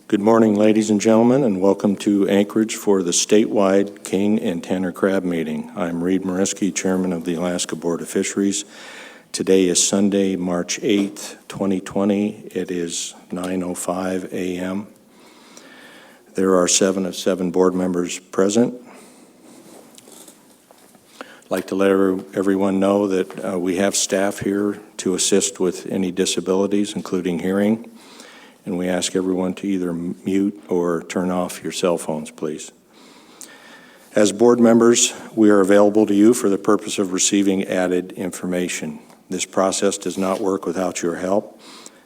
Good morning, ladies and gentlemen, and welcome to Anchorage for the statewide king and tanner crab meeting. I'm Reed Mariski, Chairman of the Alaska Board of Fisheries. Today is Sunday, March 8th, 2020. It is 9:05 a.m. There are 7 of 7 board members present. I'd like to let everyone know that we have staff here to assist with any disabilities, including hearing. And we ask everyone to either mute or turn off your cell phones, please. As board members, we are available to you for the purpose of receiving added information. This process does not work without your help.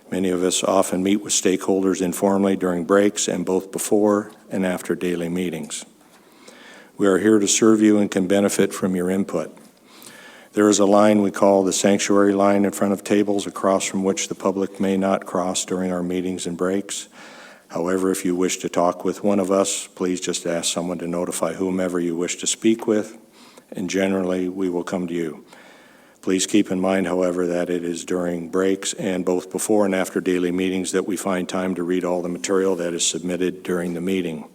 Many of us often meet with stakeholders informally during breaks and both before and after daily meetings. We are here to serve you and can benefit from your input. There is a line we call the sanctuary line in front of tables across from which the public may not cross during our meetings and breaks. However, if you wish to talk with one of us, please just ask someone to notify whomever you wish to speak with, and generally we will come to you. Please keep in mind, however, that it is during breaks and both before and after daily meetings that we find time to read all the material that is submitted during the meeting.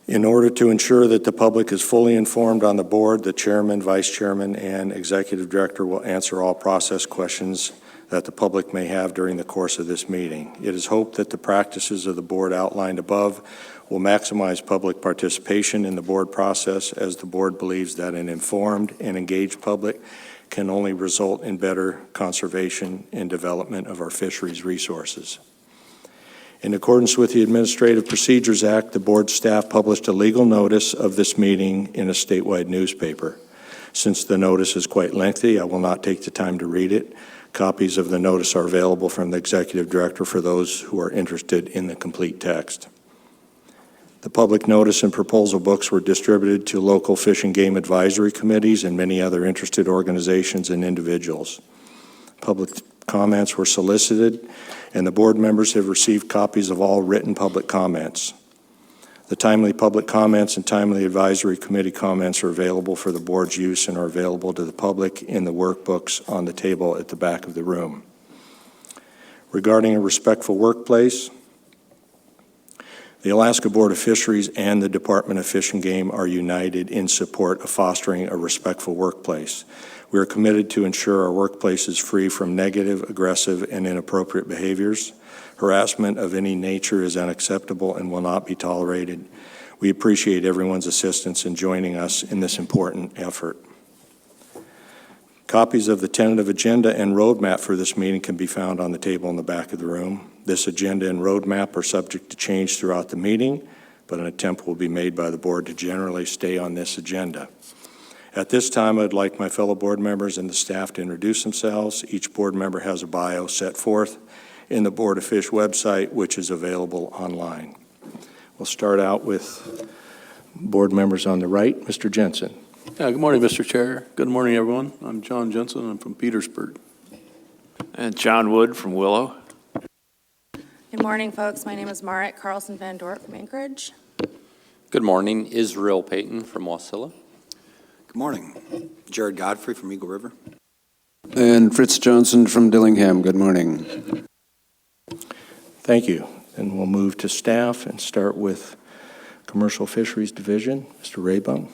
In order to ensure that the public is fully informed on the board, the chairman, vice chairman, and executive director will answer all process questions that the public may have during the course of this meeting. It is hoped that the practices of the board outlined above will maximize public participation in the board process, as the board believes that an informed and engaged public can only result in better conservation and development of our fisheries resources. In accordance with the Administrative Procedures Act, the board staff published a legal notice of this meeting in a statewide newspaper. Since the notice is quite lengthy, I will not take the time to read it. Copies of the notice are available from the executive director for those who are interested in the complete text. The public notice and proposal books were distributed to local fish and game advisory committees and many other interested organizations and individuals. Public comments were solicited, and the board members have received copies of all written public comments. The timely public comments and timely advisory committee comments are available for the board's use and are available to the public in the workbooks on the table at the back of the room. Regarding a respectful workplace, the Alaska Board of Fisheries and the Department of Fish and Game are united in support of fostering a respectful workplace. We are committed to ensure our workplace is free from negative, aggressive, and inappropriate behaviors. Harassment of any nature is unacceptable and will not be tolerated. We appreciate everyone's assistance in joining us in this important effort. Copies of the tentative agenda and roadmap for this meeting can be found on the table in the back of the room. This agenda and roadmap are subject to change throughout the meeting, but an attempt will be made by the board to generally stay on this agenda. At this time, I'd like my fellow board members and the staff to introduce themselves. Each board member has a bio set forth in the Board of Fish website, which is available online. We'll start out with board members on the right. Mr. Jensen. Good morning, Mr. Chair. Good morning, everyone. I'm John Jensen. I'm from Petersburg. And John Wood from Willow. Good morning, folks. My name is Marit Carlson Van Dorp from Anchorage. Good morning, Israel Payton from Wasilla. Good morning, Jared Godfrey from Eagle River. And Fritz Johnson from Dillingham. Good morning. Thank you. And we'll move to staff and start with Commercial Fisheries Division. Mr. Raybung.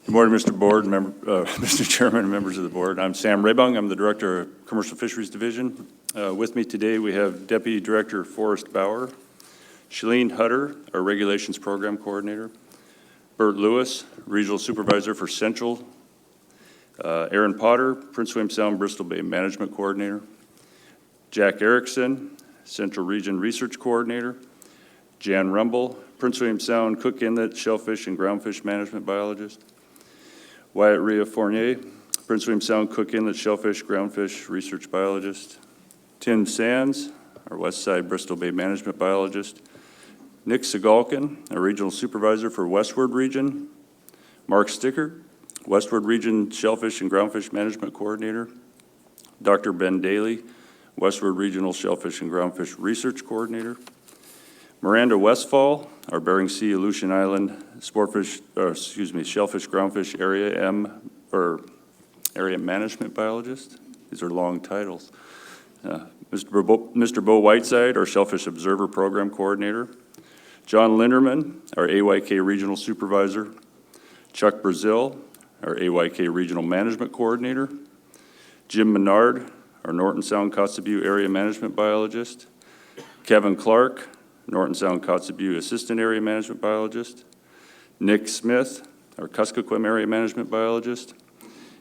Good morning, Mr. Chairman and members of the board. I'm Sam Raybung. I'm the Director of Commercial Fisheries Division. With me today, we have Deputy Director Forrest Bauer, Shalene Hutter, our Regulations Program Coordinator, Bert Lewis, Regional Supervisor for Central, Aaron Potter, Prince William Sound Bristol Bay Management Coordinator, Jack Erickson, Central Region Research Coordinator, Jan Rumble, Prince William Sound Cook Inlet Shellfish and Groundfish Management Biologist, Wyatt Rhea Fournier, Prince William Sound Cook Inlet Shellfish Groundfish Research Biologist, Tim Sands, our West Side Bristol Bay Management Biologist, Nick Segalkin, a Regional Supervisor for Westward Region, Mark Sticker, Westward Region Shellfish and Groundfish Management Coordinator, Dr. Ben Daly, Westward Regional Shellfish and Groundfish Research Coordinator, Miranda Westfall, our Bering Sea, Aleutian Island Shellfish Groundfish Area Management Biologist. These are long titles. Mr. Bo Whiteside, our Shellfish Observer Program Coordinator. John Linderman, our AYK Regional Supervisor. Chuck Brazil, our AYK Regional Management Coordinator. Jim Menard, our Norton Sound Kotzebue Area Management Biologist. Kevin Clark, Norton Sound Kotzebue Assistant Area Management Biologist. Nick Smith, our Kuskokwim Area Management Biologist.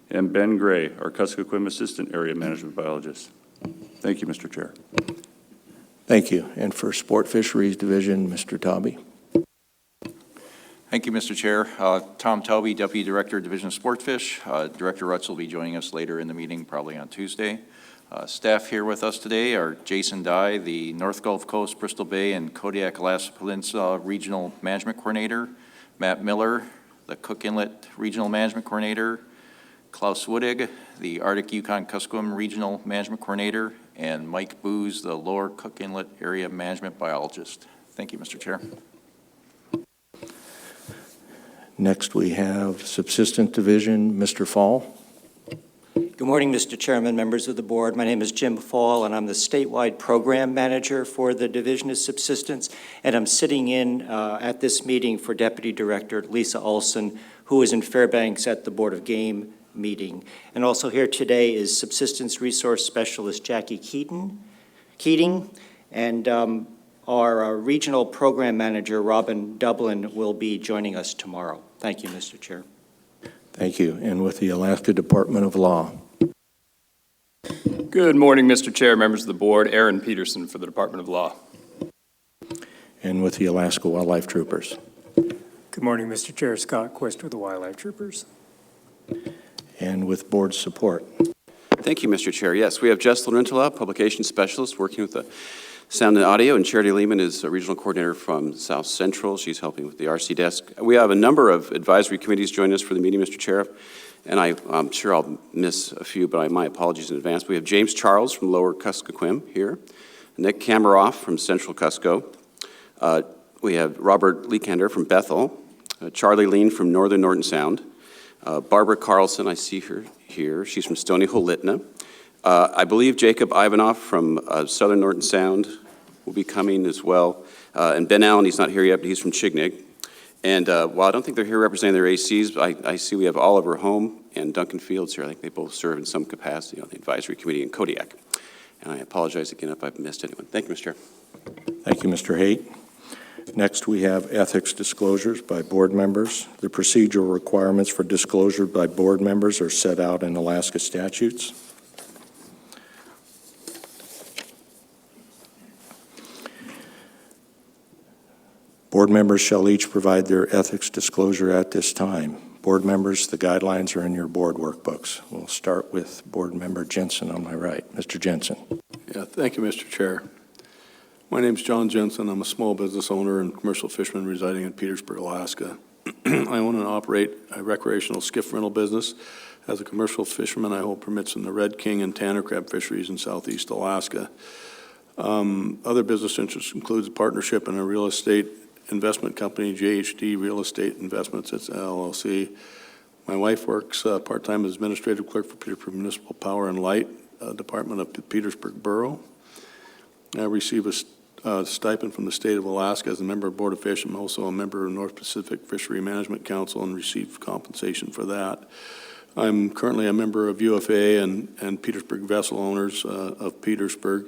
And Ben Gray, our Kuskokwim Assistant Area Management Biologist. Thank you, Mr. Chair. Thank you. And for Sport Fisheries Division, Mr. Tauby. Thank you, Mr. Chair. Tom Tauby, Deputy Director, Division of Sportfish. Director Rutz will be joining us later in the meeting, probably on Tuesday. Staff here with us today are Jason Dye, the North Gulf Coast, Bristol Bay, and Kodiak Alaska Peninsula Regional Management Coordinator. Matt Miller, the Cook Inlet Regional Management Coordinator. Klaus Woodig, the Arctic Yukon Kuskokwim Regional Management Coordinator. And Mike Booz, the Lower Cook Inlet Area Management Biologist. Thank you, Mr. Chair. Next, we have Subsistence Division, Mr. Fall. Good morning, Mr. Chairman, members of the board. My name is Jim Fall, and I'm the statewide program manager for the Division of Subsistence, and I'm sitting in at this meeting for Deputy Director Lisa Olson, who is in Fairbanks at the Board of Game meeting. And also here today is Subsistence Resource Specialist Jackie Keating, and our regional program manager, Robin Dublin, will be joining us tomorrow. Thank you, Mr. Chair. Thank you. And with the Alaska Department of Law. Good morning, Mr. Chair, members of the board. Aaron Peterson for the Department of Law. And with the Alaska Wildlife Troopers. Good morning, Mr. Chair. Scott Quist with the Wildlife Troopers. And with board support. Thank you, Mr. Chair. Yes, we have Jess Laurentala, Publication Specialist, working with the Sound and Audio, and Charity Lehman is a Regional Coordinator from South Central. She's helping with the RC desk. We have a number of advisory committees joining us for the meeting, Mr. Chair, and I'm sure I'll miss a few, but my apologies in advance. We have James Charles from Lower Kuskokwim here, Nick Kameroff from Central Cusco. We have Robert Leekander from Bethel, Charlie Lean from Northern Norton Sound, Barbara Carlson, I see her here. She's from Stony Hole-Litna. I believe Jacob Ivanov from Southern Norton Sound will be coming as well. And Ben Allen, he's not here yet, but he's from Chignig. And while I don't think they're here representing their ACs, I see we have Oliver Holm and Duncan Fields here. I think they both serve in some capacity on the advisory committee in Kodiak. And I apologize again if I've missed anyone. Thank you, Mr. Chair. Thank you, Mr. Haight. Next, we have ethics disclosures by board members. The procedural requirements for disclosure by board members are set out in Alaska statutes. Board members shall each provide their ethics disclosure at this time. Board members, the guidelines are in your board workbooks. We'll start with Board Member Jensen on my right. Mr. Jensen. Yeah, thank you, Mr. Chair. My name's John Jensen. I'm a small business owner and commercial fisherman residing in Petersburg, Alaska. I own and operate a recreational skiff rental business. As a commercial fisherman, I hold permits in the Red King and Tanner crab fisheries in southeast Alaska. Other business interests includes a partnership in a real estate investment company, JHD Real Estate Investments, it's LLC. My wife works part-time as administrative clerk for Petersburg Municipal Power and Light Department of the Petersburg Borough. I receive a stipend from the state of Alaska as a member of Board of Fish. I'm also a member of North Pacific Fishery Management Council and receive compensation for that. I'm currently a member of UFA and Petersburg Vessel Owners of Petersburg.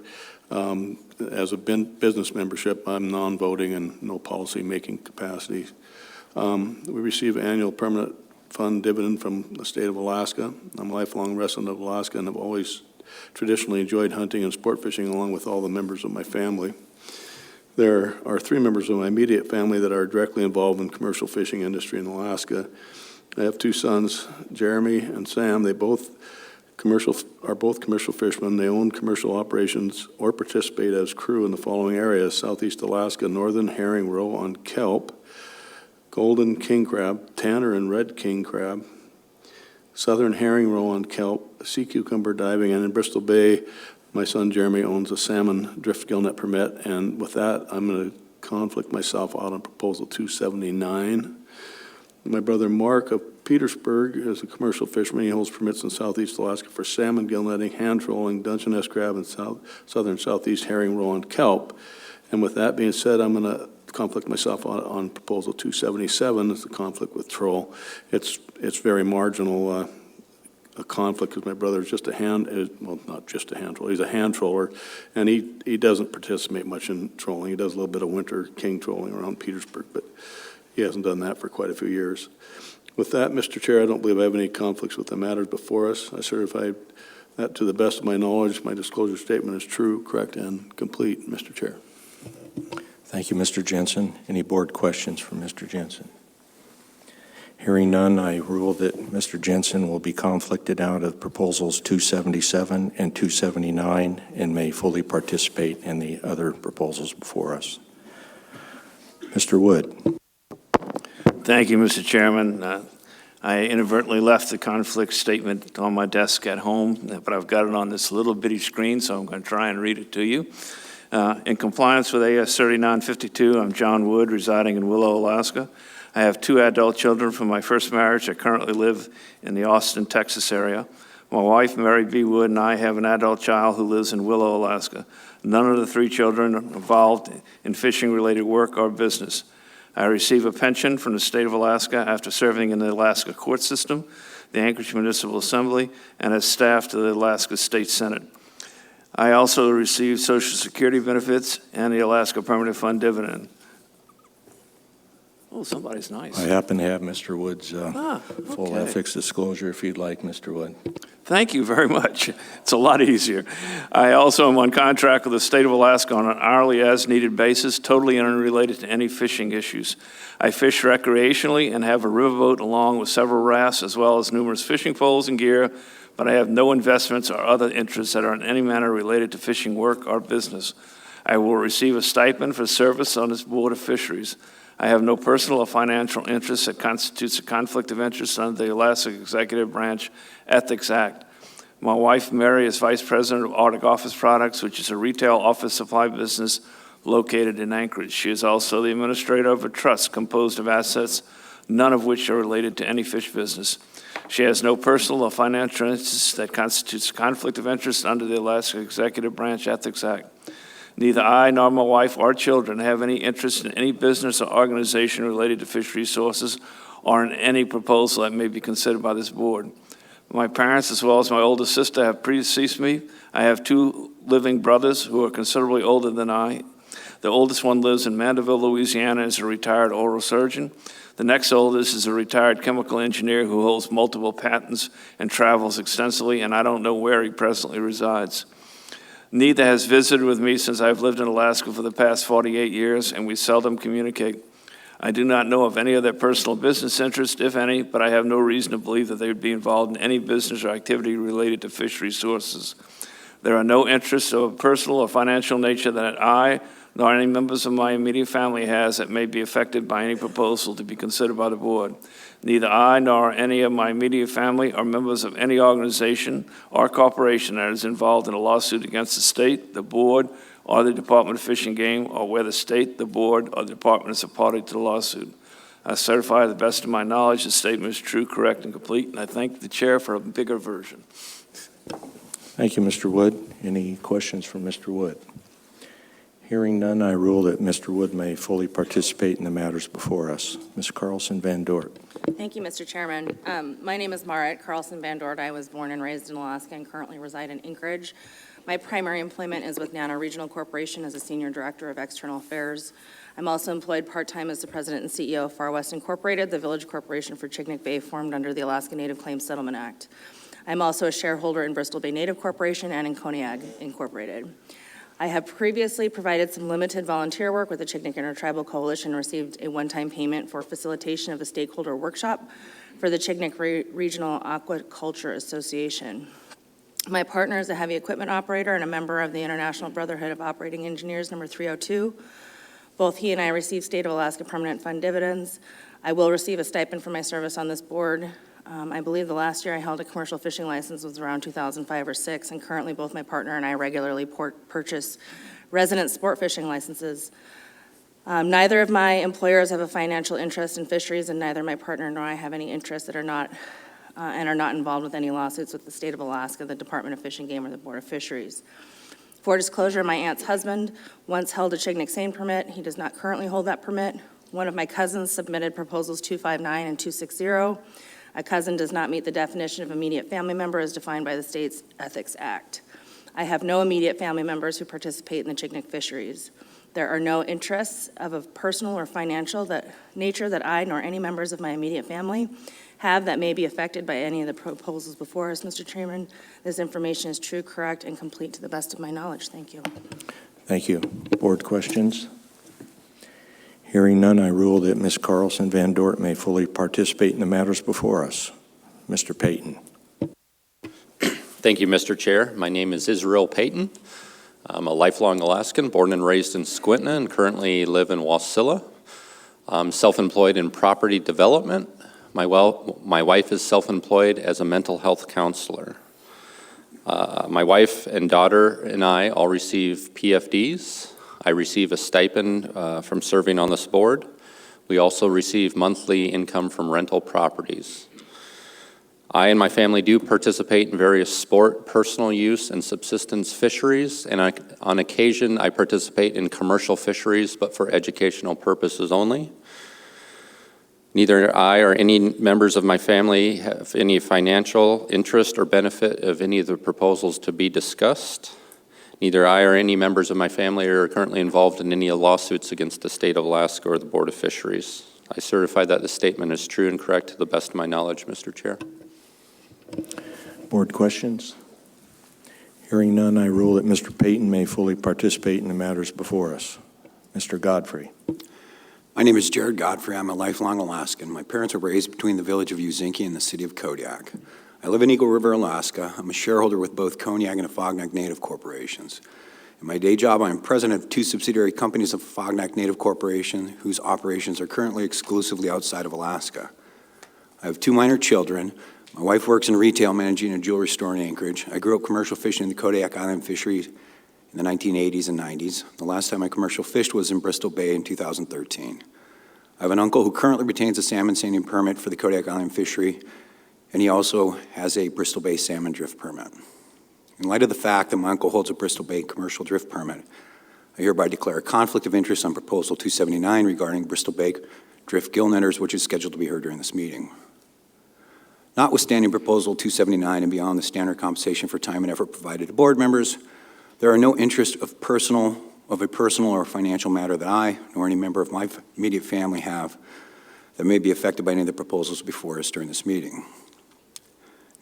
As a business membership, I'm non-voting and no policy-making capacity. We receive annual permanent fund dividend from the state of Alaska. I'm a lifelong resident of Alaska and have always traditionally enjoyed hunting and sport fishing along with all the members of my family. There are 3 members of my immediate family that are directly involved in commercial fishing industry in Alaska. I have 2 sons, Jeremy and Sam. They are both commercial fishermen. They own commercial operations or participate as crew in the following areas: Southeast Alaska, northern herring roe on kelp, golden king crab, tanner and red king crab, southern herring roe on kelp, sea cucumber diving, and in Bristol Bay, my son Jeremy owns a salmon drift gill net permit. And with that, I'm going to conflict myself out on proposal 279. My brother Mark of Petersburg is a commercial fisherman. He holds permits in southeast Alaska for salmon, gill netting, hand trolling, Dungeness crab, and southern southeast herring roll and kelp. And with that being said, I'm going to conflict myself on proposal 277. It's a conflict with troll. It's very marginal a conflict because my brother is just well, not just a hand troller. He's a hand troller, and he doesn't participate much in trolling. He does a little bit of winter king trolling around Petersburg, but he hasn't done that for quite a few years. With that, Mr. Chair, I don't believe I have any conflicts with the matters before us. I certify that to the best of my knowledge, my disclosure statement is true, correct, and complete, Mr. Chair. Thank you, Mr. Jensen. Any board questions for Mr. Jensen? Hearing none, I rule that Mr. Jensen will be conflicted out of proposals 277 and 279 and may fully participate in the other proposals before us. Mr. Wood. Thank you, Mr. Chairman. I inadvertently left the conflict statement on my desk at home, but I've got it on this little bitty screen, so I'm going to try and read it to you. In compliance with AS 3952, I'm John Wood, residing in Willow, Alaska. I have 2 adult children from my first marriage. I currently live in the Austin, Texas area. My wife, Mary B. Wood, and I have an adult child who lives in Willow, Alaska. None of the 3 children are involved in fishing-related work or business. I receive a pension from the state of Alaska after serving in the Alaska court system, the Anchorage Municipal Assembly, and as staff to the Alaska State Senate. I also receive Social Security benefits and the Alaska Permanent Fund dividend. Oh, somebody's nice. I happen to have Mr. Wood's full okay. ethics disclosure if you'd like, Mr. Wood. Thank you very much. It's a lot easier. I also am on contract with the state of Alaska on an hourly as-needed basis, totally unrelated to any fishing issues. I fish recreationally and have a riverboat along with several rafts as well as numerous fishing poles and gear, but I have no investments or other interests that are in any manner related to fishing work or business. I will receive a stipend for service on this Board of Fisheries. I have no personal or financial interest that constitutes a conflict of interest under the Alaska Executive Branch Ethics Act. My wife, Mary, is Vice President of Arctic Office Products, which is a retail office supply business located in Anchorage. She is also the administrator of a trust composed of assets, none of which are related to any fish business. She has no personal or financial interest that constitutes a conflict of interest under the Alaska Executive Branch Ethics Act. Neither I nor my wife or children have any interest in any business or organization related to fish resources or in any proposal that may be considered by this board. My parents, as well as my older sister, have predeceased me. I have 2 living brothers who are considerably older than I. The oldest one lives in Mandeville, Louisiana, and is a retired oral surgeon. The next oldest is a retired chemical engineer who holds multiple patents and travels extensively, and I don't know where he presently resides. Neither has visited with me since I've lived in Alaska for the past 48 years, and we seldom communicate. I do not know of any of their personal business interests, if any, but I have no reason to believe that they would be involved in any business or activity related to fish resources. There are no interests of a personal or financial nature that I nor any members of my immediate family has that may be affected by any proposal to be considered by the board. Neither I nor any of my immediate family are members of any organization or corporation that is involved in a lawsuit against the state, the board, or the Department of Fish and Game, or where the state, the board, or the department is a party to the lawsuit. I certify to the best of my knowledge the statement is true, correct, and complete, and I thank the chair for a bigger version. Thank you, Mr. Wood. Any questions from Mr. Wood? Hearing none, I rule that Mr. Wood may fully participate in the matters before us. Ms. Carlson Van Dort. Thank you, Mr. Chairman. My name is Marit Carlson Van Dort. I was born and raised in Alaska and currently reside in Anchorage. My primary employment is with Nana Regional Corporation as a Senior Director of External Affairs. I'm also employed part-time as the President and CEO of Far West Incorporated, the village corporation for Chignik Bay formed under the Alaska Native Claims Settlement Act. I'm also a shareholder in Bristol Bay Native Corporation and in Koniag Incorporated. I have previously provided some limited volunteer work with the Chignik Intertribal Coalition and received a one-time payment for facilitation of a stakeholder workshop for the Chignik Regional Aquaculture Association. My partner is a heavy equipment operator and a member of the International Brotherhood of Operating Engineers, number 302. Both he and I receive State of Alaska Permanent Fund dividends. I will receive a stipend for my service on this board. I believe the last year I held a commercial fishing license was around 2005 or 6, and currently both my partner and I regularly purchase resident sport fishing licenses. Neither of my employers have a financial interest in fisheries, and neither my partner nor I have any interests that are not involved with any lawsuits with the state of Alaska, the Department of Fish and Game, or the Board of Fisheries. For disclosure, my aunt's husband once held a Chignik seine permit. He does not currently hold that permit. One of my cousins submitted proposals 259 and 260. A cousin does not meet the definition of immediate family member as defined by the state's Ethics Act. I have no immediate family members who participate in the Chignik fisheries. There are no interests of a personal or financial nature that I nor any members of my immediate family have that may be affected by any of the proposals before us, Mr. Chairman. This information is true, correct, and complete to the best of my knowledge. Thank you. Thank you. Board questions? Hearing none, I rule that Ms. Carlson Van Dort may fully participate in the matters before us. Mr. Payton. Thank you, Mr. Chair. My name is Israel Payton. I'm a lifelong Alaskan, born and raised in Squinta, and currently live in Wasilla. I'm self-employed in property development. My wife is self-employed as a mental health counselor. My wife and daughter and I all receive PFDs. I receive a stipend from serving on this board. We also receive monthly income from rental properties. I and my family do participate in various sport, personal use, and subsistence fisheries, and on occasion I participate in commercial fisheries, but for educational purposes only. Neither I or any members of my family have any financial interest or benefit of any of the proposals to be discussed. Neither I or any members of my family are currently involved in any lawsuits against the state of Alaska or the Board of Fisheries. I certify that the statement is true and correct to the best of my knowledge, Mr. Chair. Board questions? Hearing none, I rule that Mr. Payton may fully participate in the matters before us. Mr. Godfrey. My name is Jared Godfrey. I'm a lifelong Alaskan. My parents were raised between the village of Uzinki and the city of Kodiak. I live in Eagle River, Alaska. I'm a shareholder with both Kodiak and Afognak Native corporations. In my day job, I'm president of two subsidiary companies of Afognak Native Corporation, whose operations are currently exclusively outside of Alaska. I have two minor children. My wife works in retail, managing a jewelry store in Anchorage. I grew up commercial fishing in the Kodiak Island fishery in the 1980s and 90s. The last time I commercial fished was in Bristol Bay in 2013. I have an uncle who currently retains a salmon seining permit for the Kodiak Island fishery, and he also has a Bristol Bay salmon drift permit. In light of the fact that my uncle holds a Bristol Bay commercial drift permit, I hereby declare a conflict of interest on Proposal 279 regarding Bristol Bay drift gill netters, which is scheduled to be heard during this meeting. Notwithstanding Proposal 279 and beyond the standard compensation for time and effort provided to board members, there are no interests of a personal or financial matter that I, nor any member of my immediate family have that may be affected by any of the proposals before us during this meeting.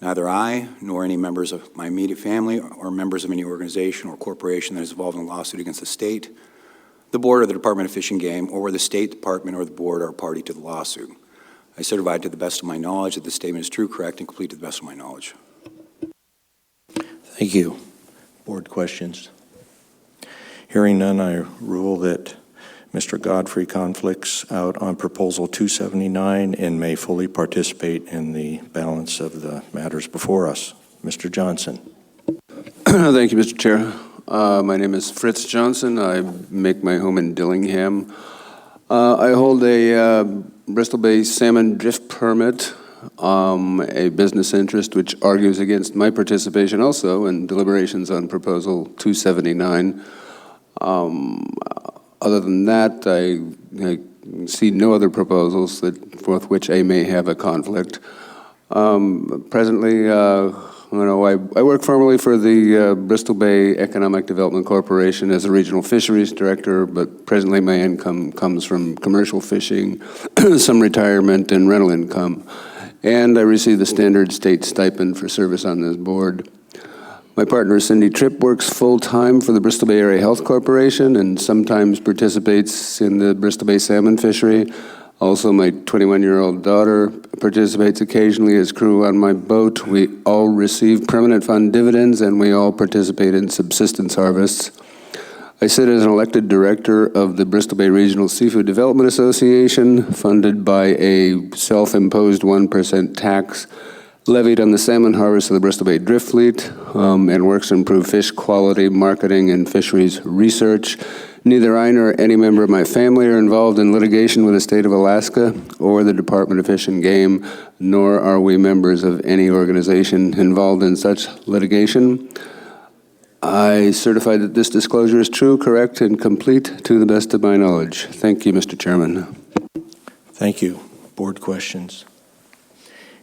Neither I, nor any members of my immediate family or members of any organization or corporation that is involved in a lawsuit against the state, the board, or the Department of Fish and Game, or where the State Department or the board are a party to the lawsuit. I certify to the best of my knowledge that this statement is true, correct, and complete to the best of my knowledge. Thank you. Board questions? Hearing none, I rule that Mr. Godfrey conflicts out on Proposal 279 and may fully participate in the balance of the matters before us. Mr. Johnson. Thank you, Mr. Chair. My name is Fritz Johnson. I make my home in Dillingham. I hold a Bristol Bay salmon drift permit, a business interest which argues against my participation also in deliberations on Proposal 279. Other than that, I see no other proposals with which I may have a conflict. Presently, I work formally for the Bristol Bay Economic Development Corporation as a regional fisheries director, but presently my income comes from commercial fishing, some retirement, and rental income. And I receive the standard state stipend for service on this board. My partner, Cindy Tripp, works full-time for the Bristol Bay Area Health Corporation and sometimes participates in the Bristol Bay salmon fishery. Also, my 21-year-old daughter participates occasionally as crew on my boat. We all receive permanent fund dividends, and we all participate in subsistence harvests. I sit as an elected director of the Bristol Bay Regional Seafood Development Association, funded by a self-imposed 1% tax levied on the salmon harvest of the Bristol Bay Drift Fleet, and works to improve fish quality, marketing, and fisheries research. Neither I nor any member of my family are involved in litigation with the state of Alaska or the Department of Fish and Game, nor are we members of any organization involved in such litigation. I certify that this disclosure is true, correct, and complete to the best of my knowledge. Thank you, Mr. Chairman. Thank you. Board questions?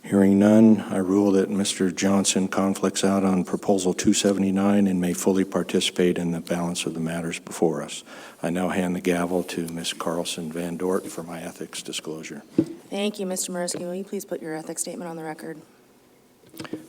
Hearing none, I rule that Mr. Johnson conflicts out on Proposal 279 and may fully participate in the balance of the matters before us. I now hand the gavel to Ms. Carlson Van Dort for my ethics disclosure. Thank you, Mr. Murski. Will you please put your ethics statement on the record?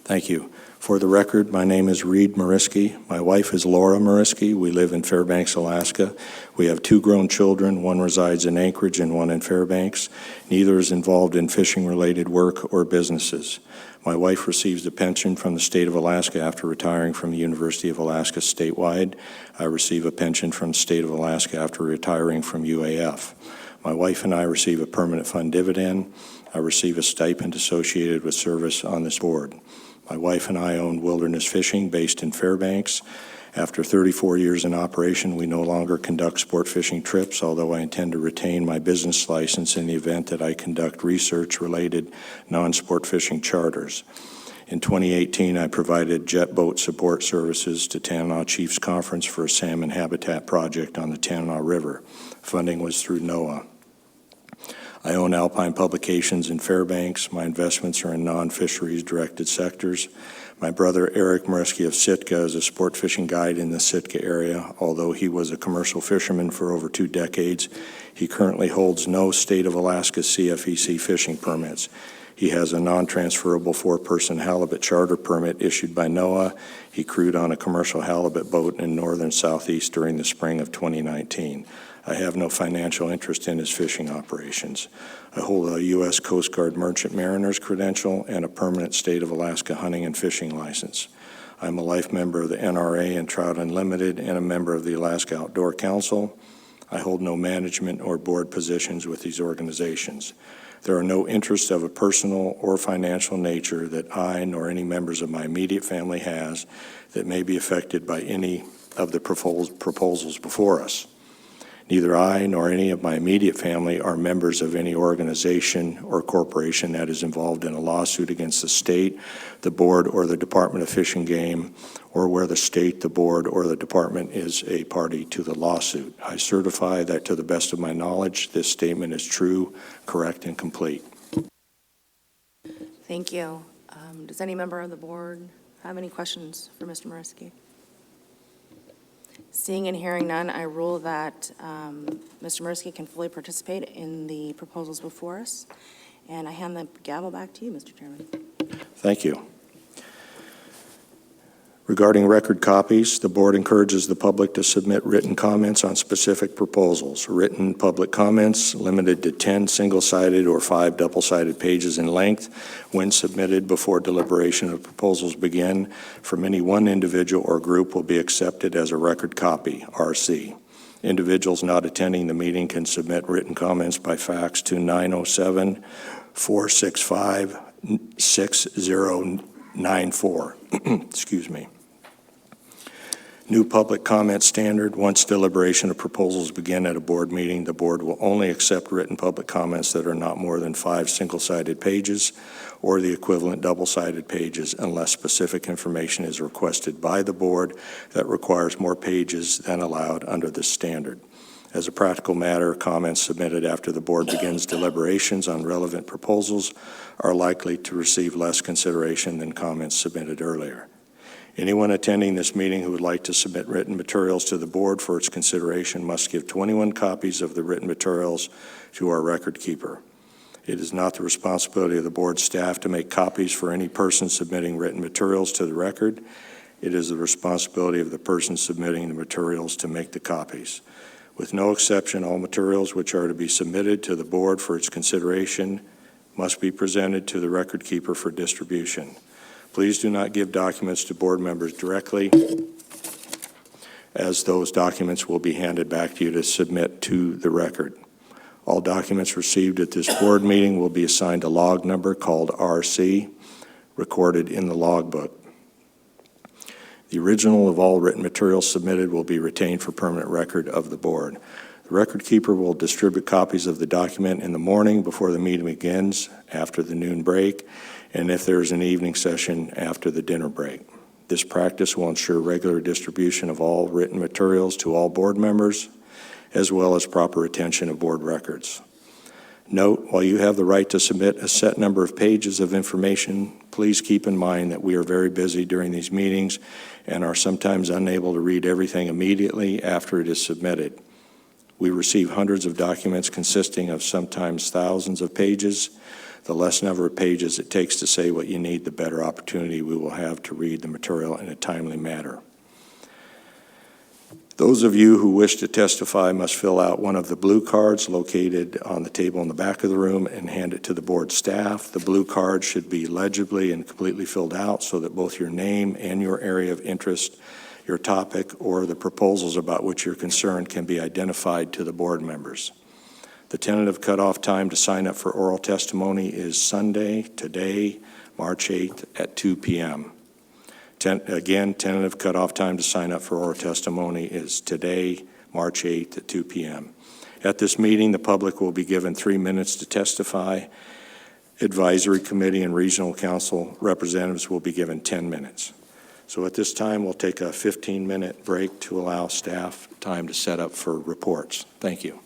Thank you. For the record, my name is Reed Mariski. My wife is Laura Mariski. We live in Fairbanks, Alaska. We have 2 grown children. One resides in Anchorage and one in Fairbanks. Neither is involved in fishing-related work or businesses. My wife receives a pension from the state of Alaska after retiring from the University of Alaska statewide. I receive a pension from the state of Alaska after retiring from UAF. My wife and I receive a permanent fund dividend. I receive a stipend associated with service on this board. My wife and I own Wilderness Fishing based in Fairbanks. After 34 years in operation, we no longer conduct sport fishing trips, although I intend to retain my business license in the event that I conduct research-related non-sport fishing charters. In 2018, I provided jet boat support services to Tanana Chiefs Conference for a salmon habitat project on the Tanana River. Funding was through NOAA. I own Alpine Publications in Fairbanks. My investments are in non-fisheries directed sectors. My brother Eric Mariski of Sitka is a sport fishing guide in the Sitka area. Although he was a commercial fisherman for over 2 decades, he currently holds no state of Alaska CFEC fishing permits. He has a non-transferable 4-person halibut charter permit issued by NOAA. He crewed on a commercial halibut boat in northern southeast during the spring of 2019. I have no financial interest in his fishing operations. I hold a U.S. Coast Guard Merchant Mariner's credential and a permanent state of Alaska hunting and fishing license. I'm a life member of the NRA and Trout Unlimited and a member of the Alaska Outdoor Council. I hold no management or board positions with these organizations. There are no interests of a personal or financial nature that I nor any members of my immediate family has that may be affected by any of the proposals before us. Neither I nor any of my immediate family are members of any organization or corporation that is involved in a lawsuit against the state, the board, or the Department of Fish and Game, or where the state, the board, or the department is a party to the lawsuit. I certify that to the best of my knowledge, this statement is true, correct, and complete. Thank you. Does any member of the board have any questions for Mr. Mariski? Seeing and hearing none, I rule that Mr. Mariski can fully participate in the proposals before us. And I hand the gavel back to you, Mr. Chairman. Thank you. Regarding record copies, the board encourages the public to submit written comments on specific proposals. Written public comments limited to 10 single-sided or 5 double-sided pages in length when submitted before deliberation of proposals begin from any one individual or group will be accepted as a record copy, RC. Individuals not attending the meeting can submit written comments by fax to 907-465-6094. Excuse me. New public comment standard. Once deliberation of proposals begin at a board meeting, the board will only accept written public comments that are not more than 5 single-sided pages or the equivalent double-sided pages unless specific information is requested by the board that requires more pages than allowed under this standard. As a practical matter, comments submitted after the board begins deliberations on relevant proposals are likely to receive less consideration than comments submitted earlier. Anyone attending this meeting who would like to submit written materials to the board for its consideration must give 21 copies of the written materials to our record keeper. It is not the responsibility of the board staff to make copies for any person submitting written materials to the record. It is the responsibility of the person submitting the materials to make the copies. With no exception, all materials which are to be submitted to the board for its consideration must be presented to the record keeper for distribution. Please do not give documents to board members directly, as those documents will be handed back to you to submit to the record. All documents received at this board meeting will be assigned a log number called RC, recorded in the logbook. The original of all written materials submitted will be retained for permanent record of the board. The record keeper will distribute copies of the document in the morning before the meeting begins, after the noon break, and if there is an evening session, after the dinner break. This practice will ensure regular distribution of all written materials to all board members, as well as proper retention of board records. Note, while you have the right to submit a set number of pages of information, please keep in mind that we are very busy during these meetings and are sometimes unable to read everything immediately after it is submitted. We receive hundreds of documents consisting of sometimes thousands of pages. The less number of pages it takes to say what you need, the better opportunity we will have to read the material in a timely manner. Those of you who wish to testify must fill out one of the blue cards located on the table in the back of the room and hand it to the board staff. The blue card should be legibly and completely filled out so that both your name and your area of interest, your topic, or the proposals about which you're concerned can be identified to the board members. The tentative cutoff time to sign up for oral testimony is Sunday, today, March 8th at 2 p.m. Again, tentative cutoff time to sign up for oral testimony is today, March 8th at 2 p.m. At this meeting, the public will be given 3 minutes to testify. Advisory committee and regional council representatives will be given 10 minutes. So at this time, we'll take a 15-minute break to allow staff time to set up for reports. Thank you.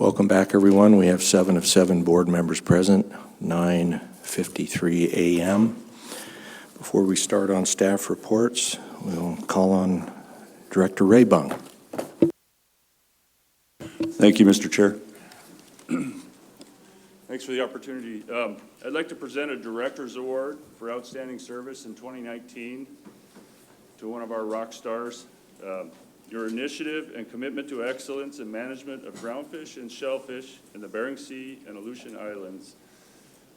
Welcome back, everyone. We have 7 of 7 board members present, 9:53 a.m. Before we start on staff reports, we'll call on Director Raybung. Thank you, Mr. Chair. Thanks for the opportunity. I'd like to present a Director's Award for Outstanding Service in 2019 to one of our rock stars. Your initiative and commitment to excellence in management of groundfish and shellfish in the Bering Sea and Aleutian Islands.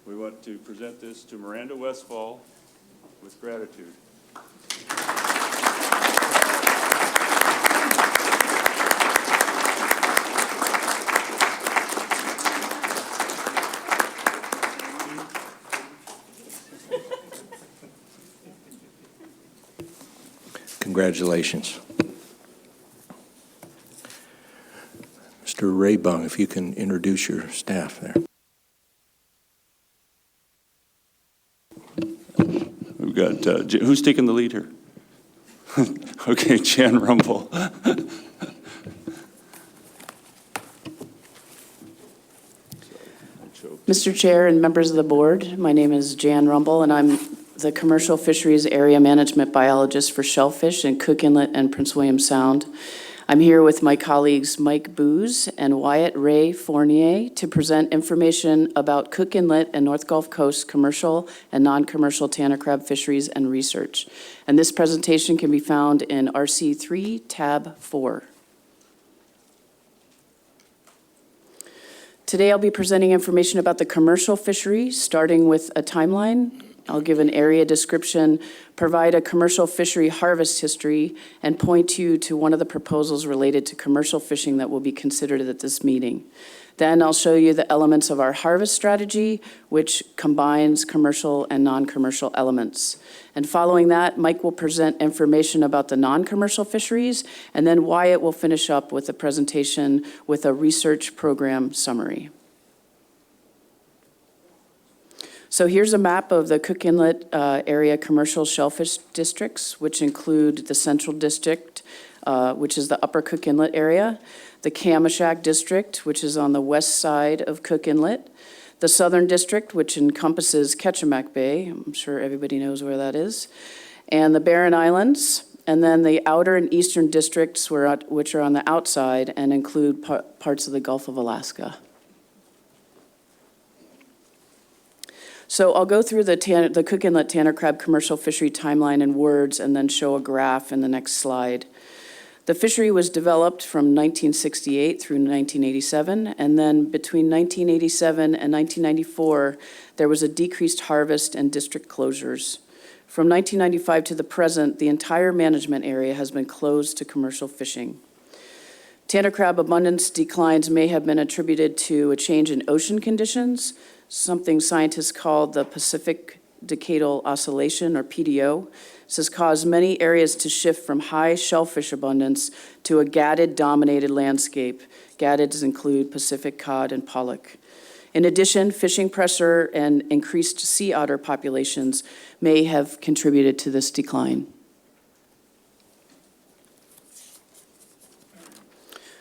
We want to present this to Miranda Westfall with gratitude. Congratulations. Mr. Raybung, if you can introduce your staff there. We've got, who's taking the lead here? Okay, Jan Rumble. Mr. Chair and members of the board, my name is Jan Rumble, and I'm the Commercial Fisheries Area Management Biologist for shellfish in Cook Inlet and Prince William Sound. I'm here with my colleagues Mike Booz and Wyatt Ray Fournier to present information about Cook Inlet and North Gulf Coast commercial and non-commercial tanner crab fisheries and research. And this presentation can be found in RC3, tab 4. Today I'll be presenting information about the commercial fishery, starting with a timeline. I'll give an area description, provide a commercial fishery harvest history, and point you to one of the proposals related to commercial fishing that will be considered at this meeting. Then I'll show you the elements of our harvest strategy, which combines commercial and non-commercial elements. And following that, Mike will present information about the non-commercial fisheries, and then Wyatt will finish up with a presentation with a research program summary. So here's a map of the Cook Inlet area commercial shellfish districts, which include the Central District, which is the Upper Cook Inlet area, the Kamishak District, which is on the west side of Cook Inlet, the Southern District, which encompasses Ketchimak Bay, I'm sure everybody knows where that is, and the Barren Islands, and then the outer and eastern districts, which are on the outside and include parts of the Gulf of Alaska. So I'll go through the Cook Inlet tanner crab commercial fishery timeline in words and then show a graph in the next slide. The fishery was developed from 1968 through 1987, and then between 1987 and 1994, there was a decreased harvest and district closures. From 1995 to the present, the entire management area has been closed to commercial fishing. Tanner crab abundance declines may have been attributed to a change in ocean conditions, something scientists call the Pacific Decadal Oscillation, or PDO. This has caused many areas to shift from high shellfish abundance to a gadded-dominated landscape. Gaddeds include Pacific cod and pollock. In addition, fishing pressure and increased sea otter populations may have contributed to this decline.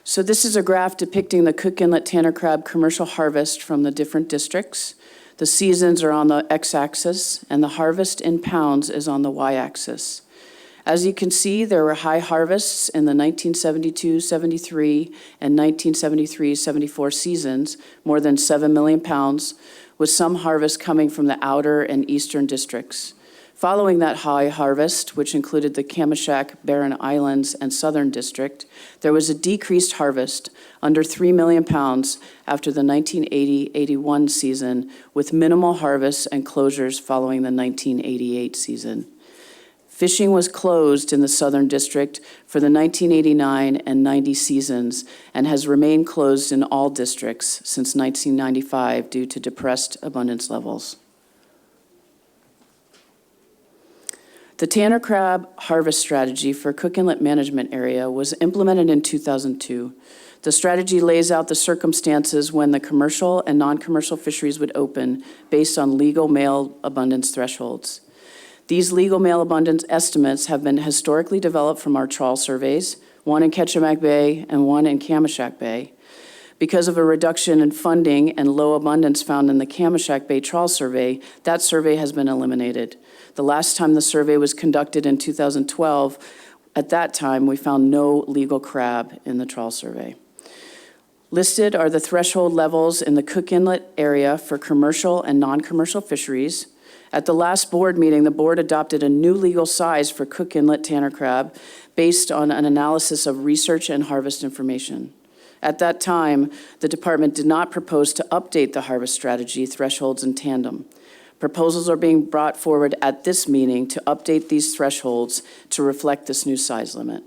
So this is a graph depicting the Cook Inlet tanner crab commercial harvest from the different districts. The seasons are on the x-axis, and the harvest in pounds is on the y-axis. As you can see, there were high harvests in the 1972-73 and 1973-74 seasons, more than 7 million pounds, with some harvest coming from the outer and eastern districts. Following that high harvest, which included the Kamishak, Barren Islands, and Southern District, there was a decreased harvest, under 3 million pounds, after the 1980-81 season, with minimal harvests and closures following the 1988 season. Fishing was closed in the Southern District for the 1989 and 90 seasons and has remained closed in all districts since 1995 due to depressed abundance levels. The tanner crab harvest strategy for Cook Inlet Management Area was implemented in 2002. The strategy lays out the circumstances when the commercial and non-commercial fisheries would open based on legal male abundance thresholds. These legal male abundance estimates have been historically developed from our trawl surveys, one in Ketchimak Bay and one in Kamishak Bay. Because of a reduction in funding and low abundance found in the Kamishak Bay Trawl Survey, that survey has been eliminated. The last time the survey was conducted in 2012, at that time, we found no legal crab in the trawl survey. Listed are the threshold levels in the Cook Inlet area for commercial and non-commercial fisheries. At the last board meeting, the board adopted a new legal size for Cook Inlet tanner crab based on an analysis of research and harvest information. At that time, the department did not propose to update the harvest strategy thresholds in tandem. Proposals are being brought forward at this meeting to update these thresholds to reflect this new size limit.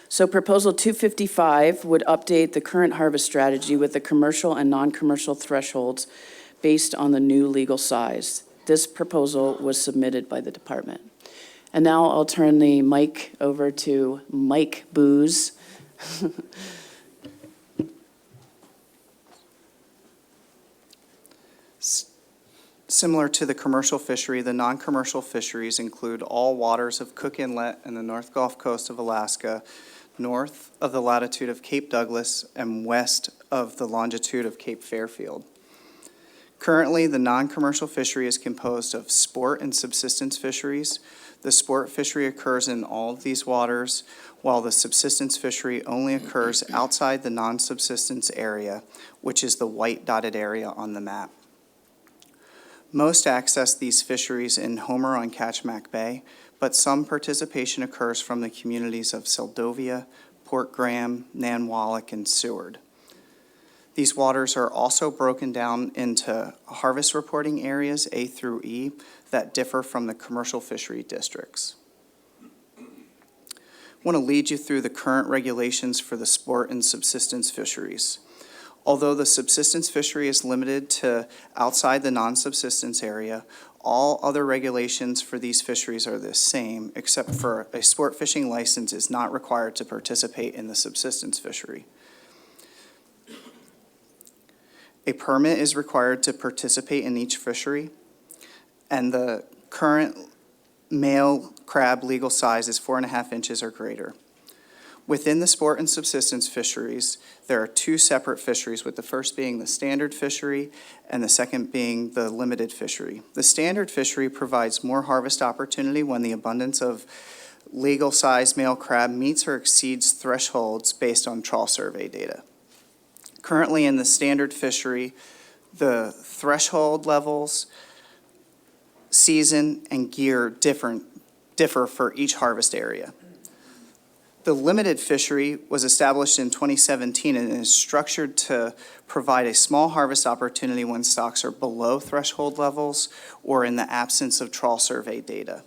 So Proposal 255 would update the current harvest strategy with the commercial and non-commercial thresholds based on the new legal size. This proposal was submitted by the department. And now I'll turn the mic over to Mike Booz. Similar to the commercial fishery, the non-commercial fisheries include all waters of Cook Inlet and the North Gulf Coast of Alaska, north of the latitude of Cape Douglas and west of the longitude of Cape Fairfield. Currently, the non-commercial fishery is composed of sport and subsistence fisheries. The sport fishery occurs in all of these waters, while the subsistence fishery only occurs outside the non-subsistence area, which is the white dotted area on the map. Most access these fisheries in Homer on Kachemak Bay, but some participation occurs from the communities of Seldovia, Port Graham, Nanwalek, and Seward. These waters are also broken down into harvest reporting areas, A through E, that differ from the commercial fishery districts. I want to lead you through the current regulations for the sport and subsistence fisheries. Although the subsistence fishery is limited to outside the non-subsistence area, all other regulations for these fisheries are the same, except for a sport fishing license is not required to participate in the subsistence fishery. A permit is required to participate in each fishery, and the current male crab legal size is 4.5 inches or greater. Within the sport and subsistence fisheries, there are two separate fisheries, with the first being the standard fishery and the second being the limited fishery. The standard fishery provides more harvest opportunity when the abundance of legal size male crab meets or exceeds thresholds based on trawl survey data. Currently in the standard fishery, the threshold levels, season, and gear differ for each harvest area. The limited fishery was established in 2017 and is structured to provide a small harvest opportunity when stocks are below threshold levels or in the absence of trawl survey data.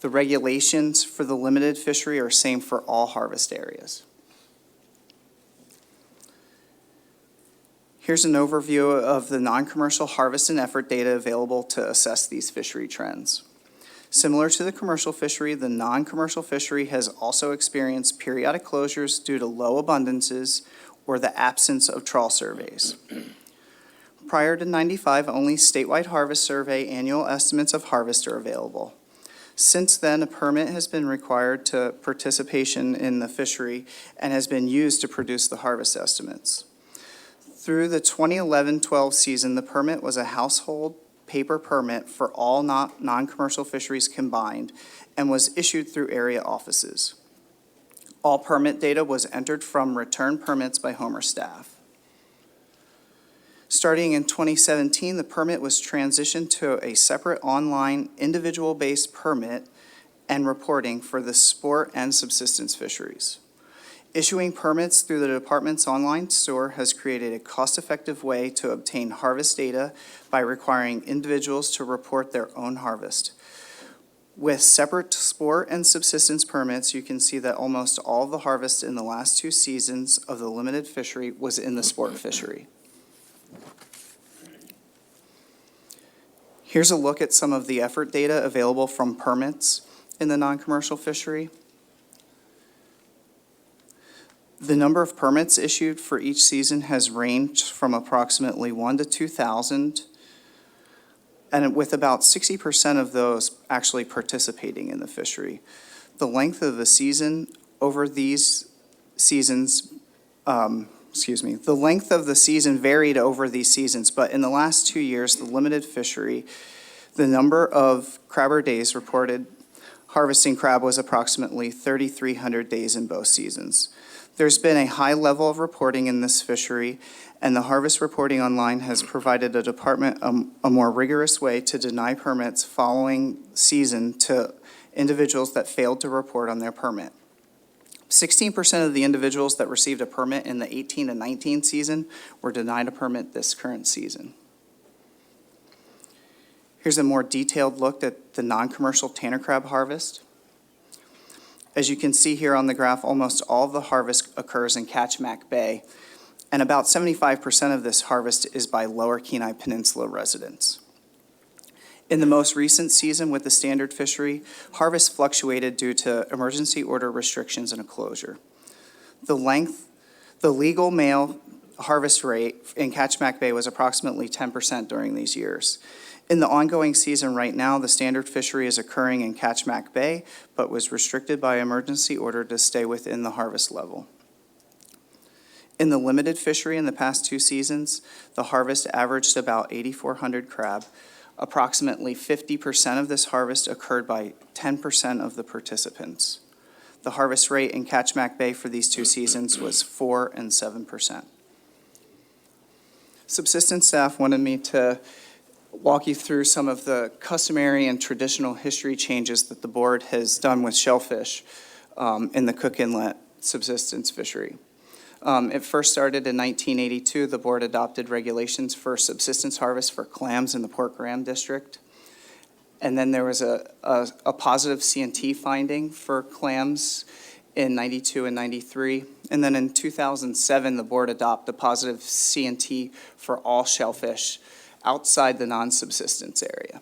The regulations for the limited fishery are same for all harvest areas. Here's an overview of the non-commercial harvest and effort data available to assess these fishery trends. Similar to the commercial fishery, the non-commercial fishery has also experienced periodic closures due to low abundances or the absence of trawl surveys. Prior to '95, only statewide harvest survey annual estimates of harvest are available. Since then, a permit has been required to participation in the fishery and has been used to produce the harvest estimates. Through the 2011-12 season, the permit was a household paper permit for all non-commercial fisheries combined and was issued through area offices. All permit data was entered from return permits by Homer staff. Starting in 2017, the permit was transitioned to a separate online individual-based permit and reporting for the sport and subsistence fisheries. Issuing permits through the department's online store has created a cost-effective way to obtain harvest data by requiring individuals to report their own harvest. With separate sport and subsistence permits, you can see that almost all of the harvest in the last two seasons of the limited fishery was in the sport fishery. Here's a look at some of the effort data available from permits in the non-commercial fishery. The number of permits issued for each season has ranged from approximately 1 to 2,000, and with about 60% of those actually participating in the fishery. The length of the season over these seasons, the length of the season varied over these seasons, but in the last 2 years, the limited fishery, the number of crabber days reported harvesting crab was approximately 3,300 days in both seasons. There's been a high level of reporting in this fishery, and the Harvest Reporting Online has provided the department a more rigorous way to deny permits following season to individuals that failed to report on their permit. 16% of the individuals that received a permit in the 18 and 19 season were denied a permit this current season. Here's a more detailed look at the non-commercial tanner crab harvest. As you can see here on the graph, almost all of the harvest occurs in Catchmack Bay, and about 75% of this harvest is by Lower Kenai Peninsula residents. In the most recent season with the standard fishery, harvest fluctuated due to emergency order restrictions and a closure. The legal male harvest rate in Catchmack Bay was approximately 10% during these years. In the ongoing season right now, the standard fishery is occurring in Catchmack Bay, but was restricted by emergency order to stay within the harvest level. In the limited fishery in the past 2 seasons, the harvest averaged about 8,400 crab. Approximately 50% of this harvest occurred by 10% of the participants. The harvest rate in Catchmack Bay for these 2 seasons was 4% and 7%. Subsistence staff wanted me to walk you through some of the customary and traditional history changes that the board has done with shellfish in the Cook Inlet subsistence fishery. It first started in 1982. The board adopted regulations for subsistence harvest for clams in the Port Graham district. And then there was a positive C&T finding for clams in 92 and 93. And then in 2007, the board adopted a positive C&T for all shellfish outside the non-subsistence area.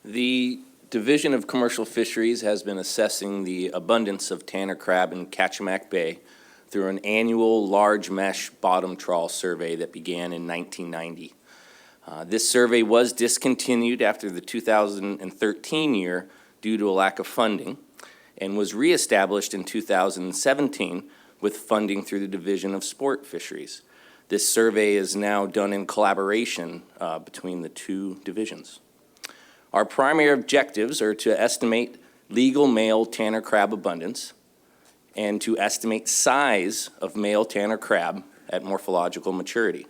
The Division of Commercial Fisheries has been assessing the abundance of tanner crab in Catchmack Bay through an annual large mesh bottom trawl survey that began in 1990. This survey was discontinued after the 2013 year due to a lack of funding and was reestablished in 2017 with funding through the Division of Sport Fisheries. This survey is now done in collaboration between the 2 divisions. Our primary objectives are to estimate legal male tanner crab abundance and to estimate size of male tanner crab at morphological maturity.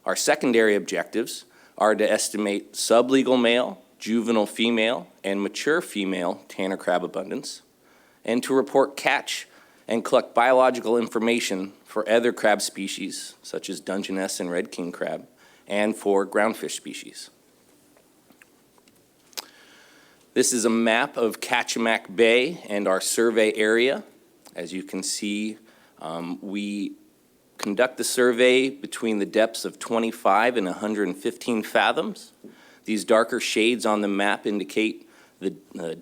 Our secondary objectives are to estimate sublegal male, juvenile female, and mature female tanner crab abundance, and to report catch and collect biological information for other crab species, such as Dungeness and red king crab, and for groundfish species. This is a map of Catchmack Bay and our survey area. As you can see, we conduct the survey between the depths of 25 and 115 fathoms. These darker shades on the map indicate the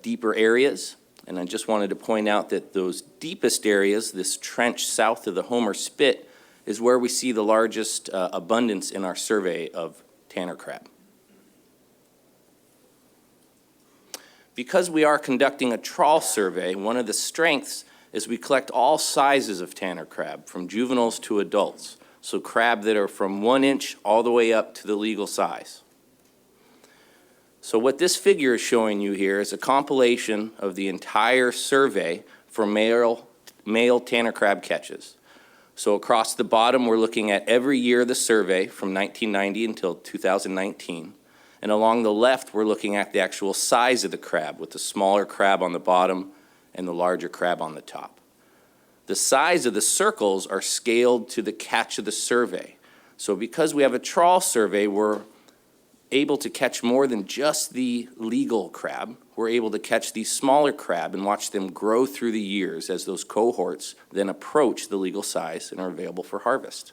deeper areas. And I just wanted to point out that those deepest areas, this trench south of the Homer Spit, is where we see the largest abundance in our survey of tanner crab. Because we are conducting a trawl survey, one of the strengths is we collect all sizes of tanner crab, from juveniles to adults, so crab that are from 1 inch all the way up to the legal size. So what this figure is showing you here is a compilation of the entire survey for male tanner crab catches. So across the bottom, we're looking at every year of the survey from 1990 until 2019. And along the left, we're looking at the actual size of the crab, with the smaller crab on the bottom and the larger crab on the top. The size of the circles are scaled to the catch of the survey. So because we have a trawl survey, we're able to catch more than just the legal crab. We're able to catch these smaller crab and watch them grow through the years as those cohorts then approach the legal size and are available for harvest.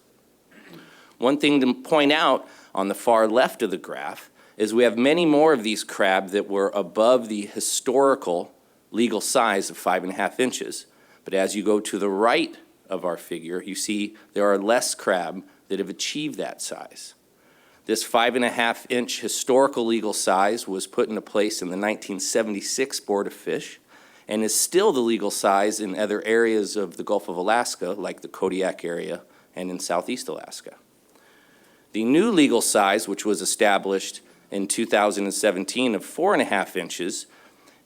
One thing to point out on the far left of the graph is we have many more of these crab that were above the historical legal size of 5.5 inches. But as you go to the right of our figure, you see there are less crab that have achieved that size. This 5.5-inch historical legal size was put into place in the 1976 Board of Fish and is still the legal size in other areas of the Gulf of Alaska, like the Kodiak area and in Southeast Alaska. The new legal size, which was established in 2017 of 4.5 inches,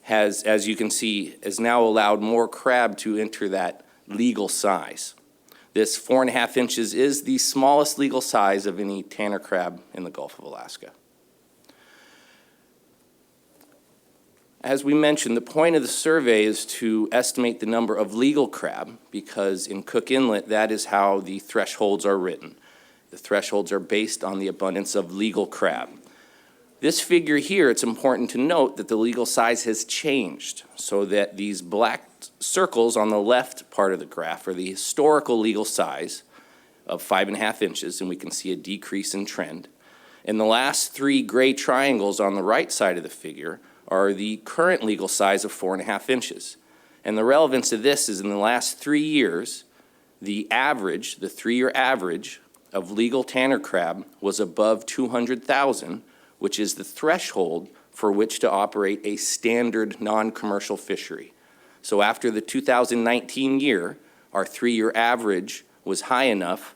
has, as you can see, has now allowed more crab to enter that legal size. This 4.5 inches is the smallest legal size of any tanner crab in the Gulf of Alaska. As we mentioned, the point of the survey is to estimate the number of legal crab, because in Cook Inlet, that is how the thresholds are written. The thresholds are based on the abundance of legal crab. This figure here, it's important to note that the legal size has changed, so that these black circles on the left part of the graph are the historical legal size of 5.5 inches, and we can see a decrease in trend. And the last three gray triangles on the right side of the figure are the current legal size of 4.5 inches. And the relevance of this is in the last 3 years, the average, the 3-year average of legal tanner crab was above 200,000, which is the threshold for which to operate a standard non-commercial fishery. So after the 2019 year, our 3-year average was high enough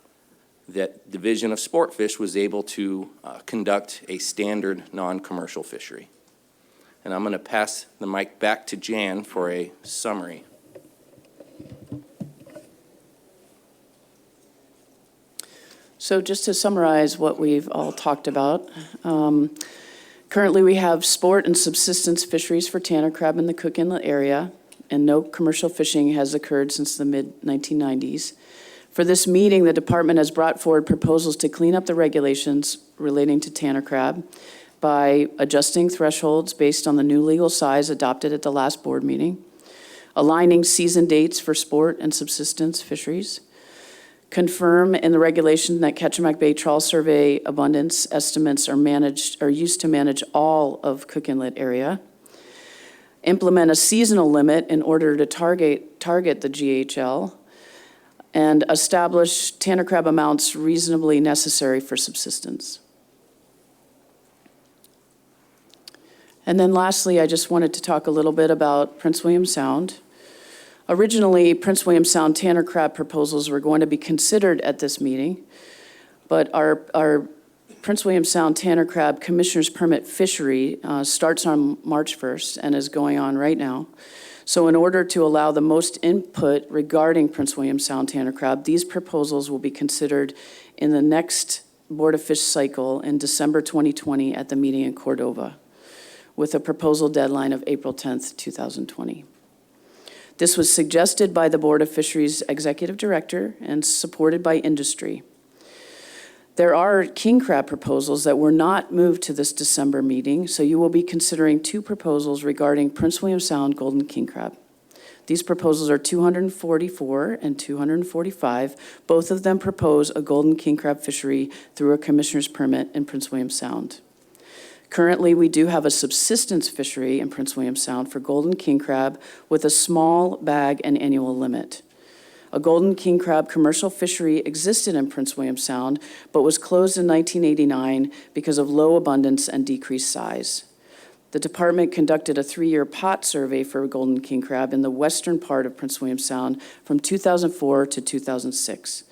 that Division of Sportfish was able to conduct a standard non-commercial fishery. And I'm going to pass the mic back to Jan for a summary. So just to summarize what we've all talked about, currently we have sport and subsistence fisheries for tanner crab in the Cook Inlet area, and no commercial fishing has occurred since the mid-1990s. For this meeting, the department has brought forward proposals to clean up the regulations relating to tanner crab by adjusting thresholds based on the new legal size adopted at the last board meeting, aligning season dates for sport and subsistence fisheries, confirm in the regulation that Ketchimak Bay Trawl Survey abundance estimates are used to manage all of Cook Inlet area, implement a seasonal limit in order to target the GHL, and establish tanner crab amounts reasonably necessary for subsistence. And then lastly, I just wanted to talk a little bit about Prince William Sound. Originally, Prince William Sound tanner crab proposals were going to be considered at this meeting, but our Prince William Sound tanner crab commissioner's permit fishery starts on March 1st and is going on right now. So in order to allow the most input regarding Prince William Sound tanner crab, these proposals will be considered in the next Board of Fish cycle in December 2020 at the meeting in Cordova, with a proposal deadline of April 10th, 2020. This was suggested by the Board of Fisheries Executive Director and supported by industry. There are king crab proposals that were not moved to this December meeting, so you will be considering 2 proposals regarding Prince William Sound golden king crab. These proposals are 244 and 245. Both of them propose a golden king crab fishery through a commissioner's permit in Prince William Sound. Currently, we do have a subsistence fishery in Prince William Sound for golden king crab with a small bag and annual limit. A golden king crab commercial fishery existed in Prince William Sound, but was closed in 1989 because of low abundance and decreased size. The department conducted a 3-year pot survey for golden king crab in the western part of Prince William Sound from 2004 to 2006.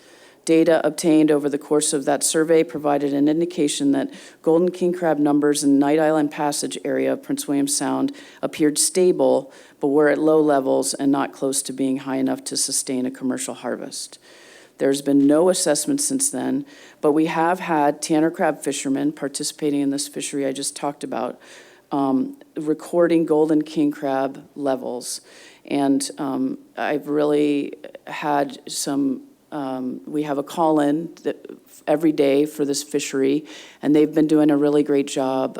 Data obtained over the course of that survey provided an indication that golden king crab numbers in Night Island Passage area of Prince William Sound appeared stable, but were at low levels and not close to being high enough to sustain a commercial harvest. There's been no assessment since then, but we have had tanner crab fishermen participating in this fishery I just talked about, recording golden king crab levels. And I've really had some we have a call-in every day for this fishery, and they've been doing a really great job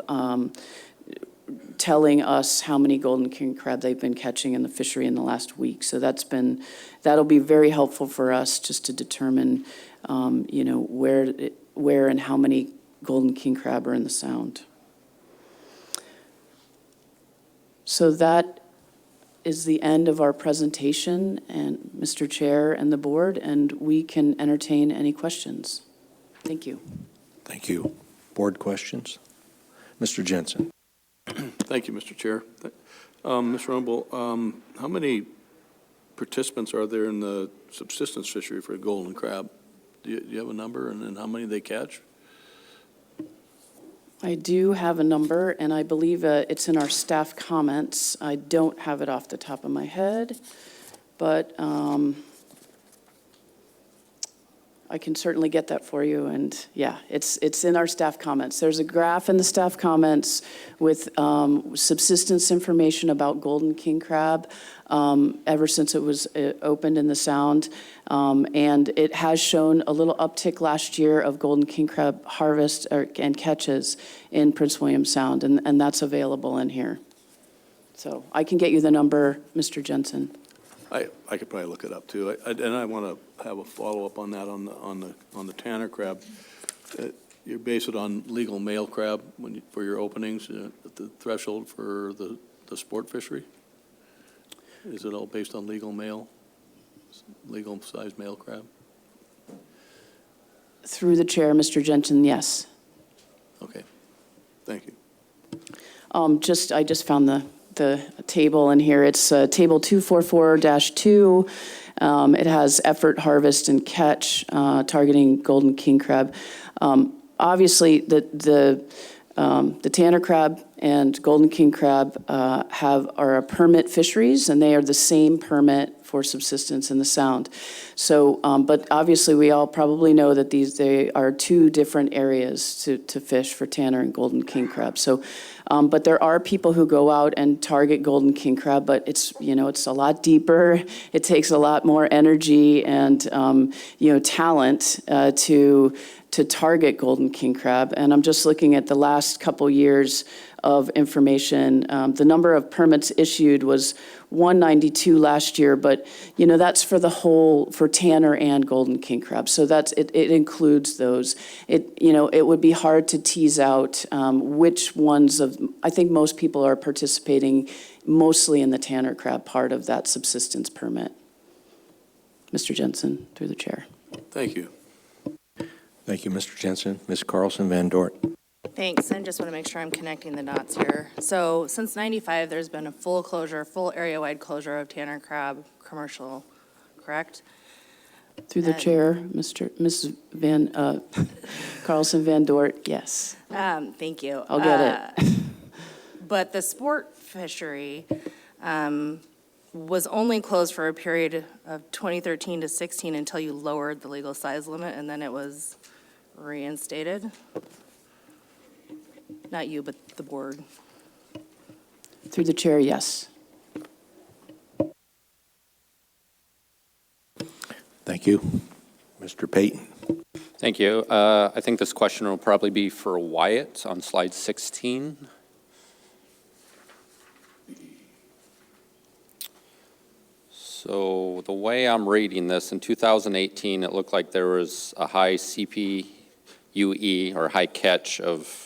telling us how many golden king crab they've been catching in the fishery in the last week. So that'll be very helpful for us just to determine, where and how many golden king crab are in the sound. So that is the end of our presentation, and Mr. Chair and the board, and we can entertain any questions. Thank you. Thank you. Board questions? Mr. Jensen. Thank you, Mr. Chair. Mr. Rumble, how many participants are there in the subsistence fishery for golden crab? Do you have a number, and then how many they catch? I do have a number, and I believe it's in our staff comments. I don't have it off the top of my head, but I can certainly get that for you, and yeah, it's in our staff comments. There's a graph in the staff comments with subsistence information about golden king crab ever since it was opened in the Sound, and it has shown a little uptick last year of golden king crab harvest and catches in Prince William Sound, and that's available in here. So I can get you the number, Mr. Jensen. I could probably look it up too. And I want to have a follow-up on that on the tanner crab. You base it on legal male crab for your openings, the threshold for the sport fishery? Is it all based on legal size male crab? Through the chair, Mr. Jensen, yes. Okay, thank you. I just found the table in here. It's table 244-2. It has effort, harvest, and catch targeting golden king crab. Obviously, the tanner crab and golden king crab are a permit fisheries, and they are the same permit for subsistence in the Sound. So, but obviously, we all probably know that they are two different areas to fish for tanner and golden king crab. So, but there are people who go out and target golden king crab, but it's a lot deeper. It takes a lot more energy and talent to target golden king crab. And I'm just looking at the last couple years of information. The number of permits issued was 192 last year, but that's for tanner and golden king crab. So it includes those. It would be hard to tease out which ones I think most people are participating mostly in the tanner crab part of that subsistence permit. Mr. Jensen, through the chair. Thank you. Thank you, Mr. Jensen. Ms. Carlson Van Dort. Thanks, and just want to make sure I'm connecting the dots here. So since '95, there's been a full area-wide closure of tanner crab commercial, correct? Through the chair, Ms. Carlson Van Dort, yes. Thank you. I'll get it. But the sport fishery was only closed for a period of 2013 to 16 until you lowered the legal size limit, and then it was reinstated. Not you, but the board. Through the chair, yes. Thank you. Mr. Payton. Thank you. I think this question will probably be for Wyatt on slide 16. So the way I'm reading this, in 2018, it looked like there was a high CPUE, or high catch of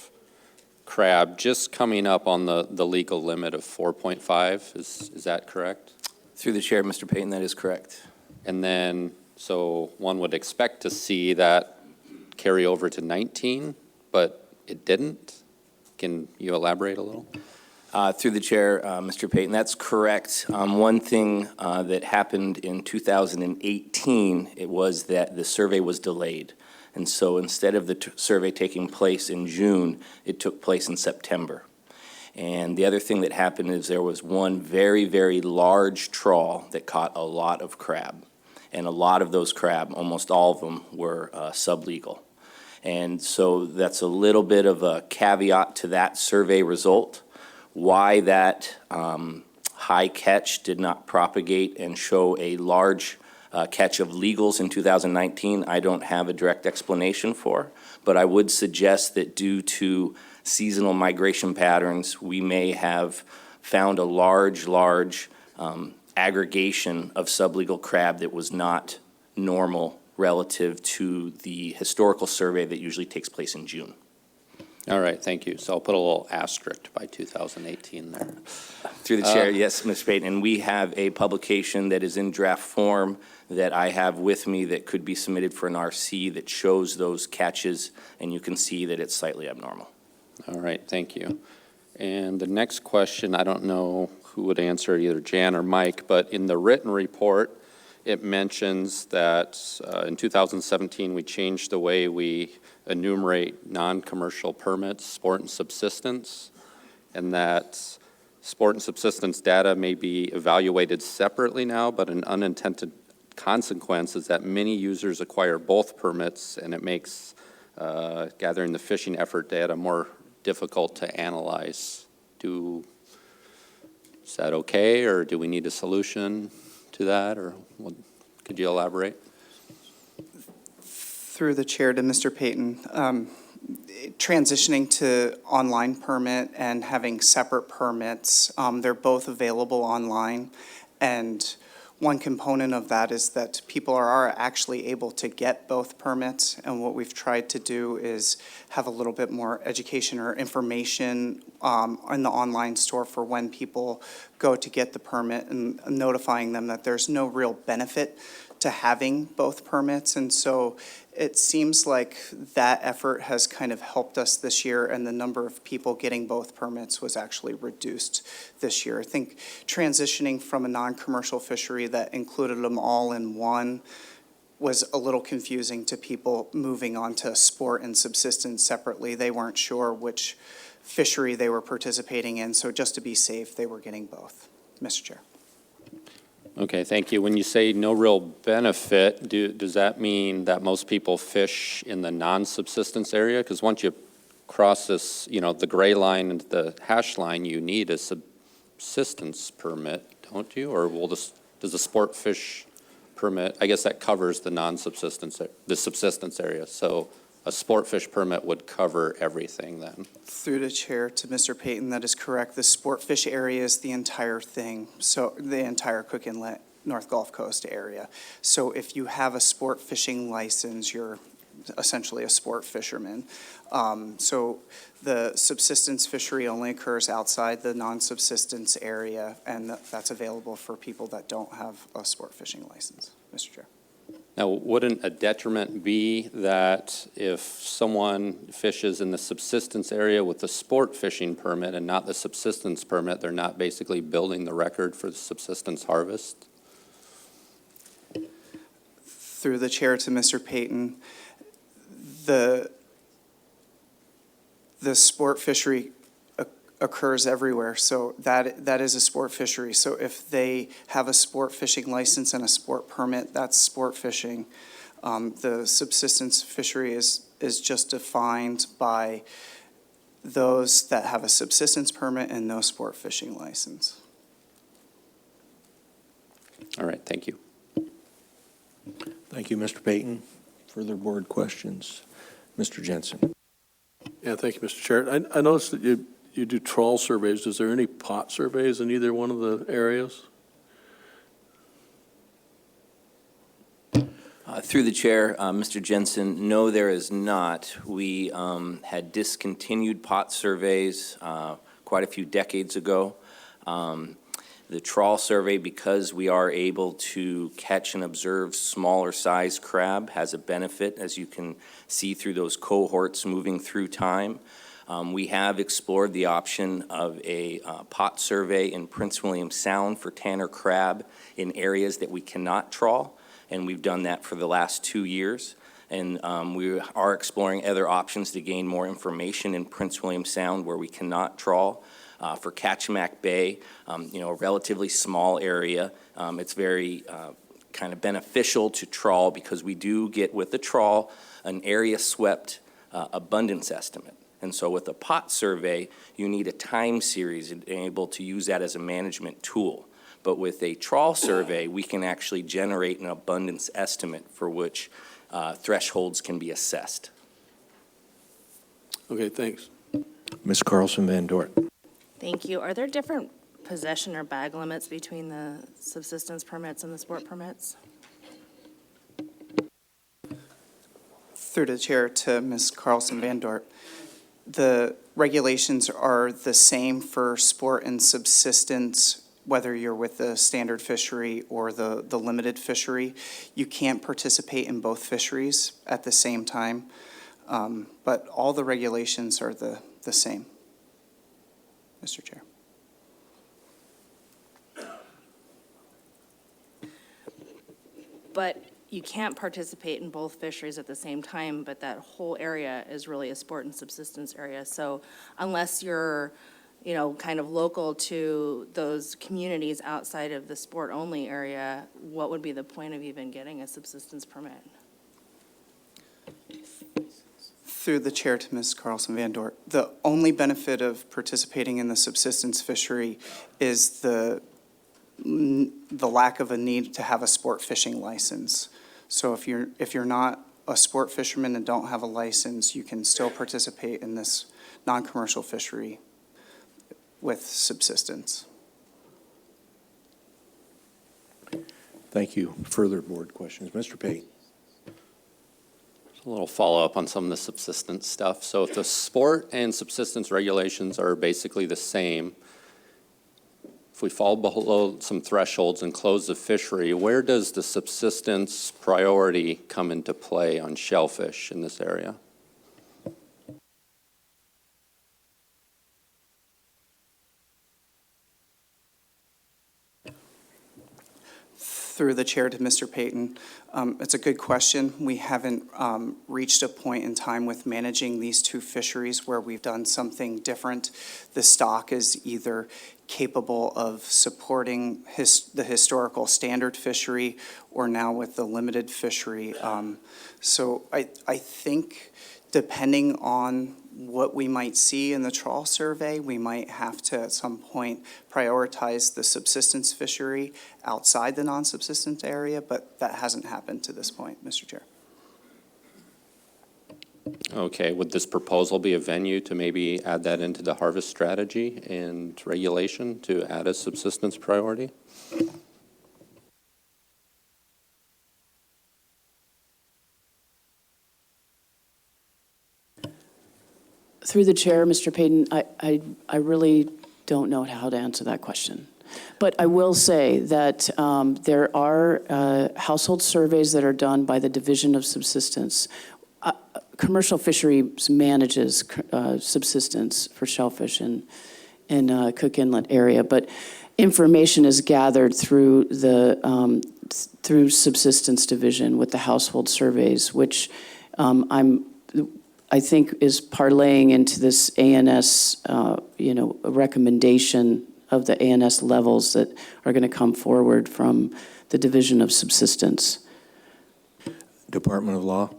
crab, just coming up on the legal limit of 4.5. Is that correct? Through the chair, Mr. Payton, that is correct. And then, so one would expect to see that carry over to 19, but it didn't. Can you elaborate a little? Through the chair, Mr. Payton, that's correct. One thing that happened in 2018, it was that the survey was delayed. And so instead of the survey taking place in June, it took place in September. And the other thing that happened is there was one very, very large trawl that caught a lot of crab. And a lot of those crab, almost all of them, were sublegal. And so that's a little bit of a caveat to that survey result. Why that high catch did not propagate and show a large catch of legals in 2019, I don't have a direct explanation for, but I would suggest that due to seasonal migration patterns, we may have found a large aggregation of sublegal crab that was not normal relative to the historical survey that usually takes place in June. All right, thank you. So I'll put a little asterisk by 2018 there. Through the chair, yes, Ms. Payton, and we have a publication that is in draft form that I have with me that could be submitted for an RC that shows those catches, and you can see that it's slightly abnormal. All right, thank you. And the next question, I don't know who would answer, either Jan or Mike, but in the written report, it mentions that in 2017, we changed the way we enumerate non-commercial permits, sport and subsistence, and that sport and subsistence data may be evaluated separately now, but an unintended consequence is that many users acquire both permits, and it makes gathering the fishing effort data more difficult to analyze. Is that okay, or do we need a solution to that, or could you elaborate? Through the chair to Mr. Payton, transitioning to online permit and having separate permits, they're both available online, and one component of that is that people are actually able to get both permits, and what we've tried to do is have a little bit more education or information in the online store for when people go to get the permit, and notifying them that there's no real benefit to having both permits. And so it seems like that effort has kind of helped us this year, and the number of people getting both permits was actually reduced this year. I think transitioning from a non-commercial fishery that included them all in one was a little confusing to people moving on to sport and subsistence separately. They weren't sure which fishery they were participating in, so just to be safe, they were getting both. Mr. Chair. Okay, thank you. When you say no real benefit, does that mean that most people fish in the non-subsistence area? Because once you cross this, the gray line and the hash line, you need a subsistence permit, don't you? Or does the sport fish permit, I guess that covers the non-subsistence, the subsistence area. So a sport fish permit would cover everything then. Through the chair to Mr. Payton, that is correct. The sport fish area is the entire thing, so the entire Cook Inlet, North Gulf Coast area. So if you have a sport fishing license, you're essentially a sport fisherman. So the subsistence fishery only occurs outside the non-subsistence area, and that's available for people that don't have a sport fishing license. Mr. Chair. Now, wouldn't a detriment be that if someone fishes in the subsistence area with the sport fishing permit and not the subsistence permit, they're not basically building the record for the subsistence harvest? Through the chair to Mr. Payton, the sport fishery occurs everywhere, so that is a sport fishery. So if they have a sport fishing license and a sport permit, that's sport fishing. The subsistence fishery is just defined by those that have a subsistence permit and no sport fishing license. All right, thank you. Thank you, Mr. Payton. Further board questions? Mr. Jensen. Yeah, thank you, Mr. Chair. I noticed that you do trawl surveys. Is there any pot surveys in either one of the areas? Through the chair, Mr. Jensen, no, there is not. We had discontinued pot surveys quite a few decades ago. The trawl survey, because we are able to catch and observe smaller size crab, has a benefit, as you can see through those cohorts moving through time. We have explored the option of a pot survey in Prince William Sound for Tanner crab in areas that we cannot trawl, and we've done that for the last 2 years. And we are exploring other options to gain more information in Prince William Sound where we cannot trawl. For Kachemak Bay, a relatively small area, it's very kind of beneficial to trawl because we do get with the trawl an area swept abundance estimate. And so with a pot survey, you need a time series and able to use that as a management tool. But with a trawl survey, we can actually generate an abundance estimate for which thresholds can be assessed. Okay, thanks. Ms. Carlson Van Dort. Thank you. Are there different possession or bag limits between the subsistence permits and the sport permits? Through the chair to Ms. Carlson Van Dort. The regulations are the same for sport and subsistence, whether you're with the standard fishery or the limited fishery. You can't participate in both fisheries at the same time, but all the regulations are the same, Mr. Chair. But you can't participate in both fisheries at the same time, but that whole area is really a sport and subsistence area. So unless you're, kind of local to those communities outside of the sport-only area, what would be the point of even getting a subsistence permit? Through the chair to Ms. Carlson Van Dort, the only benefit of participating in the subsistence fishery is the lack of a need to have a sport fishing license. So if you're not a sport fisherman and don't have a license, you can still participate in this non-commercial fishery with subsistence. Thank you. Further board questions? Mr. Pate. A little follow-up on some of the subsistence stuff. So if the sport and subsistence regulations are basically the same, if we fall below some thresholds and close the fishery, where does the subsistence priority come into play on shellfish in this area? Through the chair to Mr. Payton, it's a good question. We haven't reached a point in time with managing these two fisheries where we've done something different. The stock is either capable of supporting the historical standard fishery or now with the limited fishery. So I think depending on what we might see in the trawl survey, we might have to at some point prioritize the subsistence fishery outside the non-subsistence area, but that hasn't happened to this point, Mr. Chair. Okay, would this proposal be a venue to maybe add that into the harvest strategy and regulation to add a subsistence priority? Through the chair, Mr. Payton, I really don't know how to answer that question. But I will say that there are household surveys that are done by the Division of Subsistence. Commercial Fisheries manages subsistence for shellfish in Cook Inlet area, but information is gathered through the through Subsistence Division with the household surveys, which I think is parlaying into this ANS, a recommendation of the ANS levels that are going to come forward from the Division of Subsistence. Department of Law.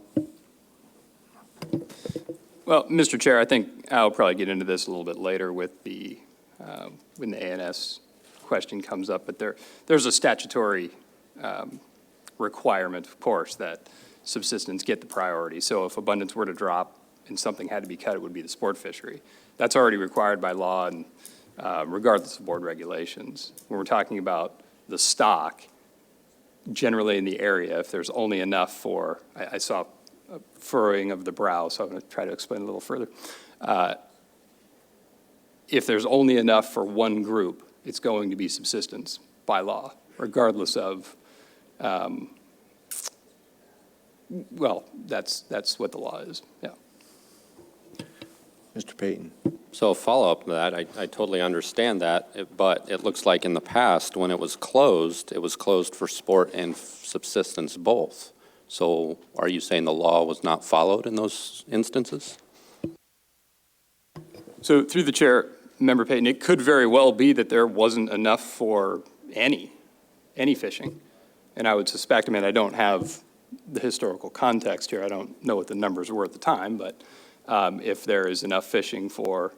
Well, Mr. Chair, I think I'll probably get into this a little bit later with the when the ANS question comes up, but there's a statutory requirement, of course, that subsistence get the priority. So if abundance were to drop and something had to be cut, it would be the sport fishery. That's already required by law and regardless of board regulations. When we're talking about the stock, generally in the area, if there's only enough for, I saw a furrowing of the brow, so I'm going to try to explain a little further. If there's only enough for one group, it's going to be subsistence by law, regardless of, well, that's what the law is, yeah. Mr. Payton. So a follow-up to that, I totally understand that, but it looks like in the past, when it was closed for sport and subsistence both. So are you saying the law was not followed in those instances? So through the chair, Member Payton, it could very well be that there wasn't enough for any fishing. And I would suspect, I don't have the historical context here. I don't know what the numbers were at the time, but if there is enough fishing for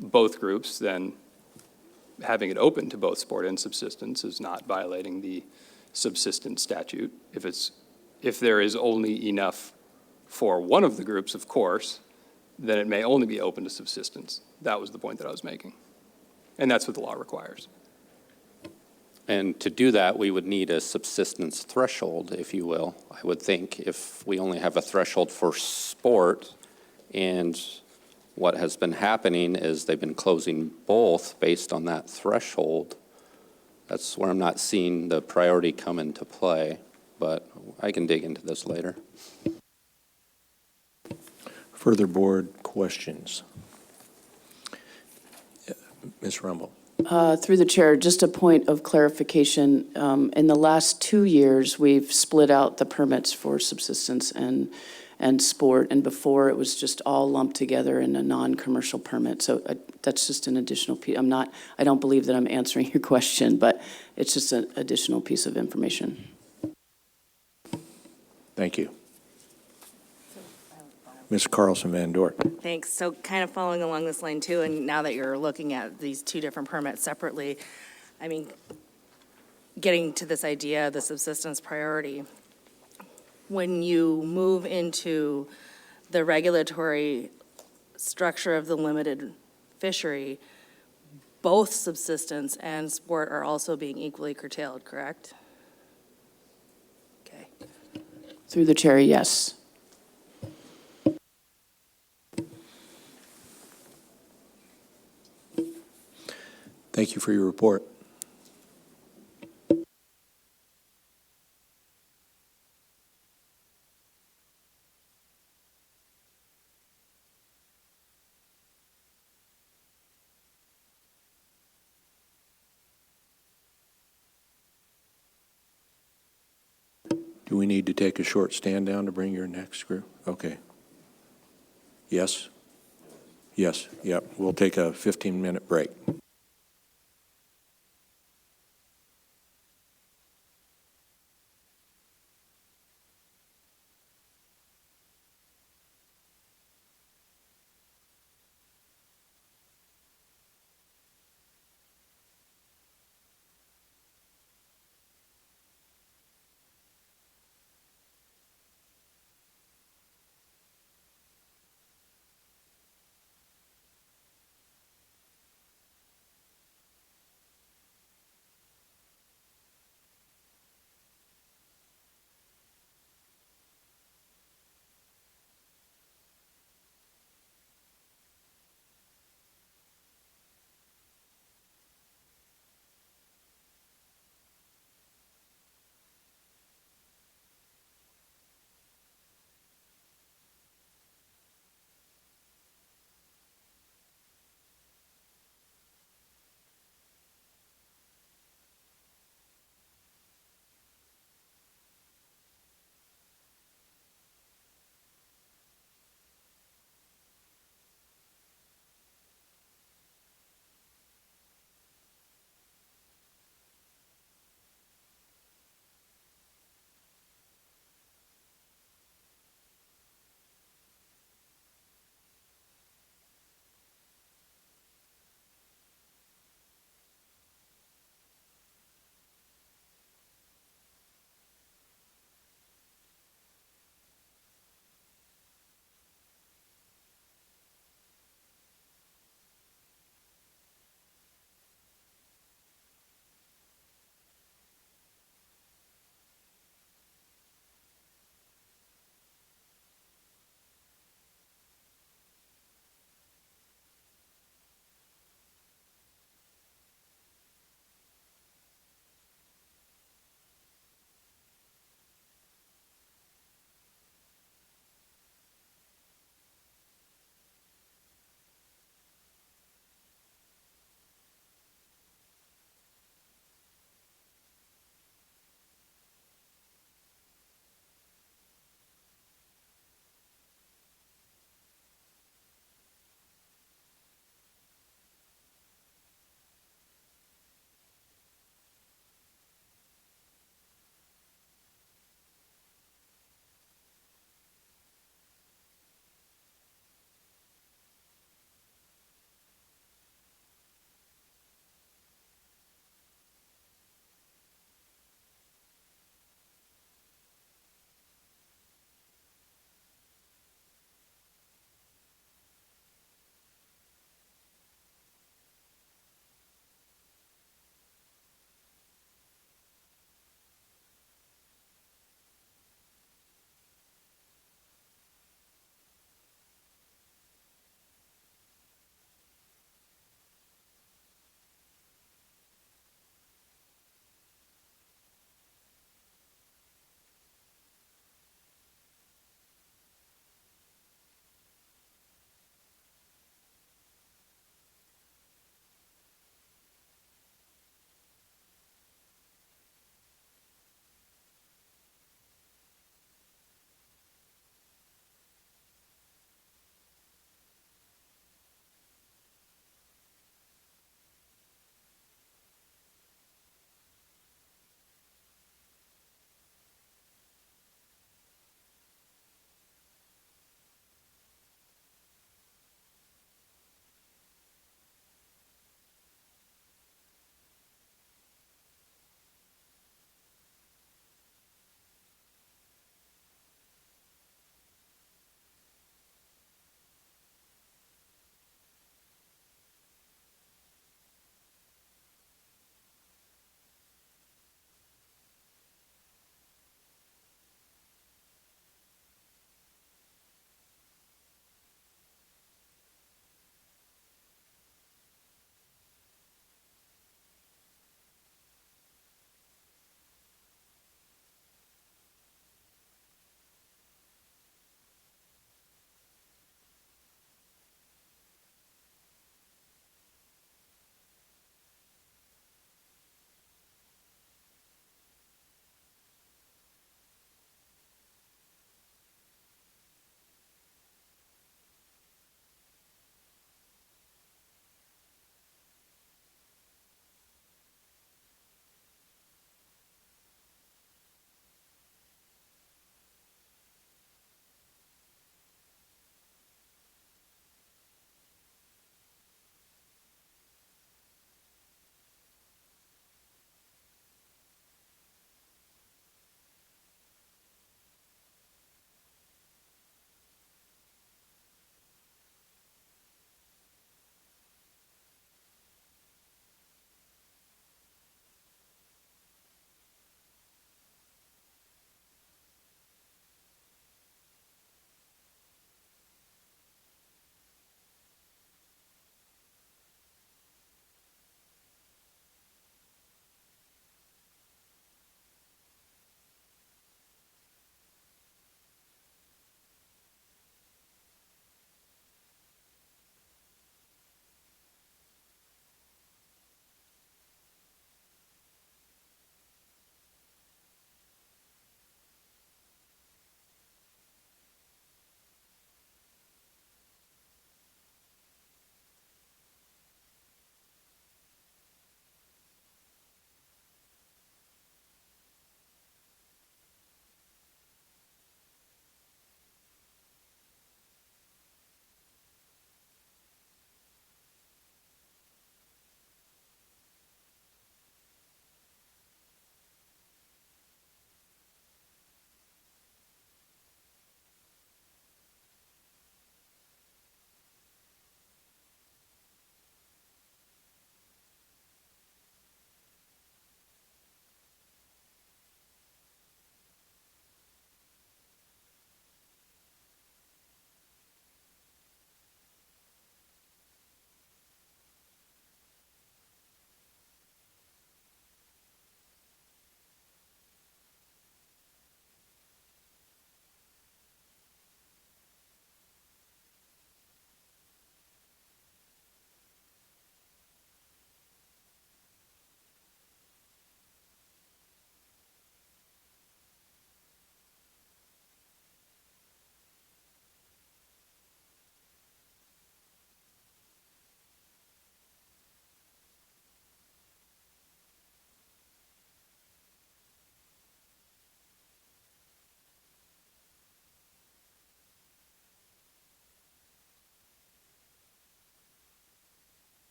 both groups, then having it open to both sport and subsistence is not violating the subsistence statute. If there is only enough for one of the groups, of course, then it may only be open to subsistence. That was the point that I was making. And that's what the law requires. And to do that, we would need a subsistence threshold, if you will, I would think. If we only have a threshold for sport and what has been happening is they've been closing both based on that threshold. That's where I'm not seeing the priority come into play, but I can dig into this later. Further board questions? Ms. Rumble. Through the chair, just a point of clarification. In the last 2 years, we've split out the permits for subsistence and sport, and before it was just all lumped together in a non-commercial permit. So that's just an additional piece. I don't believe that I'm answering your question, but it's just an additional piece of information. Thank you. Ms. Carlson Van Dort. Thanks. So kind of following along this line too, and now that you're looking at these two different permits separately, I mean, getting to this idea of the subsistence priority, when you move into the regulatory structure of the limited fishery, both subsistence and sport are also being equally curtailed, correct? Okay. Through the chair, yes. Thank you for your report. Do we need to take a short stand down to bring your next group? Okay. Yes? Yes, yep. We'll take a 15-minute break.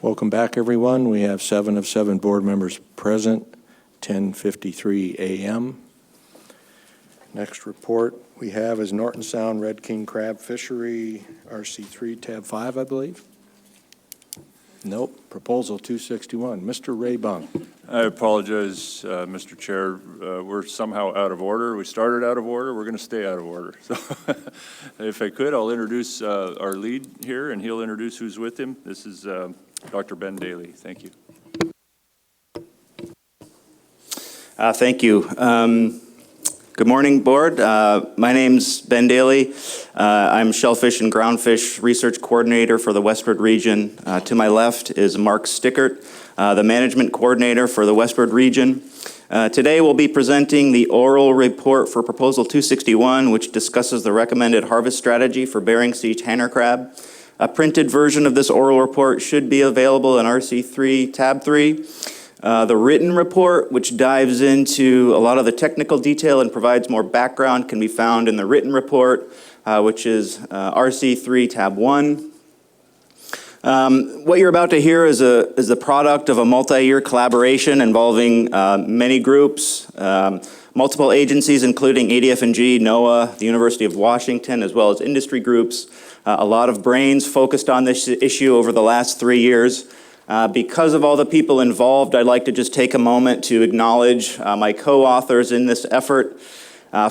Welcome back, everyone. We have 7 of 7 board members present, 10:53 a.m. Next report we have is Norton Sound Red King Crab Fishery, RC3, tab 5, I believe. Nope, proposal 261. Mr. Ray Bung. I apologize, Mr. Chair. We're somehow out of order. We started out of order. We're going to stay out of order. So if I could, I'll introduce our lead here, and he'll introduce who's with him. This is Dr. Ben Daly. Thank you. Thank you. Good morning, Board. My name's Ben Daly. I'm Shellfish and Groundfish Research Coordinator for the Westward Region. To my left is Mark Stickert, the Management Coordinator for the Westward Region. Today we'll be presenting the oral report for Proposal 261, which discusses the recommended harvest strategy for Bering Sea tanner crab. A printed version of this oral report should be available in RC3, tab 3. The written report, which dives into a lot of the technical detail and provides more background, can be found in the written report, which is RC3, tab 1. What you're about to hear is the product of a multi-year collaboration involving many groups, multiple agencies, including ADF&G, NOAA, the University of Washington, as well as industry groups. A lot of brains focused on this issue over the last 3 years. Because of all the people involved, I'd like to just take a moment to acknowledge my co-authors in this effort.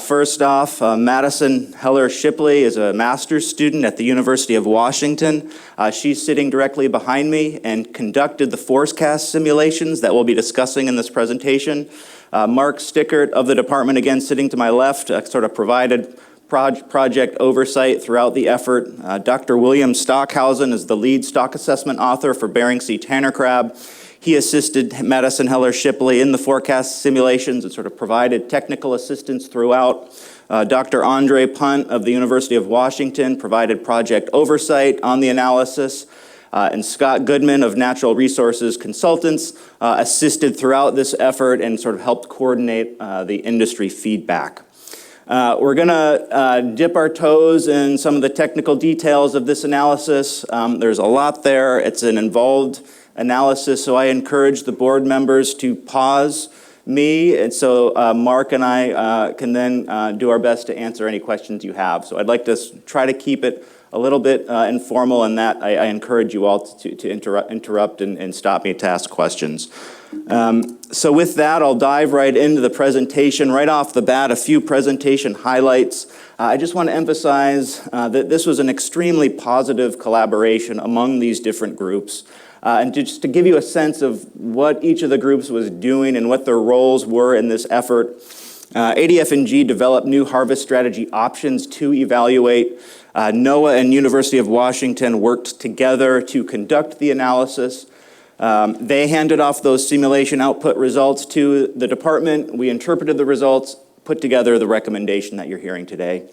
First off, Madison Heller Shipley is a master's student at the University of Washington. She's sitting directly behind me and conducted the forecast simulations that we'll be discussing in this presentation. Mark Stickert of the department, again, sitting to my left, sort of provided project oversight throughout the effort. Dr. William Stockhausen is the lead stock assessment author for Bering Sea tanner crab. He assisted Madison Heller Shipley in the forecast simulations and sort of provided technical assistance throughout. Dr. Andre Punt of the University of Washington provided project oversight on the analysis. And Scott Goodman of Natural Resources Consultants assisted throughout this effort and sort of helped coordinate the industry feedback. We're going to dip our toes in some of the technical details of this analysis. There's a lot there. It's an involved analysis, so I encourage the board members to pause me, and so Mark and I can then do our best to answer any questions you have. So I'd like to try to keep it a little bit informal, and that I encourage you all to interrupt and stop me to ask questions. So with that, I'll dive right into the presentation. Right off the bat, a few presentation highlights. I just want to emphasize that this was an extremely positive collaboration among these different groups. And just to give you a sense of what each of the groups was doing and what their roles were in this effort, ADF&G developed new harvest strategy options to evaluate. NOAA and University of Washington worked together to conduct the analysis. They handed off those simulation output results to the department. We interpreted the results, put together the recommendation that you're hearing today.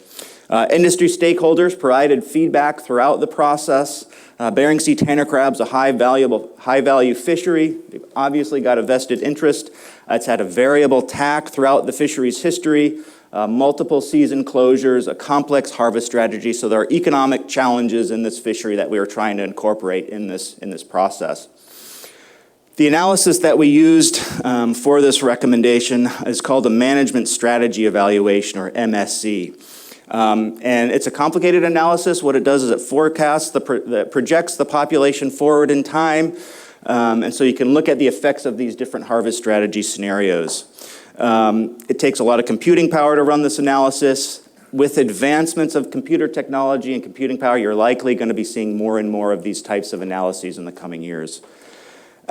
Industry stakeholders provided feedback throughout the process. Bering Sea tanner crab's a high-value fishery. They've obviously got a vested interest. It's had a variable TAC throughout the fishery's history, multiple season closures, a complex harvest strategy. So there are economic challenges in this fishery that we are trying to incorporate in this process. The analysis that we used for this recommendation is called a Management Strategy Evaluation, or MSC. And it's a complicated analysis. What it does is it forecasts, projects the population forward in time, and so you can look at the effects of these different harvest strategy scenarios. It takes a lot of computing power to run this analysis. With advancements of computer technology and computing power, you're likely going to be seeing more and more of these types of analyses in the coming years.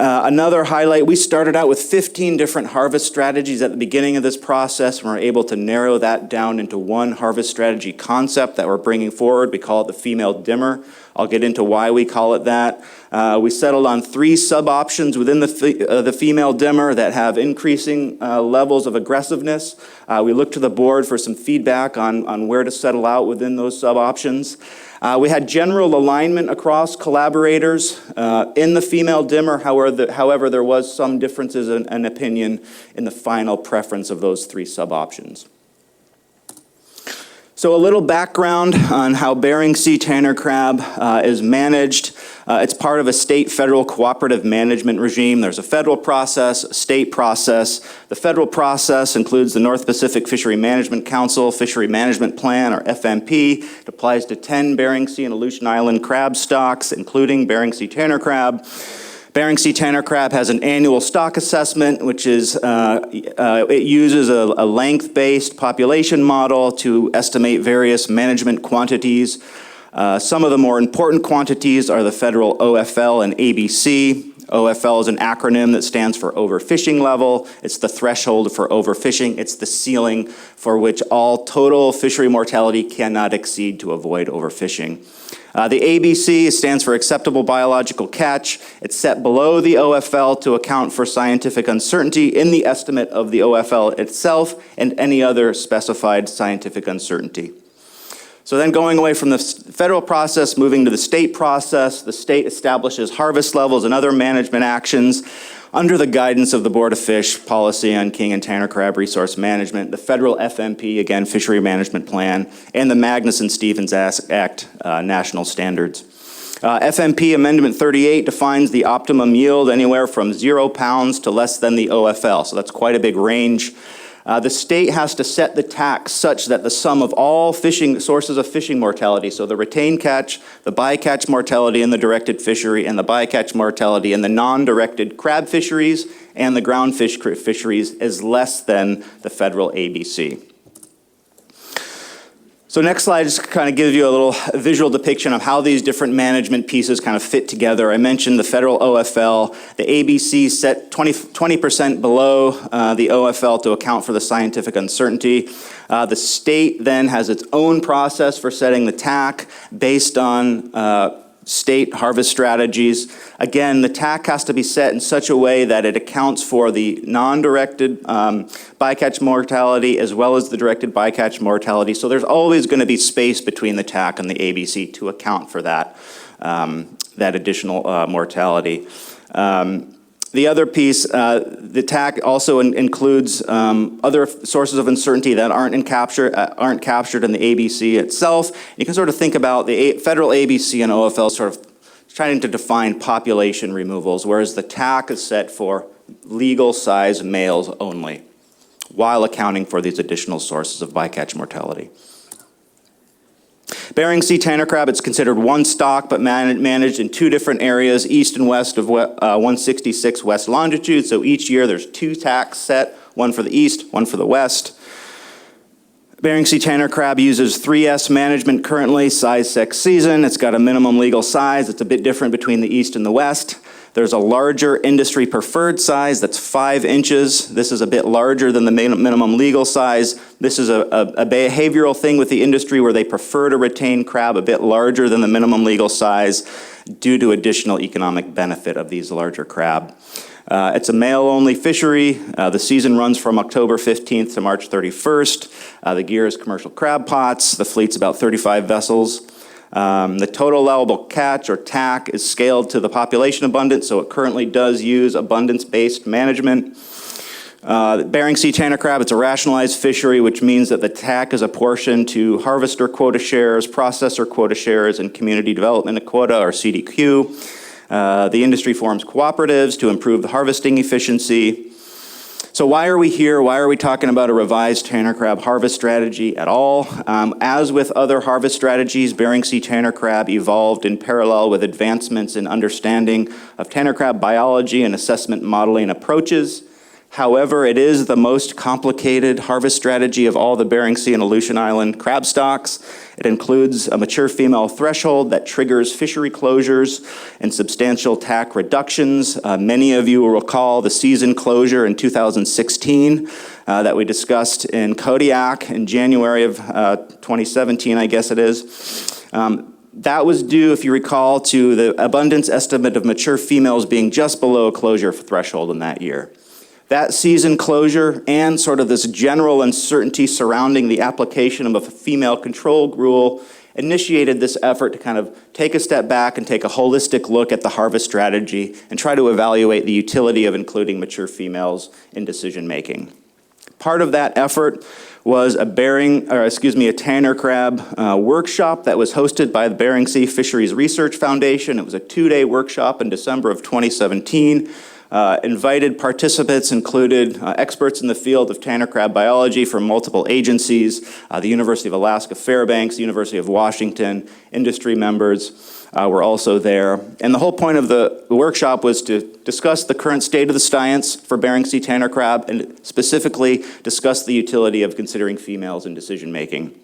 Another highlight, we started out with 15 different harvest strategies at the beginning of this process, and we're able to narrow that down into one harvest strategy concept that we're bringing forward. We call it the female dimmer. I'll get into why we call it that. We settled on 3 sub-options within the female dimmer that have increasing levels of aggressiveness. We looked to the board for some feedback on where to settle out within those sub-options. We had general alignment across collaborators in the female dimmer. However, there was some differences in opinion in the final preference of those 3 sub-options. So a little background on how Bering Sea tanner crab is managed. It's part of a state-federal cooperative management regime. There's a federal process, a state process. The federal process includes the North Pacific Fishery Management Council, Fishery Management Plan, or FMP. It applies to 10 Bering Sea and Aleutian Island crab stocks, including Bering Sea tanner crab. Bering Sea tanner crab has an annual stock assessment, which is, it uses a length-based population model to estimate various management quantities. Some of the more important quantities are the federal OFL and ABC. OFL is an acronym that stands for overfishing level. It's the threshold for overfishing. It's the ceiling for which all total fishery mortality cannot exceed to avoid overfishing. The ABC stands for acceptable biological catch. It's set below the OFL to account for scientific uncertainty in the estimate of the OFL itself and any other specified scientific uncertainty. So then going away from the federal process, moving to the state process, the state establishes harvest levels and other management actions under the guidance of the Board of Fish Policy on King and Tanner Crab Resource Management, the federal FMP, again, Fishery Management Plan, and the Magnuson-Stevens Act national standards. FMP Amendment 38 defines the optimum yield anywhere from 0 pounds to less than the OFL, so that's quite a big range. The state has to set the tax such that the sum of all fishing sources of fishing mortality, so the retained catch, the bycatch mortality in the directed fishery, and the bycatch mortality in the non-directed crab fisheries and the groundfish fisheries, is less than the federal ABC. So next slide just kind of gives you a little visual depiction of how these different management pieces kind of fit together. I mentioned the federal OFL. The ABC set 20% below the OFL to account for the scientific uncertainty. The state then has its own process for setting the TAC based on state harvest strategies. Again, the TAC has to be set in such a way that it accounts for the non-directed bycatch mortality as well as the directed bycatch mortality. So there's always going to be space between the TAC and the ABC to account for that, that additional mortality. The other piece, the TAC also includes other sources of uncertainty that aren't captured in the ABC itself. You can sort of think about the federal ABC and OFL sort of trying to define population removals, whereas the TAC is set for legal size males only, while accounting for these additional sources of bycatch mortality. Bering Sea tanner crab, it's considered one stock, but managed in two different areas, east and west of 166 west longitude. So each year there's two TACs set, one for the east, one for the west. Bering Sea tanner crab uses 3S management currently, size, sex, season. It's got a minimum legal size. It's a bit different between the east and the west. There's a larger industry preferred size that's 5 inches. This is a bit larger than the minimum legal size. This is a behavioral thing with the industry where they prefer to retain crab a bit larger than the minimum legal size due to additional economic benefit of these larger crab. It's a male-only fishery. The season runs from October 15th to March 31st. The gear is commercial crab pots. The fleet's about 35 vessels. The total allowable catch, or TAC, is scaled to the population abundance, so it currently does use abundance-based management. Bering Sea tanner crab, it's a rationalized fishery, which means that the TAC is apportioned to harvester quota shares, processor quota shares, and community development quota, or CDQ. The industry forms cooperatives to improve the harvesting efficiency. So why are we here? Why are we talking about a revised tanner crab harvest strategy at all? As with other harvest strategies, Bering Sea tanner crab evolved in parallel with advancements in understanding of tanner crab biology and assessment modeling approaches. However, it is the most complicated harvest strategy of all the Bering Sea and Aleutian Island crab stocks. It includes a mature female threshold that triggers fishery closures and substantial TAC reductions. Many of you will recall the season closure in 2016 that we discussed in Kodiak in January of 2017, I guess it is. That was due, if you recall, to the abundance estimate of mature females being just below a closure threshold in that year. That season closure and sort of this general uncertainty surrounding the application of a female control rule initiated this effort to kind of take a step back and take a holistic look at the harvest strategy and try to evaluate the utility of including mature females in decision making. Part of that effort was a tanner crab workshop that was hosted by the Bering Sea Fisheries Research Foundation. It was a 2-day workshop in December of 2017. Invited participants included experts in the field of tanner crab biology from multiple agencies, the University of Alaska Fairbanks, the University of Washington, industry members were also there. And the whole point of the workshop was to discuss the current state of the science for Bering Sea tanner crab and specifically discuss the utility of considering females in decision-making.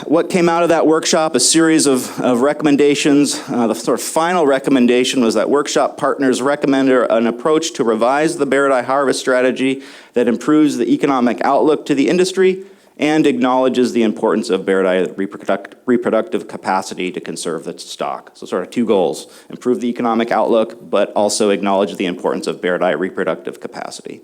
What came out of that workshop, a series of recommendations. The sort of final recommendation was that workshop partners recommended an approach to revise the Barrett harvest strategy that improves the economic outlook to the industry and acknowledges the importance of Barrett reproductive capacity to conserve the stock. So sort of two goals: improve the economic outlook, but also acknowledge the importance of Barrett reproductive capacity.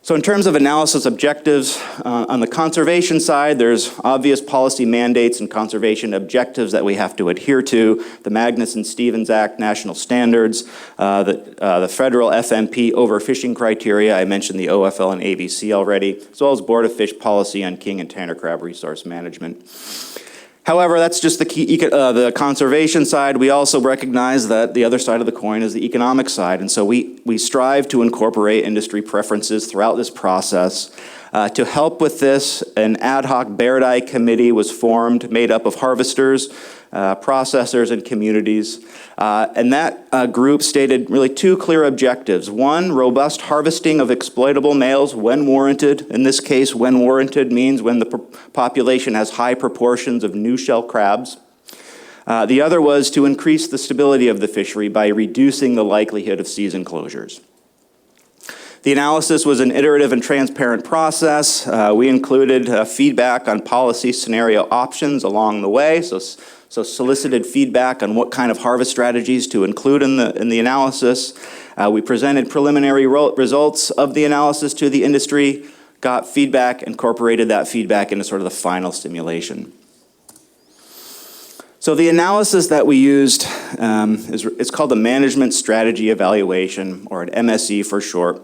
So in terms of analysis objectives, on the conservation side, there's obvious policy mandates and conservation objectives that we have to adhere to: the Magnuson-Stevens Act national standards, the federal FMP overfishing criteria. I mentioned the OFL and ABC already, as well as Board of Fish policy on king and tanner crab resource management. However, that's just the conservation side. We also recognize that the other side of the coin is the economic side, and so we strive to incorporate industry preferences throughout this process. To help with this, an ad hoc Barrett committee was formed, made up of harvesters, processors, and communities. And that group stated really two clear objectives. One, robust harvesting of exploitable males when warranted. In this case, when warranted means when the population has high proportions of new shell crabs. The other was to increase the stability of the fishery by reducing the likelihood of season closures. The analysis was an iterative and transparent process. We included feedback on policy scenario options along the way, so solicited feedback on what kind of harvest strategies to include in the analysis. We presented preliminary results of the analysis to the industry, got feedback, incorporated that feedback into sort of the final simulation. So the analysis that we used it's called the Management Strategy Evaluation, or an MSE for short.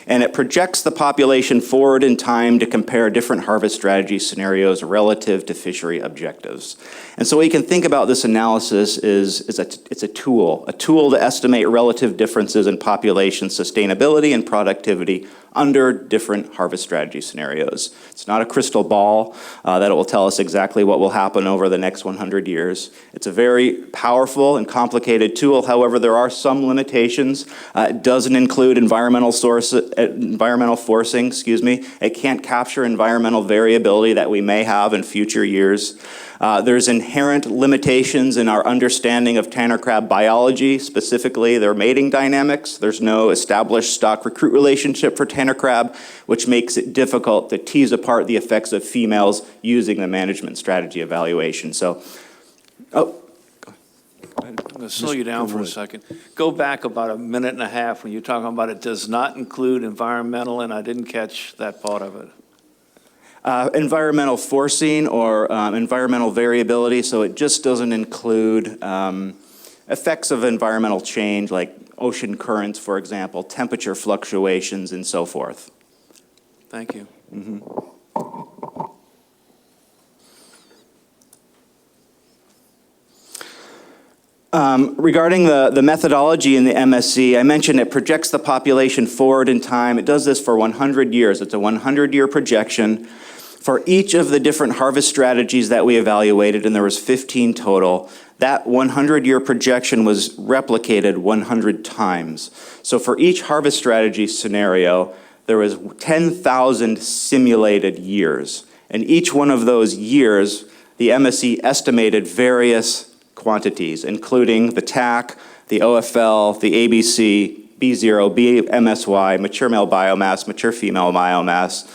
And it projects the population forward in time to compare different harvest strategy scenarios relative to fishery objectives. And so what you can think about this analysis is it's a tool to estimate relative differences in population sustainability and productivity under different harvest strategy scenarios. It's not a crystal ball that will tell us exactly what will happen over the next 100 years. It's a very powerful and complicated tool. However, there are some limitations. It doesn't include environmental forcing. It can't capture environmental variability that we may have in future years. There's inherent limitations in our understanding of tanner crab biology, specifically their mating dynamics. There's no established stock-recruit relationship for tanner crab, which makes it difficult to tease apart the effects of females using the management strategy evaluation. So, I'm going to slow you down for a second. Go back about a minute and a half when you're talking about it does not include environmental, and I didn't catch that part of it. Environmental forcing or environmental variability, so it just doesn't include effects of environmental change like ocean currents, for example, temperature fluctuations, and so forth. Thank you. Mm-hmm. Regarding the methodology in the MSC, I mentioned it projects the population forward in time. It does this for 100 years. It's a 100-year projection. For each of the different harvest strategies that we evaluated, and there was 15 total, that 100-year projection was replicated 100 times. So for each harvest strategy scenario, there was 10,000 simulated years. And each one of those years, the MSC estimated various quantities, including the TAC, the OFL, the ABC, B0, BMSY, mature male biomass, mature female biomass,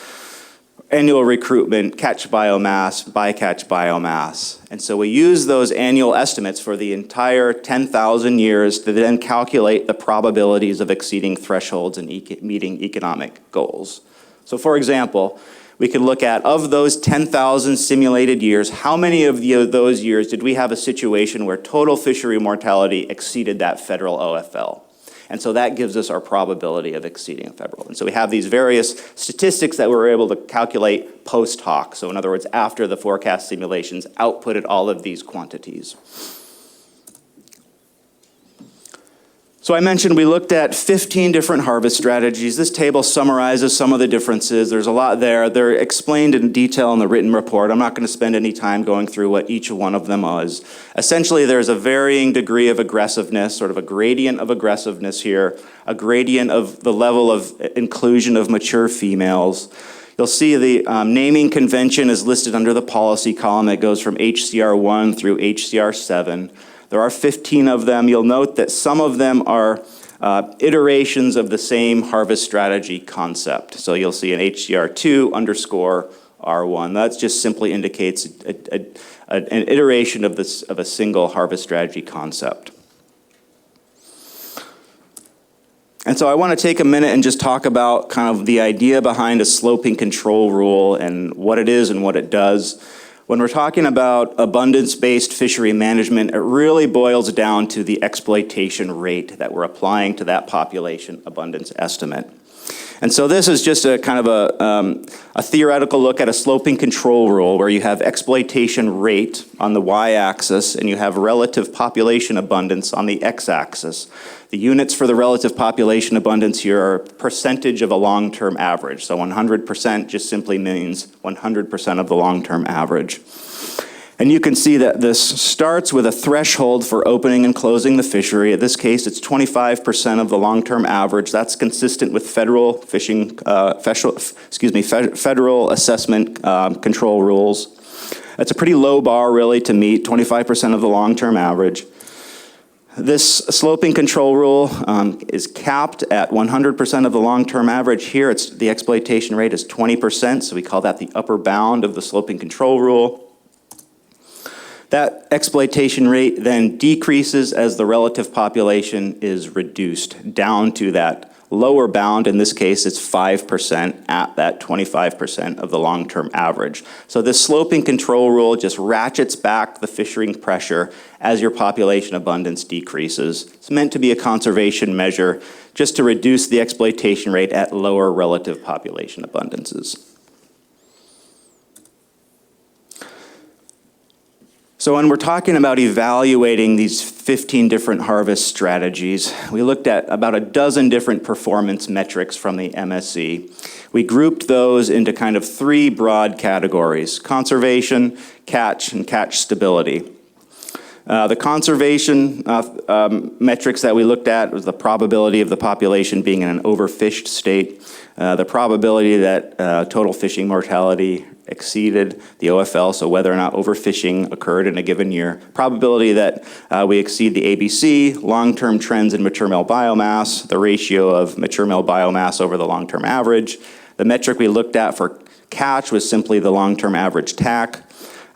annual recruitment, catch biomass, bycatch biomass. And so we use those annual estimates for the entire 10,000 years to then calculate the probabilities of exceeding thresholds and meeting economic goals. So for example, we could look at, of those 10,000 simulated years, how many of those years did we have a situation where total fishery mortality exceeded that federal OFL? And so that gives us our probability of exceeding a federal. And so we have these various statistics that we're able to calculate post hoc. So in other words, after the forecast simulations outputted all of these quantities. So I mentioned we looked at 15 different harvest strategies. This table summarizes some of the differences. There's a lot there. They're explained in detail in the written report. I'm not going to spend any time going through what each one of them is. Essentially, there's a varying degree of aggressiveness, sort of a gradient of aggressiveness here, a gradient of the level of inclusion of mature females. You'll see the naming convention is listed under the policy column that goes from HCR 1 through HCR 7. There are 15 of them. You'll note that some of them are iterations of the same harvest strategy concept. So you'll see an HCR2 underscore R1. That just simply indicates an iteration of a single harvest strategy concept. And so I want to take a minute and just talk about kind of the idea behind a sloping control rule and what it is and what it does. When we're talking about abundance-based fishery management, it really boils down to the exploitation rate that we're applying to that population abundance estimate. And so this is just a kind of a theoretical look at a sloping control rule where you have exploitation rate on the y-axis and you have relative population abundance on the x-axis. The units for the relative population abundance here are percentage of a long-term average. So 100% just simply means 100% of the long-term average. And you can see that this starts with a threshold for opening and closing the fishery. In this case, it's 25% of the long-term average. That's consistent with federal federal assessment control rules. That's a pretty low bar, really, to meet 25% of the long-term average. This sloping control rule is capped at 100% of the long-term average. Here, the exploitation rate is 20%, so we call that the upper bound of the sloping control rule. That exploitation rate then decreases as the relative population is reduced down to that lower bound. In this case, it's 5% at that 25% of the long-term average. So this sloping control rule just ratchets back the fishing pressure as your population abundance decreases. It's meant to be a conservation measure just to reduce the exploitation rate at lower relative population abundances. So when we're talking about evaluating these 15 different harvest strategies, we looked at about a dozen different performance metrics from the MSC. We grouped those into kind of three broad categories: conservation, catch, and catch stability. The conservation metrics that we looked at was the probability of the population being in an overfished state, the probability that total fishing mortality exceeded the OFL, so whether or not overfishing occurred in a given year, probability that we exceed the ABC, long-term trends in mature male biomass, the ratio of mature male biomass over the long-term average. The metric we looked at for catch was simply the long-term average TAC.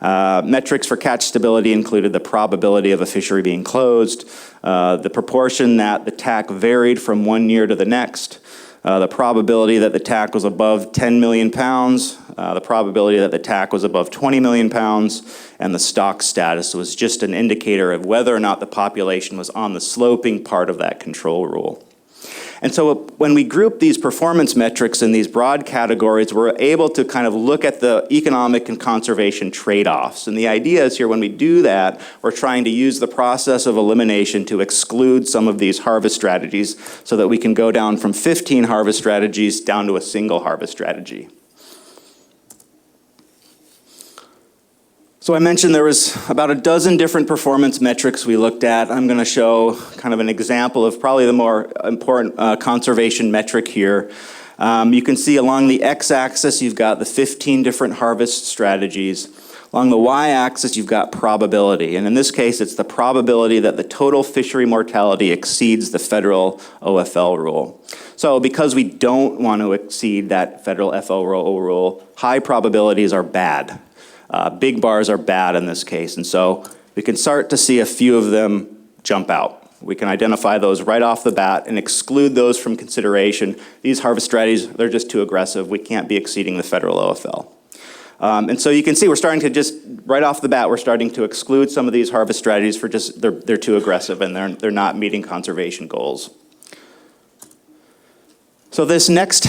Metrics for catch stability included the probability of a fishery being closed, the proportion that the TAC varied from one year to the next, the probability that the TAC was above 10 million pounds, the probability that the TAC was above 20 million pounds, and the stock status was just an indicator of whether or not the population was on the sloping part of that control rule. And so when we group these performance metrics in these broad categories, we're able to kind of look at the economic and conservation trade-offs. And the idea is here, when we do that, we're trying to use the process of elimination to exclude some of these harvest strategies so that we can go down from 15 harvest strategies down to a single harvest strategy. So I mentioned there was about a dozen different performance metrics we looked at. I'm going to show kind of an example of probably the more important conservation metric here. You can see along the x-axis, you've got the 15 different harvest strategies. Along the y-axis, you've got probability. And in this case, it's the probability that the total fishery mortality exceeds the federal OFL rule. So because we don't want to exceed that federal FOO rule, high probabilities are bad. Big bars are bad in this case, and so we can start to see a few of them jump out. We can identify those right off the bat and exclude those from consideration. These harvest strategies, they're just too aggressive. We can't be exceeding the federal OFL. And so you can see we're starting to just, right off the bat, we're starting to exclude some of these harvest strategies for just, they're too aggressive and they're not meeting conservation goals. So this next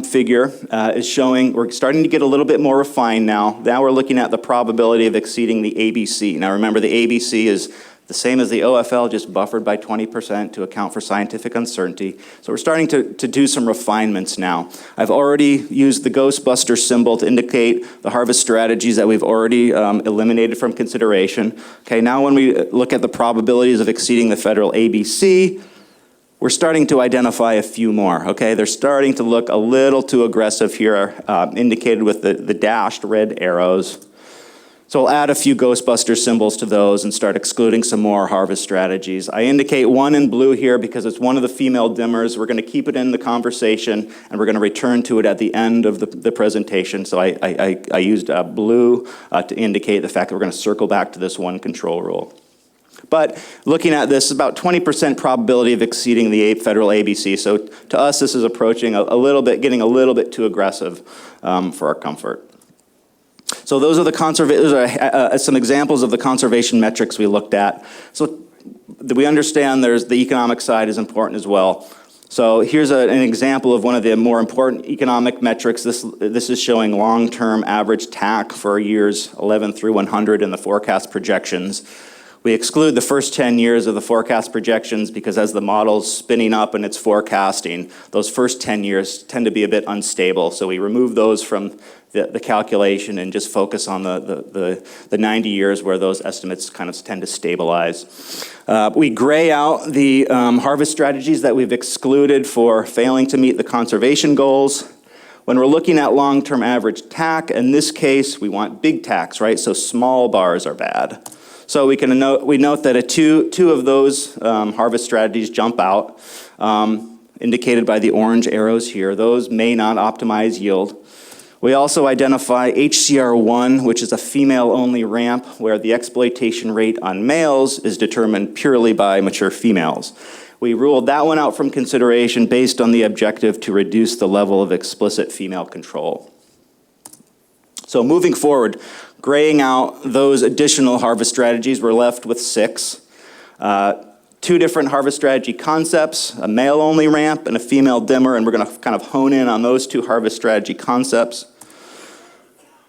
figure is showing, we're starting to get a little bit more refined now. Now we're looking at the probability of exceeding the ABC. Now remember, the ABC is the same as the OFL, just buffered by 20% to account for scientific uncertainty. So we're starting to do some refinements now. I've already used the Ghostbuster symbol to indicate the harvest strategies that we've already eliminated from consideration. Okay, now when we look at the probabilities of exceeding the federal ABC, we're starting to identify a few more, okay? They're starting to look a little too aggressive here, indicated with the dashed red arrows. So I'll add a few Ghostbuster symbols to those and start excluding some more harvest strategies. I indicate one in blue here because it's one of the female dimmers. We're going to keep it in the conversation, and we're going to return to it at the end of the presentation. So I used blue to indicate the fact that we're going to circle back to this one control rule. But looking at this, about 20% probability of exceeding the federal ABC. So to us, this is approaching a little bit, getting a little bit too aggressive for our comfort. So those are some examples of the conservation metrics we looked at. So we understand the economic side is important as well. So here's an example of one of the more important economic metrics. This is showing long-term average TAC for years 11 through 100 in the forecast projections. We exclude the first 10 years of the forecast projections because as the model's spinning up and it's forecasting, those first 10 years tend to be a bit unstable. So we remove those from the calculation and just focus on the 90 years where those estimates kind of tend to stabilize. We gray out the harvest strategies that we've excluded for failing to meet the conservation goals. When we're looking at long-term average TAC, in this case, we want big TACs, right? So small bars are bad. So we note that two of those harvest strategies jump out, indicated by the orange arrows here. Those may not optimize yield. We also identify HCR1, which is a female-only ramp where the exploitation rate on males is determined purely by mature females. We ruled that one out from consideration based on the objective to reduce the level of explicit female control. So moving forward, graying out those additional harvest strategies, we're left with 6. 2 different harvest strategy concepts, a male-only ramp and a female dimmer, and we're going to kind of hone in on those 2 harvest strategy concepts.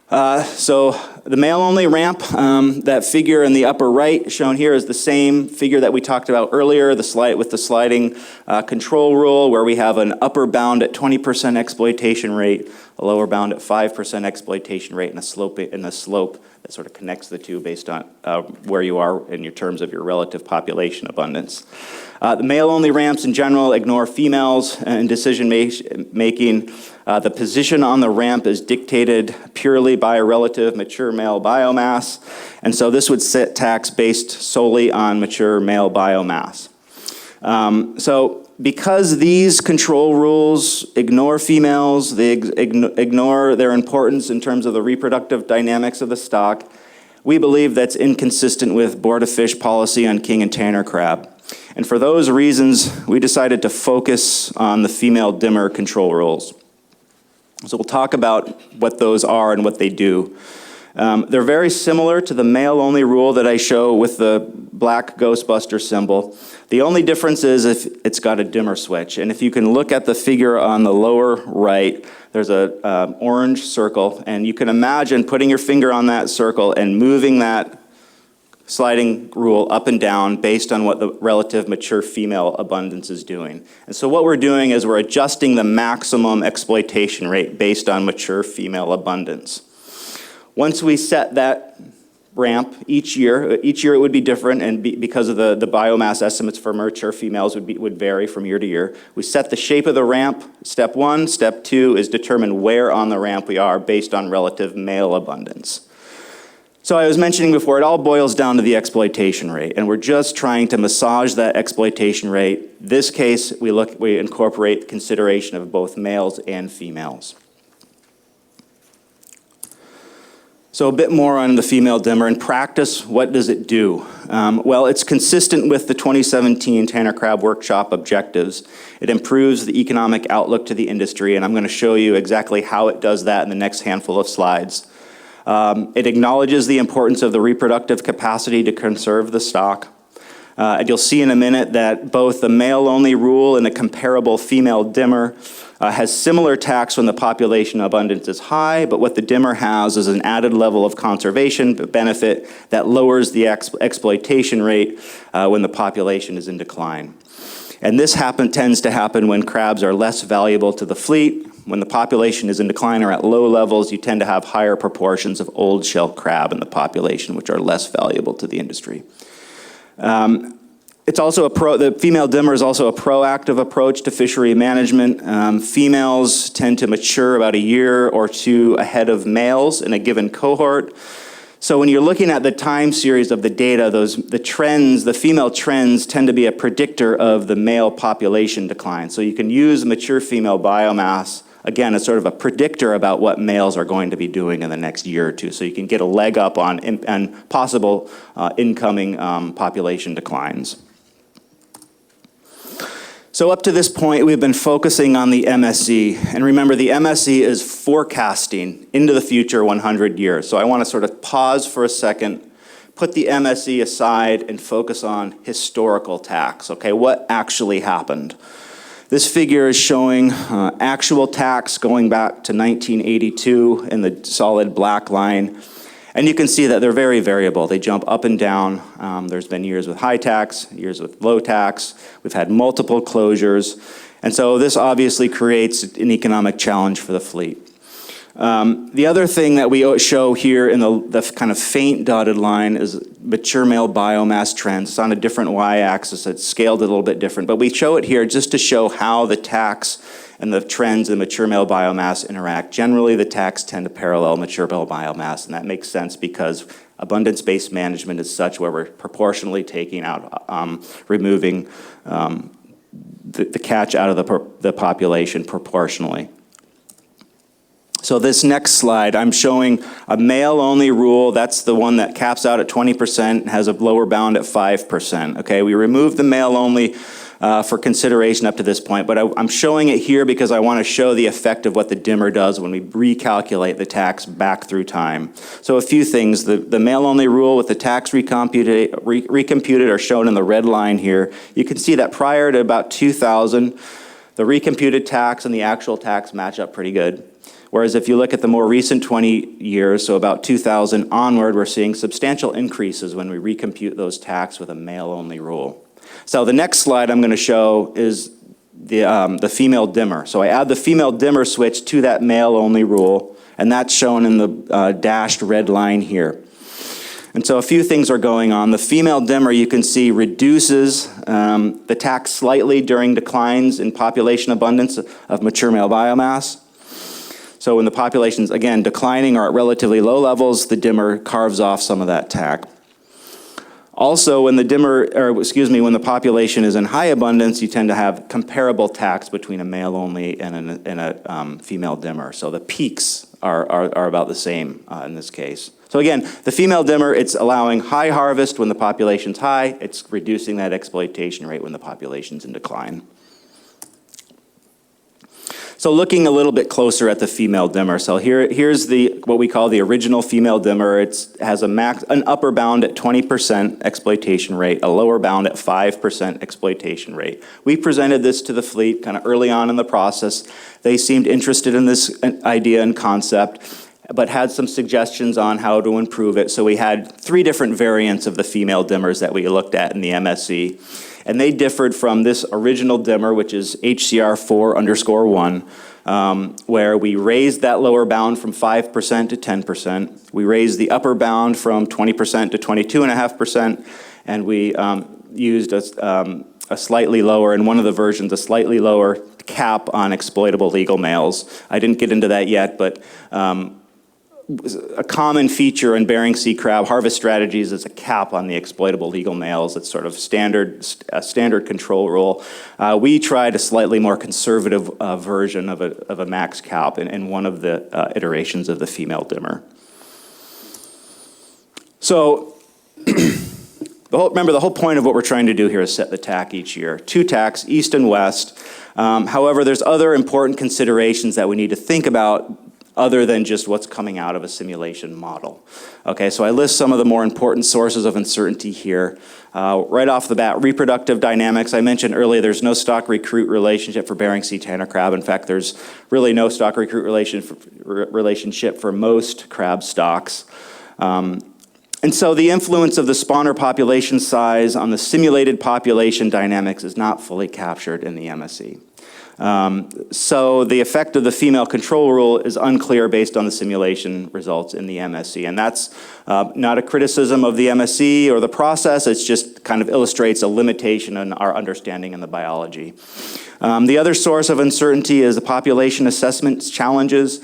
So the male-only ramp, that figure in the upper right shown here is the same figure that we talked about earlier, with the sliding control rule, where we have an upper bound at 20% exploitation rate, a lower bound at 5% exploitation rate, and a slope that sort of connects the two based on where you are in your terms of your relative population abundance. The male-only ramps in general ignore females in decision-making. The position on the ramp is dictated purely by a relative mature male biomass, and so this would set tax based solely on mature male biomass. So because these control rules ignore females, they ignore their importance in terms of the reproductive dynamics of the stock, we believe that's inconsistent with Board of Fish policy on king and tanner crab. And for those reasons, we decided to focus on the female dimmer control rules. So we'll talk about what those are and what they do. They're very similar to the male-only rule that I show with the black Ghostbuster symbol. The only difference is if it's got a dimmer switch. And if you can look at the figure on the lower right, there's a orange circle, and you can imagine putting your finger on that circle and moving that sliding rule up and down based on what the relative mature female abundance is doing. And so what we're doing is we're adjusting the maximum exploitation rate based on mature female abundance. Once we set that ramp each year it would be different, and because of the biomass estimates for mature females would vary from year to year. We set the shape of the ramp. Step 1, step 2 is determine where on the ramp we are based on relative male abundance. So I was mentioning before, it all boils down to the exploitation rate, and we're just trying to massage that exploitation rate. This case, we incorporate consideration of both males and females. So a bit more on the female dimmer. In practice, what does it do? Well, it's consistent with the 2017 Tanner Crab Workshop objectives. It improves the economic outlook to the industry, and I'm going to show you exactly how it does that in the next handful of slides. It acknowledges the importance of the reproductive capacity to conserve the stock. And you'll see in a minute that both the male-only rule and a comparable female dimmer has similar tax when the population abundance is high, but what the dimmer has is an added level of conservation benefit that lowers the exploitation rate when the population is in decline. And this tends to happen when crabs are less valuable to the fleet. When the population is in decline or at low levels, you tend to have higher proportions of old shell crab in the population, which are less valuable to the industry. It's also the female dimmer is also a proactive approach to fishery management. Females tend to mature about a year or two ahead of males in a given cohort. So when you're looking at the time series of the data, the female trends tend to be a predictor of the male population decline. So you can use mature female biomass, again, as sort of a predictor about what males are going to be doing in the next year or two. So you can get a leg up on possible incoming population declines. So up to this point, we've been focusing on the MSE. And remember, the MSE is forecasting into the future 100 years. So I want to sort of pause for a second, put the MSE aside, and focus on historical tax. Okay, what actually happened? This figure is showing actual tax going back to 1982 in the solid black line. And you can see that they're very variable. They jump up and down. There's been years with high tax, years with low tax. We've had multiple closures. And so this obviously creates an economic challenge for the fleet. The other thing that we show here in the kind of faint dotted line is mature male biomass trends. It's on a different y-axis. It's scaled a little bit different. But we show it here just to show how the tax and the trends in mature male biomass interact. Generally, the tax tend to parallel mature male biomass, and that makes sense because abundance-based management is such where we're proportionally taking out, removing the catch out of the population proportionally. So this next slide, I'm showing a male-only rule. That's the one that caps out at 20%, has a lower bound at 5%. Okay, we removed the male-only for consideration up to this point, but I'm showing it here because I want to show the effect of what the dimmer does when we recalculate the tax back through time. So a few things. The male-only rule with the tax recomputed are shown in the red line here. You can see that prior to about 2000, the recomputed tax and the actual tax match up pretty good. Whereas if you look at the more recent 20 years, so about 2000 onward, we're seeing substantial increases when we recompute those tax with a male-only rule. So the next slide I'm going to show is the female dimmer. So I add the female dimmer switch to that male-only rule, and that's shown in the dashed red line here. And so a few things are going on. The female dimmer, you can see, reduces the tax slightly during declines in population abundance of mature male biomass. So when the population's, again, declining or at relatively low levels, the dimmer carves off some of that tax. Also, when the population is in high abundance, you tend to have comparable tax between a male-only and a female dimmer. So the peaks are about the same in this case. So again, the female dimmer, it's allowing high harvest when the population's high. It's reducing that exploitation rate when the population's in decline. So looking a little bit closer at the female dimmer. So here's what we call the original female dimmer. It has an upper bound at 20% exploitation rate, a lower bound at 5% exploitation rate. We presented this to the fleet kind of early on in the process. They seemed interested in this idea and concept, but had some suggestions on how to improve it. So we had 3 different variants of the female dimmers that we looked at in the MSE. And they differed from this original dimmer, which is HCR4_1, where we raised that lower bound from 5% to 10%. We raised the upper bound from 20% to 22.5%, and we used a slightly lower, in one of the versions, a slightly lower cap on exploitable legal males. I didn't get into that yet, but a common feature in Bering Sea crab harvest strategies is a cap on the exploitable legal males. It's sort of a standard control rule. We tried a slightly more conservative version of a max cap in one of the iterations of the female dimmer. So remember, the whole point of what we're trying to do here is set the TAC each year. 2 TACs, east and west. However, there's other important considerations that we need to think about other than just what's coming out of a simulation model. Okay, so I list some of the more important sources of uncertainty here. Right off the bat, reproductive dynamics. I mentioned earlier there's no stock-recruit relationship for Bering Sea tanner crab. In fact, there's really no stock-recruit relationship for most crab stocks. And so the influence of the spawner population size on the simulated population dynamics is not fully captured in the MSE. So the effect of the female control rule is unclear based on the simulation results in the MSE. And that's not a criticism of the MSE or the process, it just kind of illustrates a limitation in our understanding in the biology. The other source of uncertainty is the population assessment challenges.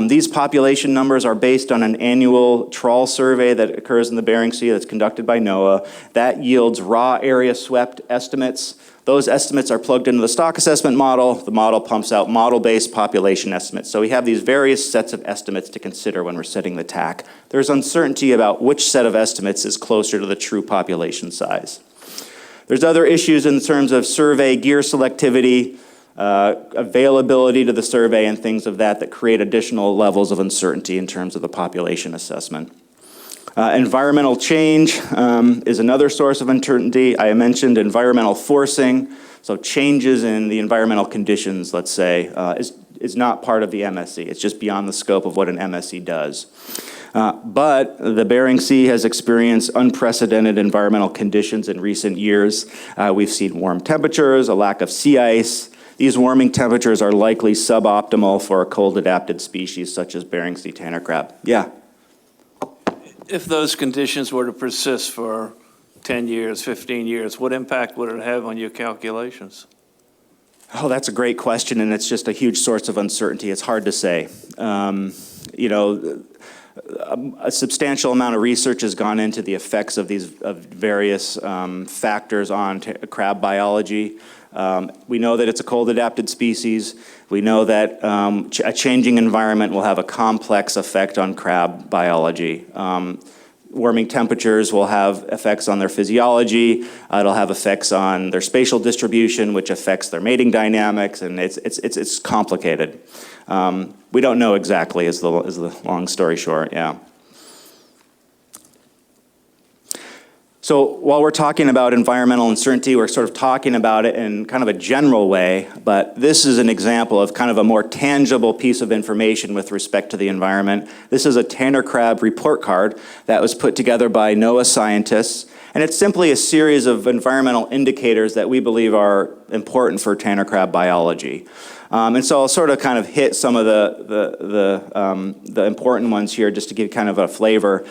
These population numbers are based on an annual trawl survey that occurs in the Bering Sea that's conducted by NOAA. That yields raw area swept estimates. Those estimates are plugged into the stock assessment model. The model pumps out model-based population estimates. So we have these various sets of estimates to consider when we're setting the TAC. There's uncertainty about which set of estimates is closer to the true population size. There's other issues in terms of survey gear selectivity, availability to the survey, and things of that create additional levels of uncertainty in terms of the population assessment. Environmental change is another source of uncertainty. I mentioned environmental forcing, so changes in the environmental conditions, let's say, is not part of the MSE. It's just beyond the scope of what an MSE does. But the Bering Sea has experienced unprecedented environmental conditions in recent years. We've seen warm temperatures, a lack of sea ice. These warming temperatures are likely suboptimal for a cold-adapted species such as Bering Sea tanner crab. Yeah? If those conditions were to persist for 10 years, 15 years, what impact would it have on your calculations? Oh, that's a great question, and it's just a huge source of uncertainty. It's hard to say. A substantial amount of research has gone into the effects of these various factors on crab biology. We know that it's a cold-adapted species. We know that a changing environment will have a complex effect on crab biology. Warming temperatures will have effects on their physiology. It'll have effects on their spatial distribution, which affects their mating dynamics, and it's complicated. We don't know exactly, is the long story short, yeah. So while we're talking about environmental uncertainty, we're sort of talking about it in kind of a general way, but this is an example of kind of a more tangible piece of information with respect to the environment. This is a tanner crab report card that was put together by NOAA scientists, and it's simply a series of environmental indicators that we believe are important for tanner crab biology. And so I'll sort of kind of hit some of the important ones here just to give kind of a flavor.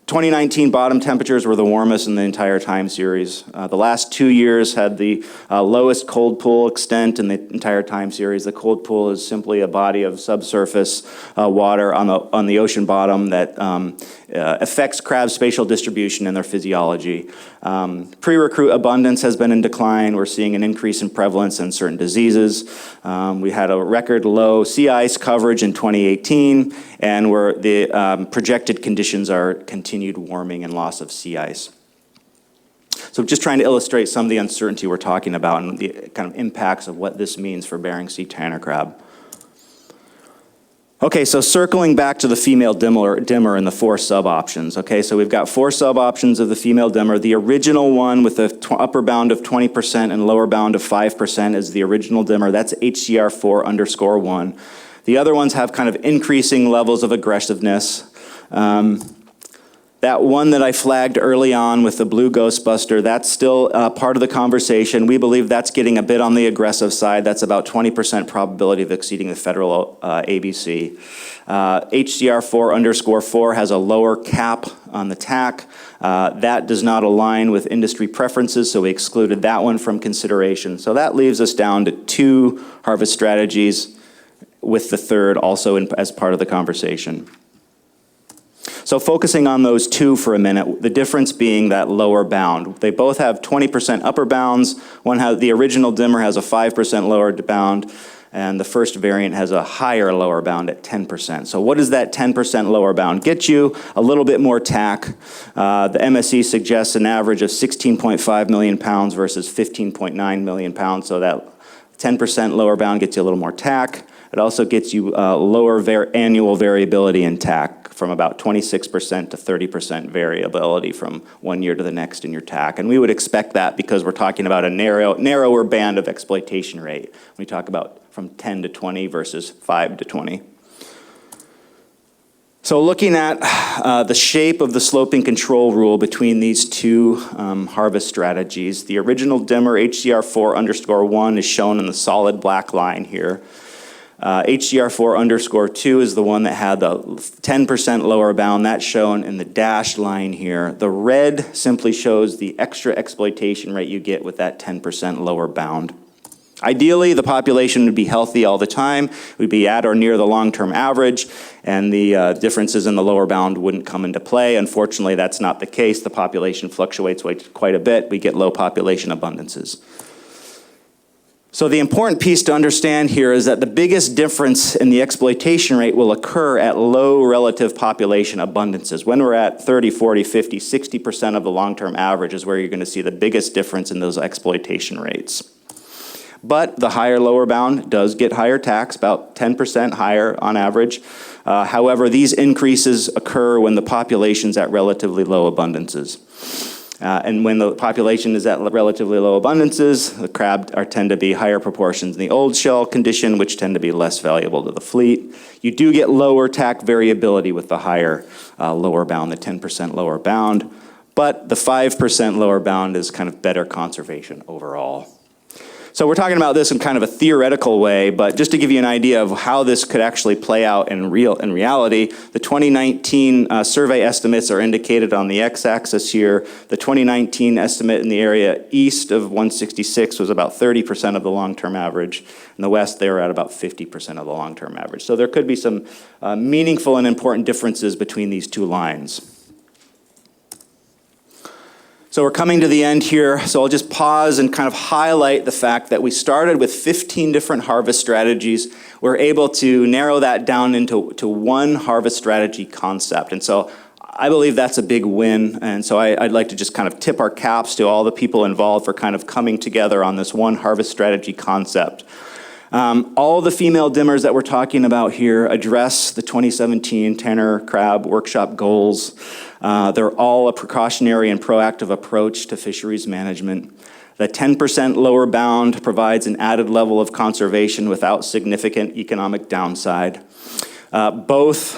2019 bottom temperatures were the warmest in the entire time series. The last 2 years had the lowest cold pool extent in the entire time series. The cold pool is simply a body of subsurface water on the ocean bottom that affects crab spatial distribution and their physiology. Pre-recruit abundance has been in decline. We're seeing an increase in prevalence in certain diseases. We had a record low sea ice coverage in 2018, and where the projected conditions are continued warming and loss of sea ice. So just trying to illustrate some of the uncertainty we're talking about and the kind of impacts of what this means for Bering Sea tanner crab. Okay, so circling back to the female dimmer and the 4 sub-options. Okay, so we've got 4 sub-options of the female dimmer. The original one with the upper bound of 20% and lower bound of 5% is the original dimmer. That's HCR4_1. The other ones have kind of increasing levels of aggressiveness. That one that I flagged early on with the blue Ghostbuster, that's still part of the conversation. We believe that's getting a bit on the aggressive side. That's about 20% probability of exceeding the federal ABC. HCR4_4 has a lower cap on the TAC. That does not align with industry preferences, so we excluded that one from consideration. So that leaves us down to 2 harvest strategies, with the third also as part of the conversation. So focusing on those 2 for a minute, the difference being that lower bound. They both have 20% upper bounds. The original dimmer has a 5% lower bound, and the first variant has a higher lower bound at 10%. So what does that 10% lower bound get you? A little bit more TAC. The MSE suggests an average of 16.5 million pounds versus 15.9 million pounds, so that 10% lower bound gets you a little more TAC. It also gets you lower annual variability in TAC, from about 26% to 30% variability from one year to the next in your TAC. And we would expect that because we're talking about a narrower band of exploitation rate. We talk about from 10 to 20 versus 5 to 20. So looking at the shape of the sloping control rule between these two harvest strategies, the original dimmer HCR4_1 is shown in the solid black line here. HCR4_2 is the one that had the 10% lower bound. That's shown in the dashed line here. The red simply shows the extra exploitation rate you get with that 10% lower bound. Ideally, the population would be healthy all the time. We'd be at or near the long-term average, and the differences in the lower bound wouldn't come into play. Unfortunately, that's not the case. The population fluctuates quite a bit. We get low population abundances. So the important piece to understand here is that the biggest difference in the exploitation rate will occur at low relative population abundances. When we're at 30, 40, 50, 60% of the long-term average is where you're going to see the biggest difference in those exploitation rates. But the higher lower bound does get higher tax, about 10% higher on average. However, these increases occur when the population's at relatively low abundances. And when the population is at relatively low abundances, the crab tend to be higher proportions in the old shell condition, which tend to be less valuable to the fleet. You do get lower TAC variability with the higher lower bound, the 10% lower bound, but the 5% lower bound is kind of better conservation overall. So we're talking about this in kind of a theoretical way, but just to give you an idea of how this could actually play out in reality, the 2019 survey estimates are indicated on the x-axis here. The 2019 estimate in the area east of 166 was about 30% of the long-term average. In the west, they were at about 50% of the long-term average. So there could be some meaningful and important differences between these two lines. So we're coming to the end here, so I'll just pause and kind of highlight the fact that we started with 15 different harvest strategies. We're able to narrow that down into one harvest strategy concept. And so I believe that's a big win. And so I'd like to just kind of tip our caps to all the people involved for kind of coming together on this one harvest strategy concept. All the female dimmers that we're talking about here address the 2017 Tanner Crab Workshop goals. They're all a precautionary and proactive approach to fisheries management. The 10% lower bound provides an added level of conservation without significant economic downside. Both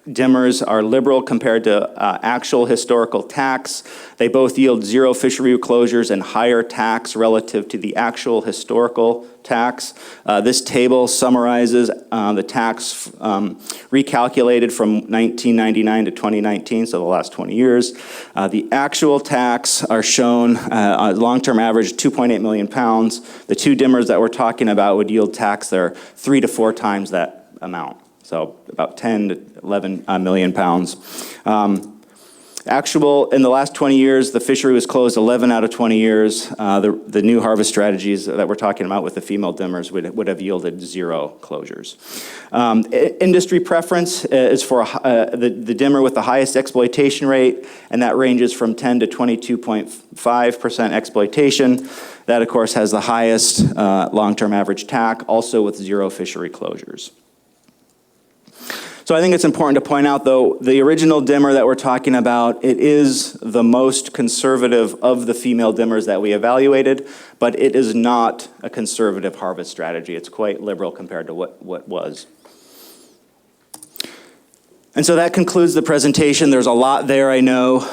dimmers are liberal compared to actual historical tax. They both yield zero fishery closures and higher tax relative to the actual historical tax. This table summarizes the tax recalculated from 1999 to 2019, so the last 20 years. The actual tax are shown long-term average 2.8 million pounds. The two dimmers that we're talking about would yield tax that are 3 to 4 times that amount. So about 10 to 11 million pounds. In the last 20 years, the fishery was closed 11 out of 20 years. The new harvest strategies that we're talking about with the female dimmers would have yielded 0 closures. Industry preference is for the dimmer with the highest exploitation rate, and that ranges from 10 to 22.5% exploitation. That, of course, has the highest long-term average TAC, also with 0 fishery closures. So I think it's important to point out, though, the original dimmer that we're talking about, it is the most conservative of the female dimmers that we evaluated, but it is not a conservative harvest strategy. It's quite liberal compared to what was. And so that concludes the presentation. There's a lot there, I know.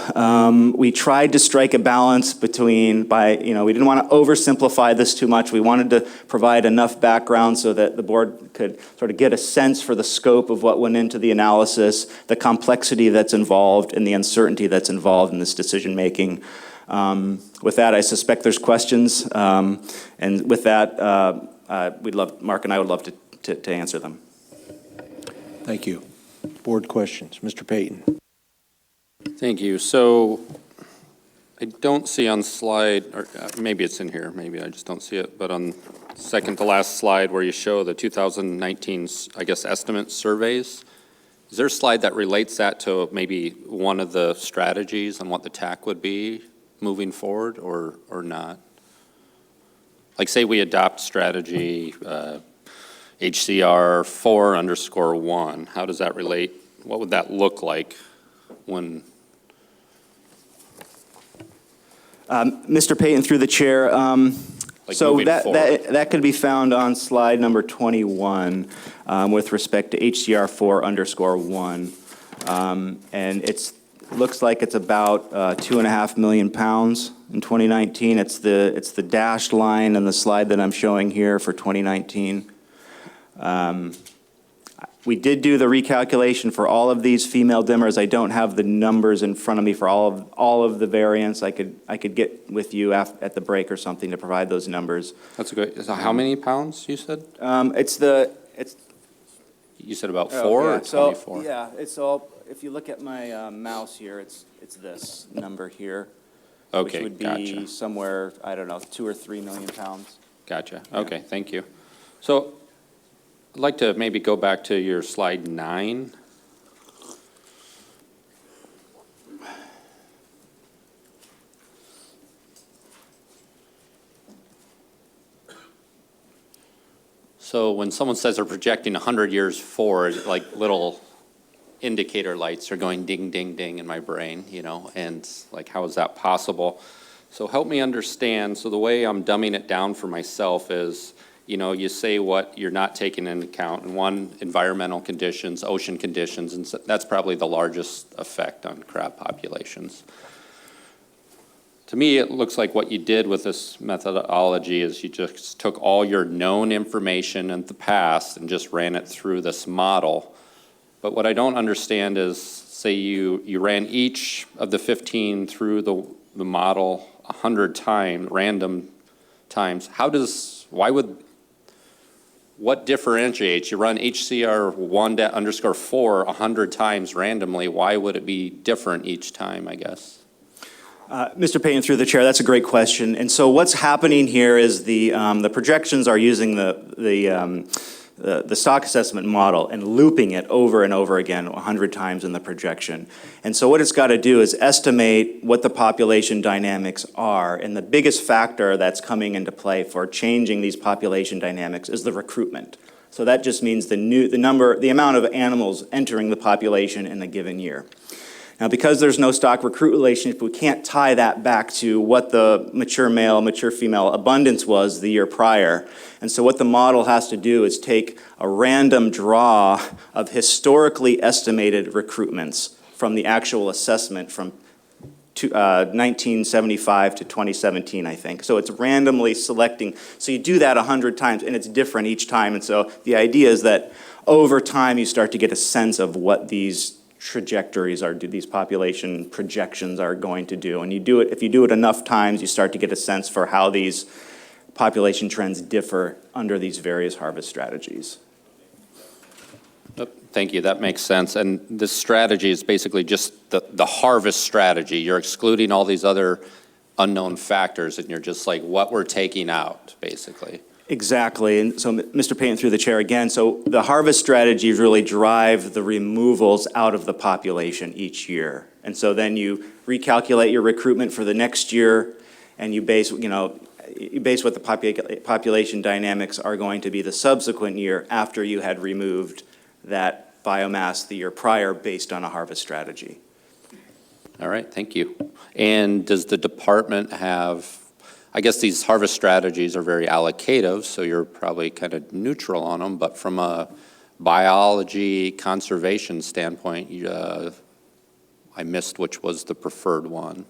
We tried to strike a balance we didn't want to oversimplify this too much. We wanted to provide enough background so that the board could sort of get a sense for the scope of what went into the analysis, the complexity that's involved, and the uncertainty that's involved in this decision-making. With that, I suspect there's questions. And with that, Mark and I would love to answer them. Thank you. Board questions. Mr. Payton. Thank you. So I don't see on slide, or maybe it's in here, maybe I just don't see it, but on second to last slide where you show the 2019, I guess, estimate surveys, is there a slide that relates that to maybe one of the strategies on what the TAC would be moving forward or not? Like say we adopt strategy HCR 4_1. How does that relate? What would that look like when? Mr. Payton, through the chair, so moving forward? that could be found on slide number 21 with respect to HCR 4_1. And looks like it's about 2.5 million pounds in 2019. It's the dashed line on the slide that I'm showing here for 2019. We did do the recalculation for all of these female dimmers. I don't have the numbers in front of me for all of the variants. I could get with you at the break or something to provide those numbers. That's good. So how many pounds you said? You said about 4 or 24? Yeah, it's all, if you look at my mouse here, it's this number here. Okay, which would be somewhere, I don't know, 2 or 3 million pounds. Gotcha. Okay, thank you. So I'd like to maybe go back to your slide 9. So when someone says they're projecting 100 years forward, like little indicator lights are going ding, ding, ding in my brain, you know, and like, how is that possible? So help me understand. So the way I'm dumbing it down for myself is, you know, you say what you're not taking into account, and one, environmental conditions, ocean conditions, and so that's probably the largest effect on crab populations. To me, it looks like what you did with this methodology is you just took all your known information in the past and just ran it through this model. But what I don't understand is, say you ran each of the 15 through the model 100 times, random times. What differentiates? You run HCR 1_4 100 times randomly. Why would it be different each time, I guess? Mr. Payton, through the chair, that's a great question. And so what's happening here is the projections are using the stock assessment model and looping it over and over again 100 times in the projection. And so what it's got to do is estimate what the population dynamics are. And the biggest factor that's coming into play for changing these population dynamics is the recruitment. So that just means the amount of animals entering the population in a given year. Now, because there's no stock recruit relationship, we can't tie that back to what the mature male, mature female abundance was the year prior. And so what the model has to do is take a random draw of historically estimated recruitments from the actual assessment from 1975 to 2017, I think. So it's randomly selecting. So you do that 100 times, and it's different each time. And so the idea is that over time, you start to get a sense of what these trajectories are, these population projections are going to do. And if you do it enough times, you start to get a sense for how these population trends differ under these various harvest strategies. Thank you, that makes sense. And this strategy is basically just the harvest strategy. You're excluding all these other unknown factors, and you're just like what we're taking out, basically. Exactly, and so Mr. Payton, through the chair again, so the harvest strategies really drive the removals out of the population each year. And so then you recalculate your recruitment for the next year, and you base what the population dynamics are going to be the subsequent year after you had removed that biomass the year prior based on a harvest strategy. All right, thank you. And does the department have, I guess these harvest strategies are very allocative, so you're probably kind of neutral on them, but from a biology conservation standpoint, I missed which was the preferred one.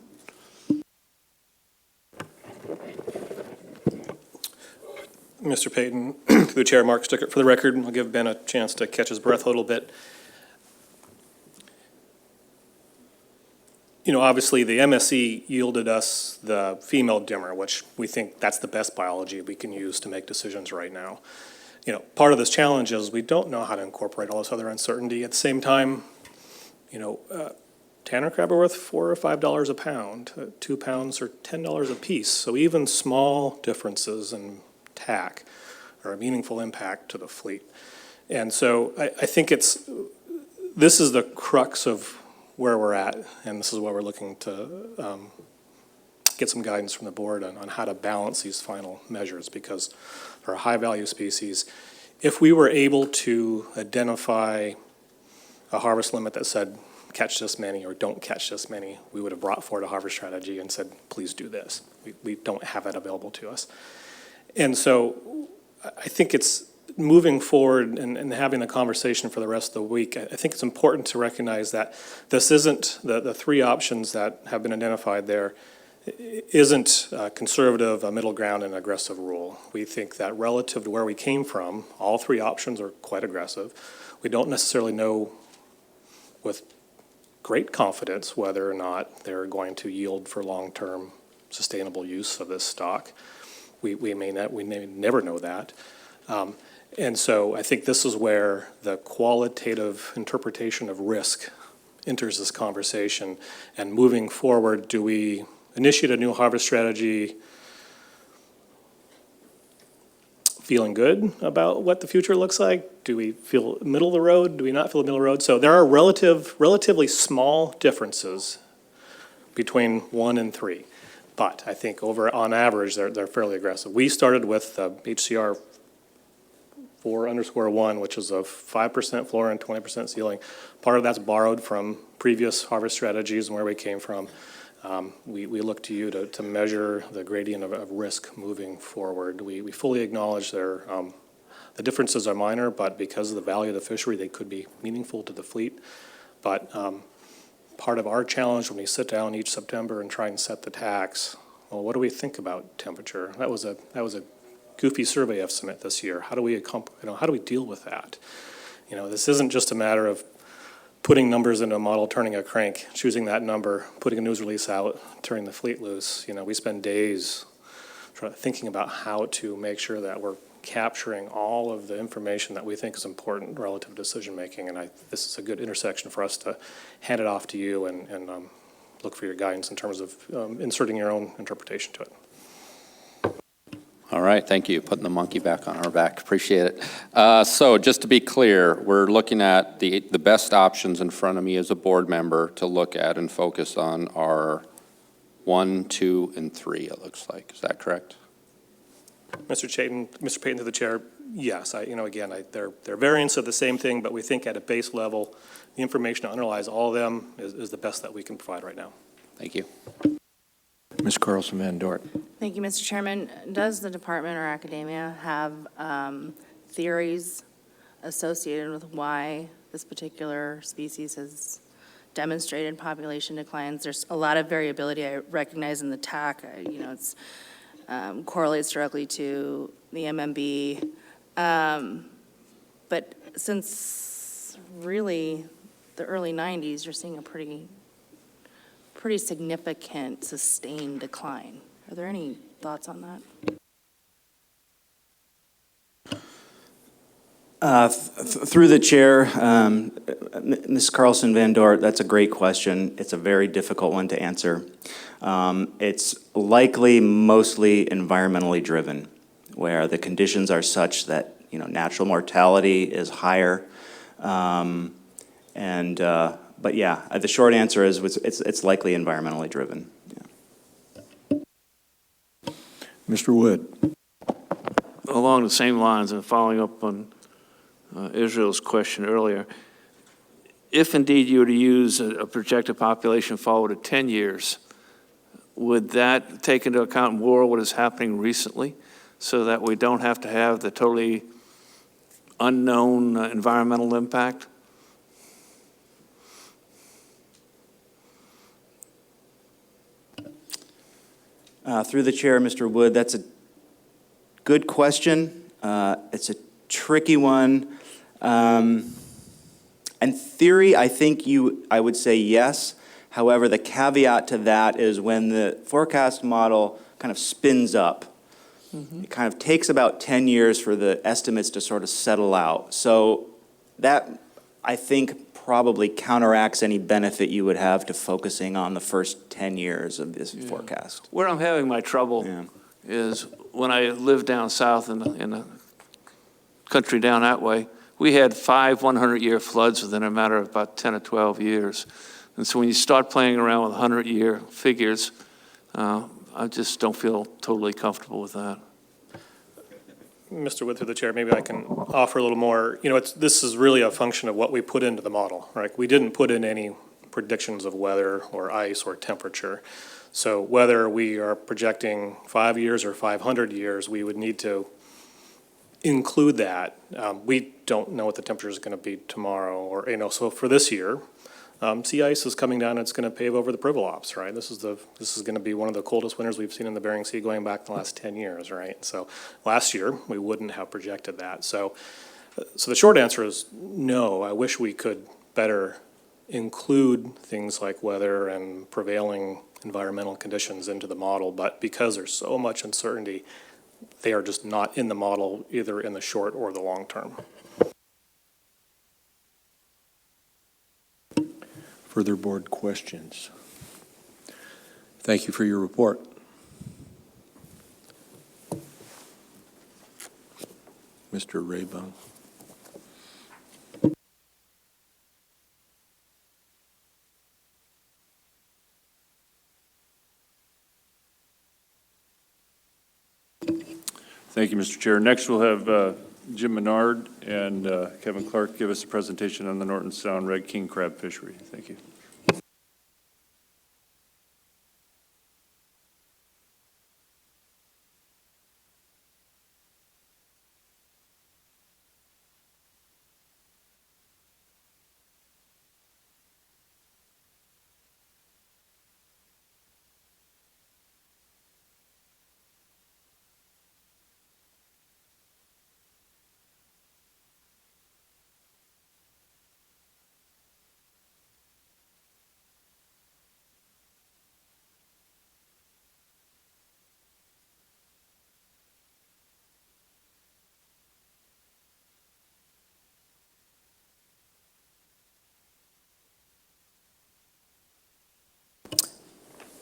Mr. Payton, through the chair, Mark Stickert. For the record, I'll give Ben a chance to catch his breath a little bit. You know, obviously, the MSE yielded us the female dimmer, which we think that's the best biology we can use to make decisions right now. You know, part of this challenge is we don't know how to incorporate all this other uncertainty. At the same time, you know, Tanner crab are worth $4 or $5 a pound. 2 pounds are $10 a piece. So even small differences in TAC are a meaningful impact to the fleet. And so I think this is the crux of where we're at, and this is why we're looking to get some guidance from the board on how to balance these final measures, because for a high-value species, if we were able to identify a harvest limit that said, catch this many or don't catch this many, we would have brought forward a harvest strategy and said, please do this. We don't have that available to us. And so I think it's moving forward and having a conversation for the rest of the week. I think it's important to recognize that this isn't, the three options that have been identified there isn't conservative, a middle ground, and aggressive rule. We think that relative to where we came from, all three options are quite aggressive. We don't necessarily know with great confidence whether or not they're going to yield for long-term sustainable use of this stock. We may never know that. And so I think this is where the qualitative interpretation of risk enters this conversation. And moving forward, do we initiate a new harvest strategy feeling good about what the future looks like? Do we feel middle of the road? Do we not feel middle of the road? So there are relatively small differences between 1 and 3. But I think on average, they're fairly aggressive. We started with HCR 4_1, which is a 5% floor and 20% ceiling. Part of that's borrowed from previous harvest strategies and where we came from. We look to you to measure the gradient of risk moving forward. We fully acknowledge the differences are minor, but because of the value of the fishery, they could be meaningful to the fleet. But part of our challenge when we sit down each September and try and set the tax, well, what do we think about temperature? That was a goofy survey estimate this year. How do we deal with that? This isn't just a matter of putting numbers into a model, turning a crank, choosing that number, putting a news release out, turning the fleet loose. We spend days thinking about how to make sure that we're capturing all of the information that we think is important relative to decision making. And this is a good intersection for us to hand it off to you and look for your guidance in terms of inserting your own interpretation to it. All right, thank you. Putting the monkey back on our back. Appreciate it. So just to be clear, we're looking at the best options in front of me as a board member to look at and focus on are 1, 2, and 3, it looks like. Is that correct? Mr. Payton to the chair, yes. They're variants of the same thing, but we think at a base level, the information that underlies all of them is the best that we can provide right now. Thank you. Ms. Carlson Van Dort. Thank you, Mr. Chairman. Does the department or academia have theories associated with why this particular species has demonstrated population declines? There's a lot of variability I recognize in the TAC. It's correlates directly to the MMB. But since really the early 90s, you're seeing a pretty significant sustained decline. Are there any thoughts on that? Through the chair, Ms. Carlson Van Dort, that's a great question. It's a very difficult one to answer. It's likely mostly environmentally driven, where the conditions are such that natural mortality is higher, but yeah, the short answer is it's likely environmentally driven. Yeah. Mr. Wood. Along the same lines and following up on Israel's question earlier, if indeed you were to use a projected population forward of 10 years, would that take into account more what is happening recently so that we don't have to have the totally unknown environmental impact? Through the chair, Mr. Wood, that's a good question. It's a tricky one. In theory, I think I would say yes. However, the caveat to that is when the forecast model kind of spins up, it kind of takes about 10 years for the estimates to sort of settle out. So that, I think, probably counteracts any benefit you would have to focusing on the first 10 years of this forecast. Where I'm having my trouble is when I lived down south in the country down that way, we had 5 100-year floods within a matter of about 10 or 12 years. And so when you start playing around with 100-year figures, I just don't feel totally comfortable with that. Mr. Wood, through the chair, maybe I can offer a little more. This is really a function of what we put into the model, right? We didn't put in any predictions of weather or ice or temperature. So whether we are projecting 5 years or 500 years, we would need to include that. We don't know what the temperature is going to be tomorrow, or, so for this year, sea ice is coming down, it's going to pave over the Pribilops, right? This is going to be one of the coldest winters we've seen in the Bering Sea going back the last 10 years, right? So last year, we wouldn't have projected that. So the short answer is no. I wish we could better include things like weather and prevailing environmental conditions into the model, but because there's so much uncertainty, they are just not in the model either in the short or the long term. Further board questions? Thank you for your report. Mr. Raybung. Thank you, Mr. Chair. Next, we'll have Jim Menard and Kevin Clark give us a presentation on the Norton Sound Red King Crab Fishery. Thank you.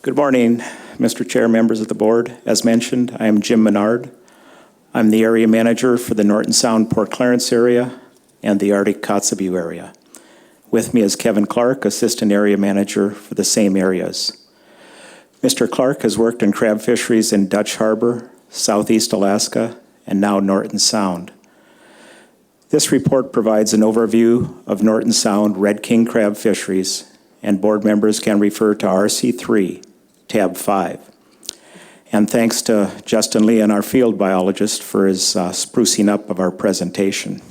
Good morning, Mr. Chair, members of the board. As mentioned, I am Jim Menard. I'm the area manager for the Norton Sound Port Clarence area and the Arctic Kotzebue area. With me is Kevin Clark, assistant area manager for the same areas. Mr. Clark has worked in crab fisheries in Dutch Harbor, Southeast Alaska, and now Norton Sound. This report provides an overview of Norton Sound Red King crab fisheries, and board members can refer to RC3, tab 5. And thanks to Justin Leon, our field biologist, for his sprucing up of our presentation.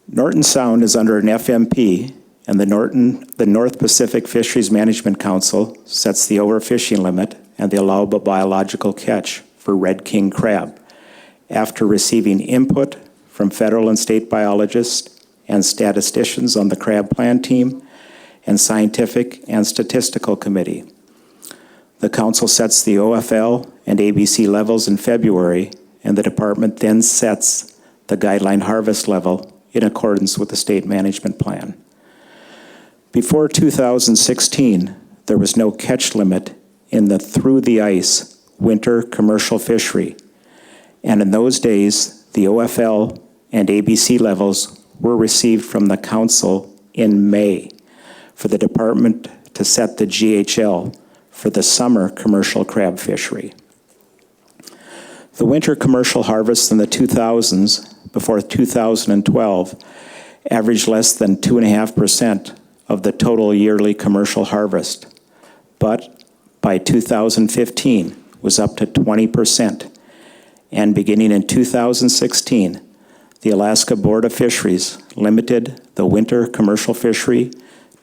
Norton Sound is under an FMP, and the North Pacific Fisheries Management Council sets the overfishing limit and the allowable biological catch for red king crab after receiving input from federal and state biologists and statisticians on the crab plan team and scientific and statistical committee. The council sets the OFL and ABC levels in February, and the department then sets the guideline harvest level in accordance with the state management plan. Before 2016, there was no catch limit in the through the ice winter commercial fishery, and in those days, the OFL and ABC levels were received from the council in May for the department to set the GHL for the summer commercial crab fishery. The winter commercial harvests in the 2000s, before 2012, averaged less than 2.5% of the total yearly commercial harvest, but by 2015 was up to 20%. And beginning in 2016, the Alaska Board of Fisheries limited the winter commercial fishery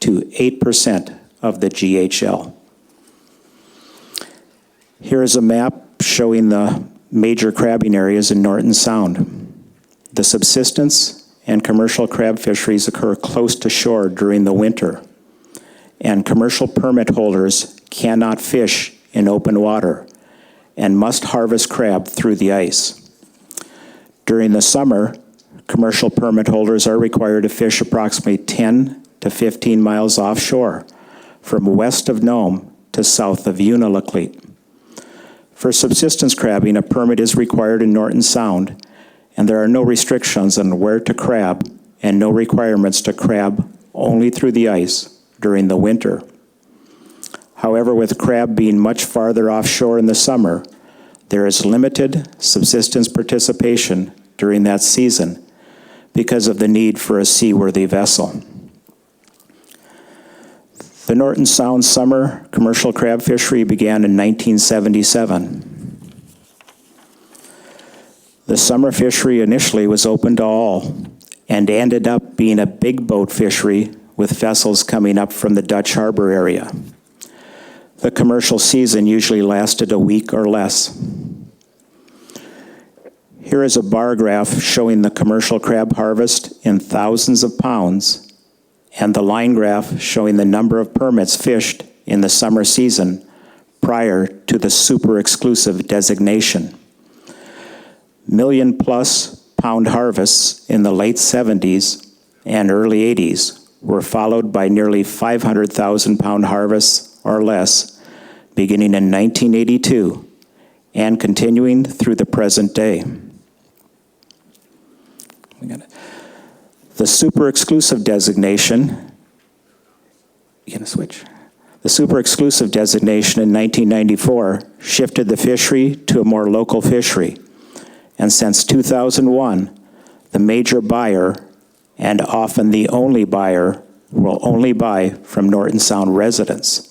to 8% of the GHL. Here is a map showing the major crabbing areas in Norton Sound. The subsistence and commercial crab fisheries occur close to shore during the winter, and commercial permit holders cannot fish in open water and must harvest crab through the ice. During the summer, commercial permit holders are required to fish approximately 10 to 15 miles offshore from west of Nome to south of Unalakleet. For subsistence crabbing, a permit is required in Norton Sound, and there are no restrictions on where to crab and no requirements to crab only through the ice during the winter. However, with crab being much farther offshore in the summer, There is limited subsistence participation during that season because of the need for a seaworthy vessel. The Norton Sound summer commercial crab fishery began in 1977. The summer fishery initially was open to all and ended up being a big boat fishery with vessels coming up from the Dutch Harbor area. The commercial season usually lasted a week or less. Here is a bar graph showing the commercial crab harvest in thousands of pounds, and the line graph showing the number of permits fished in the summer season prior to the super exclusive designation. Million-plus pound harvests in the late 70s and early 80s were followed by nearly 500,000 pound harvests or less beginning in 1982 and continuing through the present day. The super exclusive designation, The super exclusive designation in 1994 shifted the fishery to a more local fishery, and since 2001, the major buyer, and often the only buyer, will only buy from Norton Sound residents.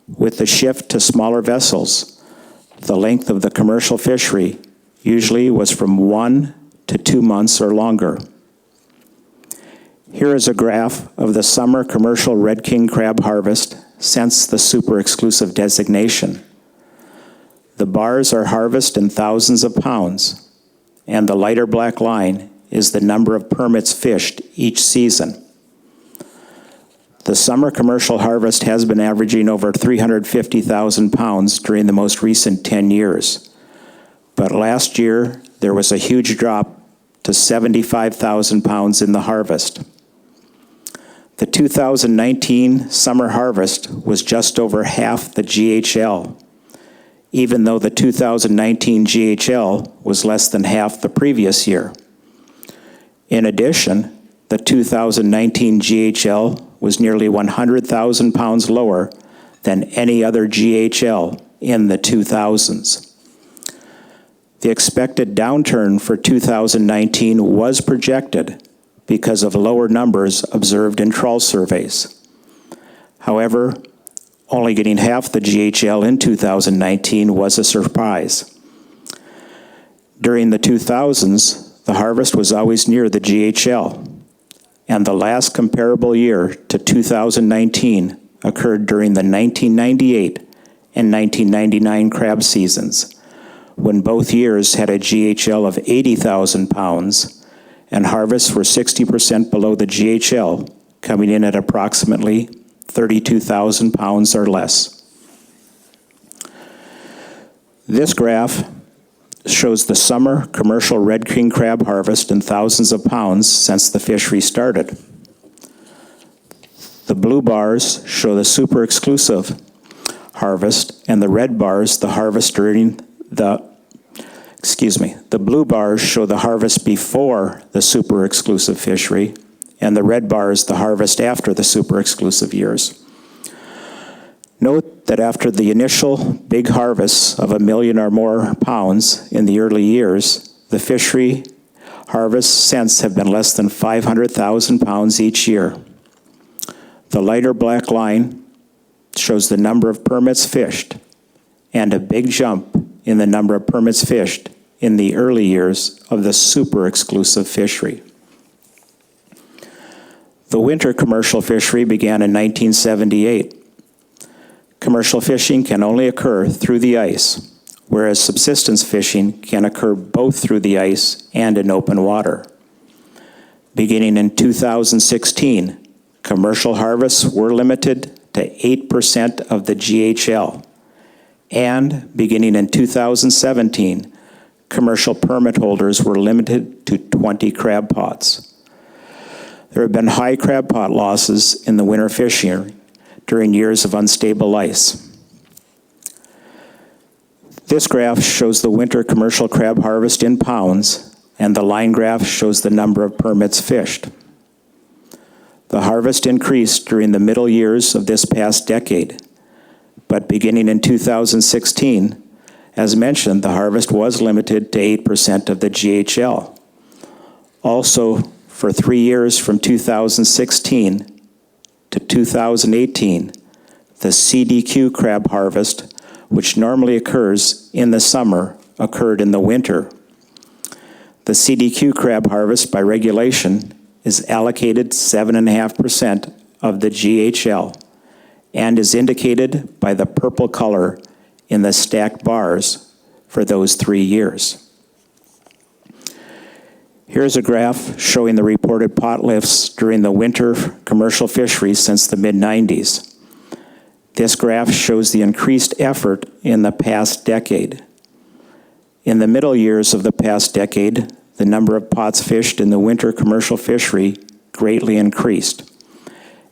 With the shift to smaller vessels, the length of the commercial fishery usually was from 1 to 2 months or longer. Here is a graph of the summer commercial red king crab harvest since the super exclusive designation. The bars are harvest in thousands of pounds, and the lighter black line is the number of permits fished each season. The summer commercial harvest has been averaging over 350,000 pounds during the most recent 10 years. But last year, there was a huge drop to 75,000 pounds in the harvest. The 2019 summer harvest was just over half the GHL, even though the 2019 GHL was less than half the previous year. In addition, the 2019 GHL was nearly 100,000 pounds lower than any other GHL in the 2000s. The expected downturn for 2019 was projected because of lower numbers observed in trawl surveys. However, only getting half the GHL in 2019 was a surprise. During the 2000s, the harvest was always near the GHL, and the last comparable year to 2019 occurred during the 1998 and 1999 crab seasons, when both years had a GHL of 80,000 pounds and harvests were 60% below the GHL, coming in at approximately 32,000 pounds or less. This graph shows the summer commercial red king crab harvest in thousands of pounds since the fishery started. The blue bars show the super exclusive harvest, and the red bars the harvest during the blue bars show the harvest before the super exclusive fishery, and the red bars the harvest after the super exclusive years. Note that after the initial big harvests of 1 million or more pounds in the early years, the fishery harvests since have been less than 500,000 pounds each year. The lighter black line shows the number of permits fished, and a big jump in the number of permits fished in the early years of the super exclusive fishery. The winter commercial fishery began in 1978. Commercial fishing can only occur through the ice, whereas subsistence fishing can occur both through the ice and in open water. Beginning in 2016, commercial harvests were limited to 8% of the GHL, and beginning in 2017, commercial permit holders were limited to 20 crab pots. There have been high crab pot losses in the winter fishing during years of unstable ice. This graph shows the winter commercial crab harvest in pounds, and the line graph shows the number of permits fished. The harvest increased during the middle years of this past decade, but beginning in 2016, As mentioned, the harvest was limited to 8% of the GHL. Also, for 3 years from 2016 to 2018, the CDQ crab harvest, which normally occurs in the summer, occurred in the winter. The CDQ crab harvest by regulation is allocated 7.5% of the GHL and is indicated by the purple color in the stacked bars for those 3 years. Here's a graph showing the reported pot lifts during the winter commercial fisheries since the mid-90s. This graph shows the increased effort in the past decade. In the middle years of the past decade, the number of pots fished in the winter commercial fishery greatly increased.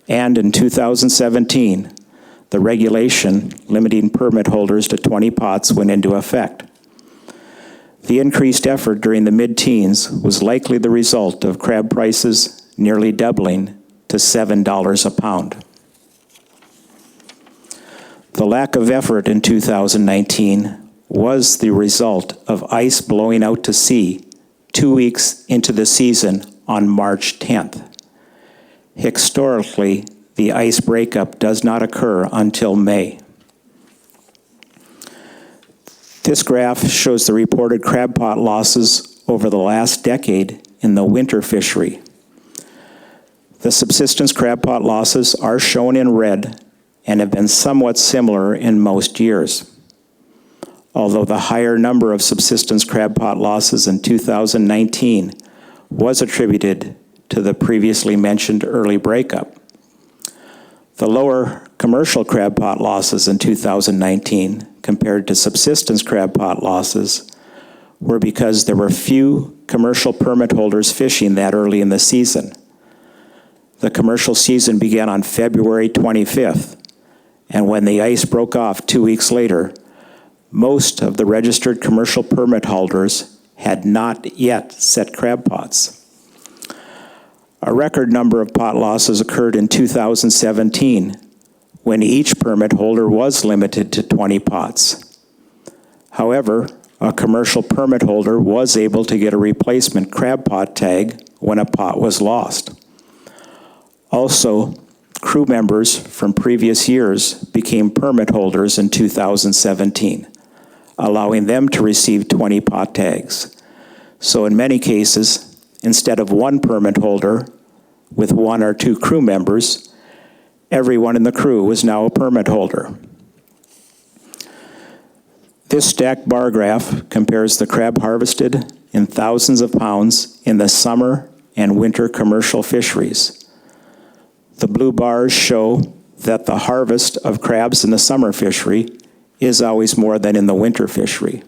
And in 2017, the regulation limiting permit holders to 20 pots went into effect. The increased effort during the mid-teens was likely the result of crab prices nearly doubling to $7 a pound. The lack of effort in 2019 was the result of ice blowing out to sea 2 weeks into the season on March 10th. Historically, the ice breakup does not occur until May. This graph shows the reported crab pot losses over the last decade in the winter fishery. The subsistence crab pot losses are shown in red and have been somewhat similar in most years. Although the higher number of subsistence crab pot losses in 2019 was attributed to the previously mentioned early breakup. The lower commercial crab pot losses in 2019 compared to subsistence crab pot losses were because there were few commercial permit holders fishing that early in the season. The commercial season began on February 25th, and when the ice broke off 2 weeks later, most of the registered commercial permit holders had not yet set crab pots. A record number of pot losses occurred in 2017, when each permit holder was limited to 20 pots. However, a commercial permit holder was able to get a replacement crab pot tag when a pot was lost. Also, crew members from previous years became permit holders in 2017, allowing them to receive 20 pot tags. So in many cases, instead of one permit holder with 1 or 2 crew members, everyone in the crew was now a permit holder. This stacked bar graph compares the crab harvested in thousands of pounds in the summer and winter commercial fisheries. The blue bars show that the harvest of crabs in the summer fishery is always more than in the winter fishery.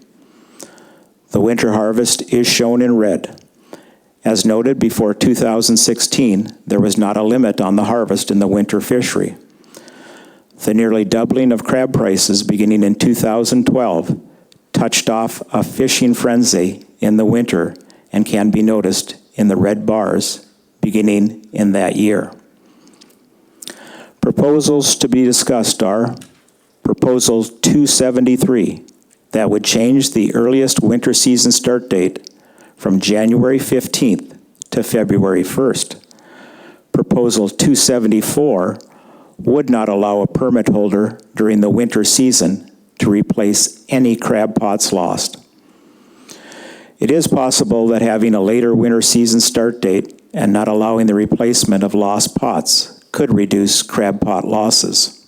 The winter harvest is shown in red. As noted, before 2016, there was not a limit on the harvest in the winter fishery. The nearly doubling of crab prices beginning in 2012 touched off a fishing frenzy in the winter and can be noticed in the red bars beginning in that year. Proposals to be discussed are Proposal 273, that would change the earliest winter season start date from January 15th to February 1st. Proposal 274 would not allow a permit holder during the winter season to replace any crab pots lost. It is possible that having a later winter season start date and not allowing the replacement of lost pots could reduce crab pot losses.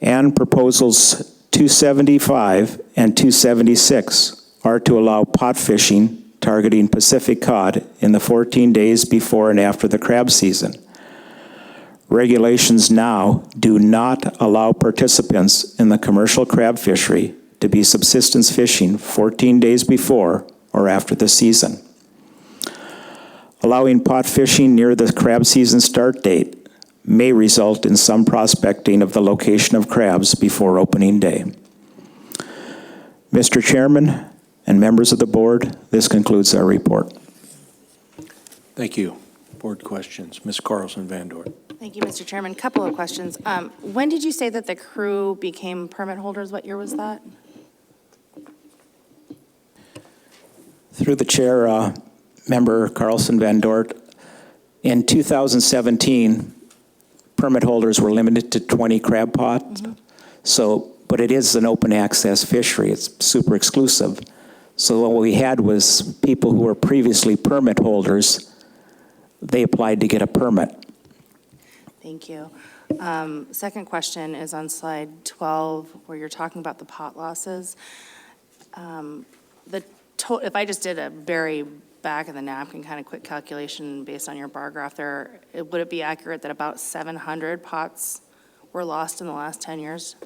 And proposals 275 and 276 are to allow pot fishing targeting Pacific cod in the 14 days before and after the crab season. Regulations now do not allow participants in the commercial crab fishery to be subsistence fishing 14 days before or after the season. Allowing pot fishing near the crab season start date may result in some prospecting of the location of crabs before opening day. Mr. Chairman and members of the board, this concludes our report. Thank you. Board questions. Ms. Carlson Van Dort. Thank you, Mr. Chairman. Couple of questions. When did you say that the crew became permit holders? What year was that? Through the chair, Member Carlson Van Dort, in 2017, permit holders were limited to 20 crab pots. So, but it is an open access fishery. It's super exclusive. So what we had was people who were previously permit holders, they applied to get a permit. Thank you. Second question is on slide 12, where you're talking about the pot losses. If I just did a very back of the napkin kind of quick calculation based on your bar graph there, would it be accurate that about 700 pots were lost in the last 10 years?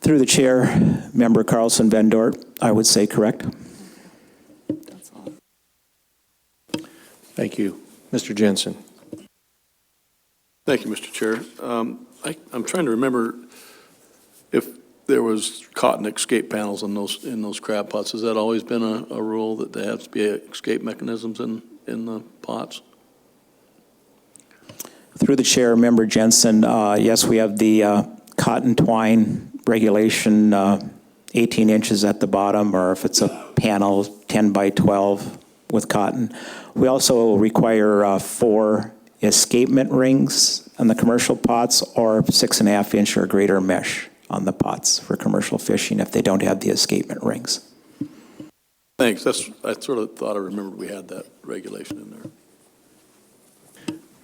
Through the chair, Member Carlson Van Dort, I would say correct. That's all. Thank you. Mr. Jensen. Thank you, Mr. Chair. I'm trying to remember if there was cotton escape panels in those crab pots. Has that always been a rule that there has to be escape mechanisms in the pots? Through the chair, Member Jensen, yes, we have the cotton twine regulation, 18 inches at the bottom, or if it's a panel, 10 by 12 with cotton. We also require 4 escapement rings on the commercial pots, or 6.5 inch or greater mesh on the pots for commercial fishing if they don't have the escapement rings. Thanks. I sort of thought I remembered we had that regulation in there.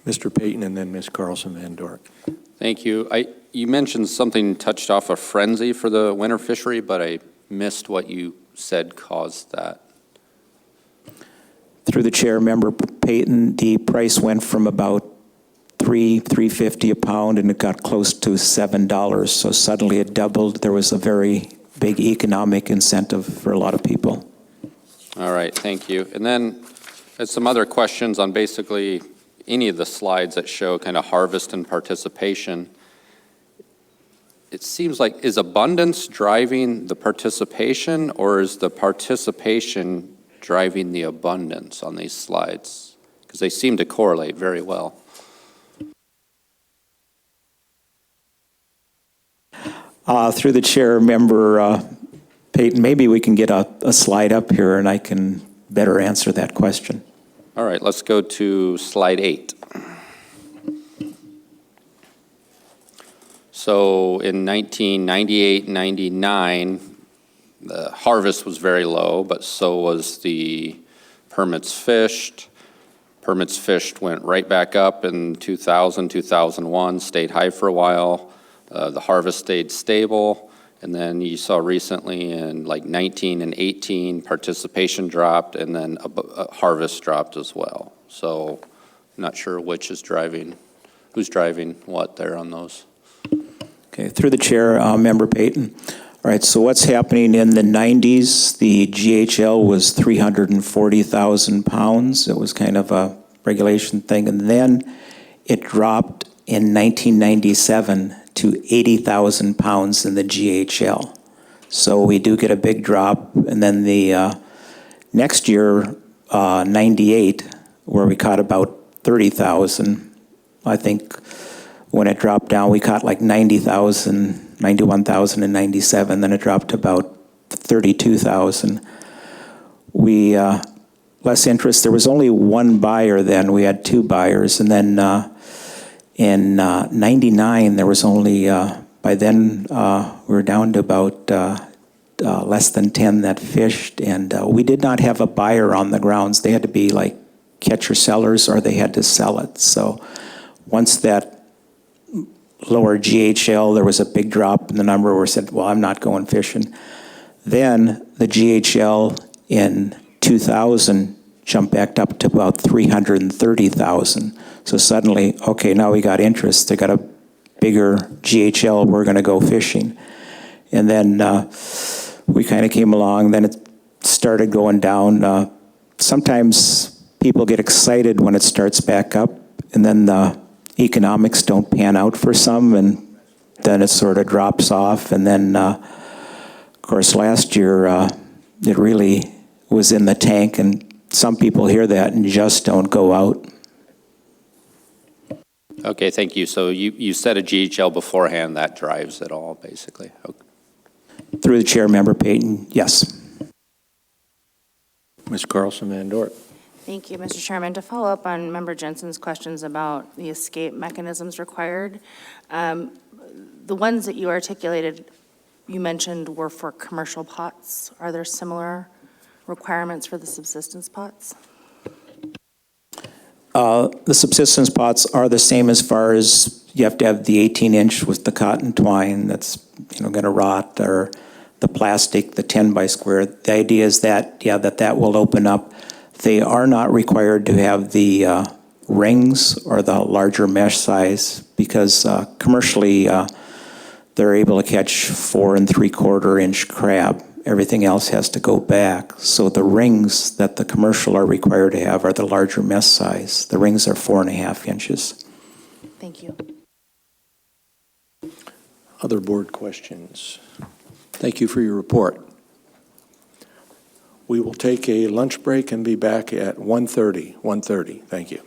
Mr. Payton and then Ms. Carlson Van Dort. Thank you. You mentioned something touched off a frenzy for the winter fishery, but I missed what you said caused that. Through the chair, Member Payton, the price went from about $3.50 a pound, and it got close to $7. So suddenly it doubled. There was a very big economic incentive for a lot of people. All right, thank you. And then some other questions on basically any of the slides that show kind of harvest and participation. It seems like, is abundance driving the participation, or is the participation driving the abundance on these slides? Because they seem to correlate very well. Through the chair, Member Payton, maybe we can get a slide up here and I can better answer that question. All right, let's go to slide 8. So in 1998-99, the harvest was very low, but so was the permits fished. Permits fished went right back up in 2000, 2001, stayed high for a while. The harvest stayed stable. And then you saw recently in like 19 and 18, participation dropped, and then harvest dropped as well. So I'm not sure which is driving, who's driving what there on those. Okay, through the chair, Member Payton. All right, so what's happening in the 90s, the GHL was 340,000 pounds. It was kind of a regulation thing. And then it dropped in 1997 to 80,000 pounds in the GHL. So we do get a big drop. And then the next year, 98, where we caught about 30,000, I think when it dropped down, we caught like 90,000, 91,000 in 97, then it dropped to about 32,000. We, less interest, there was only one buyer then, we had 2 buyers, and then in 99, there was only, by then, we were down to about less than 10 that fished, and we did not have a buyer on the grounds. They had to be like catcher sellers, or they had to sell it. So once that lower GHL, there was a big drop in the number where we said, well, I'm not going fishing. Then the GHL in 2000 jumped back up to about 330,000. So suddenly, okay, now we got interest. They got a bigger GHL, we're going to go fishing. And then we kind of came along, then it started going down. Sometimes people get excited when it starts back up, and then the economics don't pan out for some, and then it sort of drops off. And then, of course, last year, it really was in the tank, and some people hear that and just don't go out. Okay, thank you. So you said a GHL beforehand, that drives it all, basically. Okay. Through the chair, Member Payton, yes. Ms. Carlson Van Dort. Thank you, Mr. Chairman. To follow up on Member Jensen's questions about the escape mechanisms required, the ones that you articulated, you mentioned were for commercial pots. Are there similar requirements for the subsistence pots? The subsistence pots are the same as far as you have to have the 18-inch with the cotton twine that's going to rot, or the plastic, the 10 by square. The idea is that, that will open up. They are not required to have the rings or the larger mesh size because commercially they're able to catch 4 3/4-inch crab. Everything else has to go back. So the rings that the commercial are required to have are the larger mesh size. The rings are 4.5 inches. Thank you. Other board questions? Thank you for your report. We will take a lunch break and be back at 1:30. Thank you.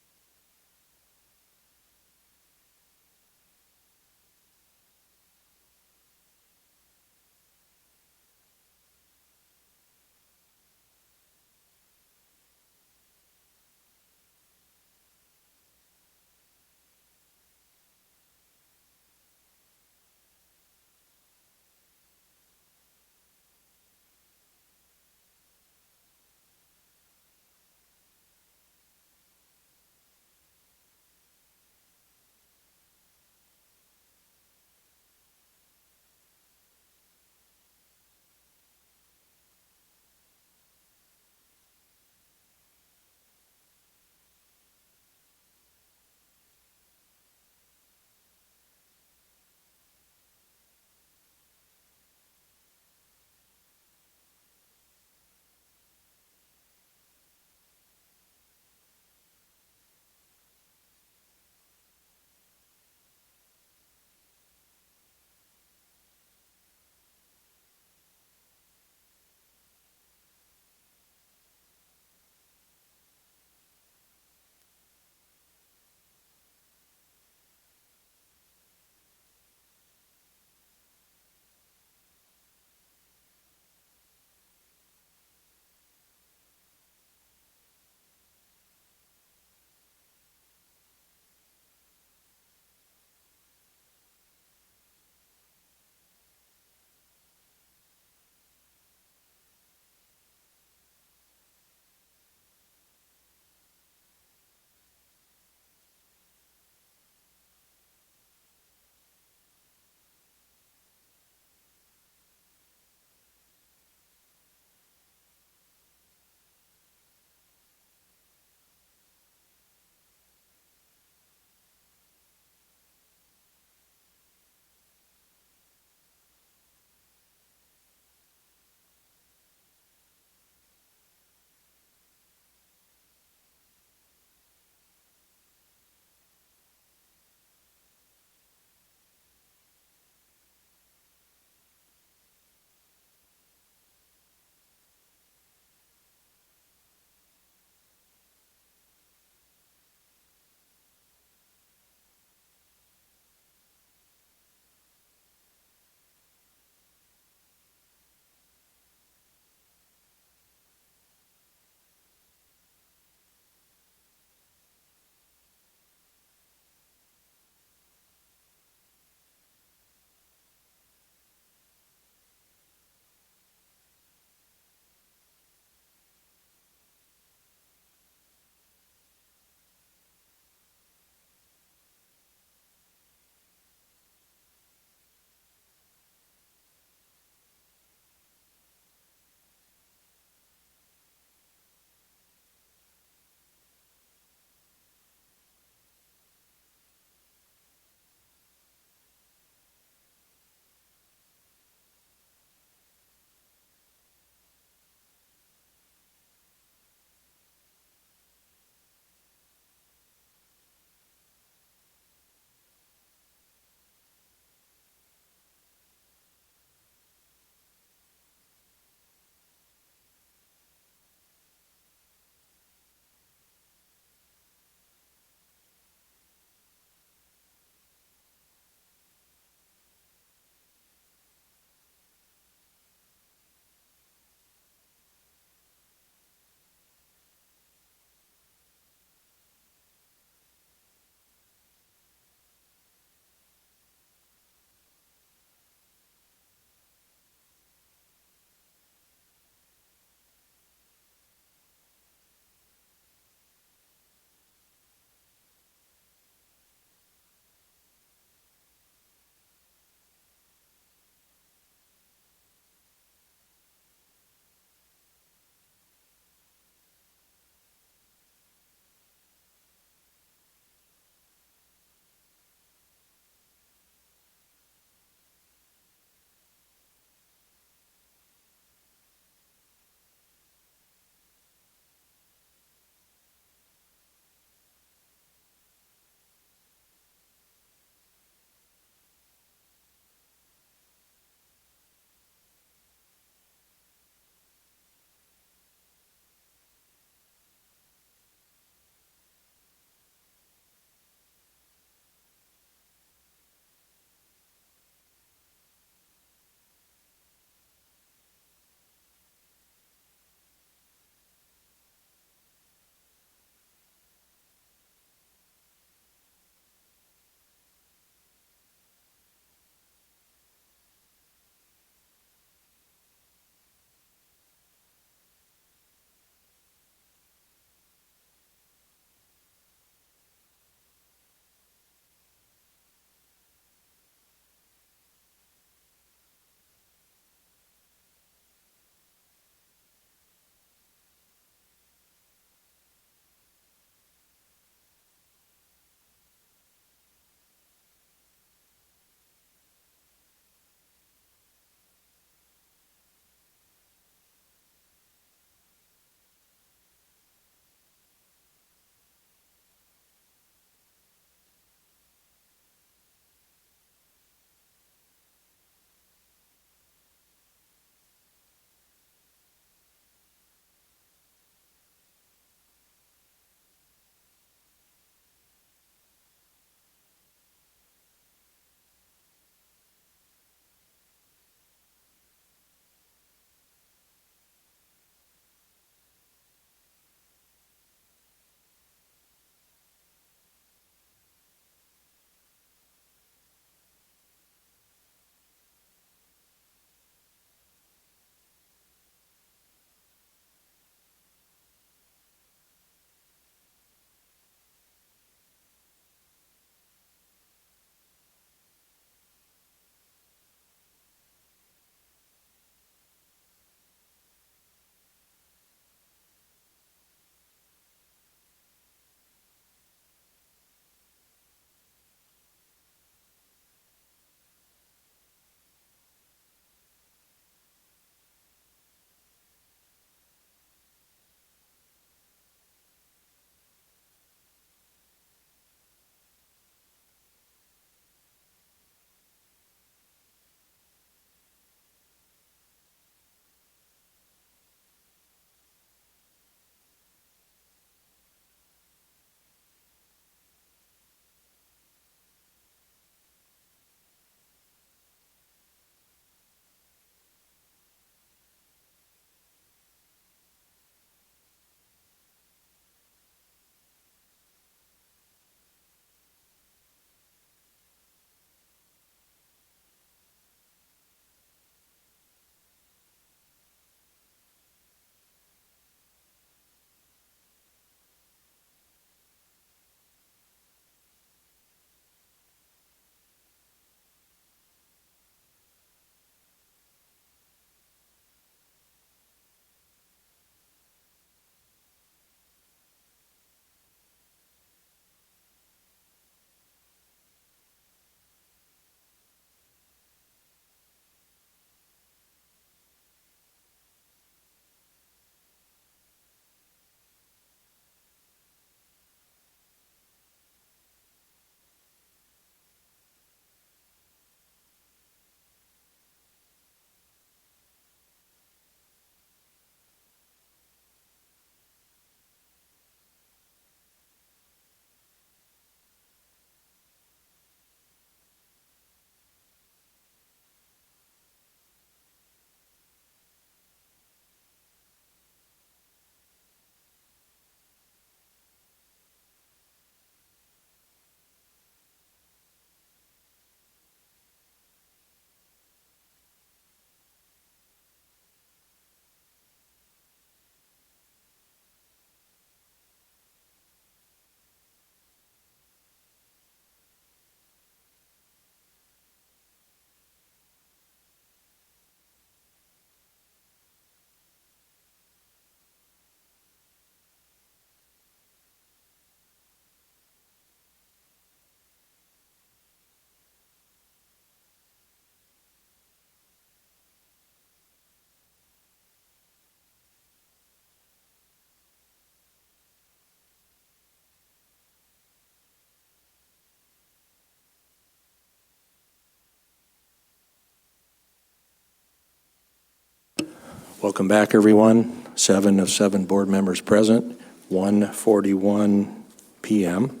Welcome back, everyone. 7 of 7 board members present, 1:41 p.m.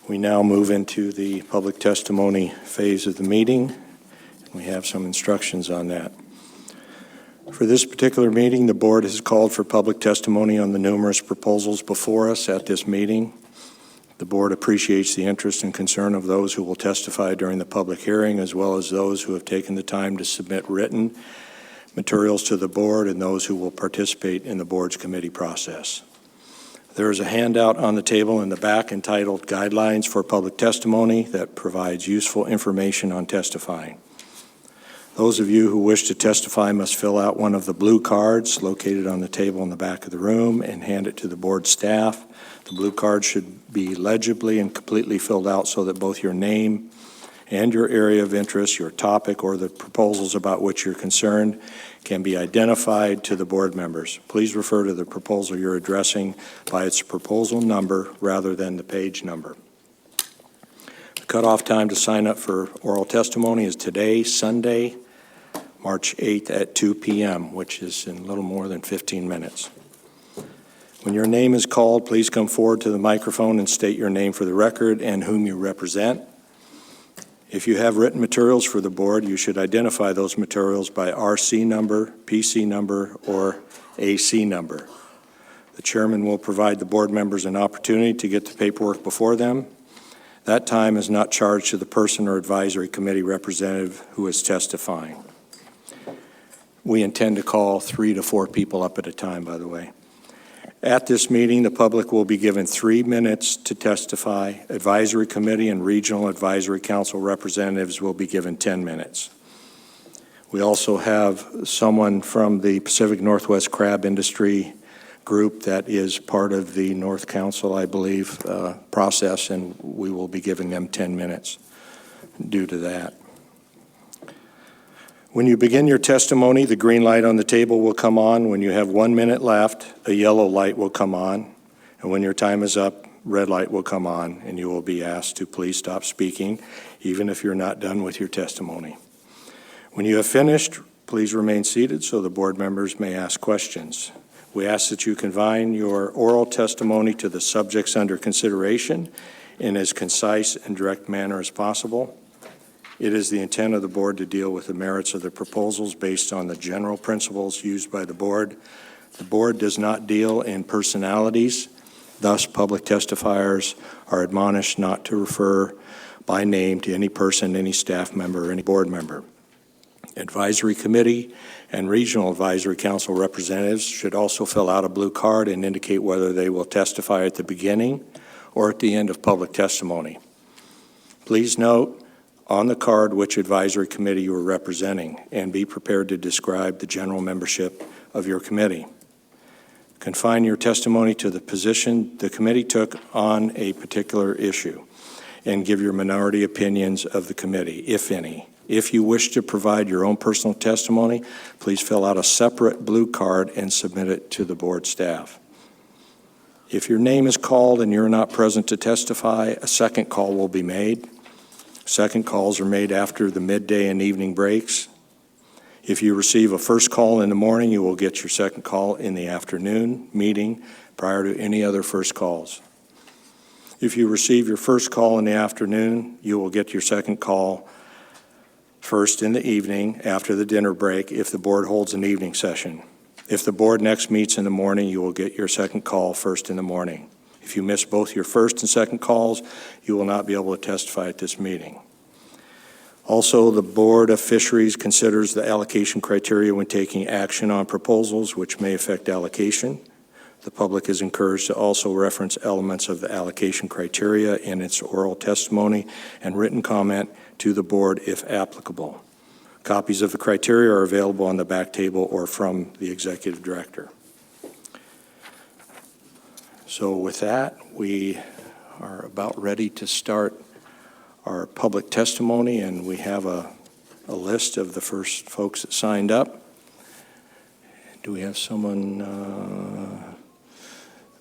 We now move into the public testimony phase of the meeting. We have some instructions on that. For this particular meeting, the board has called for public testimony on the numerous proposals before us at this meeting. The board appreciates the interest and concern of those who will testify during the public hearing, as well as those who have taken the time to submit written materials to the board and those who will participate in the board's committee process. There is a handout on the table in the back entitled Guidelines for Public Testimony that provides useful information on testifying. Those of you who wish to testify must fill out one of the blue cards located on the table in the back of the room and hand it to the board staff. The blue card should be legibly and completely filled out so that both your name and your area of interest, your topic, or the proposals about which you're concerned can be identified to the board members. Please refer to the proposal you're addressing by its proposal number rather than the page number. The cutoff time to sign up for oral testimony is today, Sunday, March 8th at 2 p.m., which is in a little more than 15 minutes. When your name is called, please come forward to the microphone and state your name for the record and whom you represent. If you have written materials for the board, you should identify those materials by RC number, PC number, or AC number. The chairman will provide the board members an opportunity to get the paperwork before them. That time is not charged to the person or advisory committee representative who is testifying. We intend to call 3 to 4 people up at a time, by the way. At this meeting, the public will be given 3 minutes to testify. Advisory committee and regional advisory council representatives will be given 10 minutes. We also have someone from the Pacific Northwest Crab Industry Group that is part of the North Council, I believe, process, and we will be giving them 10 minutes due to that. When you begin your testimony, the green light on the table will come on. When you have 1 minute left, a yellow light will come on. And when your time is up, red light will come on, and you will be asked to please stop speaking, even if you're not done with your testimony. When you have finished, please remain seated so the board members may ask questions. We ask that you confine your oral testimony to the subjects under consideration in as concise and direct manner as possible. It is the intent of the board to deal with the merits of the proposals based on the general principles used by the board. The board does not deal in personalities. Thus, public testifiers are admonished not to refer by name to any person, any staff member, or any board member. Advisory committee and regional advisory council representatives should also fill out a blue card and indicate whether they will testify at the beginning or at the end of public testimony. Please note on the card which advisory committee you are representing, and be prepared to describe the general membership of your committee. Confine your testimony to the position the committee took on a particular issue, and give your minority opinions of the committee, if any. If you wish to provide your own personal testimony, please fill out a separate blue card and submit it to the board staff. If your name is called and you're not present to testify, a second call will be made. Second calls are made after the midday and evening breaks. If you receive a first call in the morning, you will get your second call in the afternoon meeting prior to any other first calls. If you receive your first call in the afternoon, you will get your second call first in the evening after the dinner break if the board holds an evening session. If the board next meets in the morning, you will get your second call first in the morning. If you miss both your first and second calls, you will not be able to testify at this meeting. Also, the Board of Fisheries considers the allocation criteria when taking action on proposals which may affect allocation. The public is encouraged to also reference elements of the allocation criteria in its oral testimony and written comment to the board if applicable. Copies of the criteria are available on the back table or from the executive director. So with that, we are about ready to start our public testimony, and we have a list of the first folks that signed up. Do we have someone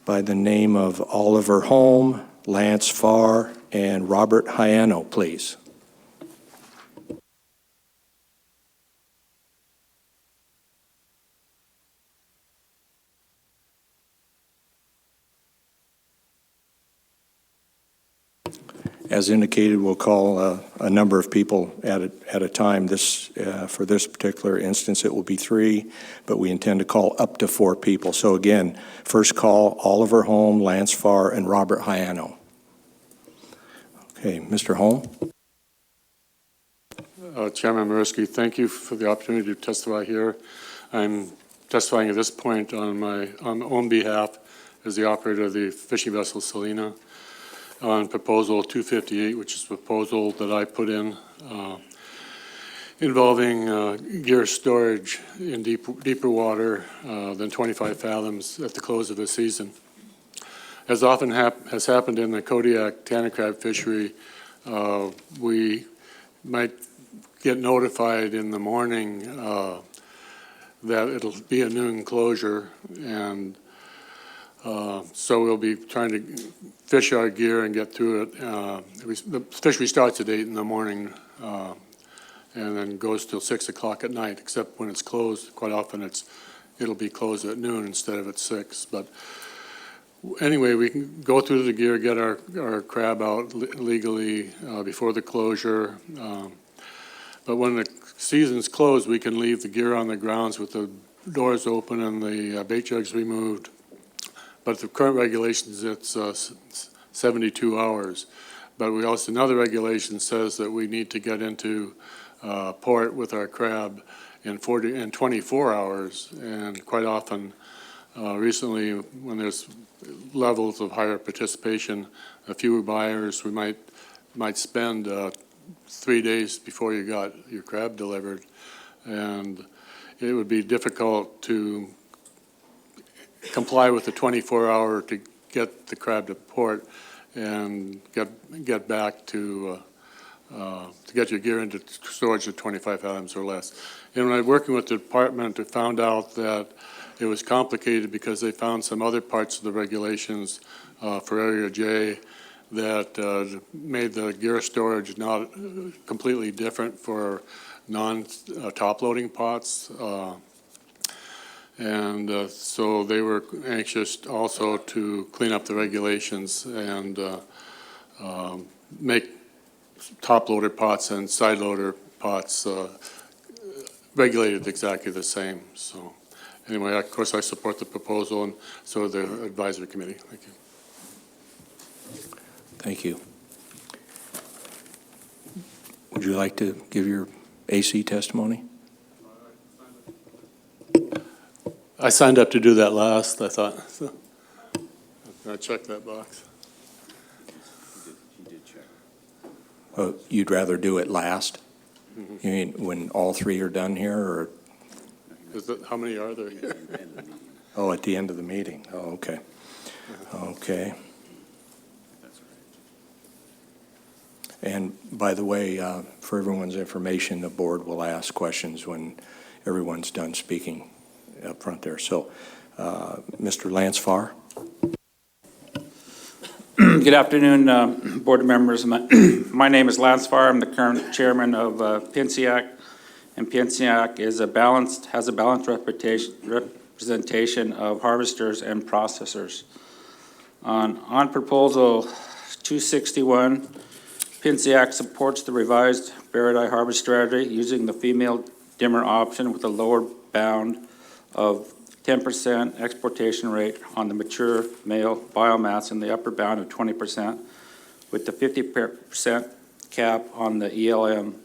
by the name of Oliver Holm, Lance Farr, and Robert Hyano, please? As indicated, we'll call a number of people at a time. For this particular instance, it will be 3, but we intend to call up to 4 people. So again, first call, Oliver Holm, Lance Farr, and Robert Hyano. Okay, Mr. Holm. Chairman Marisky, thank you for the opportunity to testify here. I'm testifying at this point on my own behalf as the operator of the fishing vessel Selena on proposal 258, which is a proposal that I put in involving gear storage in deeper water than 25 fathoms at the close of the season. As often has happened in the Kodiak tanner crab fishery, we might get notified in the morning that it'll be a noon closure, and so we'll be trying to fish our gear and get through it. The fishery starts at 8 in the morning and then goes till 6 o'clock at night, except when it's closed. Quite often it'll be closed at noon instead of at 6. But anyway, we can go through the gear, get our crab out legally before the closure. But when the season's closed, we can leave the gear on the grounds with the doors open and the bait jugs removed. But the current regulations, it's 72 hours. But we also, another regulation says that we need to get into port with our crab in 24 hours. And quite often, recently, when there's levels of higher participation, a few buyers, we might spend 3 days before you got your crab delivered, and it would be difficult to comply with the 24-hour to get the crab to port and get back to get your gear into storage at 25 fathoms or less. And when I was working with the department, I found out that it was complicated because they found some other parts of the regulations for Area J that made the gear storage not completely different for non-top loading pots. And so they were anxious also to clean up the regulations and make top loader pots and side loader pots regulated exactly the same. So anyway, of course, I support the proposal, and so the advisory committee. Thank you. Thank you. Would you like to give your AC testimony? I signed up to do that last, I thought. So I checked that box. He did check. Oh, you'd rather do it last? Mm-hmm. You mean when all 3 are done here, or? How many are there here? Oh, at the end of the meeting. Oh, okay. Okay. And by the way, for everyone's information, the board will ask questions when everyone's done speaking up front there. So, Mr. Lance Farr. Good afternoon, board members. My name is Lance Farr. I'm the current chairman of PNCAC, and PNCAC has a balanced representation of harvesters and processors. On proposal 261, PNCAC supports the revised barred-eye harvest strategy using the female dimmer option with a lower bound of 10% exportation rate on the mature male biomass and the upper bound of 20%, with the 50% cap on the ELM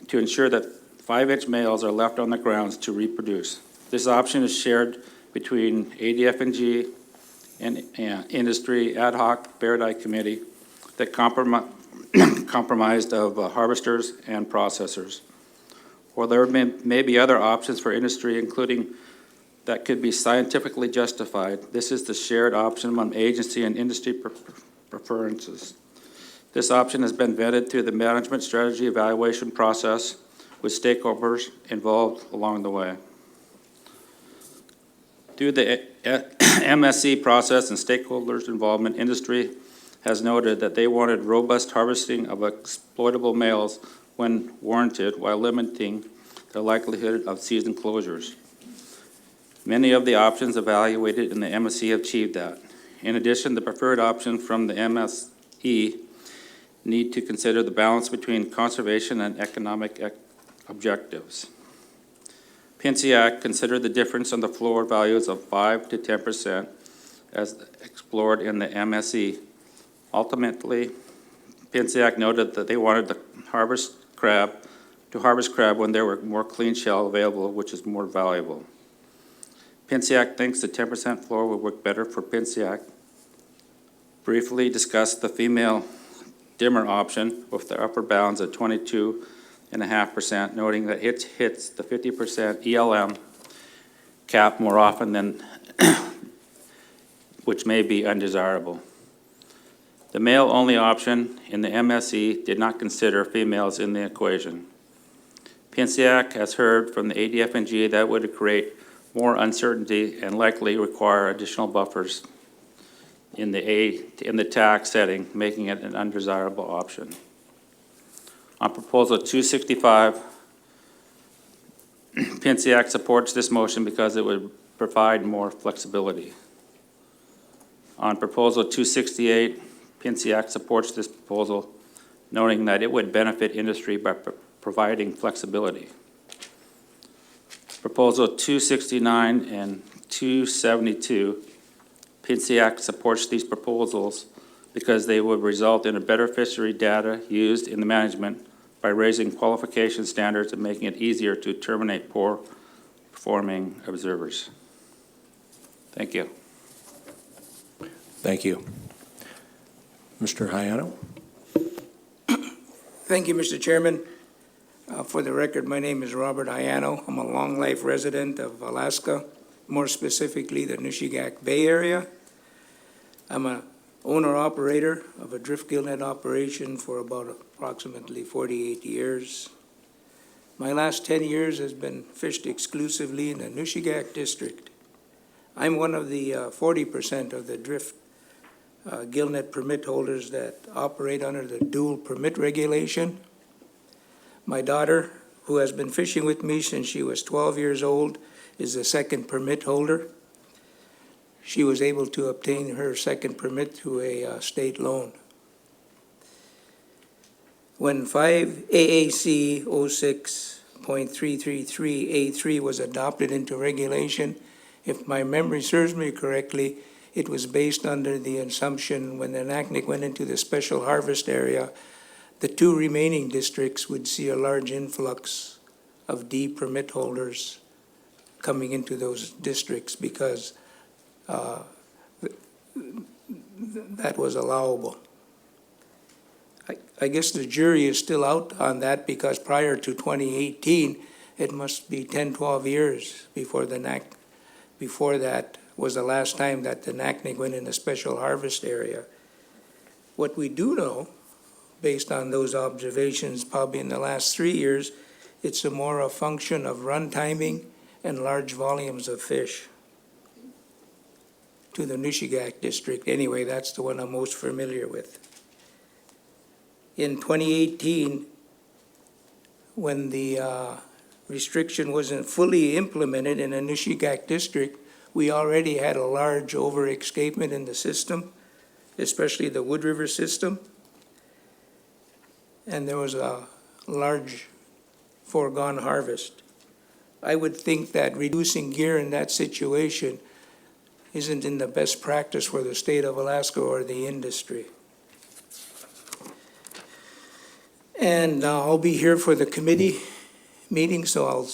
to ensure that 5-inch males are left on the grounds to reproduce. This option is shared between ADF&G and industry ad hoc barred-eye committee that compromised of harvesters and processors. Or there may be other options for industry, including that could be scientifically justified. This is the shared option among agency and industry preferences. This option has been vetted through the management strategy evaluation process with stakeholders involved along the way. Through the MSC process and stakeholders' involvement, industry has noted that they wanted robust harvesting of exploitable males when warranted while limiting the likelihood of season closures. Many of the options evaluated in the MSC have achieved that. In addition, the preferred option from the MSE need to consider the balance between conservation and economic objectives. PNCAC considered the difference on the floor values of 5 to 10% as explored in the MSE. Ultimately, PNCAC noted that they wanted to harvest crab when there were more clean shell available, which is more valuable. PNCAC thinks the 10% floor will work better for PNCAC. Briefly discussed the female dimmer option with the upper bounds at 22.5%, noting that it hits the 50% ELM cap more often than, which may be undesirable. The male-only option in the MSE did not consider females in the equation. PNCAC has heard from the ADF&G that would create more uncertainty and likely require additional buffers in the TAC setting, making it an undesirable option. On Proposal 265, PNCAC supports this motion because it would provide more flexibility. On Proposal 268, PNCAC supports this proposal, noting that it would benefit industry by providing flexibility. Proposal 269 and 272, PNCAC supports these proposals because they would result in a better fishery data used in the management by raising qualification standards and making it easier to terminate poor performing observers. Thank you. Thank you. Mr. Hayano? Thank you, Mr. Chairman. For the record, my name is Robert Hayano. I'm a long-life resident of Alaska, more specifically the Nushagak Bay area. I'm an owner-operator of a drift gill net operation for about approximately 48 years. My last 10 years has been fished exclusively in the Nushagak district. I'm one of the 40% of the drift gill net permit holders that operate under the dual permit regulation. My daughter, who has been fishing with me since she was 12 years old, is the second permit holder. She was able to obtain her second permit through a state loan. When 5 AAC 06.333A3 was adopted into regulation, if my memory serves me correctly, it was based under the assumption when the NACNIC went into the special harvest area, the two remaining districts would see a large influx of D permit holders coming into those districts because that was allowable. I guess the jury is still out on that because prior to 2018, it must be 10, 12 years before that was the last time that the NACNIC went in a special harvest area. What we do know, based on those observations probably in the last 3 years, it's more a function of run timing and large volumes of fish to the Nushagak district. Anyway, that's the one I'm most familiar with. In 2018, when the restriction wasn't fully implemented in the Nushagak district, we already had a large over-escapement in the system, especially the Wood River system. And there was a large foregone harvest. I would think that reducing gear in that situation isn't in the best practice for the state of Alaska or the industry. And I'll be here for the committee meeting, so I'll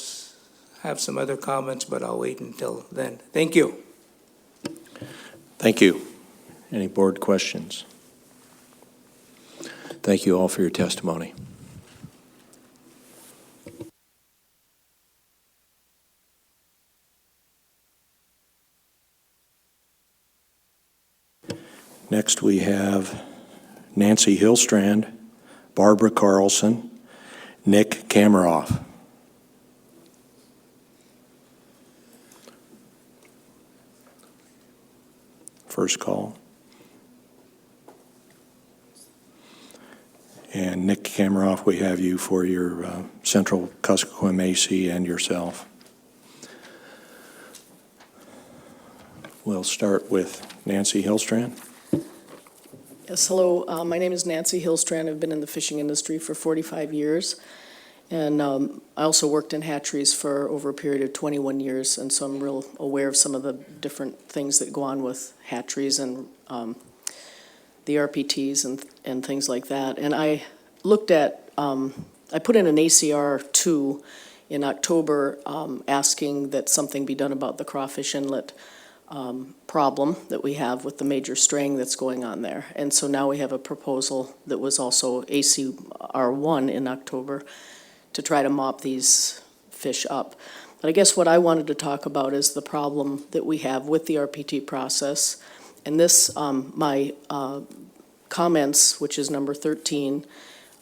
have some other comments, but I'll wait until then. Thank you. Thank you. Any board questions? Thank you all for your testimony. Next, we have Nancy Hillstrand, Barbara Carlson, Nick Kameroff. First call. And Nick Kameroff, we have you for your Central Kuskokwim Macy and yourself. We'll start with Nancy Hillstrand. Yes, hello. My name is Nancy Hillstrand. I've been in the fishing industry for 45 years. And I also worked in hatcheries for over a period of 21 years. And so I'm real aware of some of the different things that go on with hatcheries and the RPTs and things like that. And I looked at, I put in an ACR 2 in October asking that something be done about the crawfish inlet problem that we have with the major straying that's going on there. And so now we have a proposal that was also ACR1 in October to try to mop these fish up. But I guess what I wanted to talk about is the problem that we have with the RPT process. And this, my comments, which is number 13,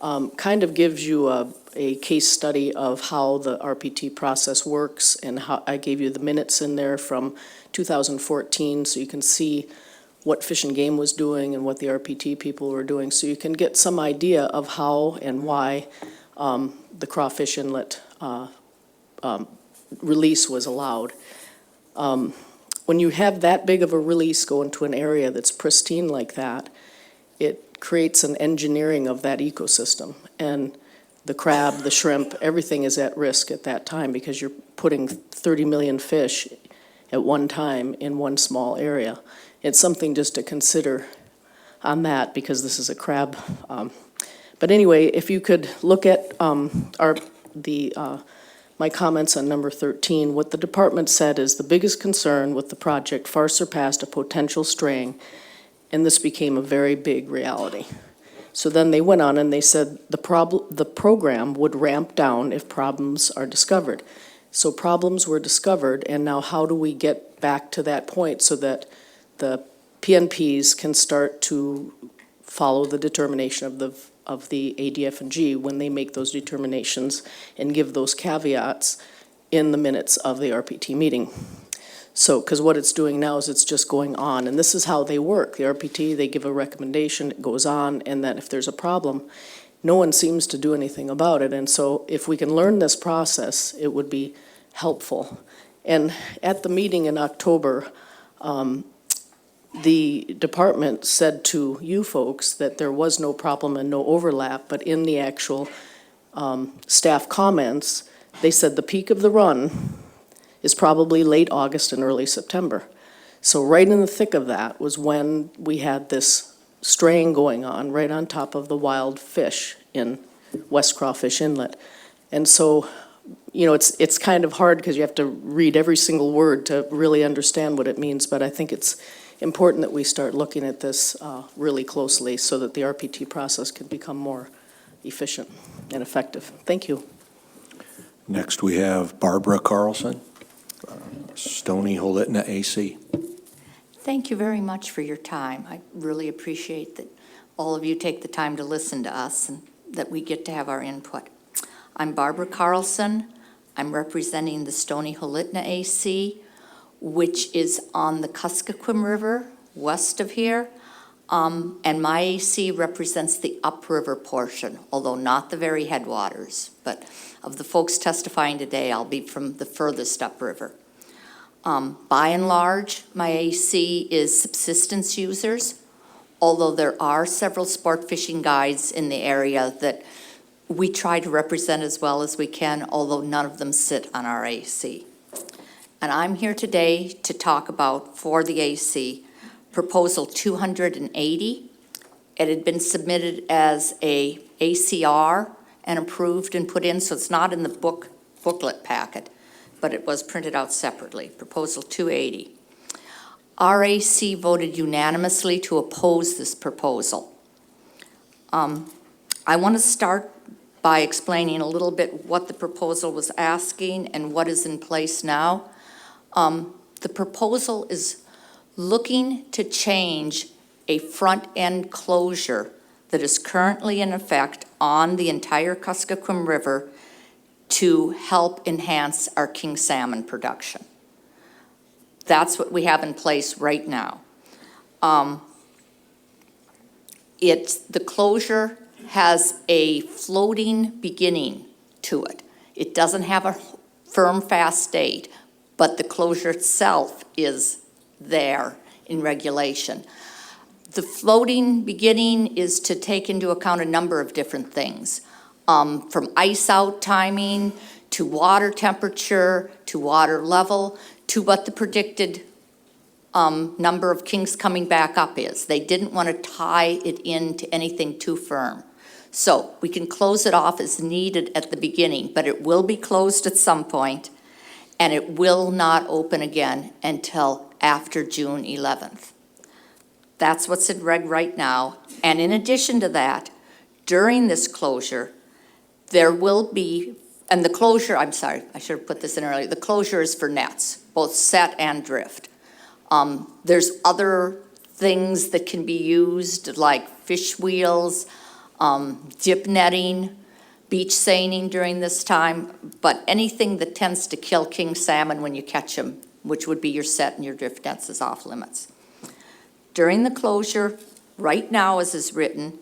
kind of gives you a case study of how the RPT process works, and how I gave you the minutes in there from 2014, so you can see what Fish and Game was doing and what the RPT people were doing, so you can get some idea of how and why the crawfish inlet release was allowed. When you have that big of a release go into an area that's pristine like that, it creates an engineering of that ecosystem. And the crab, the shrimp, everything is at risk at that time because you're putting 30 million fish at one time in one small area. It's something just to consider on that because this is a crab. But anyway, if you could look at my comments on number 13, what the department said is the biggest concern with the project far surpassed a potential straying, and this became a very big reality. So then they went on and they said the program would ramp down if problems are discovered. So problems were discovered, and now how do we get back to that point so that the PNPs can start to follow the determination of the ADF&G when they make those determinations and give those caveats in the minutes of the RPT meeting. So, because what it's doing now is it's just going on, and this is how they work. The RPT, they give a recommendation, it goes on, and then if there's a problem, no one seems to do anything about it. And so if we can learn this process, it would be helpful. And at the meeting in October, the department said to you folks that there was no problem and no overlap, but in the actual staff comments, they said the peak of the run is probably late August and early September. So right in the thick of that was when we had this straying going on right on top of the wild fish in West Crawfish Inlet. And so, you know, it's kind of hard because you have to read every single word to really understand what it means, but I think it's important that we start looking at this really closely so that the RPT process can become more efficient and effective. Thank you. Next, we have Barbara Carlson, Stony Holitna AC. Thank you very much for your time. I really appreciate that all of you take the time to listen to us and that we get to have our input. I'm Barbara Carlson. I'm representing the Stony Holitna AC, which is on the Kuskokwim River west of here. And my AC represents the upriver portion, although not the very headwaters. But of the folks testifying today, I'll be from the furthest upriver. By and large, my AC is subsistence users, although there are several sport fishing guides in the area that we try to represent as well as we can, although none of them sit on our AC. And I'm here today to talk about, for the AC, Proposal 280. It had been submitted as a ACR and approved and put in, so it's not in the booklet packet, but it was printed out separately, Proposal 280. Our AC voted unanimously to oppose this proposal. I want to start by explaining a little bit what the proposal was asking and what is in place now. The proposal is looking to change a front-end closure that is currently in effect on the entire Kuskokwim River to help enhance our king salmon production. That's what we have in place right now. The closure has a floating beginning to it. It doesn't have a firm, fast date, but the closure itself is there in regulation. The floating beginning is to take into account a number of different things, from ice out timing, to water temperature, to water level, to what the predicted number of kings coming back up is. They didn't want to tie it into anything too firm. So we can close it off as needed at the beginning, but it will be closed at some point, and it will not open again until after June 11th. That's what's in red right now. And in addition to that, during this closure, there will be, and the closure, I'm sorry, I should have put this in earlier, the closure is for nets, both set and drift. There's other things that can be used like fish wheels, dip netting, beach seining during this time, but anything that tends to kill king salmon when you catch them, which would be your set and your drift nets, is off limits. During the closure, right now as is written,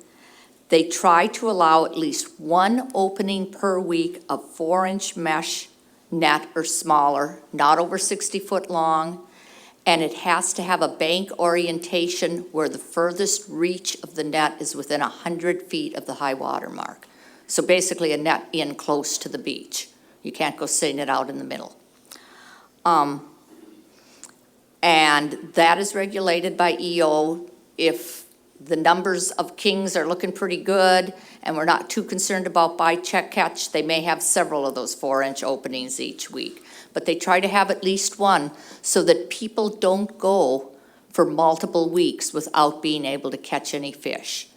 they try to allow at least one opening per week of 4-inch mesh net or smaller, not over 60 foot long, and it has to have a bank orientation where the furthest reach of the net is within 100 feet of the high water mark. So basically a net in close to the beach. You can't go sitting it out in the middle. And that is regulated by EO. If the numbers of kings are looking pretty good and we're not too concerned about by-check catch, they may have several of those 4-inch openings each week. But they try to have at least one so that people don't go for multiple weeks without being able to catch any fish.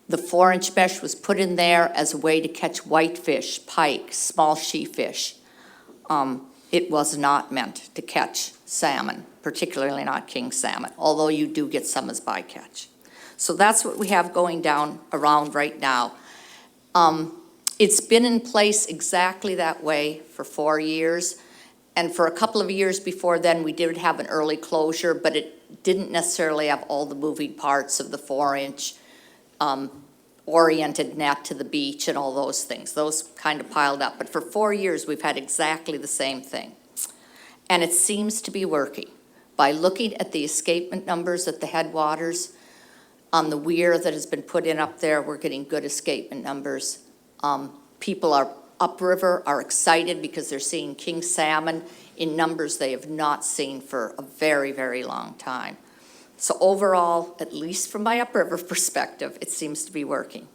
The 4-inch mesh was put in there as a way to catch whitefish, pike, small she-fish. It was not meant to catch salmon, particularly not king salmon, although you do get some as bycatch. So that's what we have going down around right now. It's been in place exactly that way for 4 years. And for a couple of years before then, we did have an early closure, but it didn't necessarily have all the moving parts of the 4-inch oriented net to the beach and all those things. Those kind of piled up. But for 4 years, we've had exactly the same thing. And it seems to be working. By looking at the escapement numbers at the headwaters, on the weir that has been put in up there, we're getting good escapement numbers. People are upriver are excited because they're seeing king salmon in numbers they have not seen for a very, very long time. So overall, at least from my upriver perspective, it seems to be working.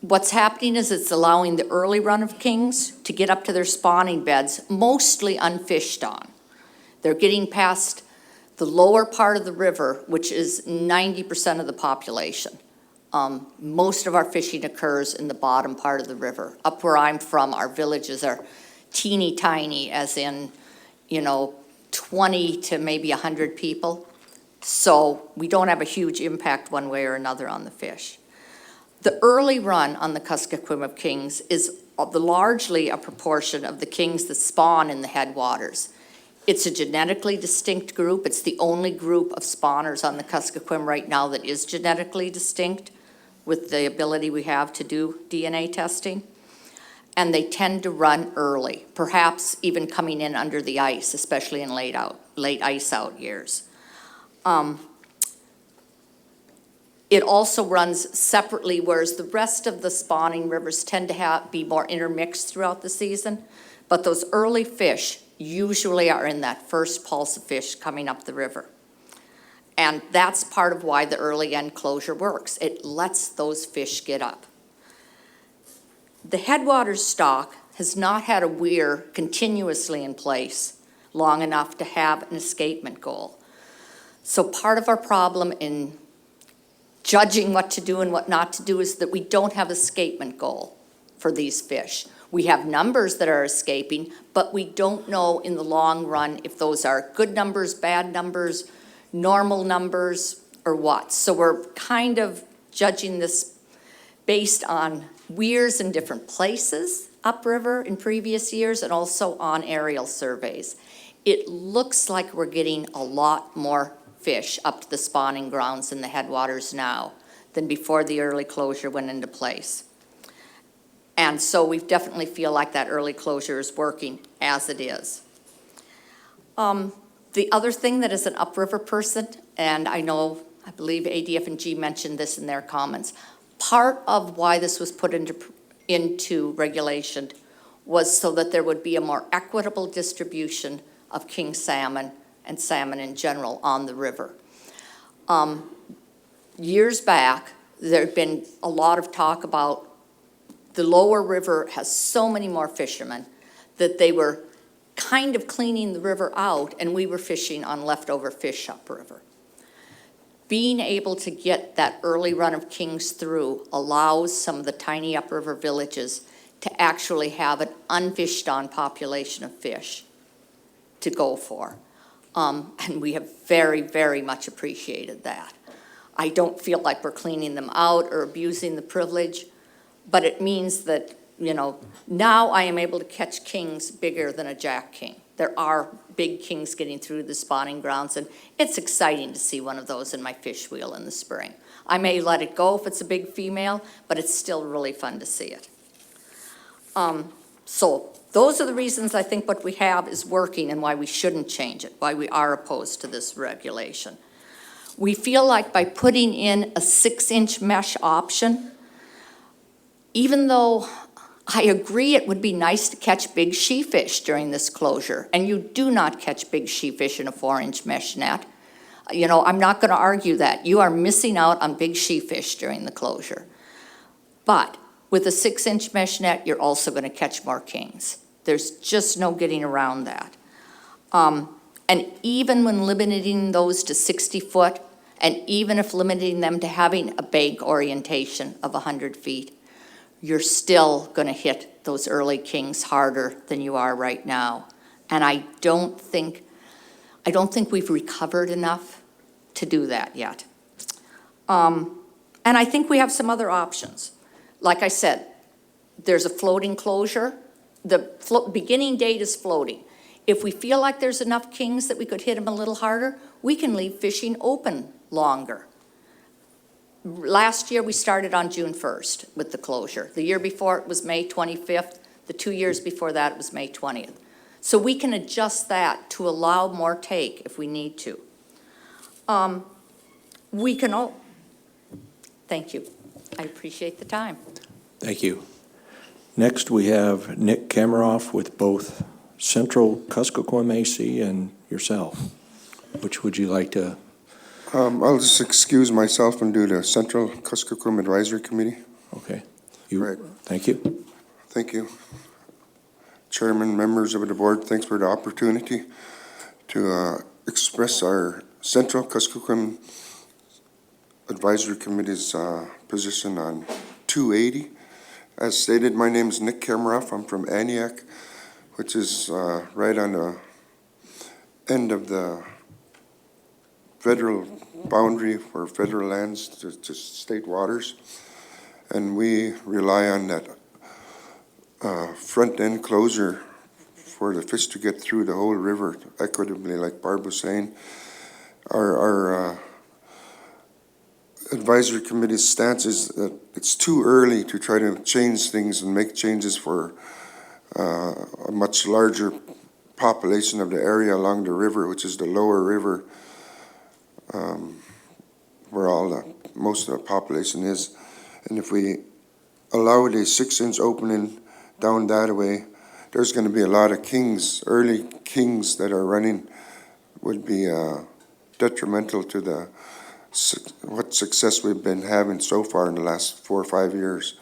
What's happening is it's allowing the early run of kings to get up to their spawning beds, mostly unfished on. They're getting past the lower part of the river, which is 90% of the population. Most of our fishing occurs in the bottom part of the river. Up where I'm from, our villages are teeny tiny, as in, 20 to maybe 100 people. So we don't have a huge impact one way or another on the fish. The early run on the Kuskokwim kings is largely a proportion of the kings that spawn in the headwaters. It's a genetically distinct group. It's the only group of spawners on the Kuskokwim right now that is genetically distinct, with the ability we have to do DNA testing. And they tend to run early, perhaps even coming in under the ice, especially in late ice out years. It also runs separately, whereas the rest of the spawning rivers tend to be more intermixed throughout the season. But those early fish usually are in that first pulse of fish coming up the river. And that's part of why the early end closure works. It lets those fish get up. The headwaters stock has not had a weir continuously in place long enough to have an escapement goal. So part of our problem in judging what to do and what not to do is that we don't have escapement goal for these fish. We have numbers that are escaping, but we don't know in the long run if those are good numbers, bad numbers, normal numbers, or what. So we're kind of judging this based on weirs in different places upriver in previous years and also on aerial surveys. It looks like we're getting a lot more fish up to the spawning grounds in the headwaters now than before the early closure went into place. And so we definitely feel like that early closure is working as it is. The other thing that is an upriver person, and I believe ADF&G mentioned this in their comments, part of why this was put into regulation was so that there would be a more equitable distribution of king salmon and salmon in general on the river. Years back, there had been a lot of talk about the lower river has so many more fishermen that they were kind of cleaning the river out, and we were fishing on leftover fish upriver. Being able to get that early run of kings through allows some of the tiny upriver villages to actually have an unfished on population of fish to go for. And we have very, very much appreciated that. I don't feel like we're cleaning them out or abusing the privilege, but it means that, now I am able to catch kings bigger than a jack king. There are big kings getting through the spawning grounds, and it's exciting to see one of those in my fish wheel in the spring. I may let it go if it's a big female, but it's still really fun to see it. So those are the reasons I think what we have is working and why we shouldn't change it, why we are opposed to this regulation. We feel like by putting in a 6-inch mesh option, even though I agree it would be nice to catch big sheefish during this closure, and you do not catch big sheefish in a 4-inch mesh net. I'm not going to argue that. You are missing out on big sheefish during the closure. But with a 6-inch mesh net, you're also going to catch more kings. There's just no getting around that. And even when limiting those to 60 foot, and even if limiting them to having a bank orientation of 100 feet, you're still going to hit those early kings harder than you are right now. And I don't think we've recovered enough to do that yet. And I think we have some other options. Like I said, there's a floating closure. The beginning date is floating. If we feel like there's enough kings that we could hit them a little harder, we can leave fishing open longer. Last year, we started on June 1st with the closure. The year before, it was May 25th. The 2 years before that, it was May 20th. So we can adjust that to allow more take if we need to. Thank you. I appreciate the time. Thank you. Next, we have Nick Kameroff with both Central Kuskokwim AC and yourself. Which would you like to? I'll just excuse myself and do the Central Kuskokwim Advisory Committee. Okay. Right. Thank you. Thank you. Chairman, members of the board, thanks for the opportunity to express our Central Kuskokwim Advisory Committee's position on 280. As stated, my name is Nick Kameroff. I'm from Aniak, which is right on the end of the federal boundary for federal lands to state waters. And we rely on that front end closure for the fish to get through the whole river equitably, like Barb was saying. Our advisory committee's stance is that it's too early to try to change things and make changes for a much larger population of the area along the river, which is the lower river, where most of the population is. And if we allow the 6-inch opening down that way, there's going to be a lot of kings, early kings that are running, would be detrimental to what success we've been having so far in the last 4 or 5 years.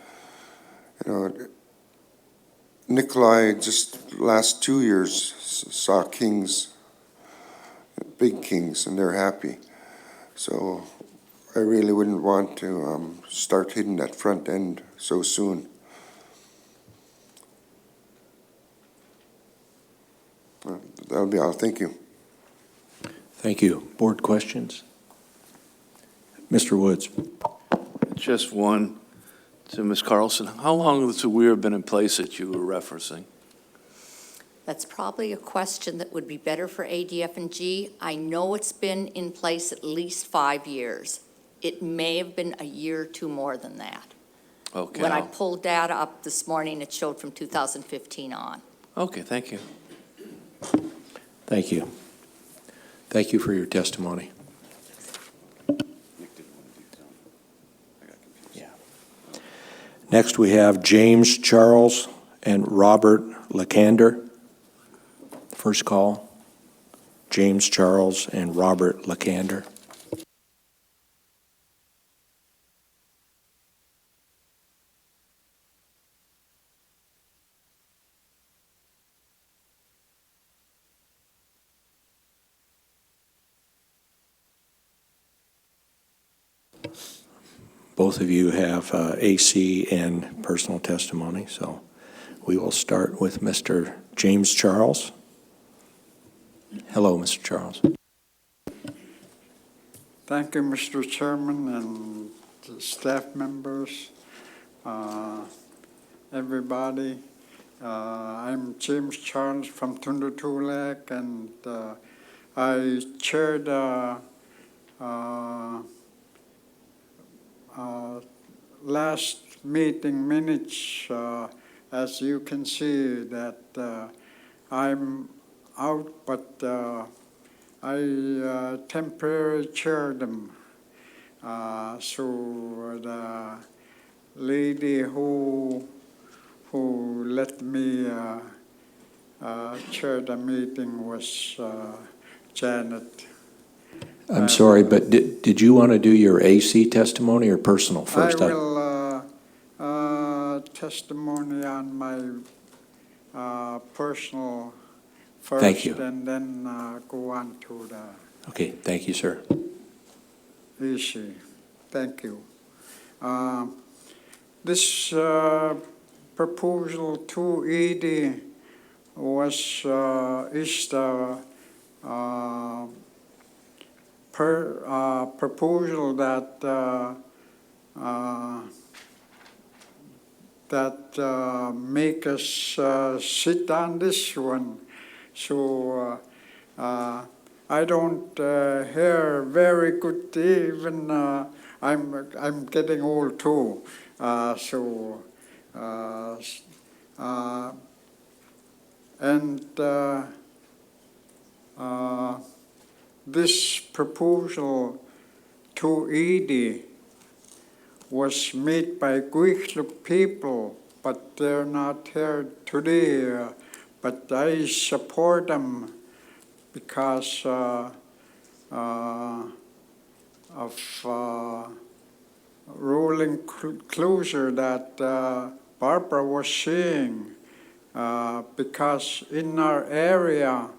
Nikolai just last 2 years saw kings, big kings, and they're happy. So I really wouldn't want to start hitting that front end so soon. That'll be all. Thank you. Thank you. Board questions? Mr. Woods. Just one to Ms. Carlson. How long has the weir been in place that you were referencing? That's probably a question that would be better for ADF&G. I know it's been in place at least 5 years. It may have been a year or two more than that. Okay. When I pulled data up this morning, it showed from 2015 on. Okay, thank you. Thank you. Thank you for your testimony. Next, we have James Charles and Robert Lacander. First call, James Charles and Robert Lacander. Both of you have AC and personal testimony, so we will start with Mr. James Charles. Hello, Mr. Charles. Thank you, Mr. Chairman and the staff members, everybody. I'm James Charles from Tundutulak, and I chaired last meeting minutes. As you can see that I'm out, but I temporarily chaired them. So the lady who let me chair the meeting was Janet. I'm sorry, but did you want to do your AC testimony or personal first? I will testimony on my personal first. Thank you. And then go on to the Okay, thank you, sir. issue. Thank you. This proposal 280 was is the proposal that make us sit on this one. So I don't hear very good. Even I'm getting old too. This proposal 280 was made by Guichlup people, but they're not here today. But I support them because of ruling closure that Barbara was saying. Because in our area,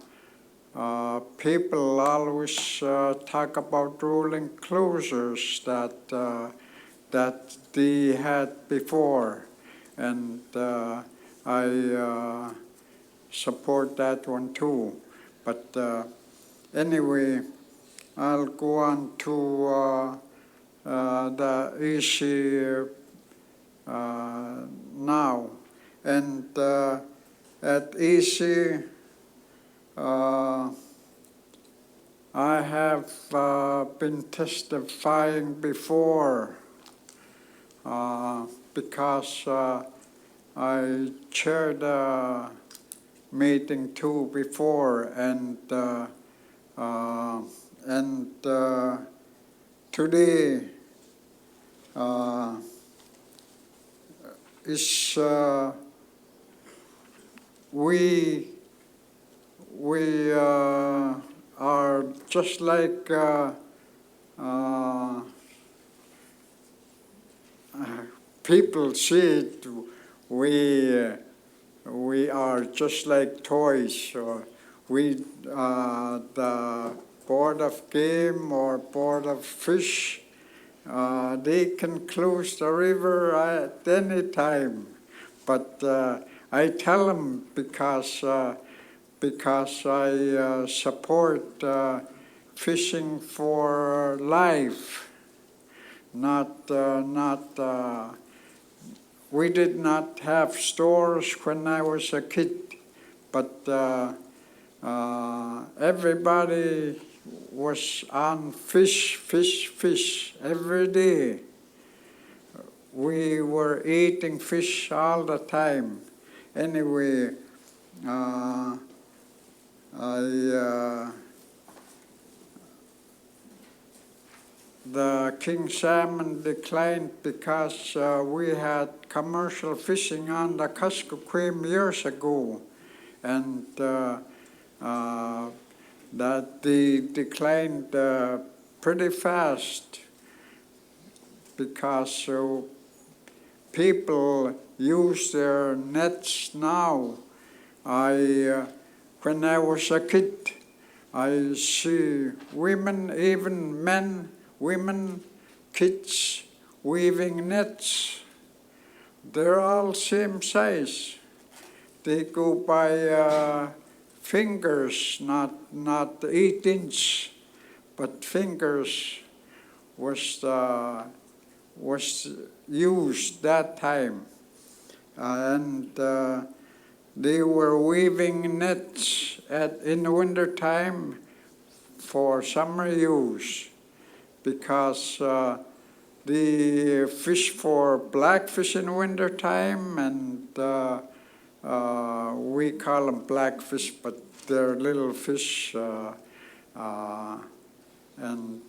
people always talk about rolling closures that they had before, and I support that one too. But anyway, I'll go on to the issue now, and at issue. I have been testifying before because I chaired a meeting too before, and today is we are just like people see it. We are just like toys. We the Board of Game or Board of Fish, they can close the river at any time. But I tell them because I support fishing for life, not. We did not have stores when I was a kid, but everybody was on fish every day. We were eating fish all the time. Anyway, the king salmon declined because we had commercial fishing on the Kuskokwim years ago, and that they declined pretty fast because people use their nets now. When I was a kid, I see women, even men, women, kids weaving nets. They're all same size. They go by fingers, not 8-inch, but fingers was used that time. And they were weaving nets in the winter time for summer use, because they fish for blackfish in winter time, and we call them blackfish, but they're little fish, and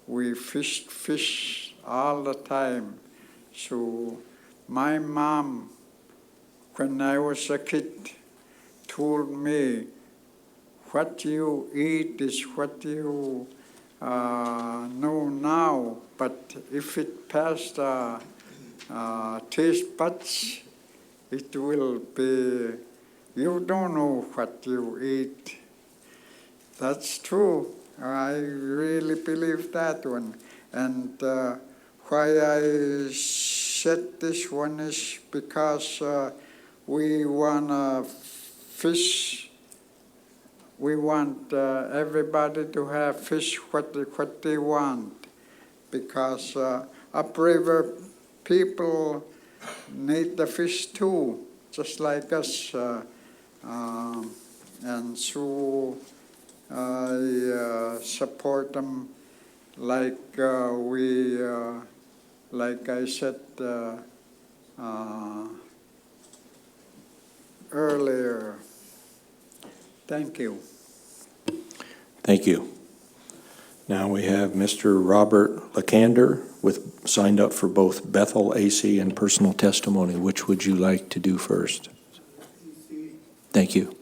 we fished fish all the time. So my mom, when I was a kid, told me, what you eat is what you know now, but if it passed taste buds, it will be, you don't know what you eat. That's true. I really believe that one. And why I said this one is because we want to fish. We want everybody to have fish what they want, because upriver people need the fish too, just like us. And so I support them like like I said earlier. Thank you. Thank you. Now we have Mr. Robert Lakander signed up for both Bethel AC and personal testimony. Which would you like to do first? Thank you.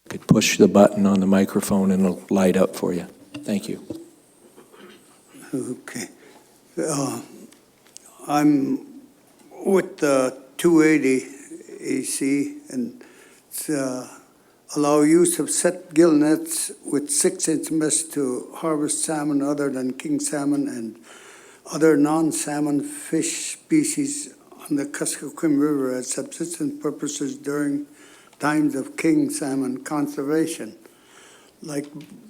Could push the button on the microphone and it'll light up for you. Thank you. Okay. I'm with the 280 AC, and it's allow use of set gill nets with 6-inch mesh to harvest salmon other than king salmon and other non-salmon fish species on the Kuskokwim River as subsistence purposes during times of king salmon conservation. Like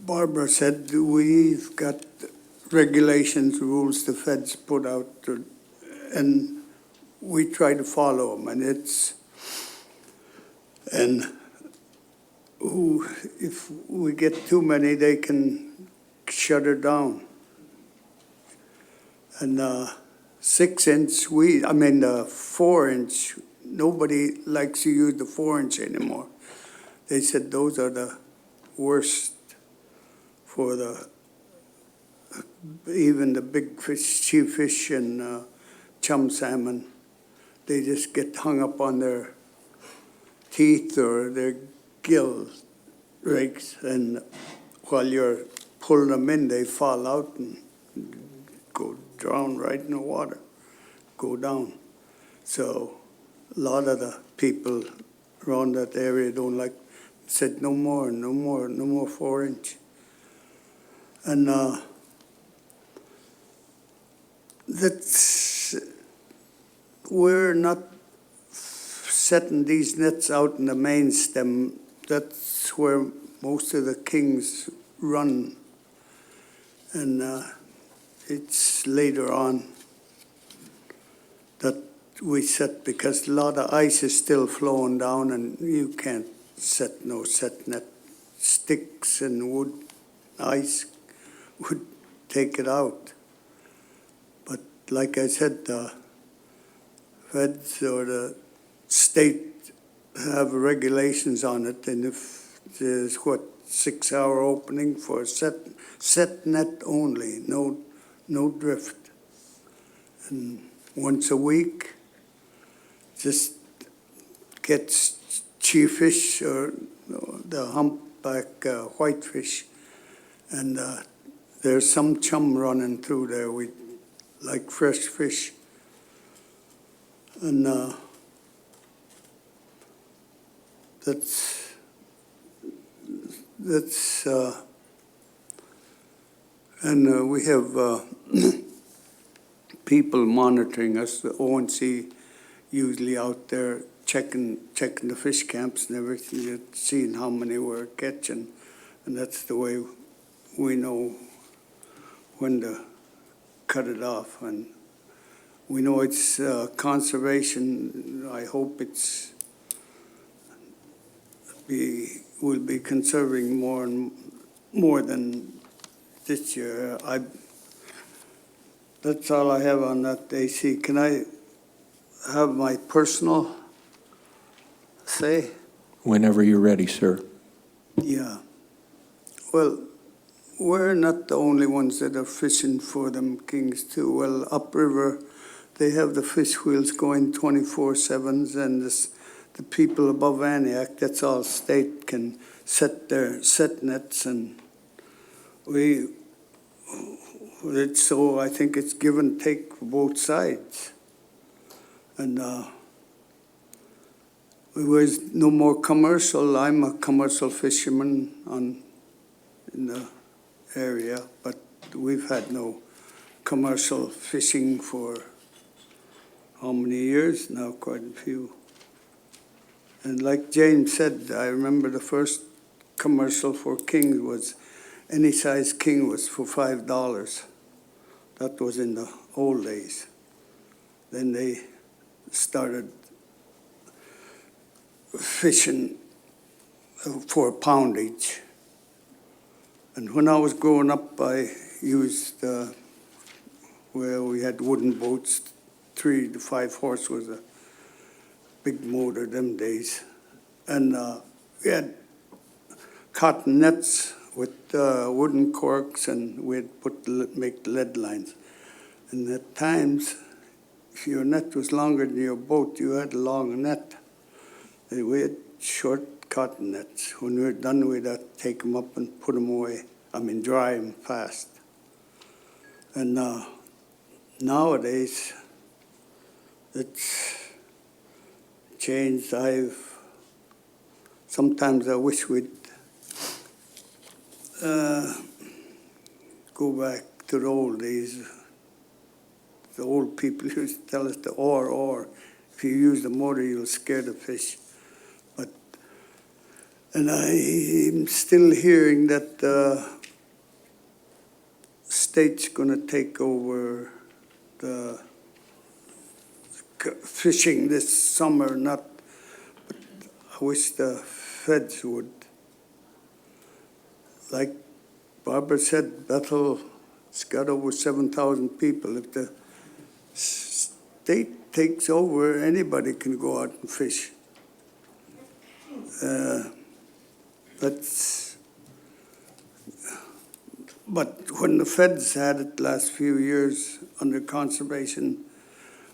Barbara said, we've got regulations, rules the feds put out, and we try to follow them, and if we get too many, they can shut it down. And 6-inch, the 4-inch, nobody likes to use the 4-inch anymore. They said those are the worst for even the big fish, sea fish and chum salmon. They just get hung up on their teeth or their gill rakes, and while you're pulling them in, they fall out and go drown right in the water, go down. So a lot of the people around that area don't like, said no more 4-inch. And we're not setting these nets out in the main stem. That's where most of the kings run. And it's later on that we set, because a lot of ice is still flowing down and you can't set net. Sticks and wood, ice would take it out. But like I said, the feds or the state have regulations on it, and if there's 6-hour opening for set net only, no drift. And once a week, just gets cheefish or the humpback whitefish. And there's some chum running through there. We like fresh fish. And that's and we have people monitoring us, the ONC usually out there checking the fish camps and everything, seeing how many we're catching. And that's the way we know when to cut it off. And we know it's conservation. I hope we'll be conserving more than this year. That's all I have on that, AC. Can I have my personal say? Whenever you're ready, sir. Yeah. Well, we're not the only ones that are fishing for them kings too. Well, upriver, they have the fish wheels going 24/7s, and the people above Antioch, that's all state, can set their set nets, and so I think it's give and take for both sides. And there was no more commercial. I'm a commercial fisherman in the area, but we've had no commercial fishing for how many years now? Quite a few. And like James said, I remember the first commercial for king was, any size king was for $5. That was in the old days. Then they started fishing for poundage. And when I was growing up, I used, where we had wooden boats, 3 to 5 horse was a big motor them days. And we had cotton nets with wooden corks, and we'd make lead lines. And at times, if your net was longer than your boat, you had a long net. And we had short cotton nets. When we were done, we'd take them up and put them away. Dry them fast. And nowadays, it's changed. Sometimes I wish we'd go back to the old days. The old people used to tell us the or. If you use the motor, you'll scare the fish. And I'm still hearing that the state's going to take over the fishing this summer. But I wish the feds would. Like Barbara said, Bethel's got over 7,000 people. If the state takes over, anybody can go out and fish. But when the feds had it last few years under conservation,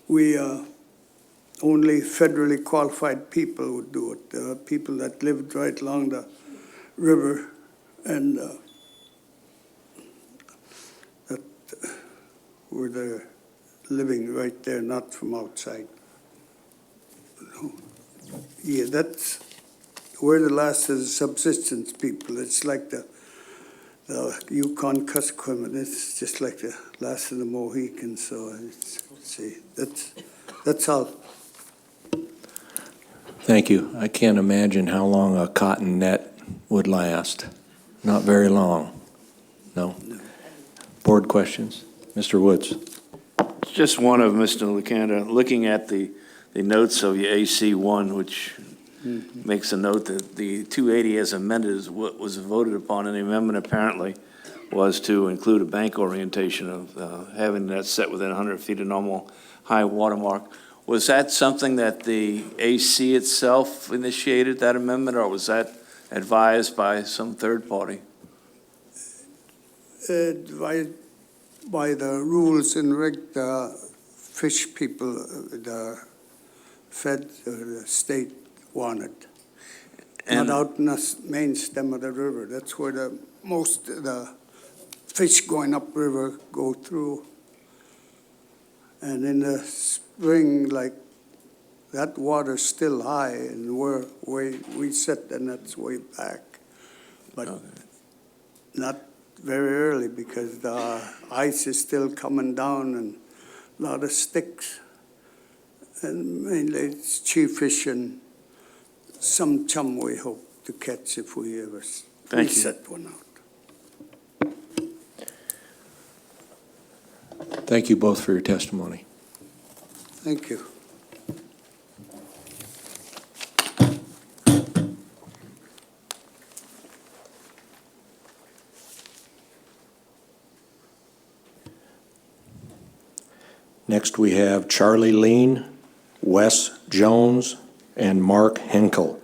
only federally qualified people would do it. People that lived right along the river and that were there living right there, not from outside. Yeah, we're the last of the subsistence people. It's like the Yukon Kuskokwim. It's just like the last of the Mohicans. So that's all. Thank you. I can't imagine how long a cotton net would last. Not very long. No. Board questions? Mr. Woods. Just one of Mr. LaCanda, looking at the notes of the AC1, which makes a note that the 280 as amended is what was voted upon, and the amendment apparently was to include a bank orientation of having that set within 100 feet of normal high water mark. Was that something that the AC itself initiated, that amendment, or was that advised by some third party? By the rules and the fish people, the Fed or the state wanted. And- Not out in the main stem of the river. That's where most of the fish going upriver go through. And in the spring, like, that water's still high, and we sit, and that's way back. But not very early, because the ice is still coming down and a lot of sticks. And mainly it's chief fish and some chum we hope to catch if we ever Thank you. set one out. Thank you both for your testimony. Thank you. Next, we have Charlie Lean, Wes Jones, and Mark Henkel.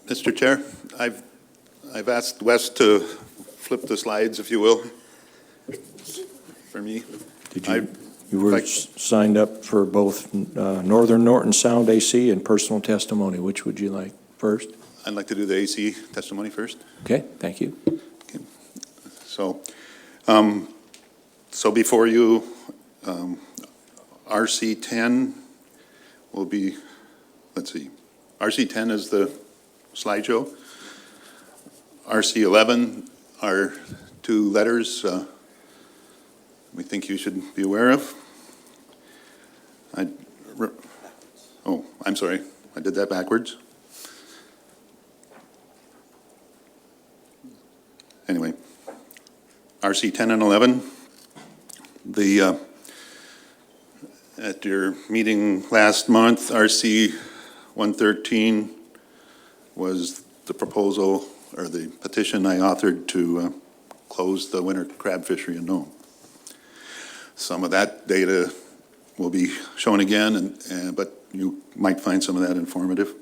Mr. Chair, I've asked Wes to flip the slides, if you will, for me. You were signed up for both Northern Norton Sound AC and personal testimony. Which would you like first? I'd like to do the AC testimony first. Okay, thank you. Okay. So before you, RC10 will be, let's see, RC10 is the slideshow. RC11 are two letters we think you should be aware of. I'm sorry, I did that backwards. Anyway, RC10 and 11, at your meeting last month, RC 113 was the proposal or the petition I authored to close the winter crab fishery in Nome. Some of that data will be shown again, but you might find some of that informative.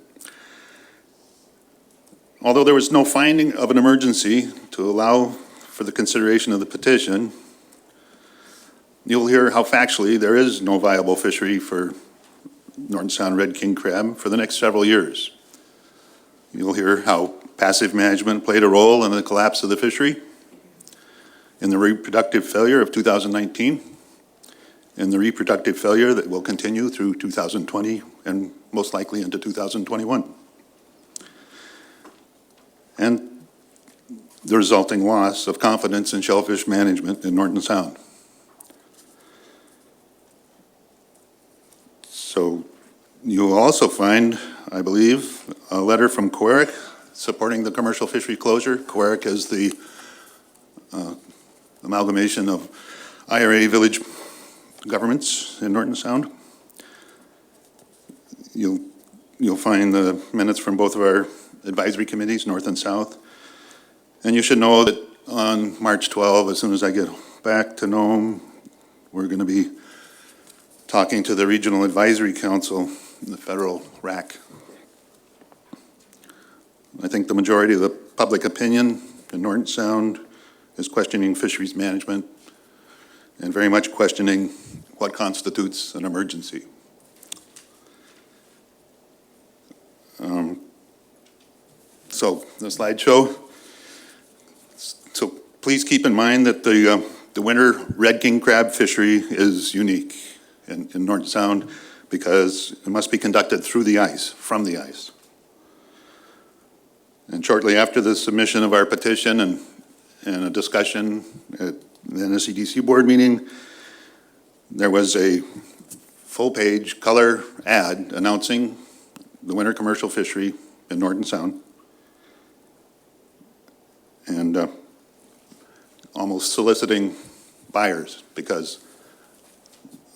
Although there was no finding of an emergency to allow for the consideration of the petition, you'll hear how factually there is no viable fishery for Norton Sound red king crab for the next several years. You'll hear how passive management played a role in the collapse of the fishery, in the reproductive failure of 2019, and the reproductive failure that will continue through 2020 and most likely into 2021. And the resulting loss of confidence in shellfish management in Norton Sound. So you'll also find, I believe, a letter from QUERIC supporting the commercial fishery closure. QUERIC is the amalgamation of IRA village governments in Norton Sound. You'll find the minutes from both of our advisory committees, North and South. And you should know that on March 12, as soon as I get back to Nome, we're going to be talking to the Regional Advisory Council, the federal RAC. I think the majority of the public opinion in Norton Sound is questioning fisheries management and very much questioning what constitutes an emergency. So the slideshow. So please keep in mind that the winter red king crab fishery is unique in Norton Sound because it must be conducted through the ice, from the ice. And shortly after the submission of our petition and a discussion at the NSCDC board meeting, there was a full-page color ad announcing the winter commercial fishery in Norton Sound. And almost soliciting buyers because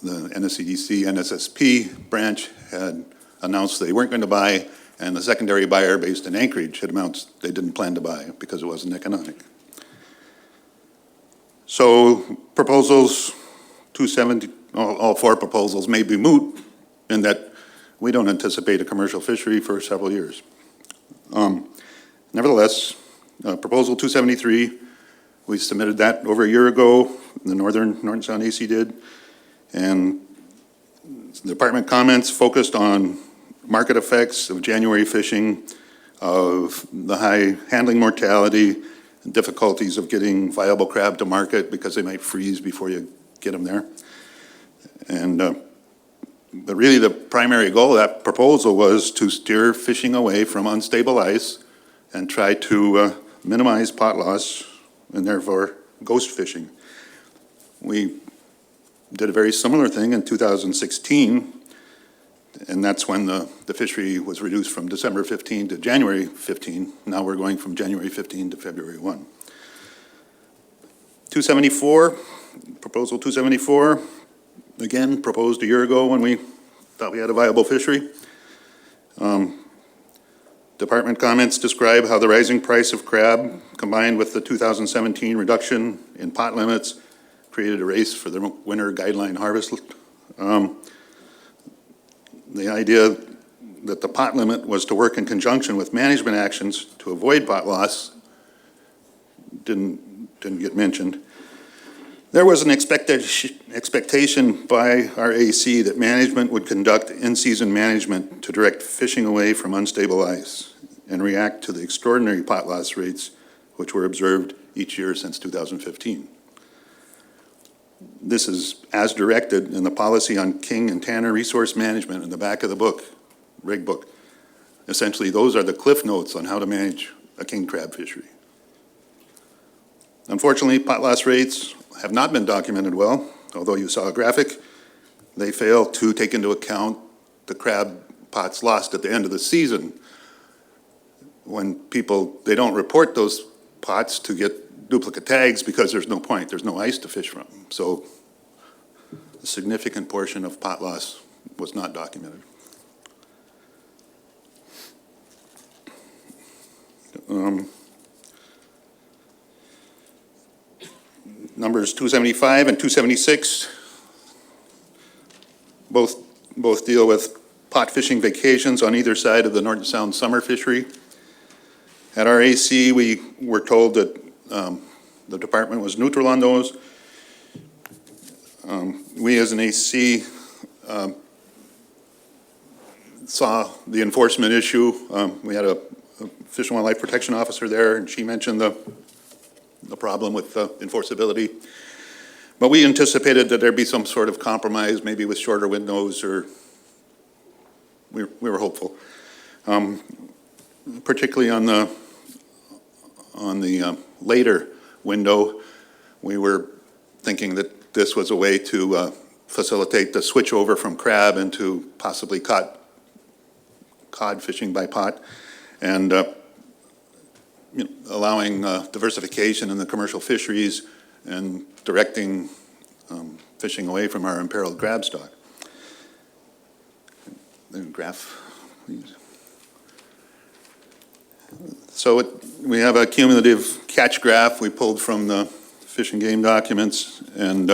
the NSCDC, NSSP branch had announced they weren't going to buy, and the secondary buyer based in Anchorage had announced they didn't plan to buy because it wasn't economic. So proposals 270, all four proposals may be moot in that we don't anticipate a commercial fishery for several years. Nevertheless, Proposal 273, we submitted that over a year ago, the Norton Sound AC did, and the department comments focused on market effects of January fishing, of the high handling mortality, and difficulties of getting viable crab to market because they might freeze before you get them there. And but really the primary goal of that proposal was to steer fishing away from unstable ice and try to minimize pot loss and therefore ghost fishing. We did a very similar thing in 2016, and that's when the fishery was reduced from December 15 to January 15. Now we're going from January 15 to February 1. 274, Proposal 274, again proposed a year ago when we thought we had a viable fishery. Department comments describe how the rising price of crab combined with the 2017 reduction in pot limits created a race for the winter guideline harvest. The idea that the pot limit was to work in conjunction with management actions to avoid pot loss didn't get mentioned. There was an expectation by our AC that management would conduct in-season management to direct fishing away from unstable ice and react to the extraordinary pot loss rates which were observed each year since 2015. This is as directed in the policy on king and tanner resource management in the back of the book, rig book. Essentially, those are the cliff notes on how to manage a king crab fishery. Unfortunately, pot loss rates have not been documented well. Although you saw a graphic, they fail to take into account the crab pots lost at the end of the season. When people, they don't report those pots to get duplicate tags because there's no point, there's no ice to fish from. So a significant portion of pot loss was not documented. Numbers 275 and 276 both deal with pot fishing vacations on either side of the Norton Sound summer fishery. At our AC, we were told that the department was neutral on those. We as an AC saw the enforcement issue. We had a Fish and Wildlife Protection Officer there, and she mentioned the problem with enforceability. But we anticipated that there'd be some sort of compromise, maybe with shorter windows, or we were hopeful. Particularly on the later window, we were thinking that this was a way to facilitate the switch over from crab into possibly cod fishing by pot, and allowing diversification in the commercial fisheries and directing fishing away from our imperiled crab stock. The graph, please. So we have a cumulative catch graph we pulled from the Fish and Game documents, and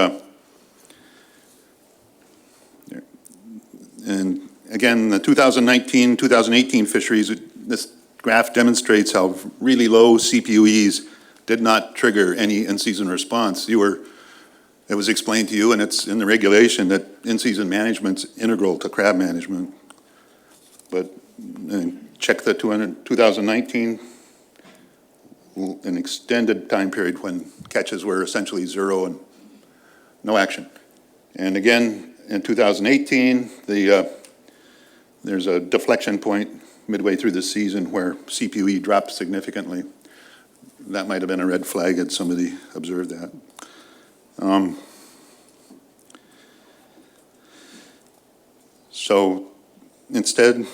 again, the 2019-2018 fisheries, this graph demonstrates how really low CPUEs did not trigger any in-season response. It was explained to you, and it's in the regulation, that in-season management's integral to crab management. But check the 2019, an extended time period when catches were essentially zero and no action. And again, in 2018, there's a deflection point midway through the season where CPUE dropped significantly. That might have been a red flag had somebody observed that. So instead,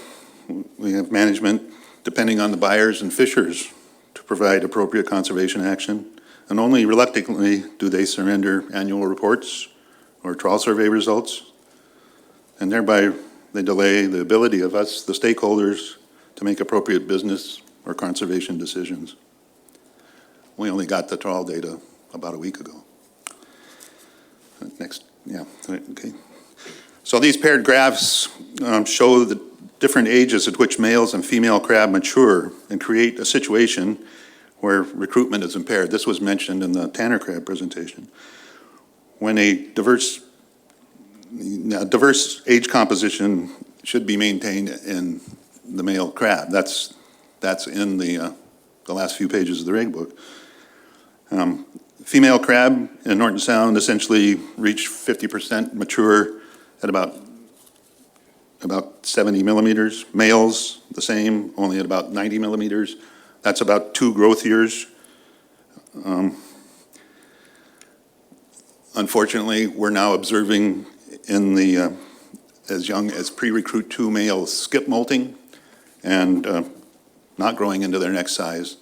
we have management depending on the buyers and fishers to provide appropriate conservation action, and only reluctantly do they surrender annual reports or trawl survey results, and thereby they delay the ability of us, the stakeholders, to make appropriate business or conservation decisions. We only got the trawl data about a week ago. Next, yeah, okay. So these paired graphs show the different ages at which males and female crab mature and create a situation where recruitment is impaired. This was mentioned in the Tanner crab presentation. When a diverse age composition should be maintained in the male crab. That's in the last few pages of the reg book. Female crab in Norton Sound essentially reach 50% mature at about 70 millimeters. Males, the same, only at about 90 millimeters. That's about 2 growth years. Unfortunately, we're now observing in the as young as pre-recruit 2 males skip molting and not growing into their next size.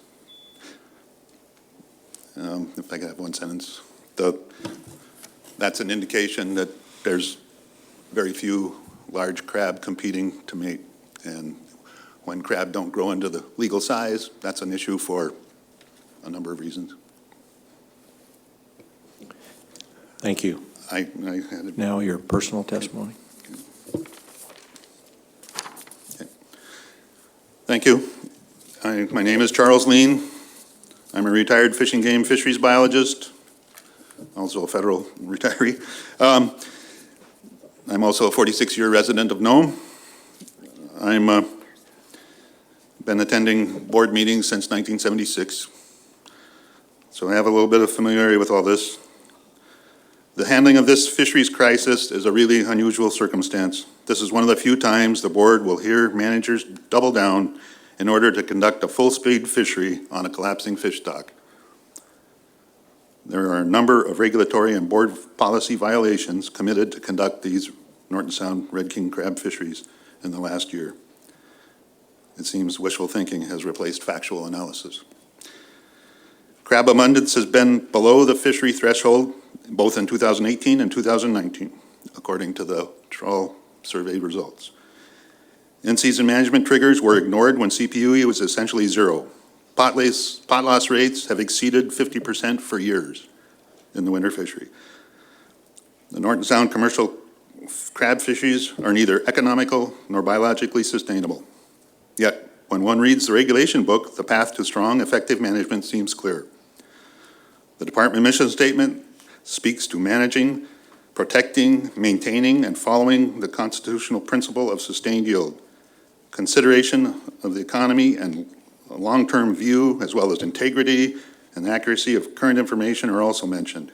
If I could have one sentence. That's an indication that there's very few large crab competing to mate. And when crab don't grow into the legal size, that's an issue for a number of reasons. Thank you. I had it. Now your personal testimony. Okay. Thank you. My name is Charles Lean. I'm a retired fish and game fisheries biologist, also a federal retiree. I'm also a 46-year resident of Nome. I'm been attending board meetings since 1976, so I have a little bit of familiarity with all this. The handling of this fisheries crisis is a really unusual circumstance. This is one of the few times the board will hear managers double down in order to conduct a full-speed fishery on a collapsing fish stock. There are a number of regulatory and board policy violations committed to conduct these Norton Sound Red King crab fisheries in the last year. It seems wishful thinking has replaced factual analysis. Crab abundance has been below the fishery threshold both in 2018 and 2019, according to the trawl survey results. In-season management triggers were ignored when CPUE was essentially zero. Pot loss rates have exceeded 50% for years in the winter fishery. The Norton Sound commercial crab fisheries are neither economical nor biologically sustainable. Yet, when one reads the regulation book, the path to strong, effective management seems clear. The department mission statement speaks to managing, protecting, maintaining, and following the constitutional principle of sustained yield. Consideration of the economy and a long-term view, as well as integrity and accuracy of current information, are also mentioned.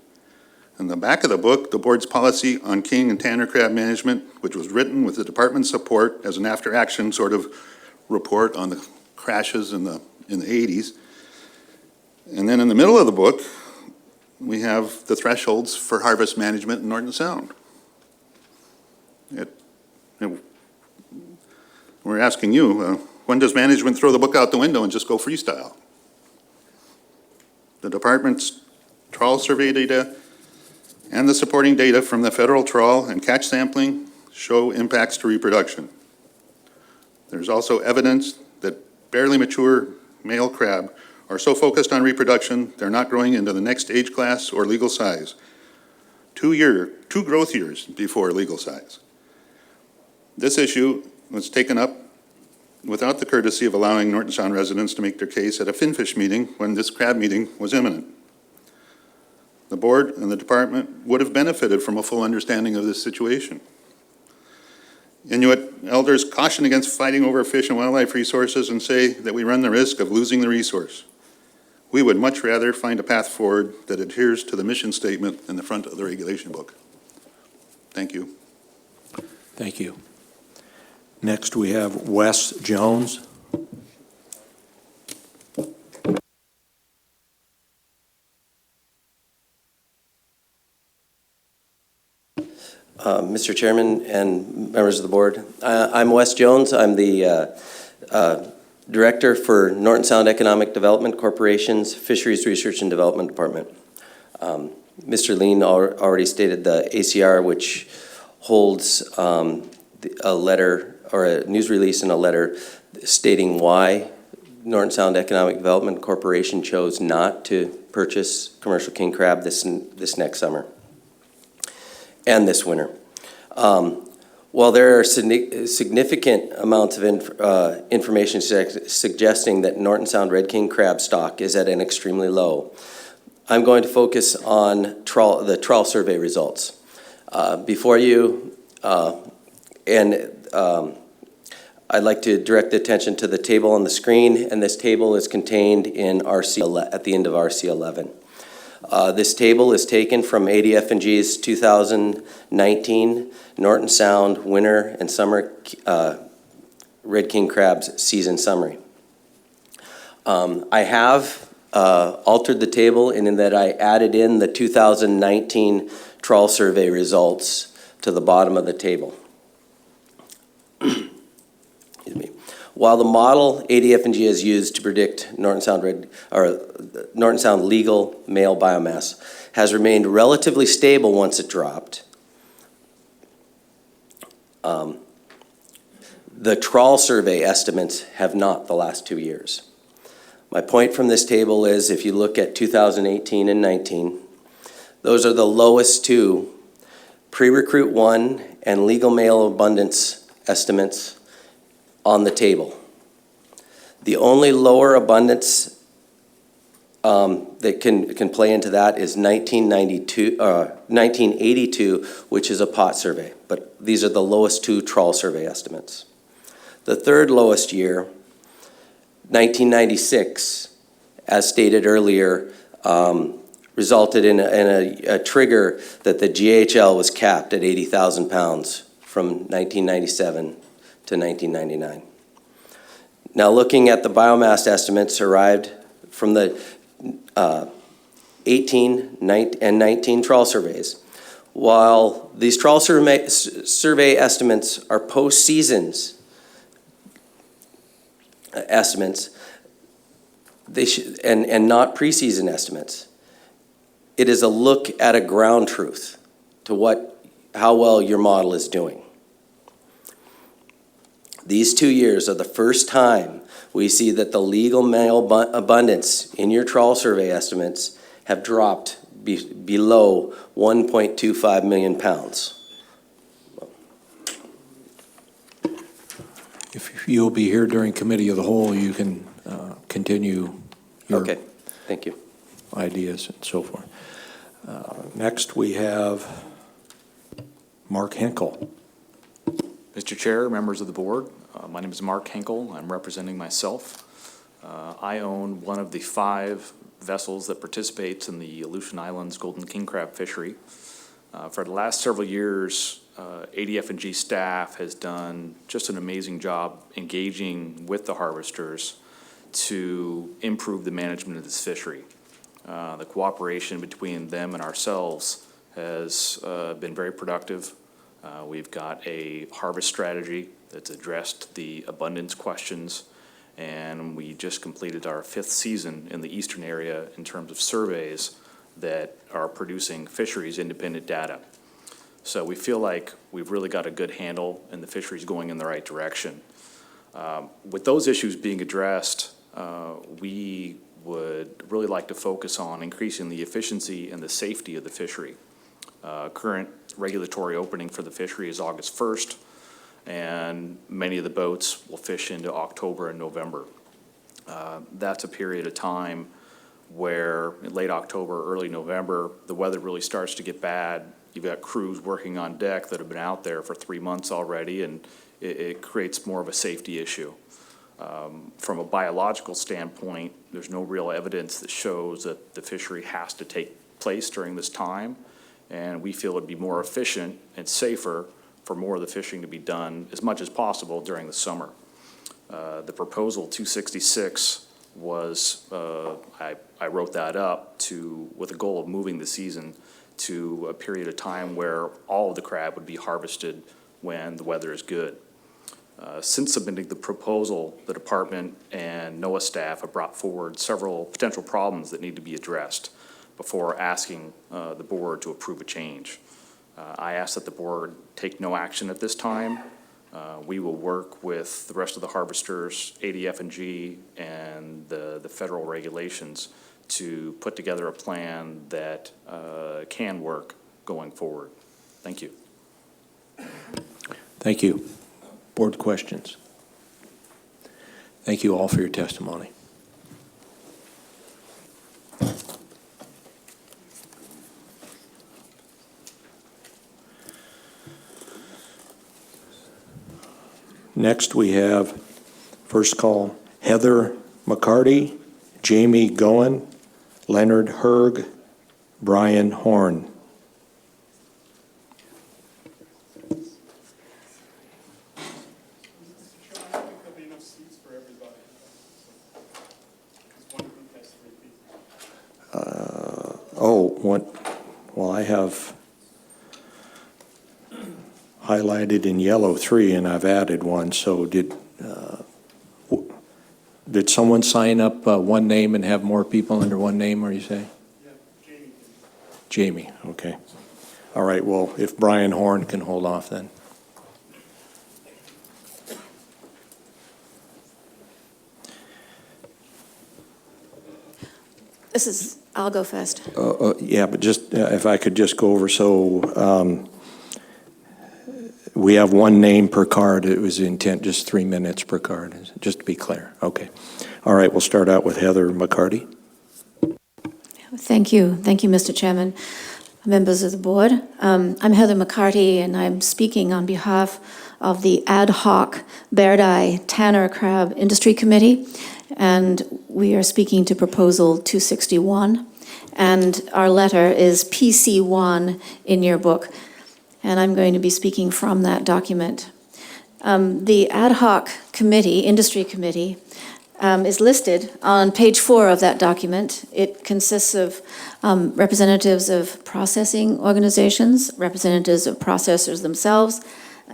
In the back of the book, the board's policy on king and tanner crab management, which was written with the department's support as an after-action sort of report on the crashes in the 80s. And then in the middle of the book, we have the thresholds for harvest management in Norton Sound. We're asking you, when does management throw the book out the window and just go freestyle? The department's trawl survey data and the supporting data from the federal trawl and catch sampling show impacts to reproduction. There's also evidence that barely mature male crab are so focused on reproduction, they're not growing into the next age class or legal size. 2 growth years before legal size. This issue was taken up without the courtesy of allowing Norton Sound residents to make their case at a finfish meeting when this crab meeting was imminent. The board and the department would have benefited from a full understanding of this situation. Inuit elders caution against fighting over fish and wildlife resources and say that we run the risk of losing the resource. We would much rather find a path forward that adheres to the mission statement in the front of the regulation book. Thank you. Thank you. Next, we have Wes Jones. Mr. Chairman and members of the board. I'm Wes Jones. I'm the Director for Norton Sound Economic Development Corporation's Fisheries Research and Development Department. Mr. Lean already stated the ACR, which holds a letter or a news release and a letter stating why Norton Sound Economic Development Corporation chose not to purchase commercial king crab this next summer and this winter. While there are significant amounts of information suggesting that Norton Sound red king crab stock is at an extremely low, I'm going to focus on the trawl survey results. Before you, I'd like to direct the attention to the table on the screen, and this table is contained in RC at the end of RC 11. This table is taken from ADF&G's 2019 Norton Sound winter and summer red king crabs season summary. I have altered the table in that I added in the 2019 trawl survey results to the bottom of the table. Excuse me. While the model ADF&G has used to predict Norton Sound legal male biomass has remained relatively stable once it dropped, the trawl survey estimates have not the last 2 years. My point from this table is if you look at 2018 and 19, those are the lowest two pre-recruit 1 and legal male abundance estimates on the table. The only lower abundance that can play into that is 1982, which is a pot survey, but these are the lowest two trawl survey estimates. The third lowest year, 1996, as stated earlier, resulted in a trigger that the GHL was capped at 80,000 pounds from 1997 to 1999. Now looking at the biomass estimates arrived from the 18 and 19 trawl surveys. While these trawl survey estimates are post-seasons estimates, and not preseason estimates, it is a look at a ground truth to how well your model is doing. These 2 years are the first time we see that the legal male abundance in your trawl survey estimates have dropped below 1.25 million pounds. If you'll be here during committee of the whole, you can continue your thank you. Ideas and so forth. Next, we have Mark Henkel. Mr. Chair, members of the board, my name is Mark Henkel. I'm representing myself. I own one of the 5 vessels that participates in the Aleutian Islands golden king crab fishery. For the last several years, ADF&G staff has done just an amazing job engaging with the harvesters to improve the management of this fishery. The cooperation between them and ourselves has been very productive. We've got a harvest strategy that's addressed the abundance questions, and we just completed our 5th season in the eastern area in terms of surveys that are producing fisheries independent data. So we feel like we've really got a good handle and the fisheries going in the right direction. With those issues being addressed, we would really like to focus on increasing the efficiency and the safety of the fishery. Current regulatory opening for the fishery is August 1st, and many of the boats will fish into October and November. That's a period of time where in late October, early November, the weather really starts to get bad. You've got crews working on deck that have been out there for 3 months already, and it creates more of a safety issue. From a biological standpoint, there's no real evidence that shows that the fishery has to take place during this time, and we feel it'd be more efficient and safer for more of the fishing to be done as much as possible during the summer. The proposal 266 was, I wrote that up with a goal of moving the season to a period of time where all of the crab would be harvested when the weather is good. Since submitting the proposal, the department and NOAA staff have brought forward several potential problems that need to be addressed before asking the board to approve a change. I ask that the board take no action at this time. We will work with the rest of the harvesters, ADF&G, and the federal regulations to put together a plan that can work going forward. Thank you. Thank you. Board questions? Thank you all for your testimony. Next, we have, first call, Heather McCarty, Jamie Goen, Leonard Herg, Brian Horn. Well, I have highlighted in yellow 3, and I've added 1, so did someone sign up one name and have more people under one name, or you say? Yeah, Jamie. Jamie, okay. All right, well, if Brian Horn can hold off then. I'll go first. Yeah, but just if I could just go over, so we have one name per card. It was the intent, just 3 minutes per card, just to be clear. Okay. All right, we'll start out with Heather McCarty. Thank you. Thank you, Mr. Chairman, members of the board. I'm Heather McCarty, and I'm speaking on behalf of the ad hoc Bairdi Tanner Crab Industry Committee, and we are speaking to Proposal 261, and our letter is PC1 in your book, and I'm going to be speaking from that document. The ad hoc committee, industry committee, is listed on page 4 of that document. It consists of representatives of processing organizations, representatives of processors themselves,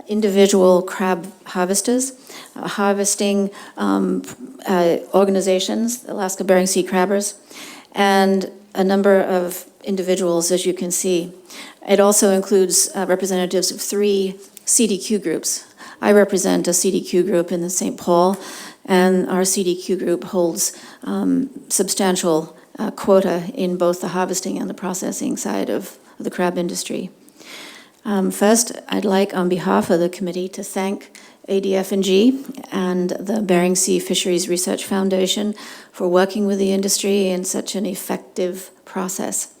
individual crab harvesters, harvesting organizations, Alaska Bering Sea Crabbers, and a number of individuals, as you can see. It also includes representatives of 3 CDQ groups. I represent a CDQ group in the St. Paul, and our CDQ group holds substantial quota in both the harvesting and the processing side of the crab industry. First, I'd like, on behalf of the committee, to thank ADF&G and the Bering Sea Fisheries Research Foundation for working with the industry in such an effective process.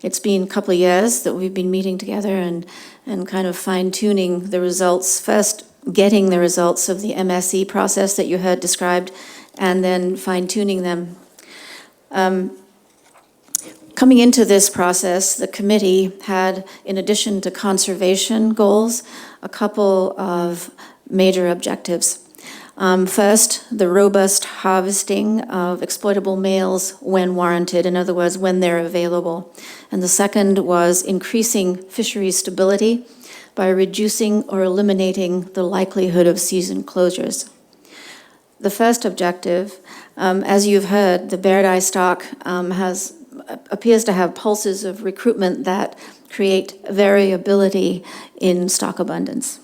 It's been a couple of years that we've been meeting together and kind of fine-tuning the results, first getting the results of the MSE process that you heard described, and then fine-tuning them. Coming into this process, the committee had, in addition to conservation goals, a couple of major objectives. First, the robust harvesting of exploitable males when warranted, in other words, when they're available. And the second was increasing fishery stability by reducing or eliminating the likelihood of season closures. The first objective, as you've heard, the Bairdi stock appears to have pulses of recruitment that create variability in stock abundance.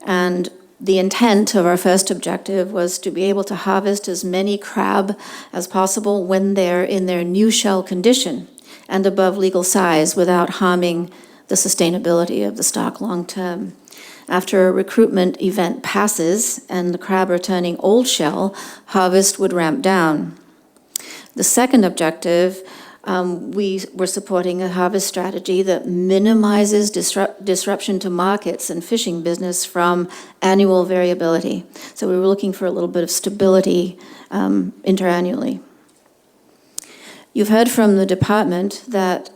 And the intent of our first objective was to be able to harvest as many crab as possible when they're in their new shell condition and above legal size without harming the sustainability of the stock long term. After a recruitment event passes and the crab are turning old shell, harvest would ramp down. The second objective, we were supporting a harvest strategy that minimizes disruption to markets and fishing business from annual variability. So we were looking for a little bit of stability interannually. You've heard from the department that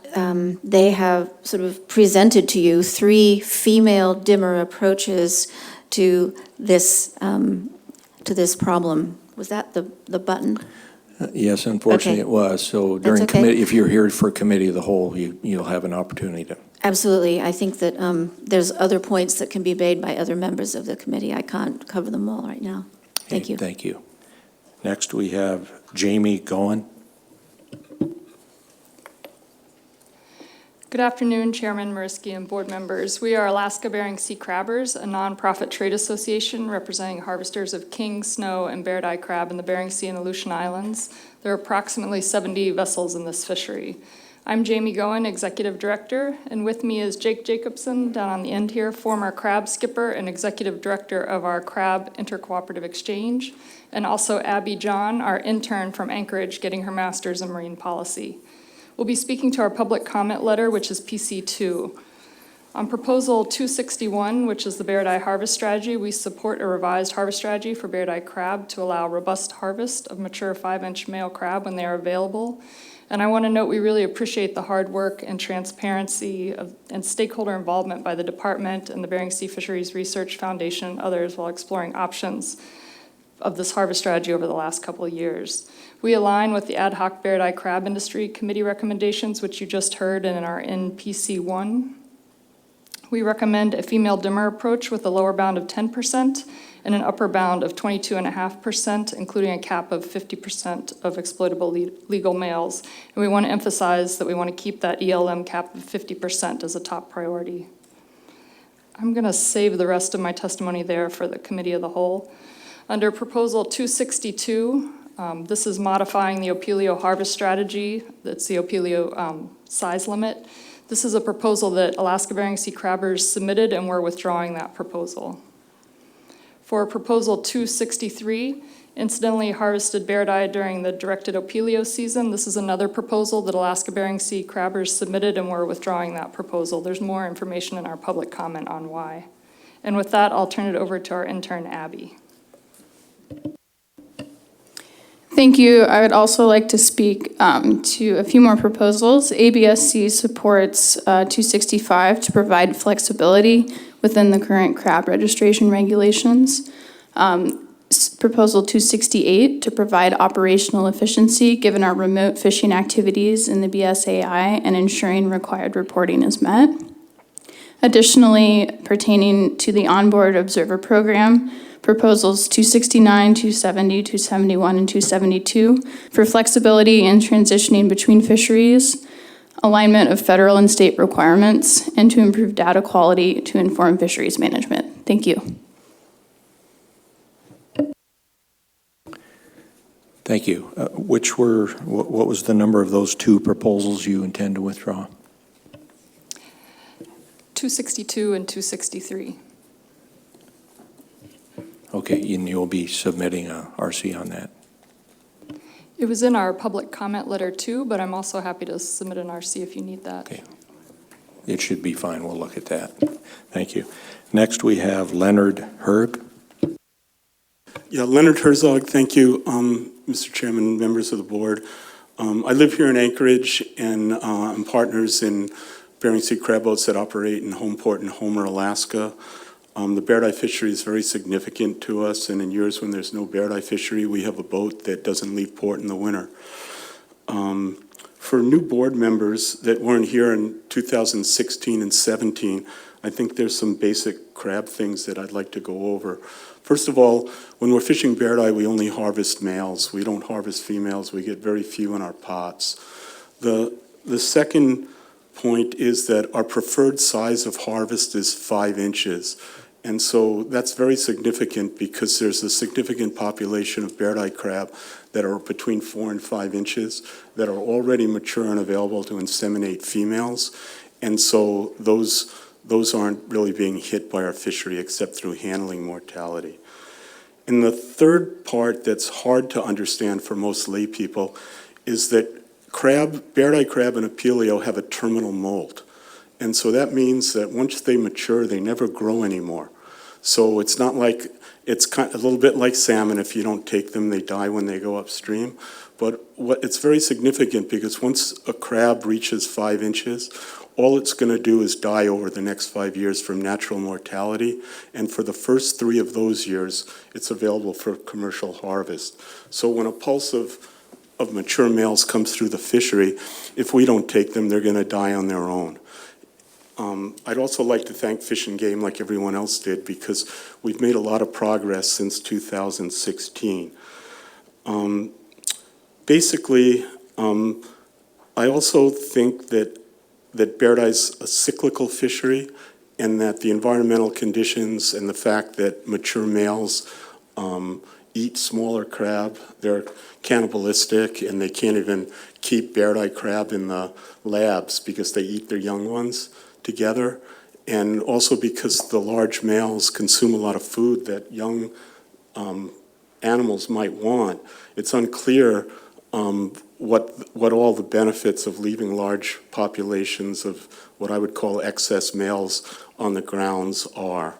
they have sort of presented to you 3 female dimmer approaches to this problem. Was that the button? Yes, unfortunately Okay. it was. So That's during okay. committee, if you're here for committee of the whole, you'll have an opportunity to. Absolutely. I think that there's other points that can be made by other members of the committee. I can't cover them all right now. Thank Okay, you. Thank you. Next, we have Jamie Goen. Good afternoon, Chairman Muriski and board members. We are Alaska Bering Sea Crabbers, a nonprofit trade association representing harvesters of king, snow, and bear-eye crab in the Bering Sea and Aleutian Islands. There are approximately 70 vessels in this fishery. I'm Jamie Goen, Executive Director, and with me is Jake Jacobson, down on the end here, former crab skipper and Executive Director of our Crab Intercooperative Exchange, and also Abby John, our intern from Anchorage, getting her master's in marine policy. We'll be speaking to our public comment letter, which is PC2. On Proposal 261, which is the bear-eye harvest strategy, we support a revised harvest strategy for bear-eye crab to allow robust harvest of mature 5-inch male crab when they are available. And I want to note we really appreciate the hard work and transparency and stakeholder involvement by the department and the Bering Sea Fisheries Research Foundation and others while exploring options of this harvest strategy over the last couple of years. We align with the ad hoc bear-eye crab industry committee recommendations, which you just heard in our NPC1. We recommend a female dimmer approach with a lower bound of 10% and an upper bound of 22.5%, including a cap of 50% of exploitable legal males. And we want to emphasize that we want to keep that ELM cap of 50% as a top priority. I'm going to save the rest of my testimony there for the committee of the whole. Under Proposal 262, this is modifying the Opelio harvest strategy. That's the Opelio size limit. This is a proposal that Alaska Bering Sea Crabbers submitted, and we're withdrawing that proposal. For Proposal 263, incidentally harvested bear-eye during the directed Opelio season, this is another proposal that Alaska Bering Sea Crabbers submitted, and we're withdrawing that proposal. There's more information in our public comment on why. And with that, I'll turn it over to our intern, Abby. Thank you. I would also like to speak to a few more proposals. ABSC supports 265 to provide flexibility within the current crab registration regulations. Proposal 268 to provide operational efficiency given our remote fishing activities in the BSAI and ensuring required reporting is met. Additionally, pertaining to the onboard observer program, Proposals 269, 270, 271, and 272 for flexibility in transitioning between fisheries, alignment of federal and state requirements, and to improve data quality to inform fisheries management. Thank you. Thank you. What was the number of those two proposals you intend to withdraw? 262 and 263. Okay, and you'll be submitting a RC on that. It was in our public comment letter too, but I'm also happy to submit an RC if you need that. Okay. It should be fine. We'll look at that. Thank you. Next, we have Leonard Herg. Yeah, Leonard Herzog, thank you, Mr. Chairman, members of the board. I live here in Anchorage, and I'm partners in Bering Sea crab boats that operate in Homeport and Homer, Alaska. The bear-eye fishery is very significant to us, and in years when there's no bear-eye fishery, we have a boat that doesn't leave port in the winter. For new board members that weren't here in 2016 and 17, I think there's some basic crab things that I'd like to go over. First of all, when we're fishing bear-eye, we only harvest males. We don't harvest females. We get very few in our pots. The second point is that our preferred size of harvest is 5 inches. And so that's very significant because there's a significant population of bear-eye crab that are between 4 and 5 inches that are already mature and available to inseminate females. And so those aren't really being hit by our fishery except through handling mortality. And the third part that's hard to understand for most lay people is that bear-eye crab and Opelio have a terminal molt. And so that means that once they mature, they never grow anymore. So it's not like, it's kind of a little bit like salmon. If you don't take them, they die when they go upstream. But it's very significant because once a crab reaches 5 inches, all it's going to do is die over the next 5 years from natural mortality. And for the first 3 of those years, it's available for commercial harvest. So when a pulse of of mature males comes through the fishery. If we don't take them, they're going to die on their own. I'd also like to thank Fish and Game, like everyone else did, because we've made a lot of progress since 2016. Basically, I also think that Beardy's a cyclical fishery, and that the environmental conditions and the fact that mature males eat smaller crab, they're cannibalistic, and they can't even keep Beardy crab in the labs because they eat their young ones together, and also because the large males consume a lot of food that young animals might want. It's unclear what all the benefits of leaving large populations of what I would call excess males on the grounds are.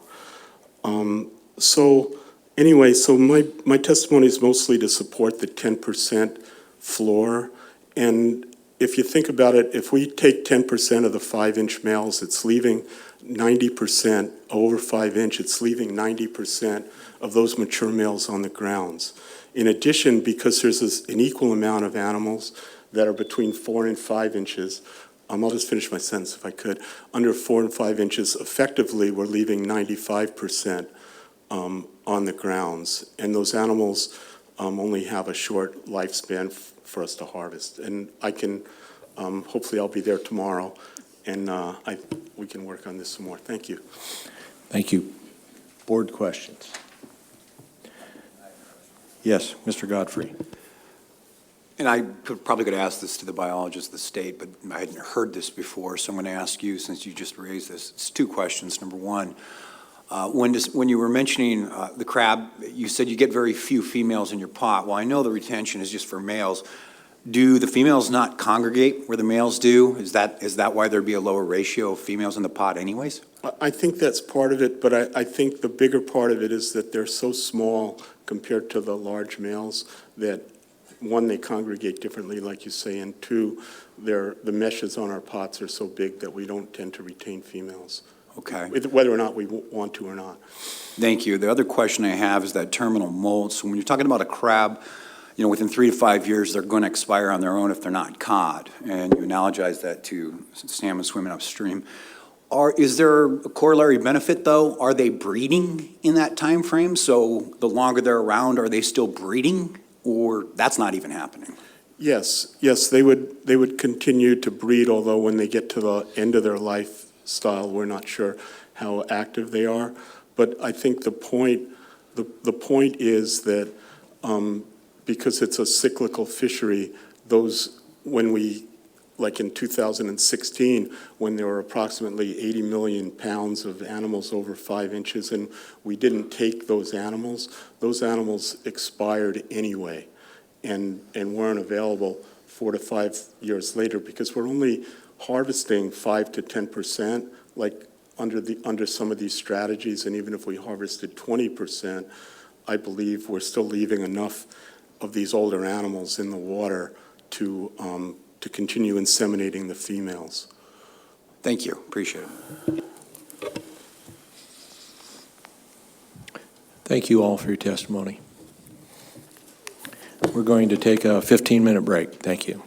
So my testimony is mostly to support the 10% floor. And if you think about it, if we take 10% of the 5-inch males, it's leaving 90%, over 5-inch, it's leaving 90% of those mature males on the grounds. In addition, because there's an equal amount of animals that are between 4 and 5 inches, I'll just finish my sentence if I could, under 4 and 5 inches, effectively we're leaving 95% on the grounds. And those animals only have a short lifespan for us to harvest. And I can, hopefully I'll be there tomorrow, and we can work on this some more. Thank you. Thank you. Board questions? Yes, Mr. Godfrey. And I probably could ask this to the biologist of the state, but I hadn't heard this before, so I'm going to ask you, since you just raised this. It's 2 questions. Number one, when you were mentioning the crab, you said you get very few females in your pot. Well, I know the retention is just for males. Do the females not congregate where the males do? Is that why there'd be a lower ratio of females in the pot anyways? I think that's part of it, but I think the bigger part of it is that they're so small compared to the large males that, one, they congregate differently, like you say, and two, the meshes on our pots are so big that we don't tend to retain females. Okay. Whether or not we want to or not. Thank you. The other question I have is that terminal molt. So when you're talking about a crab, within 3 to 5 years, they're going to expire on their own if they're not caught. And you analogize that to salmon swimming upstream. Is there a corollary benefit, though? Are they breeding in that time frame? So the longer they're around, are they still breeding? Or that's not even happening? Yes, they would continue to breed, although when they get to the end of their lifestyle, we're not sure how active they are. But I think the point is that because it's a cyclical fishery, like in 2016, when there were approximately 80 million pounds of animals over 5 inches, and we didn't take those animals expired anyway and weren't available 4 to 5 years later, because we're only harvesting 5 to 10%, like under some of these strategies, and even if we harvested 20%, I believe we're still leaving enough of these older animals in the water to continue inseminating the females. Thank you. Appreciate it. Thank you all for your testimony. We're going to take a 15-minute break. Thank you.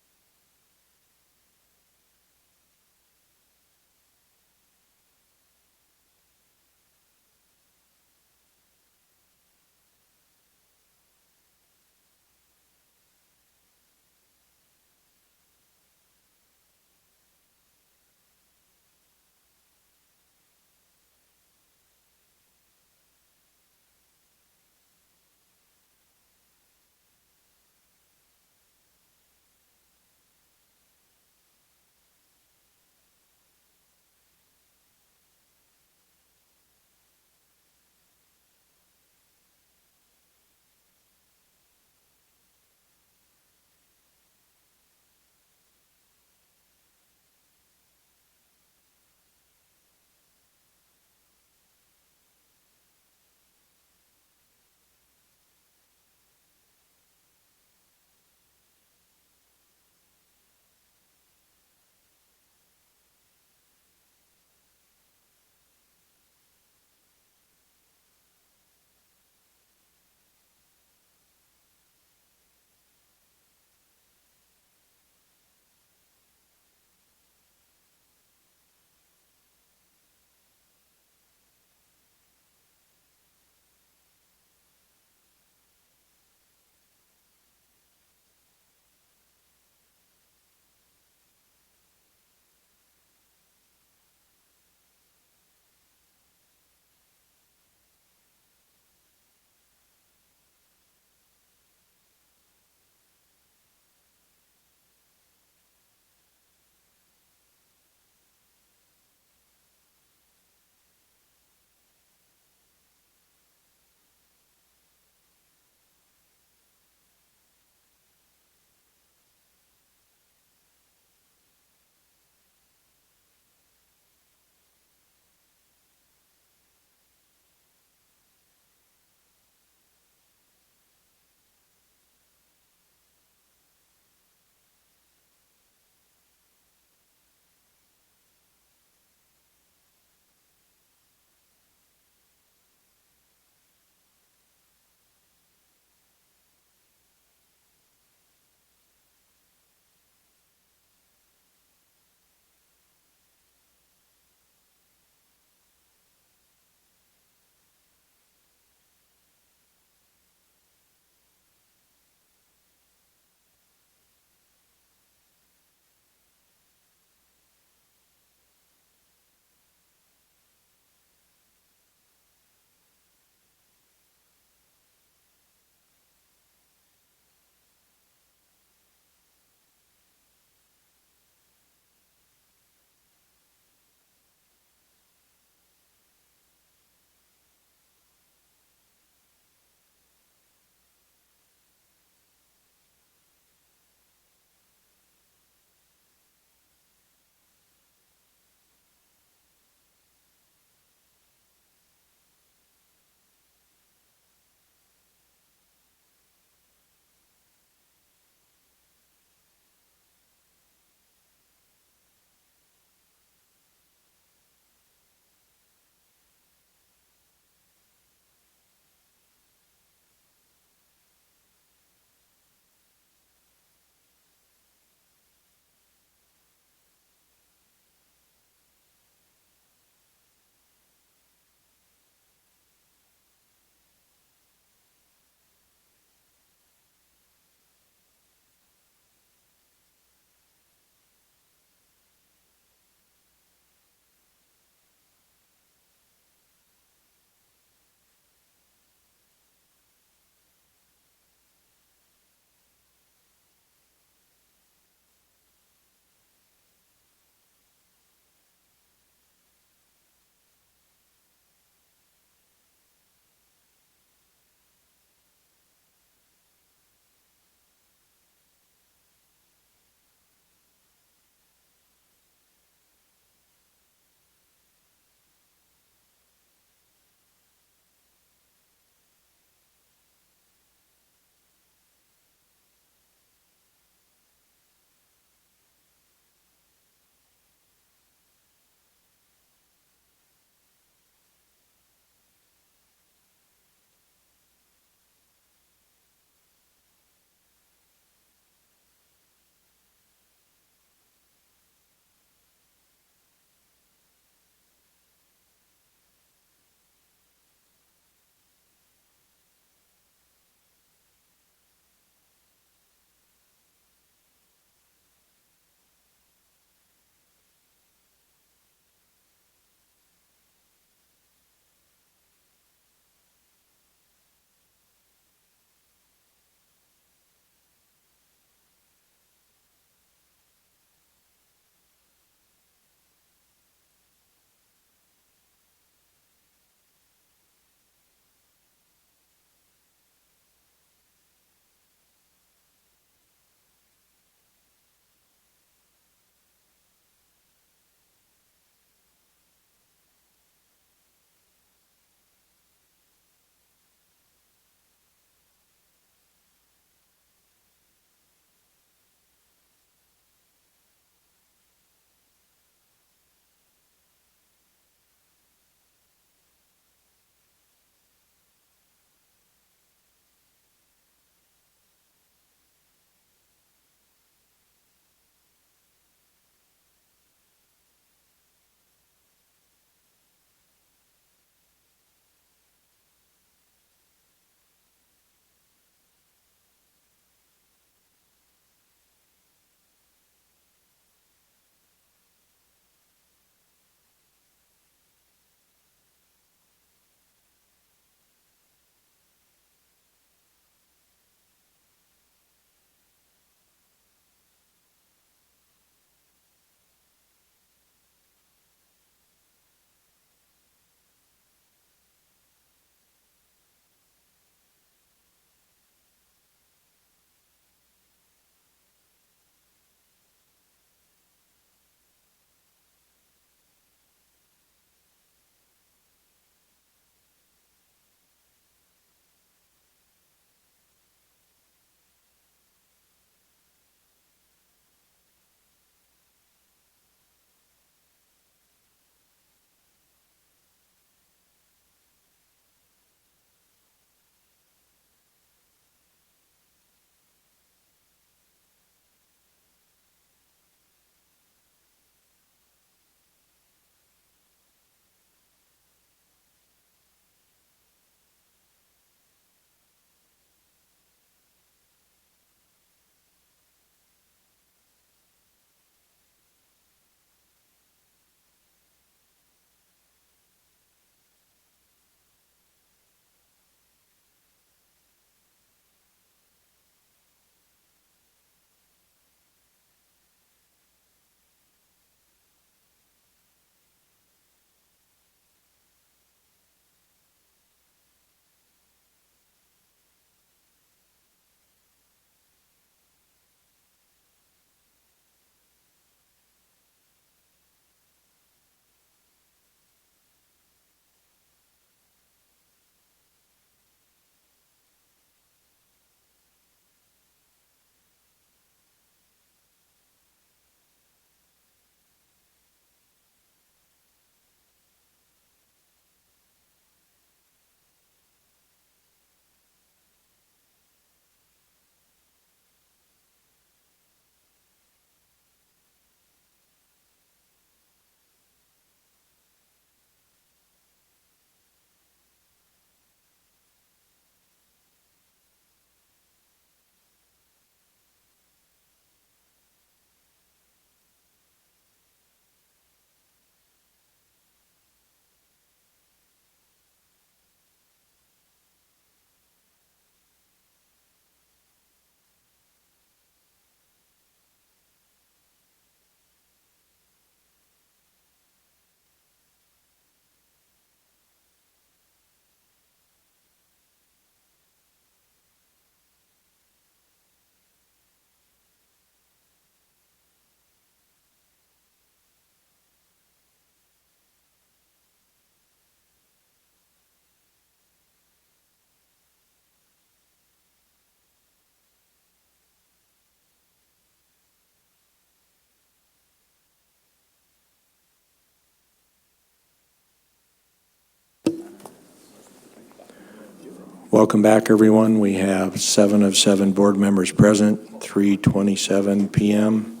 Welcome back, everyone. We have 7 of 7 board members present, 3:27 p.m.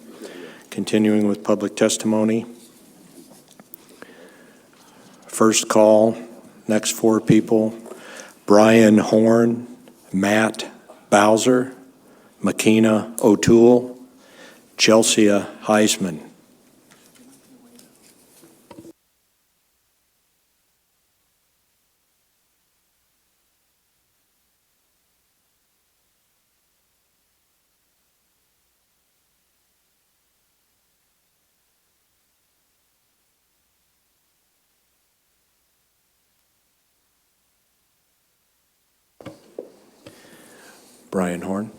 Continuing with public testimony. First call, next 4 people, Brian Horn, Matt Bowser, Makina O'Toole, Chelsea Heisman. Brian Horn.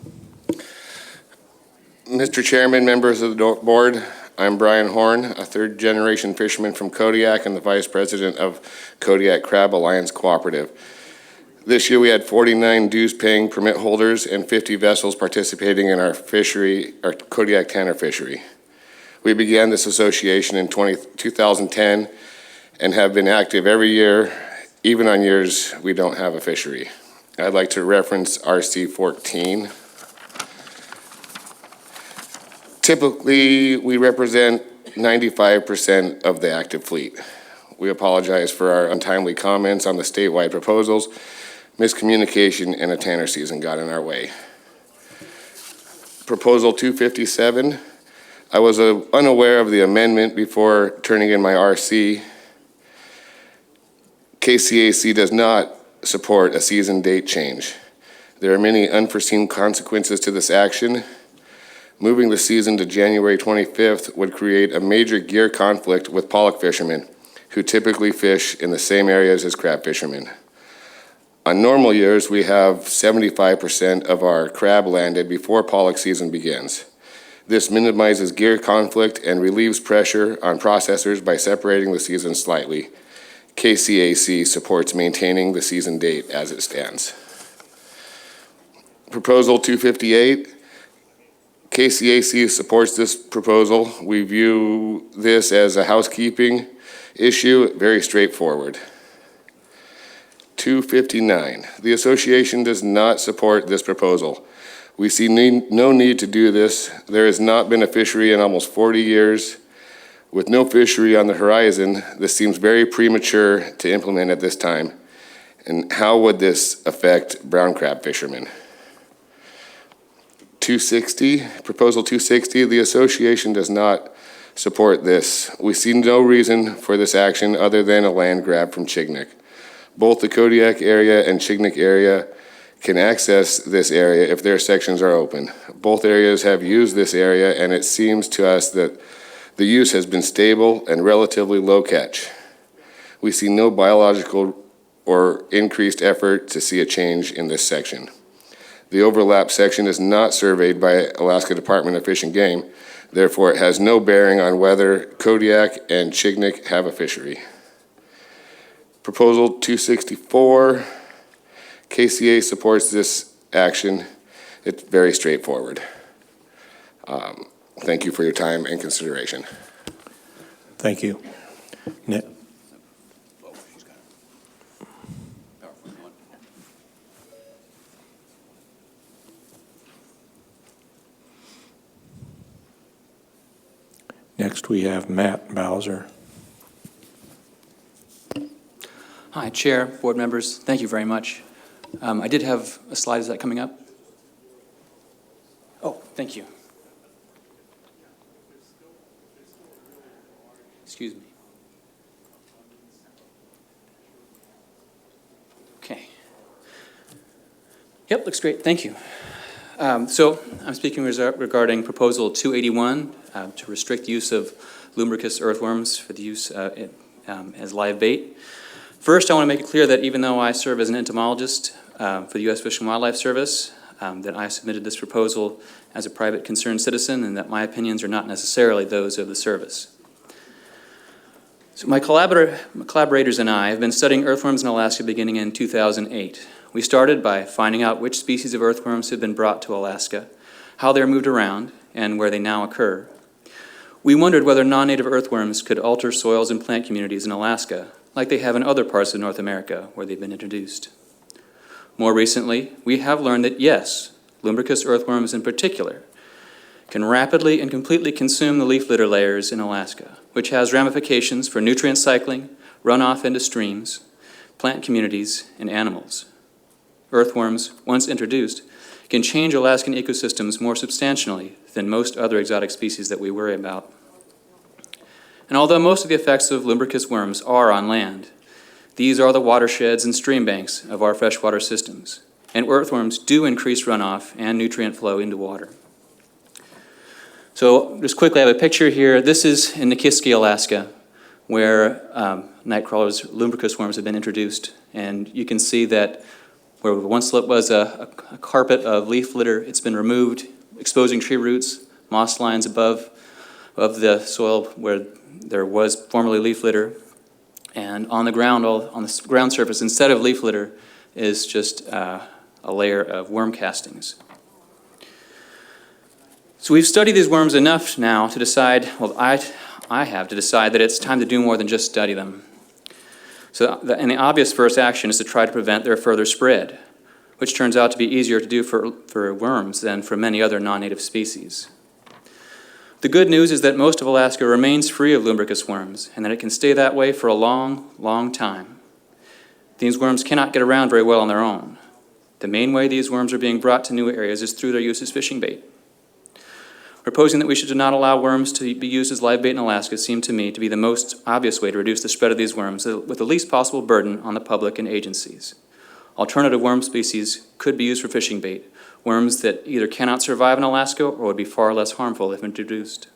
Mr. Chairman, members of the board, I'm Brian Horn, a third-generation fisherman from Kodiak and the vice president of Kodiak Crab Alliance Cooperative. This year we had 49 dues-paying permit holders and 50 vessels participating in our fishery, our Kodiak Tanner fishery. We began this association in 2010 and have been active every year, even on years we don't have a fishery. I'd like to reference RC 14. Typically, we represent 95% of the active fleet. We apologize for our untimely comments on the statewide proposals. Miscommunication and a tanner season got in our way. Proposal 257, I was unaware of the amendment before turning in my RC. KCAC does not support a season date change. There are many unforeseen consequences to this action. Moving the season to January 25th would create a major gear conflict with pollock fishermen who typically fish in the same areas as crab fishermen. On normal years, we have 75% of our crab landed before pollock season begins. This minimizes gear conflict and relieves pressure on processors by separating the season slightly. KCAC supports maintaining the season date as it stands. Proposal 258, KCAC supports this proposal. We view this as a housekeeping issue, very straightforward. 259, the association does not support this proposal. We see no need to do this. There has not been a fishery in almost 40 years. With no fishery on the horizon, this seems very premature to implement at this time. And how would this affect brown crab fishermen? 260, Proposal 260, the association does not support this. We see no reason for this action other than a land grab from Chignik. Both the Kodiak area and Chignik area can access this area if their sections are open. Both areas have used this area, and it seems to us that the use has been stable and relatively low catch. We see no biological or increased effort to see a change in this section. The overlap section is not surveyed by Alaska Department of Fish and Game, therefore it has no bearing on whether Kodiak and Chignik have a fishery. Proposal 264, KCA supports this action. It's very straightforward. Thank you for your time and consideration. Thank you. Nick. Next, we have Matt Bowser. Hi, Chair, board members, thank you very much. I did have a slide, is that coming up? Oh, thank you. Excuse me. Okay. Yep, looks great, thank you. So I'm speaking regarding Proposal 281 to restrict use of lumbricus earthworms for the use as live bait. First, I want to make it clear that even though I serve as an entomologist for the U.S. Fish and Wildlife Service, that I submitted this proposal as a private concerned citizen and that my opinions are not necessarily those of the service. So my collaborators and I have been studying earthworms in Alaska beginning in 2008. We started by finding out which species of earthworms have been brought to Alaska, how they're moved around, and where they now occur. We wondered whether non-native earthworms could alter soils and plant communities in Alaska, like they have in other parts of North America where they've been introduced. More recently, we have learned that yes, Lumbricus earthworms in particular can rapidly and completely consume the leaf litter layers in Alaska, which has ramifications for nutrient cycling, runoff into streams, plant communities, and animals. Earthworms, once introduced, can change Alaskan ecosystems more substantially than most other exotic species that we worry about. And although most of the effects of Lumbricus worms are on land, these are the watersheds and stream banks of our freshwater systems, and earthworms do increase runoff and nutrient flow into water. So just quickly, I have a picture here. This is in Nikiski, Alaska, where night crawlers, Lumbricus worms, have been introduced. And you can see that where once was a carpet of leaf litter, it's been removed, exposing tree roots, moss lines above the soil where there was formerly leaf litter. And on the ground, on the ground surface, instead of leaf litter, is just a layer of worm castings. So we've studied these worms enough now to decide, well, I have to decide that it's time to do more than just study them. And the obvious first action is to try to prevent their further spread, which turns out to be easier to do for worms than for many other non-native species. The good news is that most of Alaska remains free of Lumbricus worms, and that it can stay that way for a long, long time. These worms cannot get around very well on their own. The main way these worms are being brought to new areas is through their use as fishing bait. Proposing that we should not allow worms to be used as live bait in Alaska seemed to me to be the most obvious way to reduce the spread of these worms with the least possible burden on the public and agencies. Alternative worm species could be used for fishing bait, worms that either cannot survive in Alaska or would be far less harmful if introduced.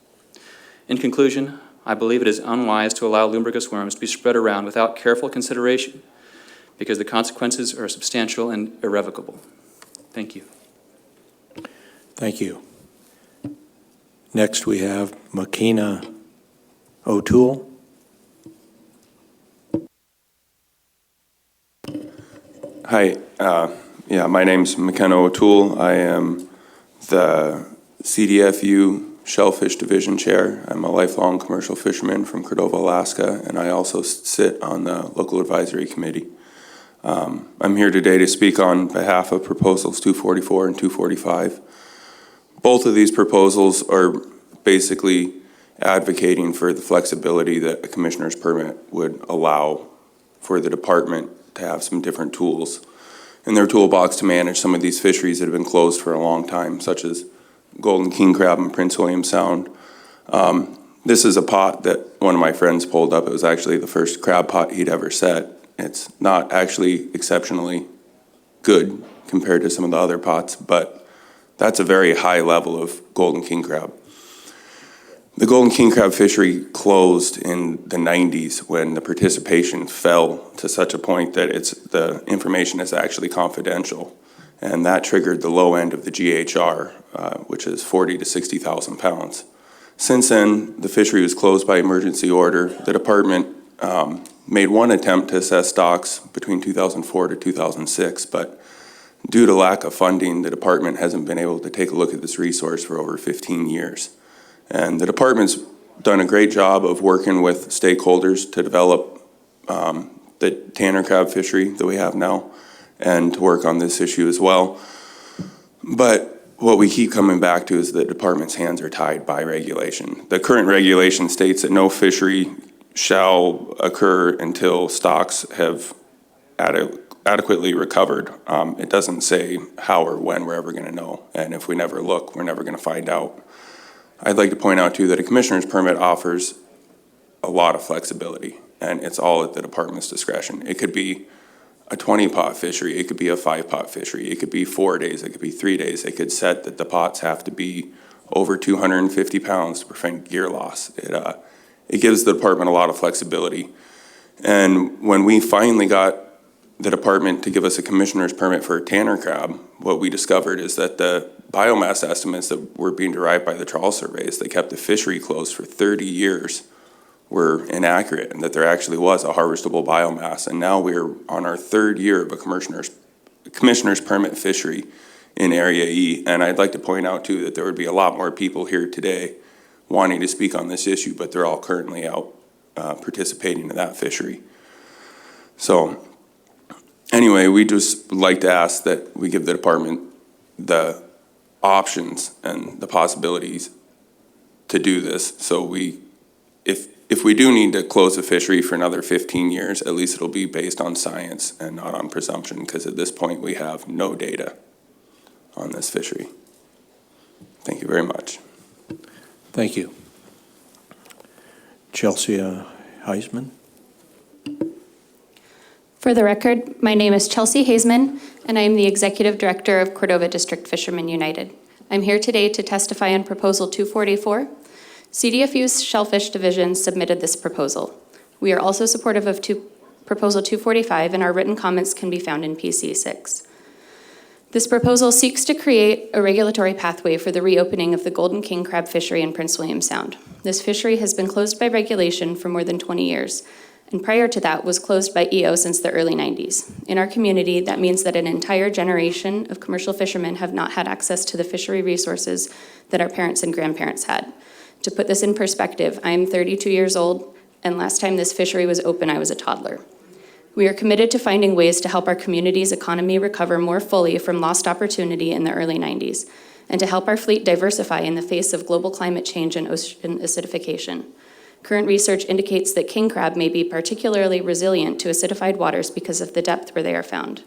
In conclusion, I believe it is unwise to allow Lumbricus worms to be spread around without careful consideration because the consequences are substantial and irrevocable. Thank you. Thank you. Next, we have Makina O'Toole. Hi, my name's McKenna O'Toole. I am the CDFU Shellfish Division Chair. I'm a lifelong commercial fisherman from Cordova, Alaska, and I also sit on the local advisory committee. I'm here today to speak on behalf of proposals 244 and 245. Both of these proposals are basically advocating for the flexibility that a commissioner's permit would allow for the department to have some different tools in their toolbox to manage some of these fisheries that have been closed for a long time, such as golden king crab in Prince William Sound. This is a pot that one of my friends pulled up. It was actually the first crab pot he'd ever set. It's not actually exceptionally good compared to some of the other pots, but that's a very high level of golden king crab. The golden king crab fishery closed in the 90s when the participation fell to such a point that the information is actually confidential. And that triggered the low end of the GHR, which is 40 to 60,000 pounds. Since then, the fishery was closed by emergency order. The department made one attempt to assess stocks between 2004 to 2006, but due to lack of funding, the department hasn't been able to take a look at this resource for over 15 years. And the department's done a great job of working with stakeholders to develop the tanner crab fishery that we have now and to work on this issue as well. But what we keep coming back to is the department's hands are tied by regulation. The current regulation states that no fishery shall occur until stocks have adequately recovered. It doesn't say how or when we're ever going to know. And if we never look, we're never going to find out. I'd like to point out, too, that a commissioner's permit offers a lot of flexibility, and it's all at the department's discretion. It could be a 20-pot fishery. It could be a 5-pot fishery. It could be 4 days. It could be 3 days. It could set that the pots have to be over 250 pounds to prevent gear loss. It gives the department a lot of flexibility. And when we finally got the department to give us a commissioner's permit for tanner crab, what we discovered is that the biomass estimates that were being derived by the trawl surveys that kept the fishery closed for 30 years were inaccurate, and that there actually was a harvestable biomass. And now we're on our third year of a commissioner's permit fishery in Area E. And I'd like to point out, too, that there would be a lot more people here today wanting to speak on this issue, but they're all currently out participating in that fishery. So Anyway, we just would like to ask that we give the department the options and the possibilities to do this. So if we do need to close the fishery for another 15 years, at least it'll be based on science and not on presumption, because at this point we have no data on this fishery. Thank you very much. Thank you. Chelsea Heisman. For the record, my name is Chelsea Hazeman, and I am the Executive Director of Cordova District Fishermen United. I'm here today to testify on Proposal 244. CDFU's Shellfish Division submitted this proposal. We are also supportive of Proposal 245, and our written comments can be found in PC 6. This proposal seeks to create a regulatory pathway for the reopening of the golden king crab fishery in Prince William Sound. This fishery has been closed by regulation for more than 20 years, and prior to that was closed by EO since the early 90s. In our community, that means that an entire generation of commercial fishermen have not had access to the fishery resources that our parents and grandparents had. To put this in perspective, I am 32 years old, and last time this fishery was open, I was a toddler. We are committed to finding ways to help our community's economy recover more fully from lost opportunity in the early 90s, and to help our fleet diversify in the face of global climate change and ocean acidification. Current research indicates that king crab may be particularly resilient to acidified waters because of the depth where they are found.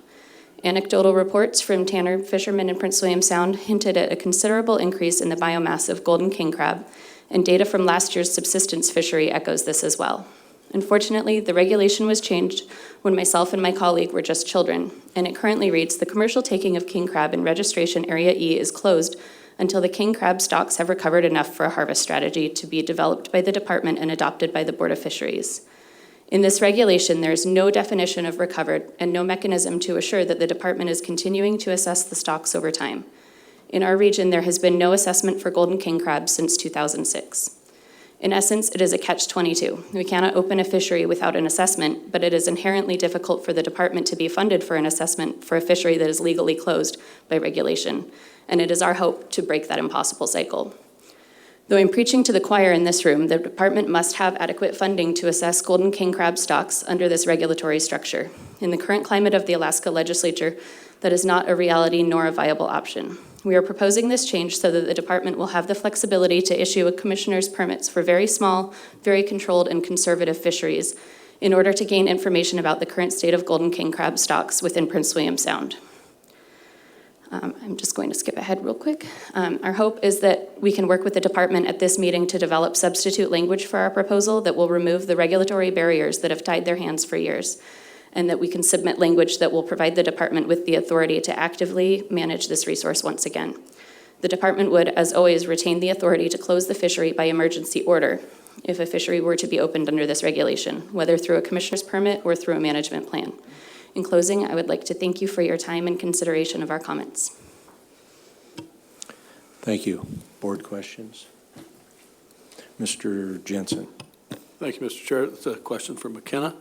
Anecdotal reports from Tanner fishermen in Prince William Sound hinted at a considerable increase in the biomass of golden king crab, and data from last year's subsistence fishery echoes this as well. Unfortunately, the regulation was changed when myself and my colleague were just children, and it currently reads, the commercial taking of king crab in Registration Area E is closed until the king crab stocks have recovered enough for a harvest strategy to be developed by the department and adopted by the Board of Fisheries. In this regulation, there is no definition of recovered and no mechanism to assure that the department is continuing to assess the stocks over time. In our region, there has been no assessment for golden king crabs since 2006. In essence, it is a catch-22. We cannot open a fishery without an assessment, but it is inherently difficult for the department to be funded for an assessment for a fishery that is legally closed by regulation. And it is our hope to break that impossible cycle. Though I'm preaching to the choir in this room, the department must have adequate funding to assess golden king crab stocks under this regulatory structure. In the current climate of the Alaska legislature, that is not a reality nor a viable option. We are proposing this change so that the department will have the flexibility to issue a commissioner's permits for very small, very controlled, and conservative fisheries in order to gain information about the current state of golden king crab stocks within Prince William Sound. I'm just going to skip ahead real quick. Our hope is that we can work with the department at this meeting to develop substitute language for our proposal that will remove the regulatory barriers that have tied their hands for years, and that we can submit language that will provide the department with the authority to actively manage this resource once again. The department would, as always, retain the authority to close the fishery by emergency order if a fishery were to be opened under this regulation, whether through a commissioner's permit or through a management plan. In closing, I would like to thank you for your time and consideration of our comments. Thank you. Board questions? Mr. Jensen. Thank you, Mr. Chair. It's a question for McKenna.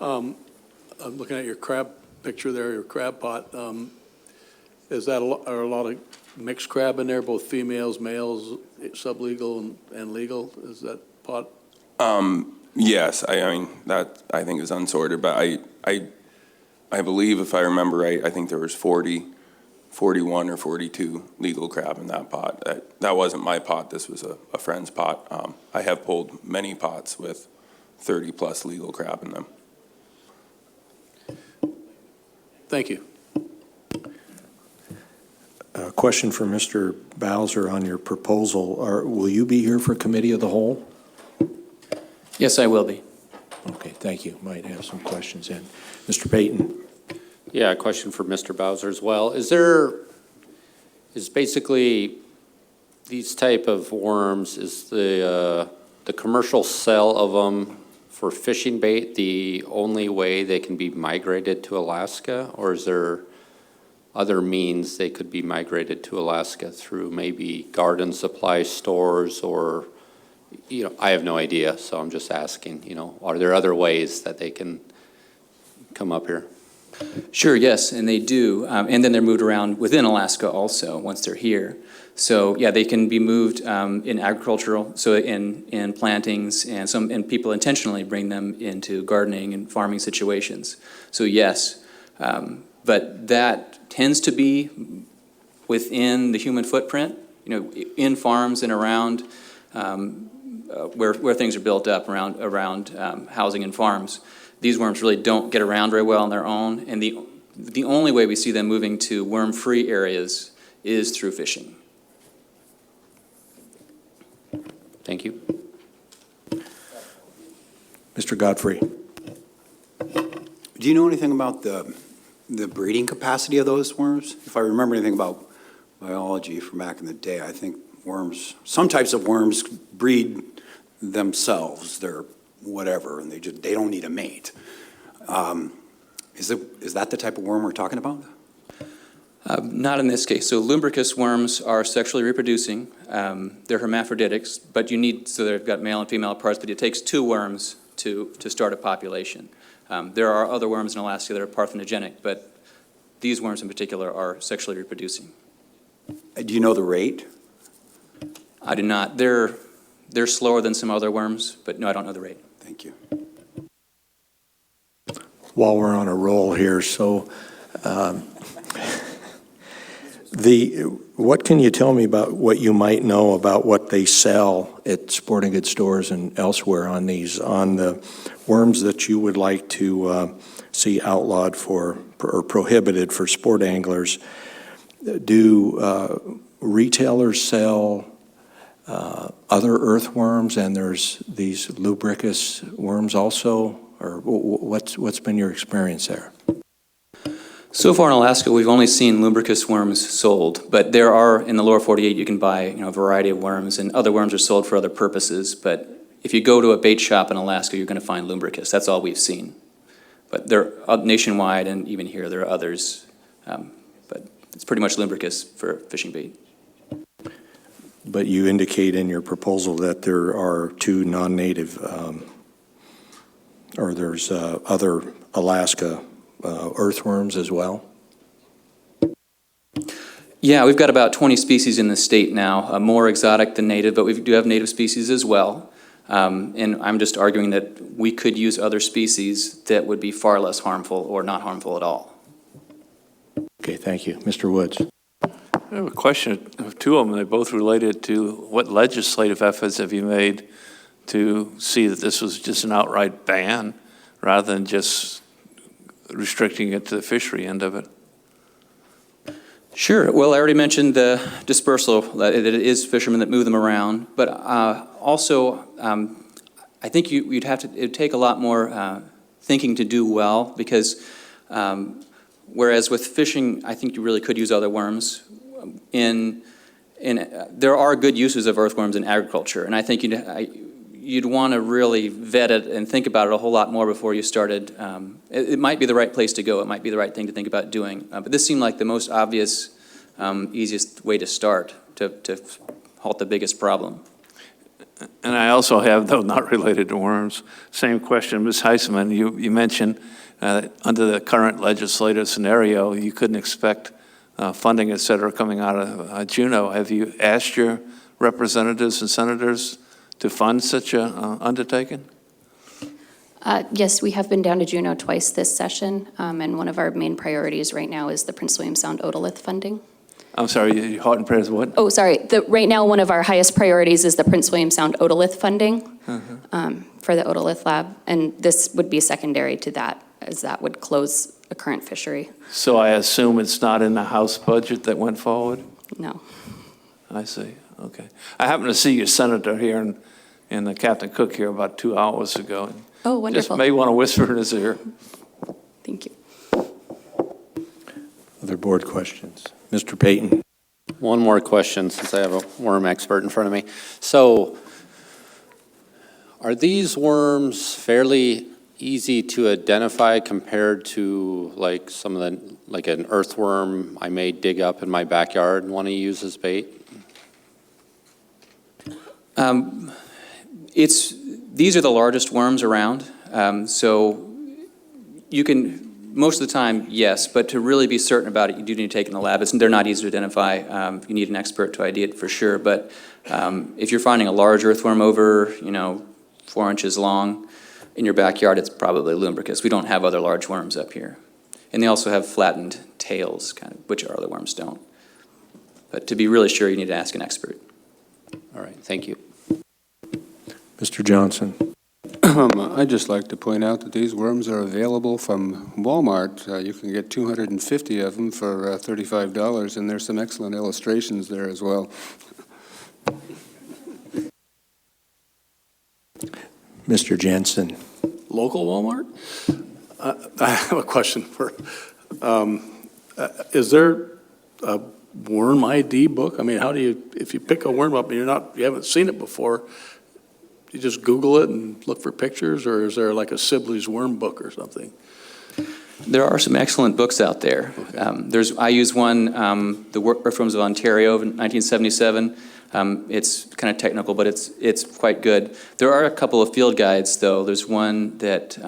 I'm looking at your crab picture there, your crab pot. Is that are a lot of mixed crab in there, both females, males, sublegal and legal? Is that pot? Yes, I mean, that I think is unsorted, but I believe, if I remember right, I think there was 41 or 42 legal crab in that pot. That wasn't my pot, this was a friend's pot. I have pulled many pots with 30-plus legal crab in them. Thank you. A question for Mr. Bowser on your proposal. Will you be here for Committee of the Whole? Yes, I will be. Okay, thank you. Might have some questions in. Mr. Payton. Yeah, a question for Mr. Bowser as well. Is basically these type of worms, is the commercial sale of them for fishing bait the only way they can be migrated to Alaska, or is there other means they could be migrated to Alaska through maybe garden supply stores, or, you know, I have no idea, so I'm just asking, you know, are there other ways that they can come up here? Sure, yes, and they do. And then they're moved around within Alaska also once they're here. So yeah, they can be moved in agricultural, so in plantings, and people intentionally bring them into gardening and farming situations. So yes, But that tends to be within the human footprint, in farms and around where things are built up around housing and farms. These worms really don't get around very well on their own, and the only way we see them moving to worm-free areas is through fishing. Thank you. Mr. Godfrey. Do you know anything about the breeding capacity of those worms? If I remember anything about biology from back in the day, I think worms, some types of worms breed themselves. They're whatever, and they don't need a mate. Is that the type of worm we're talking about? Not in this case. So lumbricus worms are sexually reproducing. They're hermaphroditics, but so they've got male and female parts, but it takes two worms to start a population. There are other worms in Alaska that are parthenogenic, but these worms in particular are sexually reproducing. Do you know the rate? I do not. They're slower than some other worms, but no, I don't know the rate. Thank you. While we're on a roll here, so what can you tell me about what you might know about what they sell at sporting goods stores and elsewhere on the worms that you would like to see outlawed or prohibited for sport anglers? Do retailers sell other earthworms, and there's these lubricus worms also, or what's been your experience there? So far in Alaska, we've only seen lubricus worms sold, but there are, in the lower 48, you can buy a variety of worms, and other worms are sold for other purposes. But if you go to a bait shop in Alaska, you're going to find lubricus. That's all we've seen. But they're nationwide, and even here there are others. But it's pretty much lubricus for fishing bait. But you indicate in your proposal that there are two non-native, or there's other Alaska earthworms as well? Yeah, we've got about 20 species in the state now, more exotic than native, but we do have native species as well. And I'm just arguing that we could use other species that would be far less harmful or not harmful at all. Okay, thank you. Mr. Woods. I have a question of two of them. They're both related to what legislative efforts have you made to see that this was just an outright ban rather than just restricting it to the fishery end of it? Sure. Well, I already mentioned the dispersal, that it is fishermen that move them around. But also, I think it'd take a lot more thinking to do well, because whereas with fishing, I think you really could use other worms. There are good uses of earthworms in agriculture, and I think you'd want to really vet it and think about it a whole lot more before you started. It might be the right place to go. It might be the right thing to think about doing. But this seemed like the most obvious, easiest way to start to halt the biggest problem. And I also have, though not related to worms, same question. Ms. Heisman, you mentioned under the current legislative scenario, you couldn't expect funding, et cetera, coming out of Juneau. Have you asked your representatives and senators to fund such an undertaking? Yes, we have been down to Juneau twice this session, and one of our main priorities right now is the Prince William Sound otolith funding. I'm sorry, your heart and prayers what? Oh, sorry. Right now, one of our highest priorities is the Prince William Sound otolith funding for the otolith lab, and this would be secondary to that, as that would close a current fishery. So I assume it's not in the House budget that went forward? No. I see, okay. I happened to see your senator here and Captain Cook here about 2 hours ago. Oh, wonderful. Just may want to whisper in his ear. Thank you. Other board questions? Mr. Payton. One more question, since I have a worm expert in front of me. So, are these worms fairly easy to identify compared to like some of the, like an earthworm I may dig up in my backyard and want to use as bait? These are the largest worms around, so you can, most of the time, yes, but to really be certain about it, you do need to take it in the lab. They're not easy to identify. You need an expert to ID it for sure, but if you're finding a large earthworm over, 4 inches long in your backyard, it's probably lumbricus. We don't have other large worms up here. And they also have flattened tails, kind of, which our other worms don't. But to be really sure, you need to ask an expert. All right, thank you. Mr. Johnson. I'd just like to point out that these worms are available from Walmart. You can get 250 of them for $35, and there's some excellent illustrations there as well. Mr. Jensen. Local Walmart? I have a question for, is there a worm ID book? I mean, how do you, if you pick a worm up and you haven't seen it before, you just Google it and look for pictures, or is there like a Sibley's worm book or something? There are some excellent books out there. Okay. I use one, The Earthworms of Ontario of 1977. It's kind of technical, but it's quite good. There are a couple of field guides, though. There's one that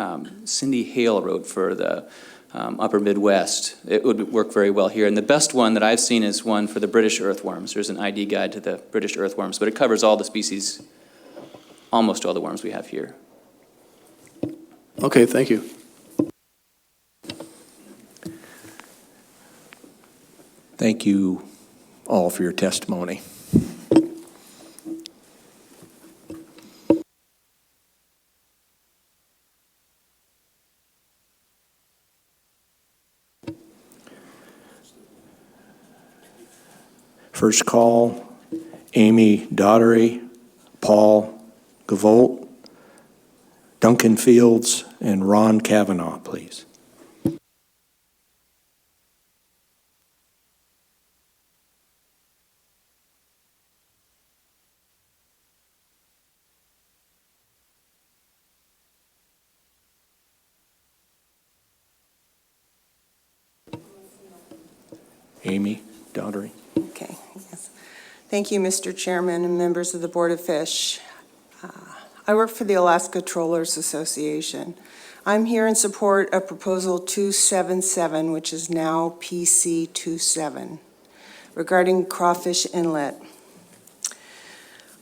Cindy Hale wrote for the Upper Midwest. It would work very well here. And the best one that I've seen is one for the British earthworms. There's an ID guide to the British earthworms, but it covers all the species, almost all the worms we have here. Okay, thank you. Thank you all for your testimony. First call, Amy Daugherty, Paul Gavolt, Duncan Fields, and Ron Kavanaugh, please. Amy Daugherty. Okay, yes. Thank you, Mr. Chairman and members of the Board of Fish. I work for the Alaska Trollers Association. I'm here in support of Proposal 277, which is now PC 27, regarding Crawfish Inlet.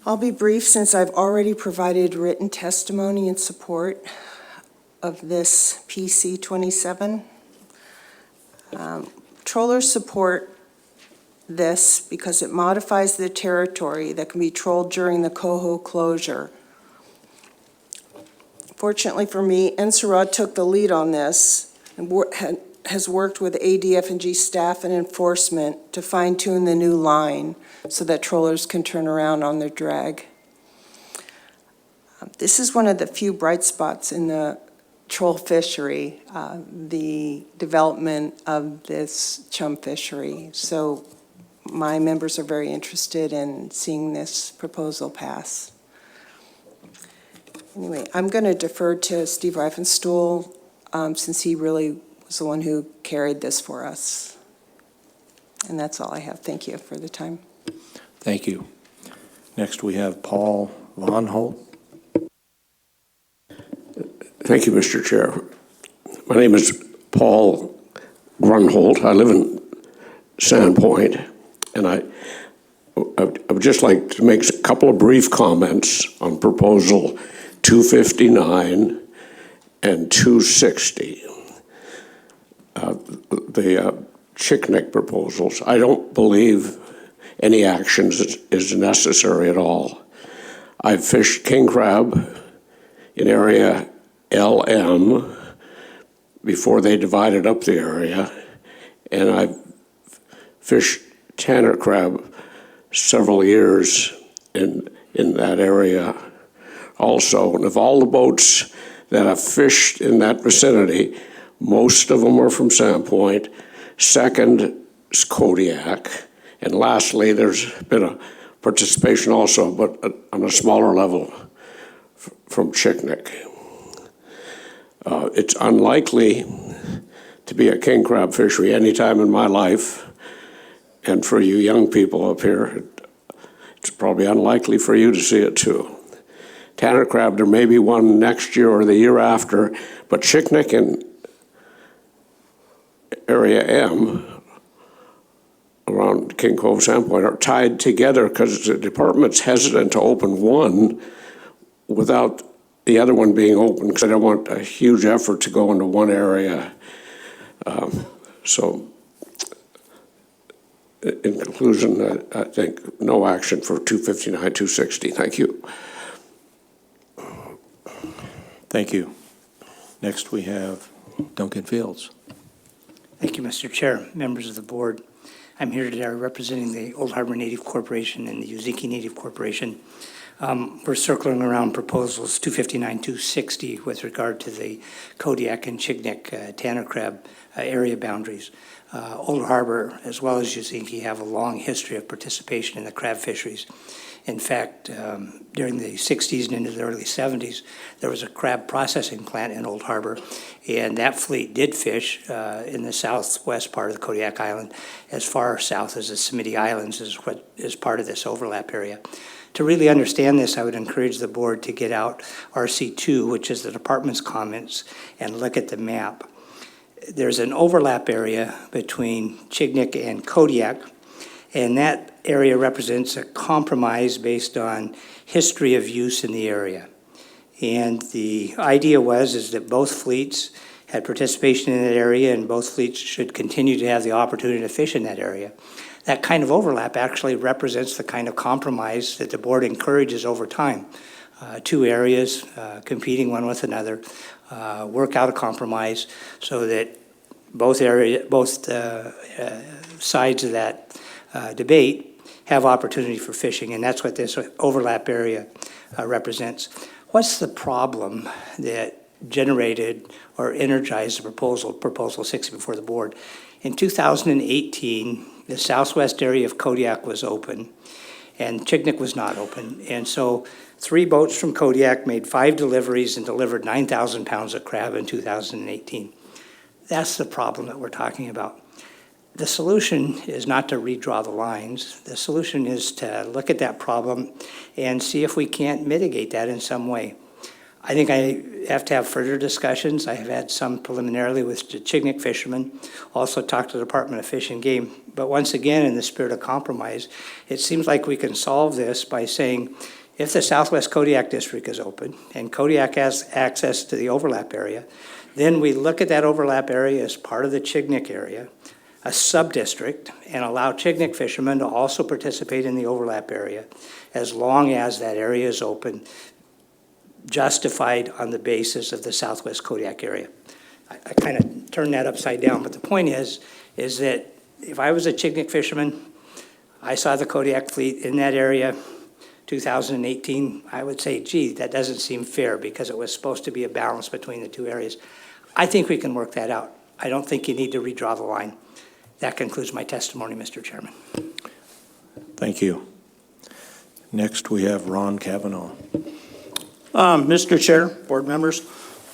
I'll be brief since I've already provided written testimony in support of this PC 27. Trollers support this because it modifies the territory that can be trolled during the coho closure. Fortunately for me, NSERA took the lead on this and has worked with ADF&G staff and enforcement to fine-tune the new line so that trollers can turn around on their drag. This is one of the few bright spots in the troll fishery, the development of this chum fishery. So my members are very interested in seeing this proposal pass. Anyway, I'm going to defer to Steve Reifenstuhl since he really was the one who carried this for us. And that's all I have. Thank you for the time. Thank you. Next, we have Paul Von Holt. Thank you, Mr. Chair. My name is Paul Grunholt. I live in Sandpoint, and I would just like to make a couple of brief comments on Proposal 259 and 260. The Chicknick proposals, I don't believe any action is necessary at all. I've fished king crab in area LM before they divided up the area, and I've fished tanner crab several years in that area also. And of all the boats that I've fished in that vicinity, most of them are from Sandpoint. Second is Kodiak. And lastly, there's been a participation also, but on a smaller level, from Chicknick. It's unlikely to be a king crab fishery any time in my life. And for you young people up here, it's probably unlikely for you to see it too. Tanner crab, there may be one next year or the year after, but Chicknick and Area M around King Cove Sandpoint are tied together because the department's hesitant to open one without the other one being open because they don't want a huge effort to go into one area So in conclusion, I think no action for 259, 260. Thank you. Thank you. Next, we have Duncan Fields. Thank you, Mr. Chair, members of the board. I'm here today representing the Old Harbor Native Corporation and the Uziki Native Corporation. We're circling around proposals 259, 260 with regard to the Kodiak and Chignik Tanner crab area boundaries. Old Harbor, as well as Uziki, have a long history of participation in the crab fisheries. In fact, during the 60s and into the early 70s, there was a crab processing plant in Old Harbor, and that fleet did fish in the southwest part of the Kodiak Island, as far south as the Samiti Islands is what is part of this overlap area. To really understand this, I would encourage the board to get out RC2, which is the department's comments, and look at the map. There's an overlap area between Chignik and Kodiak, and that area represents a compromise based on history of use in the area. And the idea is that both fleets had participation in that area, and both fleets should continue to have the opportunity to fish in that area. That kind of overlap actually represents the kind of compromise that the board encourages over time. Two areas competing one with another, work out a compromise so that both sides of that debate have opportunity for fishing, and that's what this overlap area represents. What's the problem that generated or energized the proposal 60 before the board? In 2018, the southwest area of Kodiak was open, and Chignik was not open, and so 3 boats from Kodiak made 5 deliveries and delivered 9,000 pounds of crab in 2018. That's the problem that we're talking about. The solution is not to redraw the lines. The solution is to look at that problem and see if we can't mitigate that in some way. I think I have to have further discussions. I have had some preliminarily with the Chignik fishermen, also talked to the Department of Fish and Game. But once again, in the spirit of compromise, it seems like we can solve this by saying, if the Southwest Kodiak District is open and Kodiak has access to the overlap area, then we look at that overlap area as part of the Chignik area, a sub-district, and allow Chignik fishermen to also participate in the overlap area as long as that area is open, justified on the basis of the Southwest Kodiak area. I kind of turned that upside down, but the point is that if I was a Chignik fisherman, I saw the Kodiak fleet in that area 2018, I would say, gee, that doesn't seem fair because it was supposed to be a balance between the two areas. I think we can work that out. I don't think you need to redraw the line. That concludes my testimony, Mr. Chairman. Thank you. Next, we have Ron Kavanaugh. Mr. Chair, board members,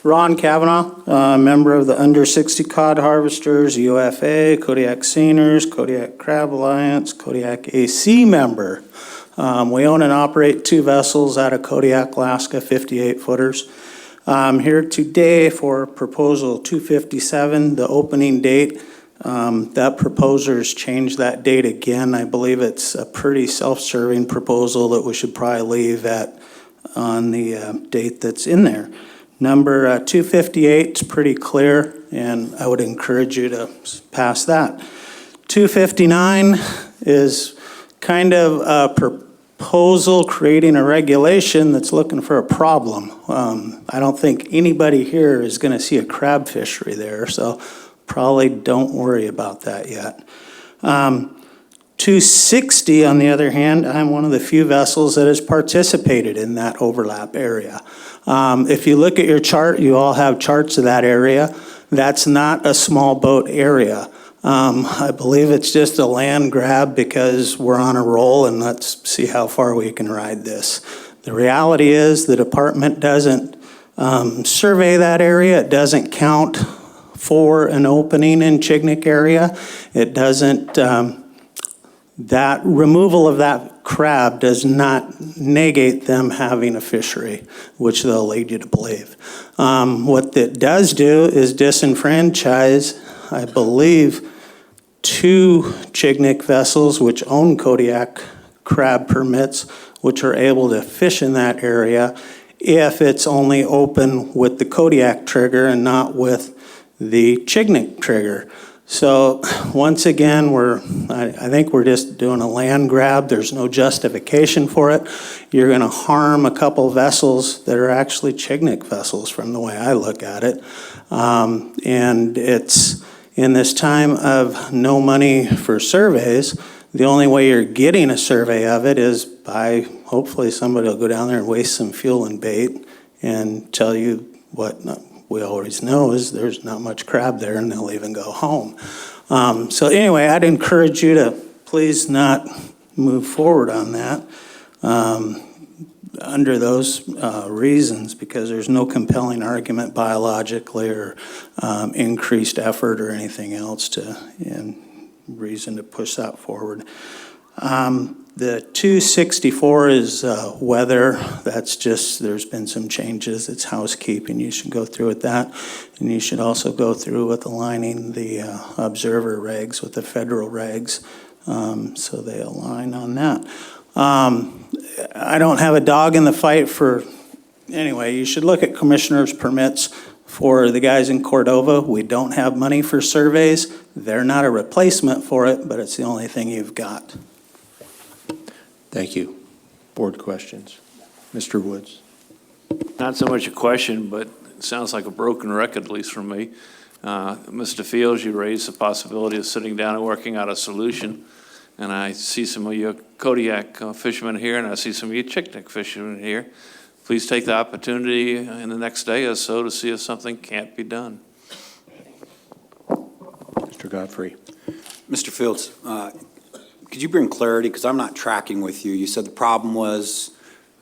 Ron Kavanaugh, member of the Under 60 Cod Harvesters, UFA, Kodiak Seniors, Kodiak Crab Alliance, Kodiak AC member. We own and operate 2 vessels out of Kodiak, Alaska, 58-footers. I'm here today for proposal 257, the opening date. That proposer's changed that date again. I believe it's a pretty self-serving proposal that we should probably leave on the date that's in there. Number 258 is pretty clear, and I would encourage you to pass that. 259 is kind of a proposal creating a regulation that's looking for a problem. I don't think anybody here is going to see a crab fishery there, so probably don't worry about that yet. 260, on the other hand, I'm one of the few vessels that has participated in that overlap area. If you look at your chart, you all have charts of that area. That's not a small boat area. I believe it's just a land grab because we're on a roll and let's see how far we can ride this. The reality is the department doesn't survey that area. It doesn't count for an opening in Chignik area. It doesn't, that removal of that crab does not negate them having a fishery, which they'll lead you to believe. What it does do is disenfranchise, I believe, 2 Chignik vessels which own Kodiak crab permits, which are able to fish in that area if it's only open with the Kodiak trigger and not with the Chignik trigger. So once again, I think we're just doing a land grab. There's no justification for it. You're going to harm a couple vessels that are actually Chignik vessels from the way I look at it. And it's in this time of no money for surveys, the only way you're getting a survey of it is by, hopefully somebody will go down there and waste some fuel and bait and tell you what we always know is there's not much crab there, and they'll even go home. So anyway, I'd encourage you to please not move forward on that under those reasons, because there's no compelling argument biologically or increased effort or anything else and reason to push that forward. The 264 is weather. That's just, there's been some changes. It's housekeeping. You should go through with that. And you should also go through with aligning the observer regs with the federal regs so they align on that. I don't have a dog in the fight for, anyway, you should look at commissioner's permits for the guys in Cordova. We don't have money for surveys. They're not a replacement for it, but it's the only thing you've got. Thank you. Board questions? Mr. Woods. Not so much a question, but it sounds like a broken record, at least from me. Mr. Fields, you raised the possibility of sitting down and working out a solution. And I see some of your Kodiak fishermen here, and I see some of your Chignik fishermen here. Please take the opportunity in the next day or so to see if something can't be done. Mr. Godfrey. Mr. Fields, could you bring clarity, because I'm not tracking with you. You said the problem was,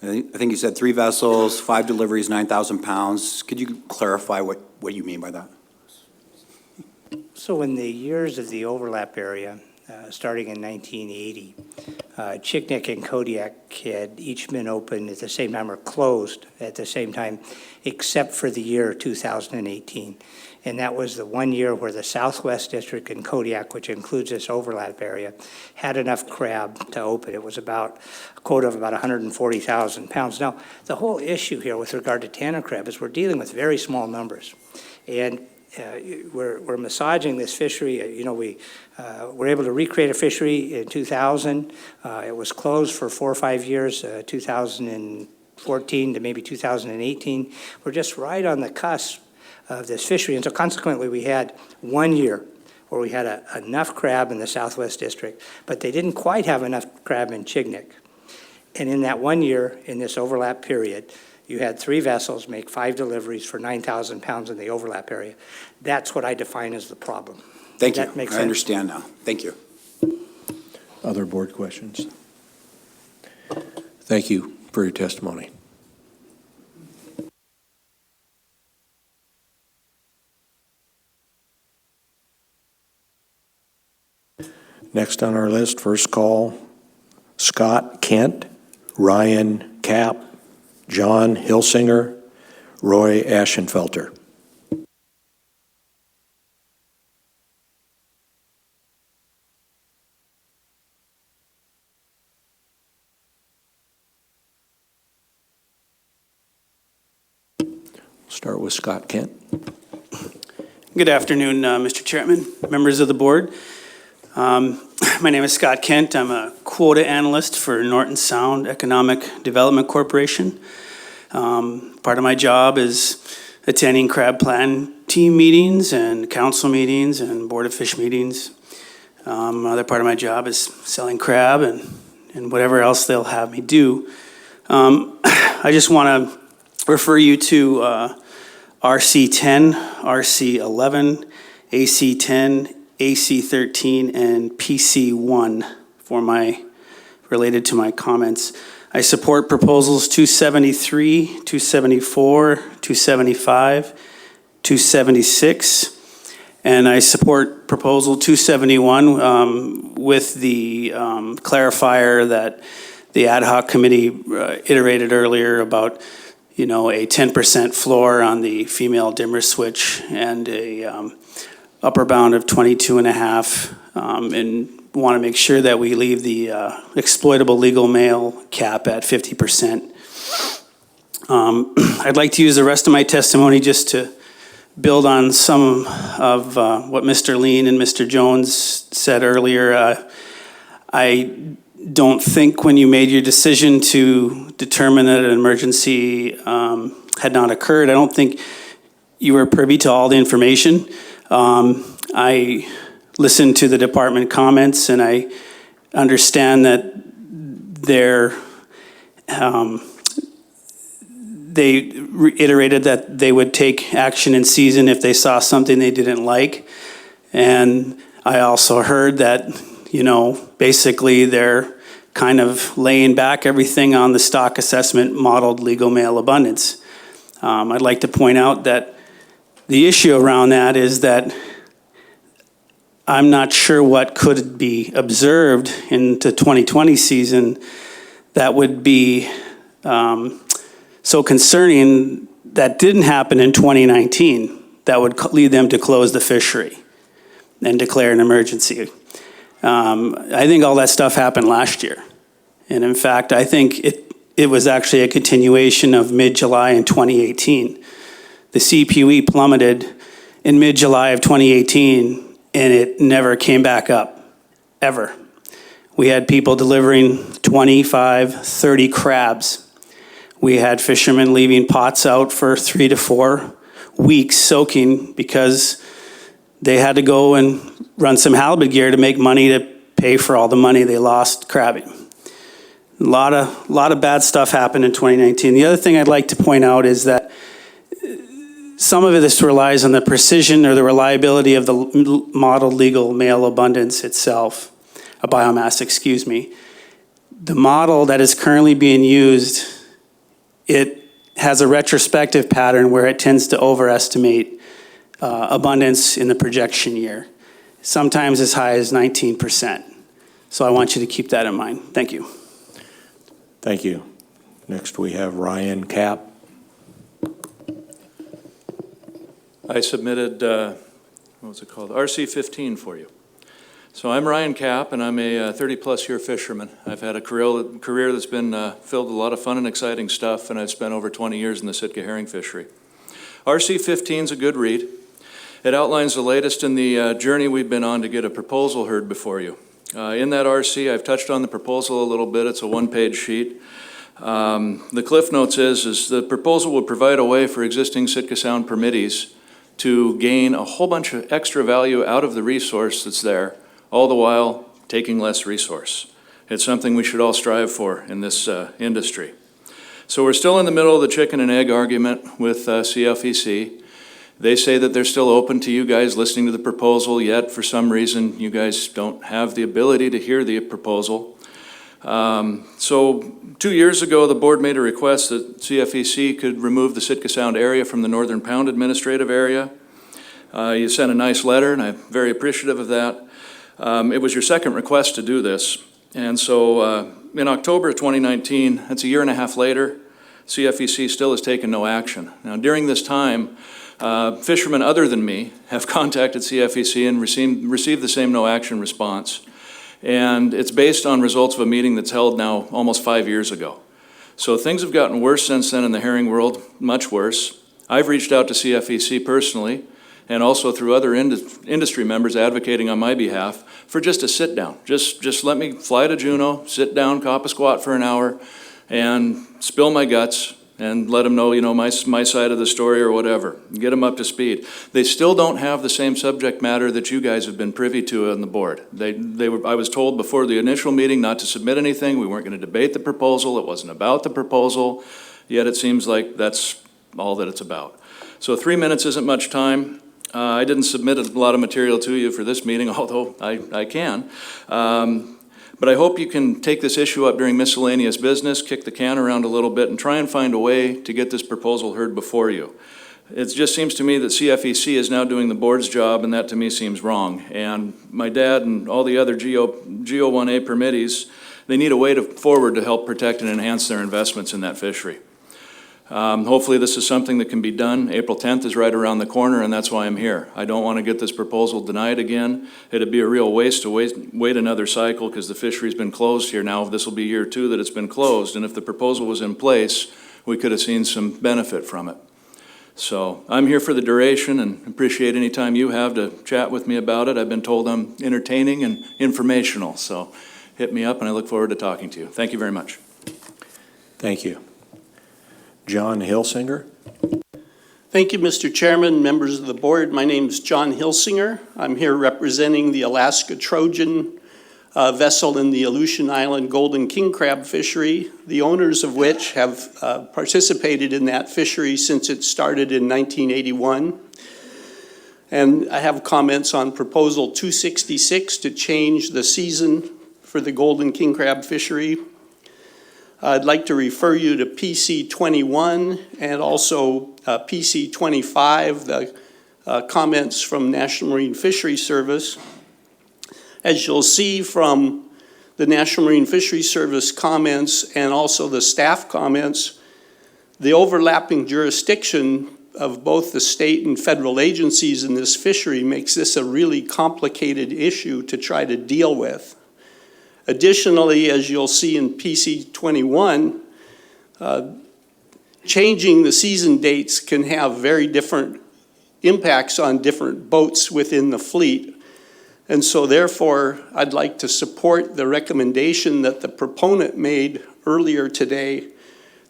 I think you said 3 vessels, 5 deliveries, 9,000 pounds. Could you clarify what you mean by that? So in the years of the overlap area, starting in 1980, Chignik and Kodiak had each been open at the same time or closed at the same time, except for the year 2018. And that was the one year where the Southwest District and Kodiak, which includes this overlap area, had enough crab to open. It was about a quota of about 140,000 pounds. Now, the whole issue here with regard to Tanner crab is we're dealing with very small numbers. And we're massaging this fishery. You know, we were able to recreate a fishery in 2000. It was closed for 4 or 5 years, 2014 to maybe 2018. We're just right on the cusp of this fishery. And so consequently, we had 1 year where we had enough crab in the Southwest District, but they didn't quite have enough crab in Chignik. And in that 1 year, in this overlap period, you had 3 vessels make 5 deliveries for 9,000 pounds in the overlap area. That's what I define as the problem. Thank you. That makes I sense? understand now. Thank you. Other board questions? Thank you for your testimony. Next on our list, first call, Scott Kent, Ryan Kapp, John Hilsinger, Roy Ashenfelter. Start with Scott Kent. Good afternoon, Mr. Chairman, members of the board. My name is Scott Kent. I'm a quota analyst for Norton Sound Economic Development Corporation. Part of my job is attending crab plan team meetings and council meetings and board of fish meetings. Other part of my job is selling crab and whatever else they'll have me do. I just want to refer you to RC10, RC11, AC10, AC13, and PC1 related to my comments. I support proposals 273, 274, 275, 276, and I support proposal 271 with the clarifier that the ad hoc committee iterated earlier about, you know, a 10% floor on the female dimmer switch and a upper bound of 22.5, and want to make sure that we leave the exploitable legal male cap at 50%. I'd like to use the rest of my testimony just to build on some of what Mr. Lean and Mr. Jones said earlier. I don't think when you made your decision to determine that an emergency had not occurred, I don't think you were privy to all the information. I listened to the department comments, and I understand that they reiterated that they would take action in season if they saw something they didn't like. And I also heard that, basically they're kind of laying back everything on the stock assessment modeled legal mail abundance. I'd like to point out that the issue around that is that I'm not sure what could be observed into 2020 season that would be so concerning that didn't happen in 2019 that would lead them to close the fishery and declare an emergency. I think all that stuff happened last year. And in fact, I think it was actually a continuation of mid-July in 2018. The CPUE plummeted in mid-July of 2018, and it never came back up, ever. We had people delivering 25, 30 crabs. We had fishermen leaving pots out for 3 to 4 weeks soaking because they had to go and run some halibut gear to make money to pay for all the money they lost crabbing. A lot of bad stuff happened in 2019. The other thing I'd like to point out is that some of this relies on the precision or the reliability of the modeled legal mail abundance itself, a biomass, excuse me. The model that is currently being used, it has a retrospective pattern where it tends to overestimate abundance in the projection year, sometimes as high as 19%. So I want you to keep that in mind. Thank you. Thank you. Next we have Ryan Kapp. I submitted, what was it called, RC-15 for you. So I'm Ryan Kapp, and I'm a 30-plus year fisherman. I've had a career that's been filled with a lot of fun and exciting stuff, and I've spent over 20 years in the Sitka herring fishery. RC-15 is a good read. It outlines the latest in the journey we've been on to get a proposal heard before you. In that RC, I've touched on the proposal a little bit. It's a one-page sheet. The Cliff Notes is the proposal would provide a way for existing Sitka Sound permittees to gain a whole bunch of extra value out of the resource that's there, all the while taking less resource. It's something we should all strive for in this industry. So we're still in the middle of the chicken and egg argument with CFEC. They say that they're still open to you guys listening to the proposal, yet for some reason you guys don't have the ability to hear the proposal. So 2 years ago, the board made a request that CFEC could remove the Sitka Sound area from the Northern Pound administrative area. You sent a nice letter, and I'm very appreciative of that. It was your second request to do this. And so in October of 2019, that's a year and a half later, CFEC still has taken no action. Now, during this time, fishermen other than me have contacted CFEC and received the same no action response. And it's based on results of a meeting that's held now almost 5 years ago. So things have gotten worse since then in the herring world, much worse. I've reached out to CFEC personally, and also through other industry members advocating on my behalf for just a sit down. Just let me fly to Juneau, sit down, cop a squat for an hour, and spill my guts, and let them know, my side of the story or whatever, get them up to speed. They still don't have the same subject matter that you guys have been privy to on the board. I was told before the initial meeting not to submit anything. We weren't going to debate the proposal. It wasn't about the proposal, yet it seems like that's all that it's about. So 3 minutes isn't much time. I didn't submit a lot of material to you for this meeting, although I can. But I hope you can take this issue up during miscellaneous business, kick the can around a little bit, and try and find a way to get this proposal heard before you. It just seems to me that CFEC is now doing the board's job, and that to me seems wrong. And my dad and all the other GO1A permittees, they need a way forward to help protect and enhance their investments in that fishery. Hopefully this is something that can be done. April 10th is right around the corner, and that's why I'm here. I don't want to get this proposal denied again. It'd be a real waste to wait another cycle because the fishery's been closed here now. This will be year 2 that it's been closed, and if the proposal was in place, we could have seen some benefit from it. So I'm here for the duration and appreciate any time you have to chat with me about it. I've been told I'm entertaining and informational, so hit me up and I look forward to talking to you. Thank you very much. Thank you. John Hilsinger. Thank you, Mr. Chairman, members of the board. My name is John Hilsinger. I'm here representing the Alaska Trojan vessel in the Aleutian Island golden king crab fishery, the owners of which have participated in that fishery since it started in 1981. And I have comments on Proposal 266 to change the season for the golden king crab fishery. I'd like to refer you to PC 21 and also PC 25, the comments from National Marine Fisheries Service. As you'll see from the National Marine Fisheries Service comments and also the staff comments, the overlapping jurisdiction of both the state and federal agencies in this fishery makes this a really complicated issue to try to deal with. Additionally, as you'll see in PC 21, changing the season dates can have very different impacts on different boats within the fleet. And so therefore, I'd like to support the recommendation that the proponent made earlier today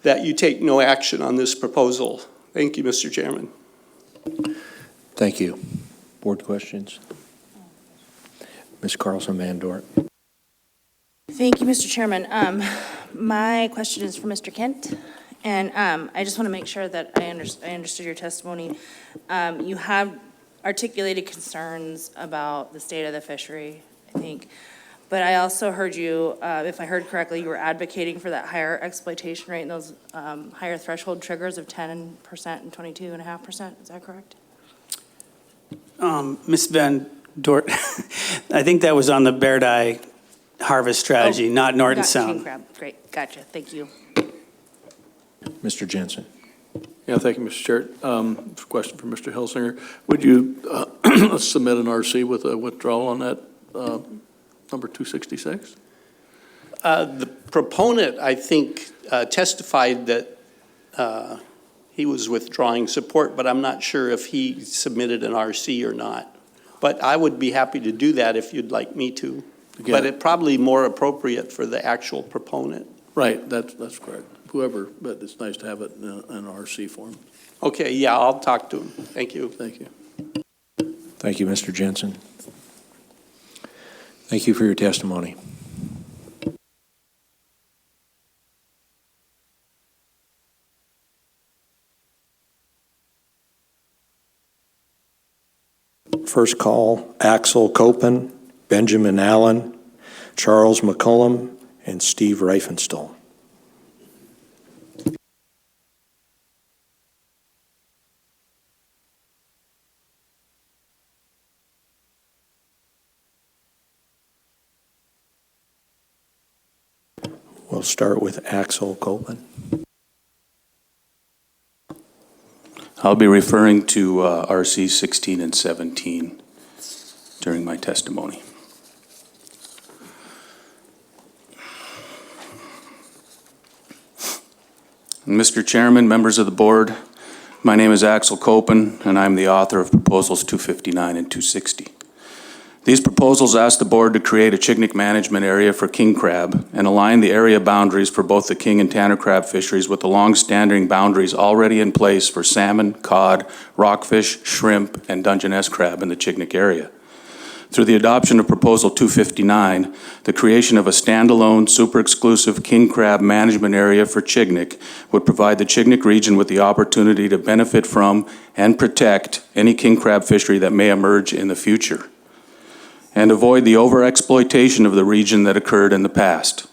that you take no action on this proposal. Thank you, Mr. Chairman. Thank you. Board questions? Ms. Carlson-Mandort. Thank you, Mr. Chairman. My question is for Mr. Kent, and I just want to make sure that I understood your testimony. You have articulated concerns about the state of the fishery, I think, but I also heard you, if I heard correctly, you were advocating for that higher exploitation rate and those higher threshold triggers of 10% and 22.5%. Is that correct? Ms. Van Dort, I think that was on the Baird Eye harvest strategy, not Norton Not Sound. king crab. Great, gotcha. Thank you. Mr. Jensen. Yeah, thank you, Mr. Chair. Question for Mr. Hilsinger. Would you submit an RC with a withdrawal on that number 266? The proponent, I think, testified that he was withdrawing support, but I'm not sure if he submitted an RC or not. But I would be happy to do that if you'd like me to. Again, but it's probably more appropriate for the actual proponent. Right, that's correct. Whoever, but it's nice to have it in an RC form. Okay, yeah, I'll talk to him. Thank you. Thank you. Thank you, Mr. Jensen. Thank you for your testimony. First call, Axel Copen, Benjamin Allen, Charles McCullum, and Steve Reifenstahl. We'll start with Axel Copen. I'll be referring to RC 16 and 17 during my testimony. Mr. Chairman, members of the board, my name is Axel Copen, and I'm the author of Proposals 259 and 260. These proposals ask the board to create a Chignik management area for king crab and align the area boundaries for both the king and tanner crab fisheries with the long-standing boundaries already in place for salmon, cod, rockfish, shrimp, and Dungeness crab in the Chignik area. Through the adoption of Proposal 259, the creation of a standalone, super-exclusive king crab management area for Chignik would provide the Chignik region with the opportunity to benefit from and protect any king crab fishery that may emerge in the future, and avoid the overexploitation of the region that occurred in the past.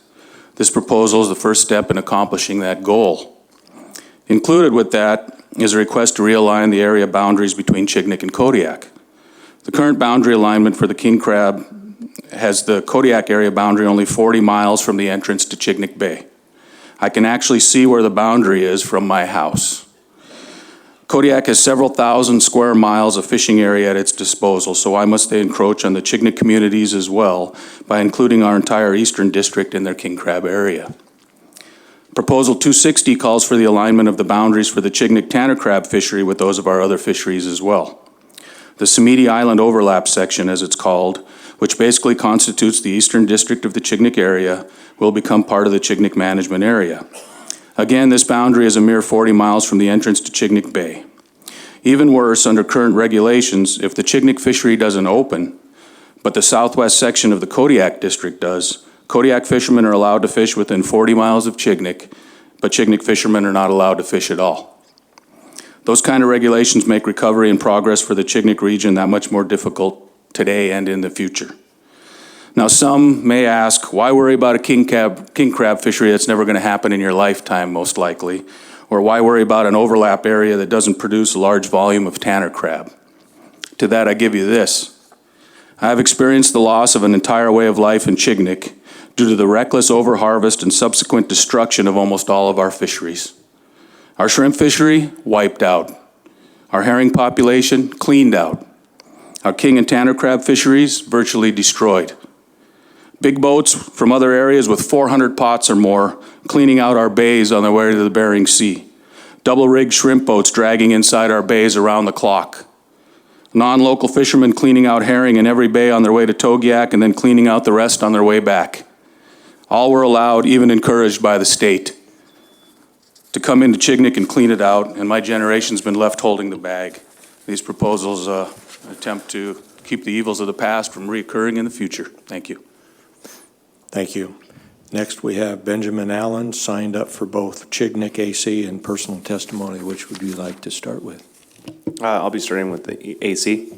This proposal is the first step in accomplishing that goal. Included with that is a request to realign the area boundaries between Chignik and Kodiak. The current boundary alignment for the king crab has the Kodiak area boundary only 40 miles from the entrance to Chignik Bay. I can actually see where the boundary is from my house. Kodiak has several thousand square miles of fishing area at its disposal, so why must they encroach on the Chignik communities as well by including our entire eastern district in their king crab area? Proposal 260 calls for the alignment of the boundaries for the Chignik Tanner crab fishery with those of our other fisheries as well. The Samiti Island Overlap section, as it's called, which basically constitutes the eastern district of the Chignik area, will become part of the Chignik management area. Again, this boundary is a mere 40 miles from the entrance to Chignik Bay. Even worse, under current regulations, if the Chignik fishery doesn't open, but the southwest section of the Kodiak district does, Kodiak fishermen are allowed to fish within 40 miles of Chignik, but Chignik fishermen are not allowed to fish at all. Those kind of regulations make recovery and progress for the Chignik region that much more difficult today and in the future. Now, some may ask, why worry about a king crab fishery that's never going to happen in your lifetime, most likely? Or why worry about an overlap area that doesn't produce a large volume of tanner crab? To that, I give you this. I have experienced the loss of an entire way of life in Chignik due to the reckless overharvest and subsequent destruction of almost all of our fisheries. Our shrimp fishery, wiped out. Our herring population, cleaned out. Our king and tanner crab fisheries, virtually destroyed. Big boats from other areas with 400 pots or more cleaning out our bays on their way to the Bering Sea. Double-rigged shrimp boats dragging inside our bays around the clock. Non-local fishermen cleaning out herring in every bay on their way to Togiak and then cleaning out the rest on their way back. All were allowed, even encouraged by the state, to come into Chignik and clean it out, and my generation's been left holding the bag. These proposals attempt to keep the evils of the past from reoccurring in the future. Thank you. Thank you. Next, we have Benjamin Allen, signed up for both Chignik AC and personal testimony. Which would you like to start with? I'll be starting with the AC.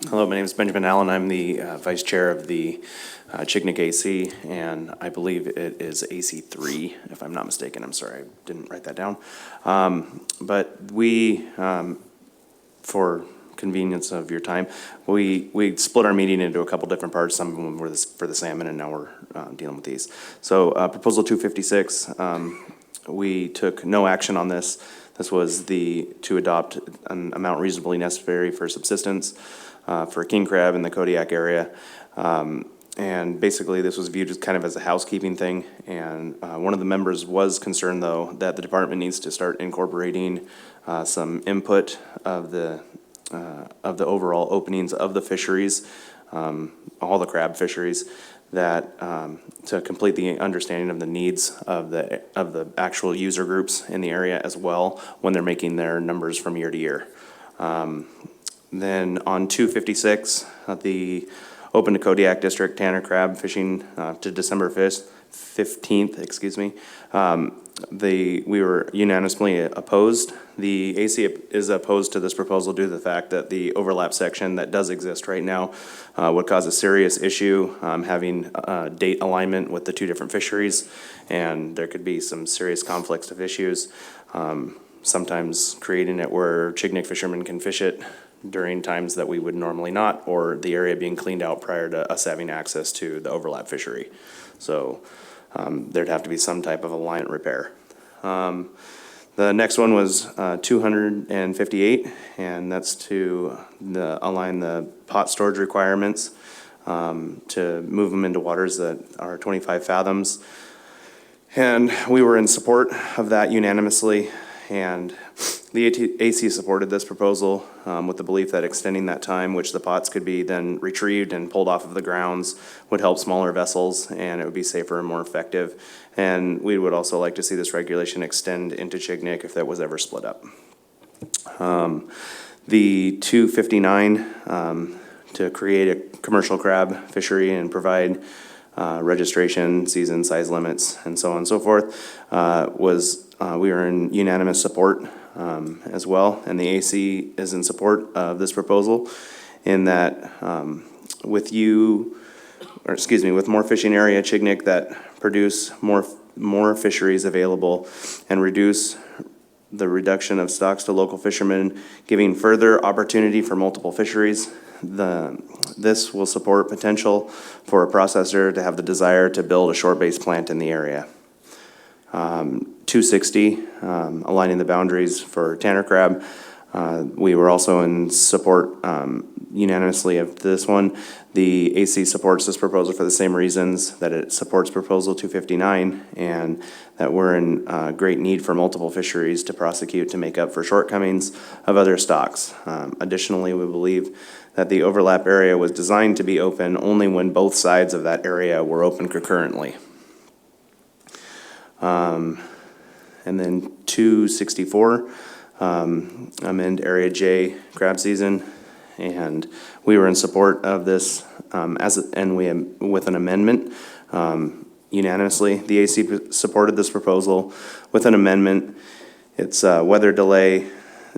Hello, my name is Benjamin Allen. I'm the vice chair of the Chignik AC, and I believe it is AC3, if I'm not mistaken. I'm sorry, I didn't write that down. But we, for convenience of your time, we split our meeting into a couple different parts. Some of them were for the salmon, and now we're dealing with these. So Proposal 256, we took no action on this. This was to adopt an amount reasonably necessary for subsistence for king crab in the Kodiak area. And basically this was viewed as kind of as a housekeeping thing. And one of the members was concerned, though, that the department needs to start incorporating some input of the overall openings of the fisheries, all the crab fisheries, that to complete the understanding of the needs of the actual user groups in the area as well when they're making their numbers from year to year. Then on 256, the open to Kodiak District Tanner crab fishing to December 15th, excuse me. We were unanimously opposed. The AC is opposed to this proposal due to the fact that the overlap section that does exist right now would cause a serious issue having date alignment with the two different fisheries, and there could be some serious conflicts of issues, sometimes creating it where Chignik fishermen can fish it during times that we would normally not, or the area being cleaned out prior to us having access to the overlap fishery. So there'd have to be some type of alignment repair. The next one was 258, and that's to align the pot storage requirements to move them into waters that are 25 fathoms. And we were in support of that unanimously, and the AC supported this proposal with the belief that extending that time, which the pots could be then retrieved and pulled off of the grounds, would help smaller vessels, and it would be safer and more effective. And we would also like to see this regulation extend into Chignik if that was ever split up. The 259, to create a commercial crab fishery and provide registration, season, size limits, and so on and so forth, we were in unanimous support as well, and the AC is in support of this proposal in that with more fishing area Chignik that produce more fisheries available and reduce the reduction of stocks to local fishermen, giving further opportunity for multiple fisheries. This will support potential for a processor to have the desire to build a shore-based plant in the area. 260, aligning the boundaries for tanner crab. We were also in support unanimously of this one. The AC supports this proposal for the same reasons that it supports Proposal 259, and that we're in great need for multiple fisheries to prosecute to make up for shortcomings of other stocks. Additionally, we believe that the overlap area was designed to be open only when both sides of that area were open concurrently. And then 264, amend Area J crab season, and we were in support of this with an amendment unanimously. The AC supported this proposal with an amendment. It's weather delay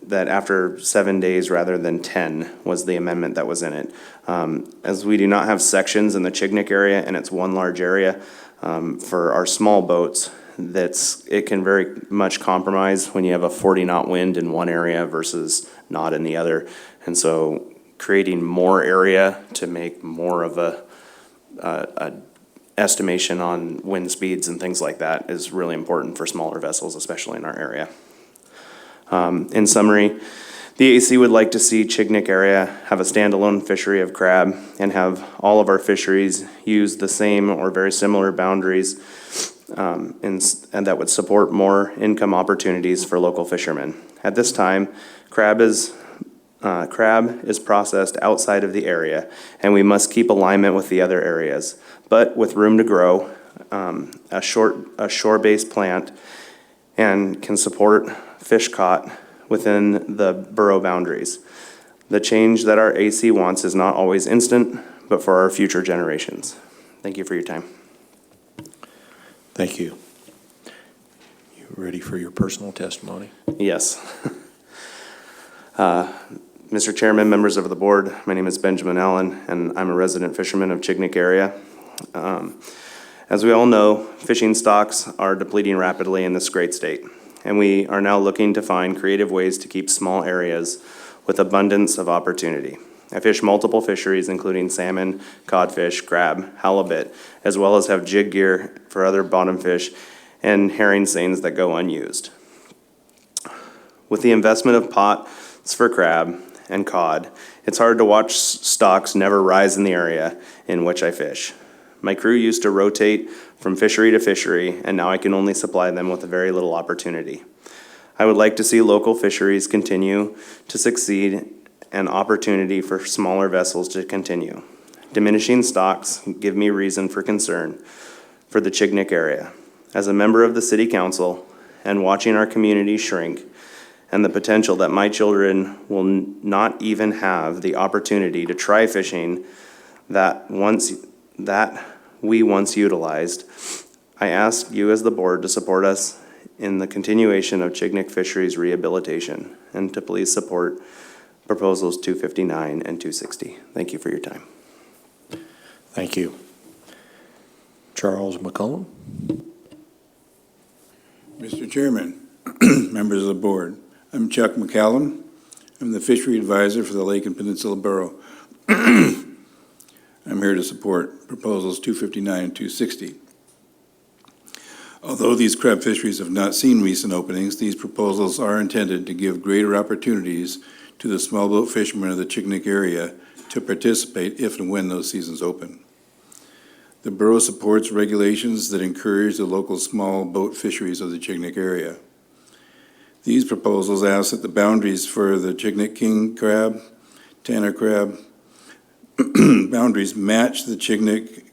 that after 7 days rather than 10 was the amendment that was in it. As we do not have sections in the Chignik area and it's one large area, for our small boats, it can very much compromise when you have a 40-knot wind in one area versus not in the other. And so creating more area to make more of a estimation on wind speeds and things like that is really important for smaller vessels, especially in our area. In summary, the AC would like to see Chignik area have a standalone fishery of crab and have all of our fisheries use the same or very similar boundaries, and that would support more income opportunities for local fishermen. At this time, crab is processed outside of the area, and we must keep alignment with the other areas. But with room to grow, a shore-based plant and can support fish caught within the borough boundaries. The change that our AC wants is not always instant, but for our future generations. Thank you for your time. Thank you. You ready for your personal testimony? Yes. Mr. Chairman, members of the board, my name is Benjamin Allen, and I'm a resident fisherman of Chignik area. As we all know, fishing stocks are depleting rapidly in this great state, and we are now looking to find creative ways to keep small areas with abundance of opportunity. I fish multiple fisheries, including salmon, codfish, crab, halibut, as well as have jig gear for other bottom fish and herring seines that go unused. With the investment of pots for crab and cod, it's hard to watch stocks never rise in the area in which I fish. My crew used to rotate from fishery to fishery, and now I can only supply them with very little opportunity. I would like to see local fisheries continue to succeed and opportunity for smaller vessels to continue. Diminishing stocks give me reason for concern for the Chignik area. As a member of the city council and watching our community shrink and the potential that my children will not even have the opportunity to try fishing that we once utilized, I ask you as the board to support us in the continuation of Chignik Fisheries rehabilitation and to please support Proposals 259 and 260. Thank you for your time. Thank you. Charles McCollum. Mr. Chairman, members of the board, I'm Chuck McCallum. I'm the fishery advisor for the Lake and Peninsula Borough. I'm here to support Proposals 259 and 260. Although these crab fisheries have not seen recent openings, these proposals are intended to give greater opportunities to the small boat fishermen of the Chignik area to participate if and when those seasons open. The borough supports regulations that encourage the local small boat fisheries of the Chignik area. These proposals ask that the boundaries for the Chignik king crab, tanner crab, boundaries match the Chignik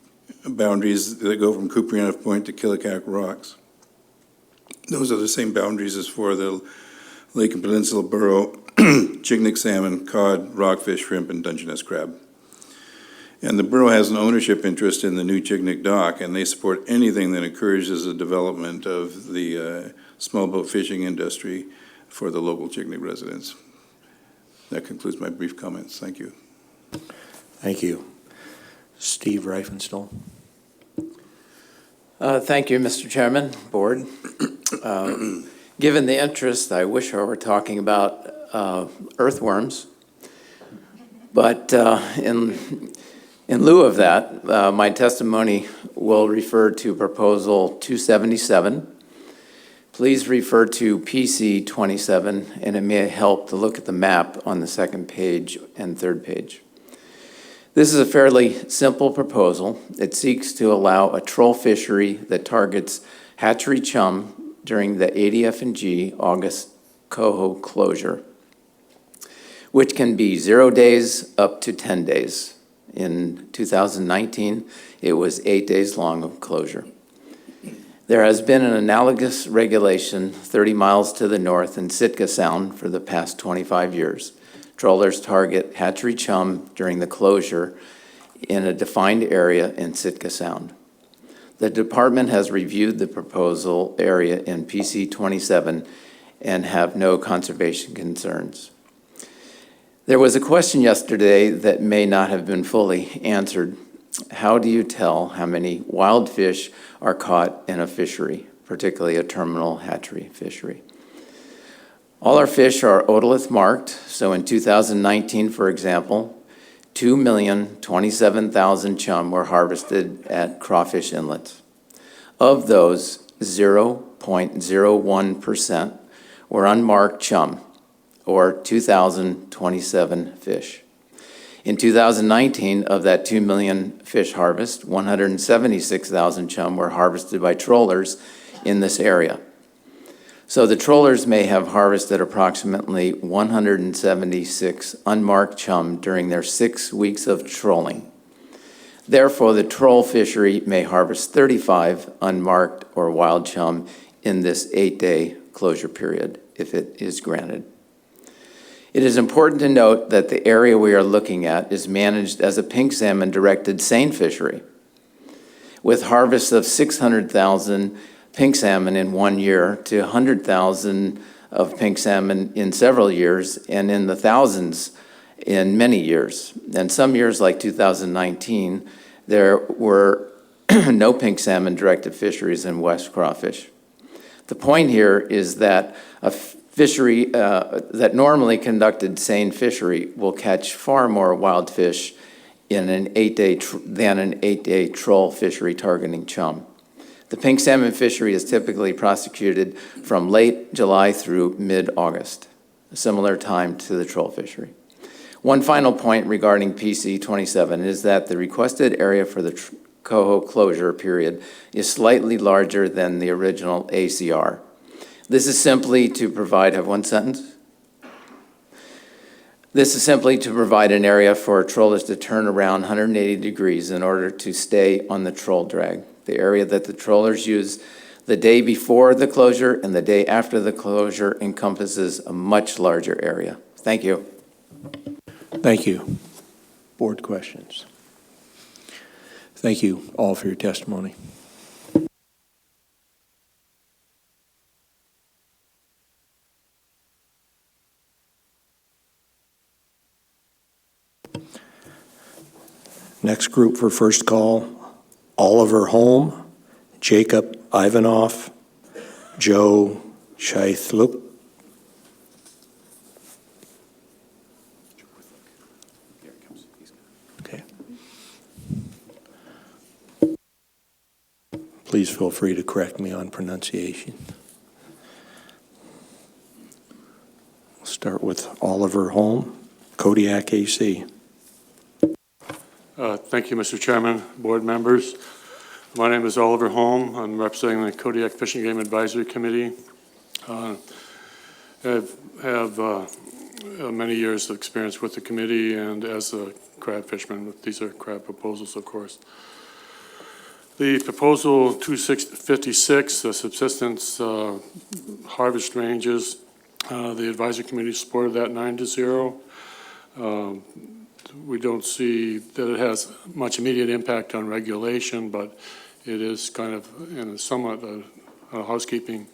boundaries that go from Kuprianov Point to Killicack Rocks. Those are the same boundaries as for the Lake and Peninsula Borough, Chignik salmon, cod, rockfish, shrimp, and Dungeness crab. And the borough has an ownership interest in the new Chignik dock, and they support anything that encourages the development of the small boat fishing industry for the local Chignik residents. That concludes my brief comments. Thank you. Thank you. Steve Reifenstahl. Thank you, Mr. Chairman, board. Given the interest, I wish I were talking about earthworms, but in lieu of that, my testimony will refer to Proposal 277. please refer to PC 27, and it may help to look at the map on the second page and third page. This is a fairly simple proposal. It seeks to allow a troll fishery that targets hatchery chum during the ADF&G August coho closure, which can be 0 days up to 10 days. In 2019, it was 8 days long of closure. There has been an analogous regulation 30 miles to the north in Sitka Sound for the past 25 years. Trollers target hatchery chum during the closure in a defined area in Sitka Sound. The department has reviewed the proposal area in PC 27 and have no conservation concerns. There was a question yesterday that may not have been fully answered. How do you tell how many wild fish are caught in a fishery, particularly a terminal hatchery fishery? All our fish are otolith marked, so in 2019, for example, 2,027,000 chum were harvested at crawfish inlets. Of those, 0.01% were unmarked chum, or 2,027 fish. In 2019, of that 2 million fish harvest, 176,000 chum were harvested by trollers in this area. So the trollers may have harvested approximately 176 unmarked chum during their 6 weeks of trolling. Therefore, the troll fishery may harvest 35 unmarked or wild chum in this 8-day closure period, if it is granted. It is important to note that the area we are looking at is managed as a pink salmon directed seine fishery, with harvests of 600,000 pink salmon in 1 year to 100,000 of pink salmon in several years, and in the thousands in many years. And some years, like 2019, there were no pink salmon directed fisheries in West Crawfish. The point here is that a fishery that normally conducted seine fishery will catch far more wild fish in an 8-day than an 8-day troll fishery targeting chum. The pink salmon fishery is typically prosecuted from late July through mid-August, a similar time to the troll fishery. One final point regarding PC 27 is that the requested area for the coho closure period is slightly larger than the original ACR. This is simply to provide, This is simply to provide an area for trollers to turn around 180 degrees in order to stay on the troll drag. The area that the trollers use the day before the closure and the day after the closure encompasses a much larger area. Thank you. Thank you. Board questions? Thank you all for your testimony. Next group for first call, Oliver Holm, Jacob Ivanoff, Joe Scheithlup. Okay. Please feel free to correct me on pronunciation. We'll start with Oliver Holm, Kodiak AC. Thank you, Mr. Chairman, board members. My name is Oliver Holm. I'm representing the Kodiak Fish and Game Advisory Committee. I have many years of experience with the committee and as a crab fisherman. These are crab proposals, of course. The proposal 256, the subsistence harvest ranges, the advisory committee supported that 9-0. We don't see that it has much immediate impact on regulation, but it is kind of somewhat a housekeeping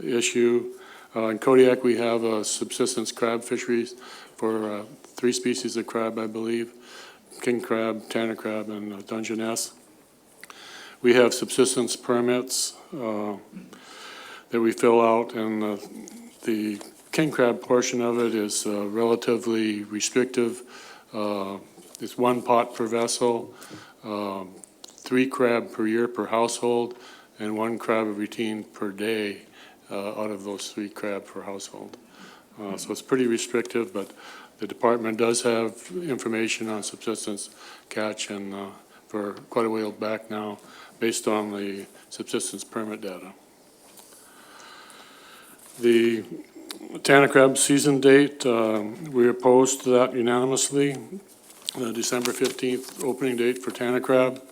issue. In Kodiak, we have subsistence crab fisheries for 3 species of crab, I believe: king crab, tanner crab, and Dungeness. We have subsistence permits that we fill out, and the king crab portion of it is relatively restrictive. It's 1 pot per vessel, 3 crab per year per household, and 1 crab routine per day out of those 3 crab per household. So it's pretty restrictive, but the department does have information on subsistence catch and for quite a while back now, based on the subsistence permit data. The Tanner crab season date, we opposed to that unanimously. December 15th opening date for Tanner crab.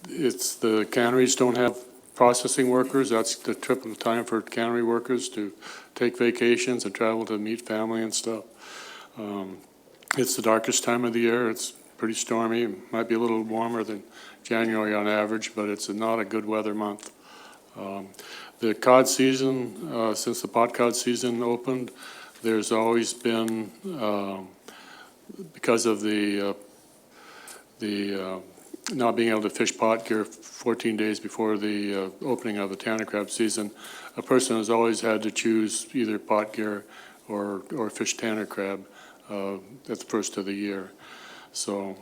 It's the canneries don't have processing workers. That's the typical time for cannery workers to take vacations and travel to meet family and stuff. It's the darkest time of the year. It's pretty stormy. It might be a little warmer than January on average, but it's not a good weather month. The cod season, since the pot cod season opened, there's always been, because of the not being able to fish pot gear 14 days before the opening of the Tanner crab season, a person has always had to choose either pot gear or fish Tanner crab at the first of the year. So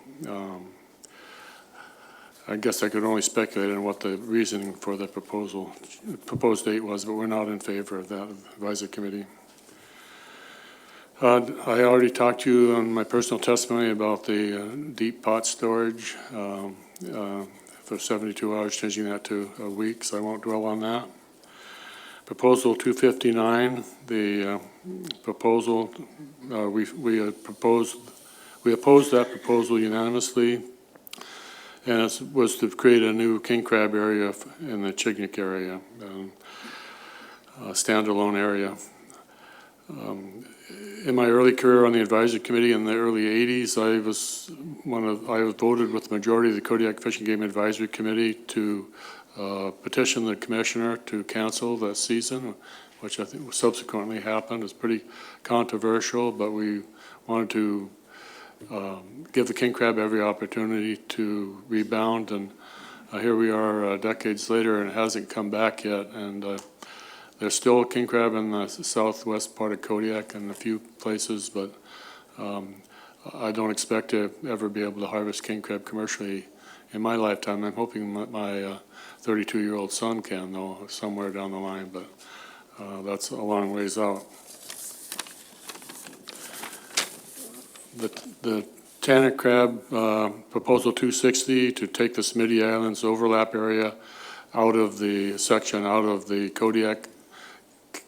I guess I could only speculate on what the reasoning for the proposed date was, but we're not in favor of that advisory committee. I already talked to you on my personal testimony about the deep pot storage for 72 hours, changing that to a week, so I won't dwell on that. Proposal 259, the proposal, we opposed that proposal unanimously, and it was to create a new king crab area in the Chignik area, a standalone area. In my early career on the advisory committee in the early 80s, I voted with the majority of the Kodiak Fish and Game Advisory Committee to petition the commissioner to cancel that season, which I think subsequently happened. It's pretty controversial, but we wanted to give the king crab every opportunity to rebound, and here we are decades later and it hasn't come back yet. And there's still king crab in the southwest part of Kodiak and a few places, but I don't expect to ever be able to harvest king crab commercially in my lifetime. I'm hoping that my 32-year-old son can, though, somewhere down the line, but that's a long ways out. The Tanner crab proposal 260 to take the Smitty Islands overlap area out of the section, out of the Kodiak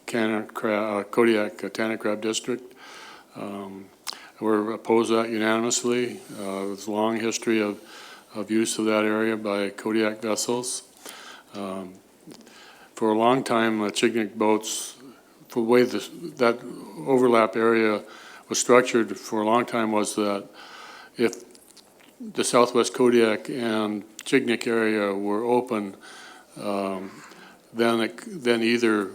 Tanner crab district. We're opposed to that unanimously. There's a long history of use of that area by Kodiak vessels. For a long time, Chignik boats, the way that overlap area was structured for a long time was that if the southwest Kodiak and Chignik area were open, then either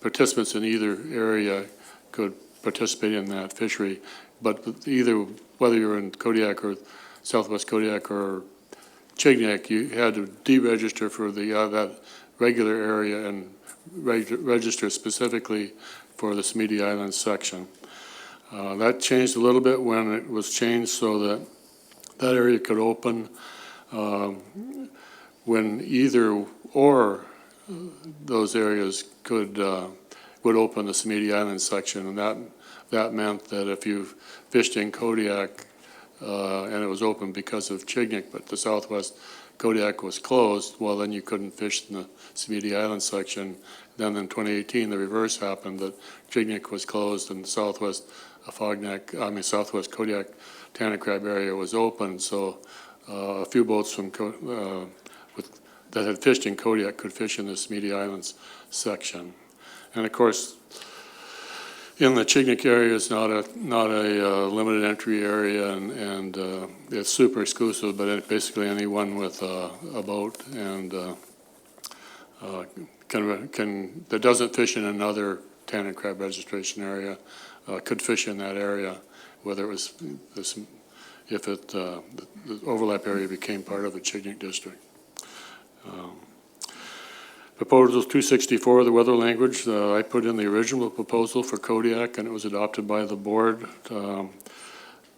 participants in either area could participate in that fishery. But either, whether you're in Kodiak or southwest Kodiak or Chignik, you had to deregister for that regular area and register specifically for the Smitty Islands section. That changed a little bit when it was changed so that that area could open when either or those areas would open the Smitty Islands section, and that meant that if you fished in Kodiak and it was open because of Chignik, but the southwest Kodiak was closed, well, then you couldn't fish in the Smitty Islands section. Then in 2018, the reverse happened, that Chignik was closed and the southwest Kodiak Tanner crab area was open. So a few boats from that had fished in Kodiak could fish in the Smitty Islands section. And of course, in the Chignik area is not a limited entry area, and it's super exclusive, but basically anyone with a boat and that doesn't fish in another Tanner crab registration area could fish in that area, whether it was the overlap area became part of the Chignik district. Proposal 264, the weather language, I put in the original proposal for Kodiak and it was adopted by the board.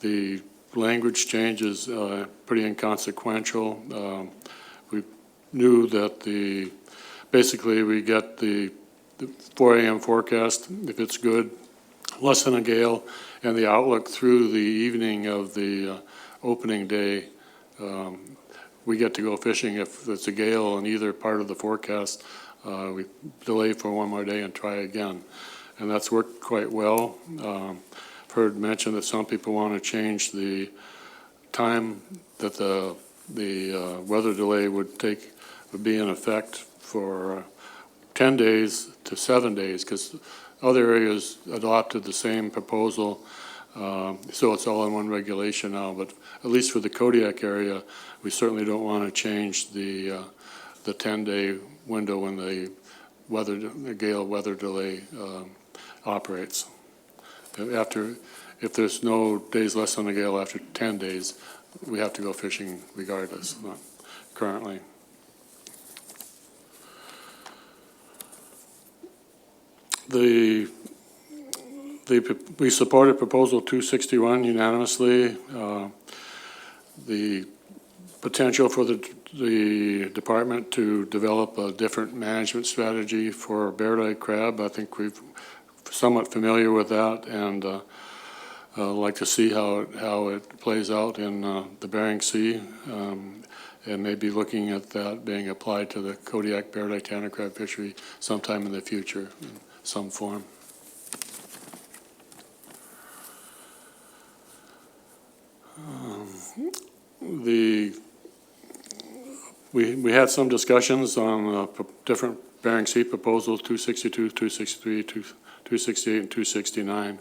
The language change is pretty inconsequential. We knew that basically we get the the 4 a.m. forecast, if it's good, less than a gale, and the outlook through the evening of the opening day, we get to go fishing. If it's a gale in either part of the forecast, we delay for one more day and try again. And that's worked quite well. I've heard mention that some people want to change the time that the weather delay would be in effect for 10 days to 7 days, because other areas adopted the same proposal, so it's all in one regulation now. But at least for the Kodiak area, we certainly don't want to change the 10-day window when the gale weather delay operates. If there's no days less than a gale after 10 days, we have to go fishing regardless, not currently. We supported Proposal 261 unanimously. The potential for the department to develop a different management strategy for bear-eyed crab, I think we're somewhat familiar with that, and I'd like to see how it plays out in the Bering Sea, and maybe looking at that being applied to the Kodiak bear-eyed tanner crab fishery sometime in the future in some form. We had some discussions on different Bering Sea proposals, 262, 263, 268, and 269,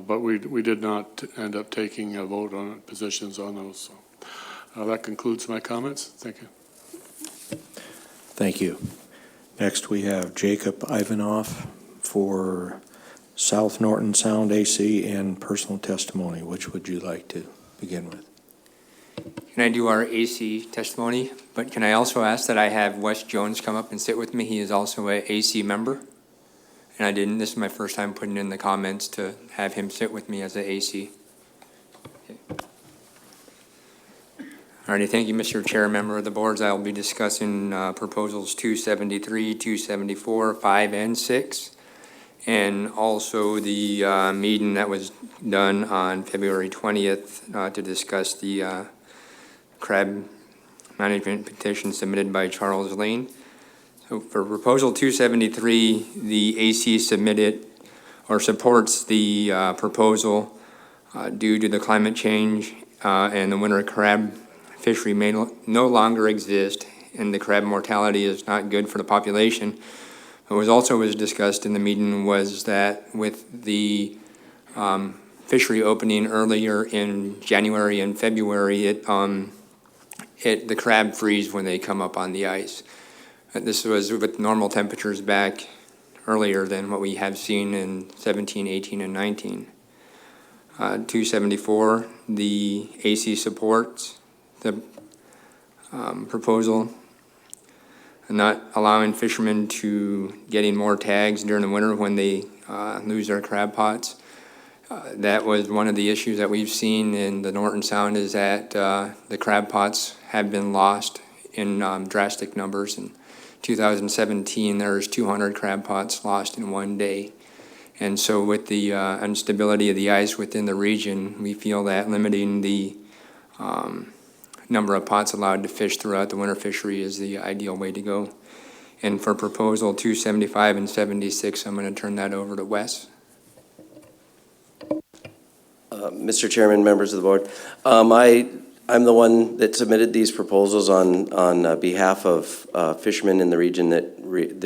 but we did not end up taking a vote on positions on those. So that concludes my comments. Thank you. Thank you. Next, we have Jacob Ivanoff for South Norton Sound AC and personal testimony. Which would you like to begin with? Can I do our AC testimony? But can I also ask that I have Wes Jones come up and sit with me? He is also an AC member. And I didn't, this is my first time putting in the comments to have him sit with me as an AC. Okay. Alrighty, thank you, Mr. Chair, member of the boards. I will be discussing proposals 273, 274, 5, and 6. And also the meeting that was done on February 20th to discuss the crab management petition submitted by Charles Lane. So for proposal 273, the AC submitted or supports the proposal due to the climate change and the winter crab fishery may no longer exist, and the crab mortality is not good for the population. What was also discussed in the meeting was that with the fishery opening earlier in January and February, the crab freeze when they come up on the ice. This was with normal temperatures back earlier than what we have seen in 17, 18, and 19. 274, the AC supports the proposal, not allowing fishermen to getting more tags during the winter when they lose their crab pots. That was one of the issues that we've seen in the Norton Sound, is that the crab pots have been lost in drastic numbers. In 2017, there was 200 crab pots lost in one day. And so with the instability of the ice within the region, we feel that limiting the number of pots allowed to fish throughout the winter fishery is the ideal way to go. And for proposal 275 and 76, I'm going to turn that over to Wes. Mr. Chairman, members of the board, I'm the one that submitted these proposals on behalf of fishermen in the region that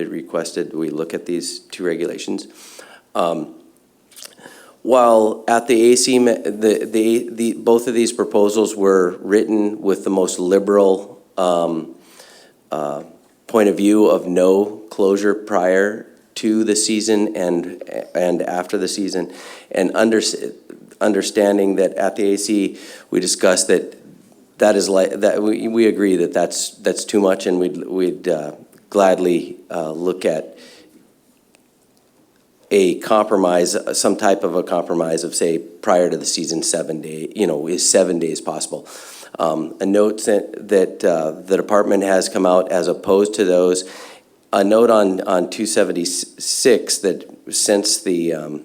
requested we look at these two regulations. While at the AC, both of these proposals were written with the most liberal point of view of no closure prior to the season and after the season, and understanding that at the AC we discussed that we agree that that's too much, and we'd gladly look at a compromise, some type of a compromise of, say, prior to the season 7 days, is 7 days possible. A note that the department has come out as opposed to those a note on 276 that since the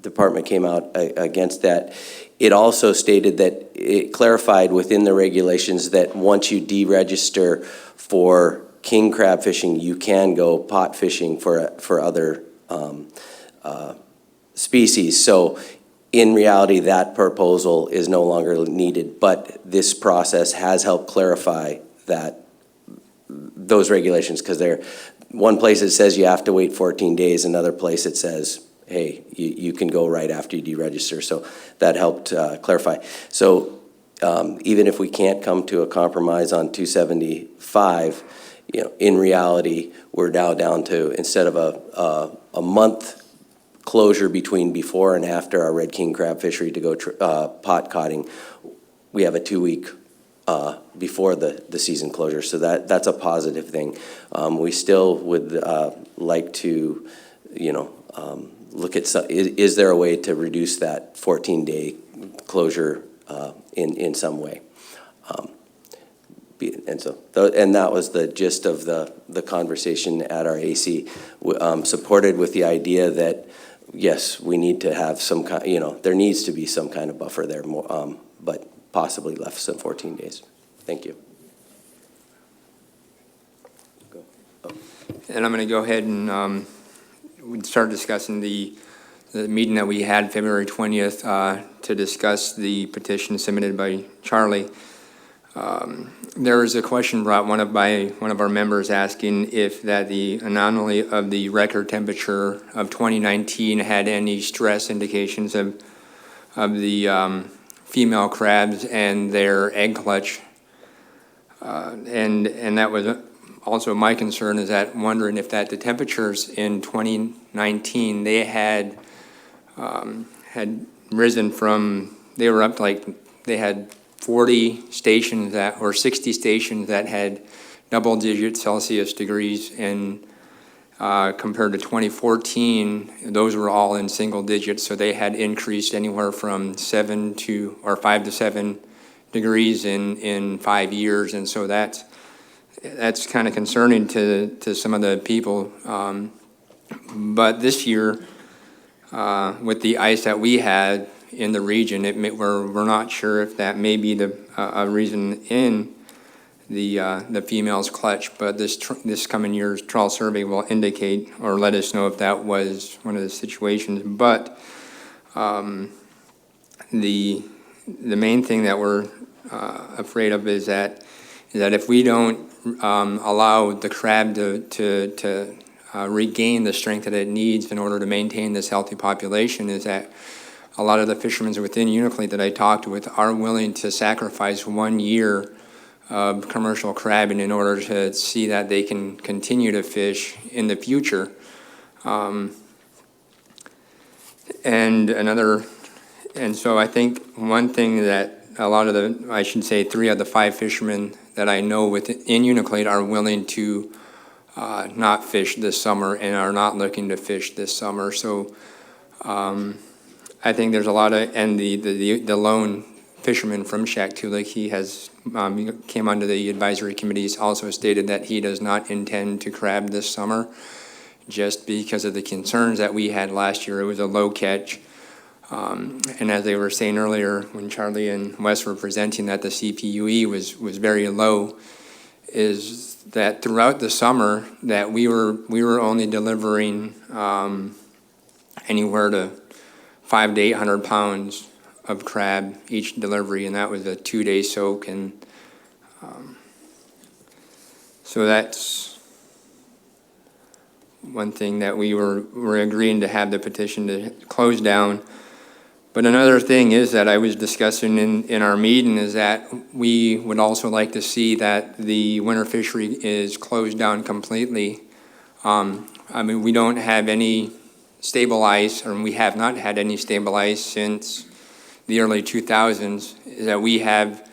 department came out against that, it also stated that it clarified within the regulations that once you deregister for king crab fishing, you can go pot fishing for other species. So in reality, that proposal is no longer needed, but this process has helped clarify those regulations, because one place it says you have to wait 14 days, another place it says, hey, you can go right after you deregister. So that helped clarify. So even if we can't come to a compromise on 275, in reality, we're now down to, instead of a month closure between before and after our red king crab fishery to go pot cotting, we have a 2-week before the season closure. So that's a positive thing. We still would like to, look at is there a way to reduce that 14-day closure in some way? And that was the gist of the conversation at our AC, supported with the idea that yes, we need to have some kind, there needs to be some kind of buffer there, but possibly less than 14 days. Thank you. And I'm going to go ahead and we'd start discussing the meeting that we had February 20th to discuss the petition submitted by Charlie. There was a question brought by one of our members asking if the anomaly of the record temperature of 2019 had any stress indications of the female crabs and their egg clutch. And that was also my concern, is that wondering if the temperatures in 2019, they had risen from, they were up to they had 40 stations or 60 stations that had double-digit Celsius degrees, and compared to 2014, those were all in single digits, so they had increased anywhere from 5 to 7 degrees in 5 years, and so that's kind of concerning to some of the people. But this year, with the ice that we had in the region, we're not sure if that may be a reason in the female's clutch, but this coming year's trial survey will indicate or let us know if that was one of the situations. But the main thing that we're afraid of is that if we don't allow the crab to regain the strength that it needs in order to maintain this healthy population, is that a lot of the fishermen within Unalakleet that I talked with are willing to sacrifice 1 year of commercial crabbing in order to see that they can continue to fish in the future. And so I think one thing that a lot of I should say 3 of the 5 fishermen that I know within Unalakleet are willing to not fish this summer and are not looking to fish this summer. So I think there's a lot of, and the lone fisherman from Shaktoolik, he has came onto the advisory committees, also stated that he does not intend to crab this summer, just because of the concerns that we had last year. It was a low catch, and as they were saying earlier, when Charlie and Wes were presenting that the CPUE was very low, is that throughout the summer that we were only delivering anywhere to 500 to 800 pounds of crab each delivery, and that was a 2-day soak, and so that's one thing that we're agreeing to have the petition to close down. But another thing is that I was discussing in our meeting is that we would also like to see that the winter fishery is closed down completely. I mean, we don't have any stable ice, or we have not had any stable ice since the early 2000s, is that we have,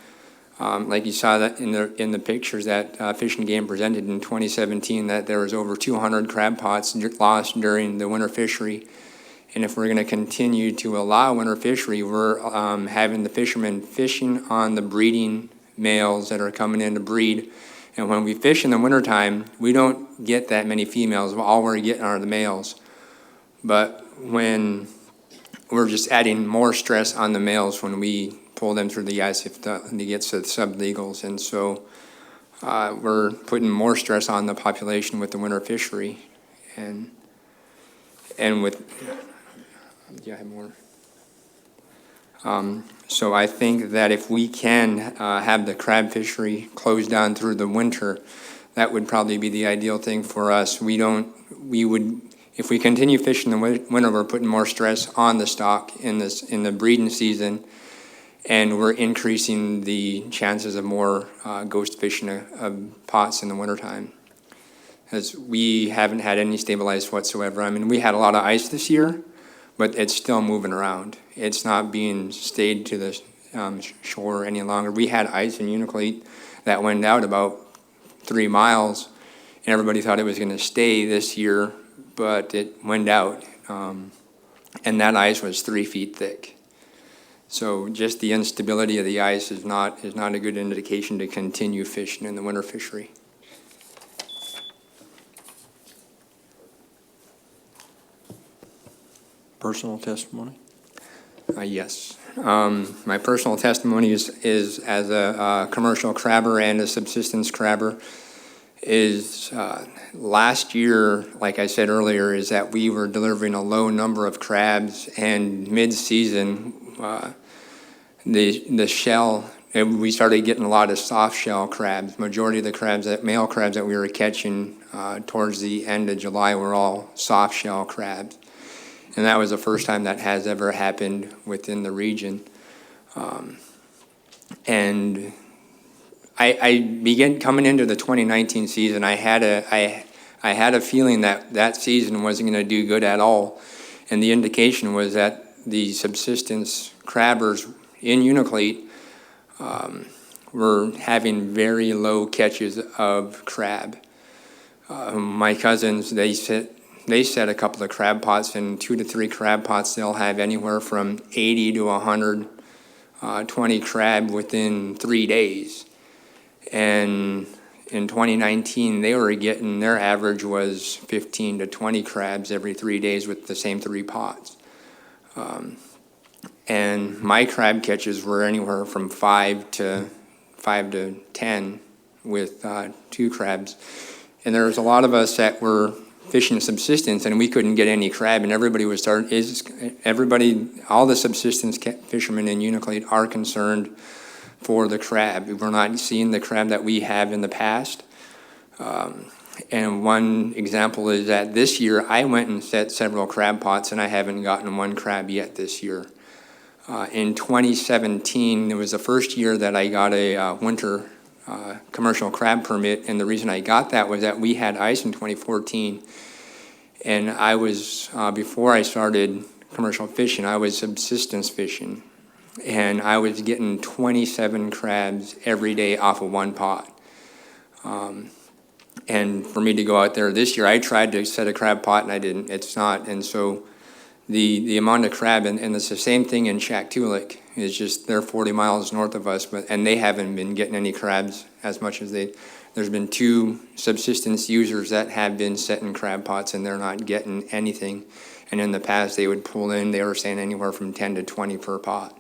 like you saw that in the pictures that Fish and Game presented in 2017, that there was over 200 crab pots lost during the winter fishery. And if we're going to continue to allow winter fishery, we're having the fishermen fishing on the breeding males that are coming in to breed, And when we fish in the wintertime, we don't get that many females. All we're getting are the males. But when we're just adding more stress on the males when we pull them through the ice if it gets to the sublegals. And so we're putting more stress on the population with the winter fishery. And with, do I have more? So I think that if we can have the crab fishery closed down through the winter, that would probably be the ideal thing for us. If we continue fishing in the winter, we're putting more stress on the stock in the breeding season, and we're increasing the chances of more ghost fishing of pots in the wintertime. As we haven't had any stabilized whatsoever. I mean, we had a lot of ice this year, but it's still moving around. It's not being stayed to the shore any longer. We had ice in Unalakleet that went out about 3 miles, and everybody thought it was going to stay this year, but it went out, and that ice was 3 feet thick. So just the instability of the ice is not a good indication to continue fishing in the winter fishery. Personal testimony? Yes. My personal testimony is as a commercial crabber and a subsistence crabber is last year, like I said earlier, is that we were delivering a low number of crabs, and mid-season, the shell, we started getting a lot of soft shell crabs. Majority of the crabs, male crabs that we were catching towards the end of July were all soft shell crabs. And that was the first time that has ever happened within the region. And I began coming into the 2019 season, I had a feeling that season wasn't going to do good at all. And the indication was that the subsistence crabbers in Unalakleet were having very low catches of crab. My cousins, they set a couple of crab pots, and 2 to 3 crab pots, they'll have anywhere from 80 to 120 crab within 3 days. And in 2019, they were getting, their average was 15 to 20 crabs every 3 days with the same 3 pots. And my crab catches were anywhere from 5 to 10 with 2 crabs. And there was a lot of us that were fishing subsistence, and we couldn't get any crab, and everybody was all the subsistence fishermen in Unalakleet are concerned for the crab. We're not seeing the crab that we have in the past. And one example is that this year I went and set several crab pots, and I haven't gotten 1 crab yet this year. In 2017, it was the first year that I got a winter commercial crab permit, and the reason I got that was that we had ice in 2014, and I was, before I started commercial fishing, I was subsistence fishing, and I was getting 27 crabs every day off of 1 pot. And for me to go out there this year, I tried to set a crab pot, and I didn't. It's not, and so the amount of crab, and it's the same thing in Shaktoolik. It's just they're 40 miles north of us, and they haven't been getting any crabs as much as there's been 2 subsistence users that have been setting crab pots, and they're not getting anything. And in the past, they would pull in, they were saying anywhere from 10 to 20 per pot.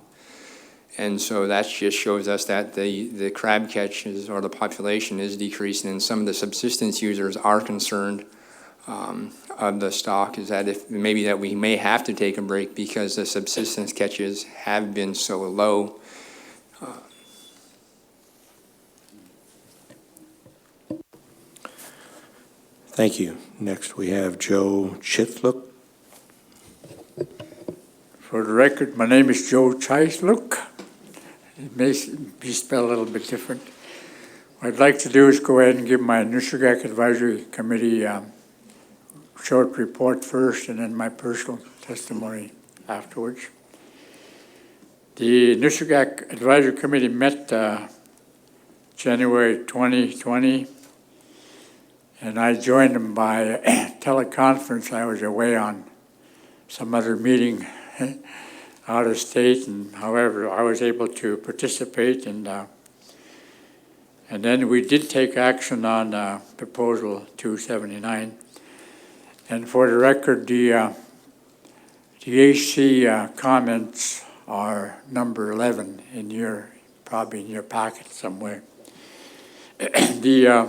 And so that just shows us that the crab catches or the population is decreasing, and some of the subsistence users are concerned of the stock, is that if maybe that we may have to take a break because the subsistence catches have been so low. Thank you. Next, we have Joe Chitluk. For the record, my name is Joe Chitluk. It may be spelled a little bit different. What I'd like to do is go ahead and give my Nushagak Advisory Committee short report first, and then my personal testimony afterwards. The Nushagak Advisory Committee met January 2020, and I joined them by teleconference. I was away on some other meeting out of state, and however, I was able to participate, and And then we did take action on Proposal 279. And for the record, the AC comments are number 11 in your, probably in your packet somewhere. The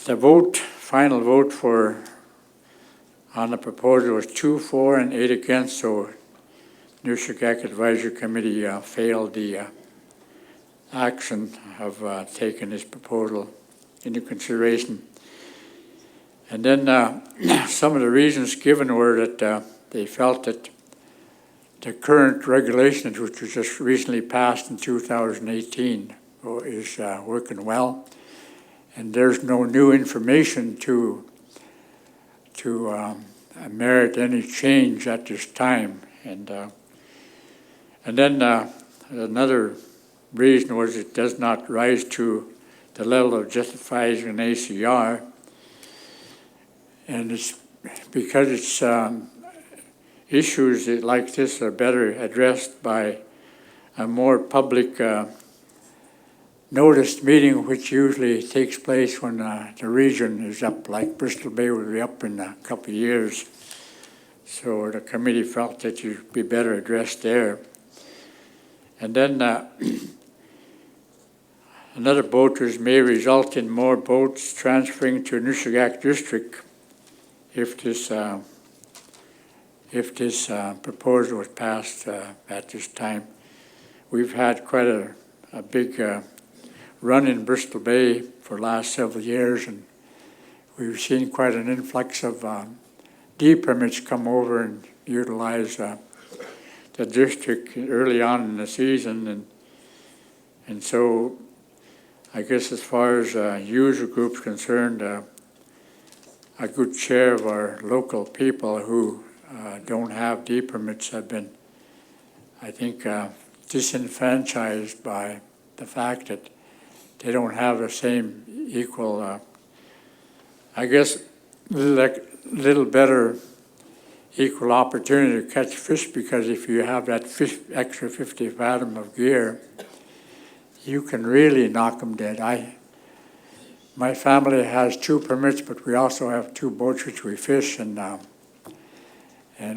vote, final vote on the proposal was 2 for and 8 against, so Nushagak Advisory Committee failed the action of taking this proposal into consideration. And then some of the reasons given were that they felt that the current regulations, which was just recently passed in 2018, is working well, and there's no new information to merit any change at this time. And then another reason was it does not rise to the level of justifying an ACR, and it's because it's issues like this are better addressed by a more public noticed meeting, which usually takes place when the region is up, like Bristol Bay will be up in a couple of years. So the committee felt that it would be better addressed there. And then another boaters may result in more boats transferring to Nushagak District if this proposal was passed at this time. We've had quite a big run in Bristol Bay for the last several years, and we've seen quite an influx of D permits come over and utilize the district early on in the season, and so I guess as far as user groups concerned, a good share of our local people who don't have D permits have been, I think, disenfranchised by the fact that they don't have the same equal, I guess, little better equal opportunity to catch fish, because if you have that extra 50 fathom of gear, you can really knock them dead. My family has 2 permits, but we also have 2 boats which we fish, and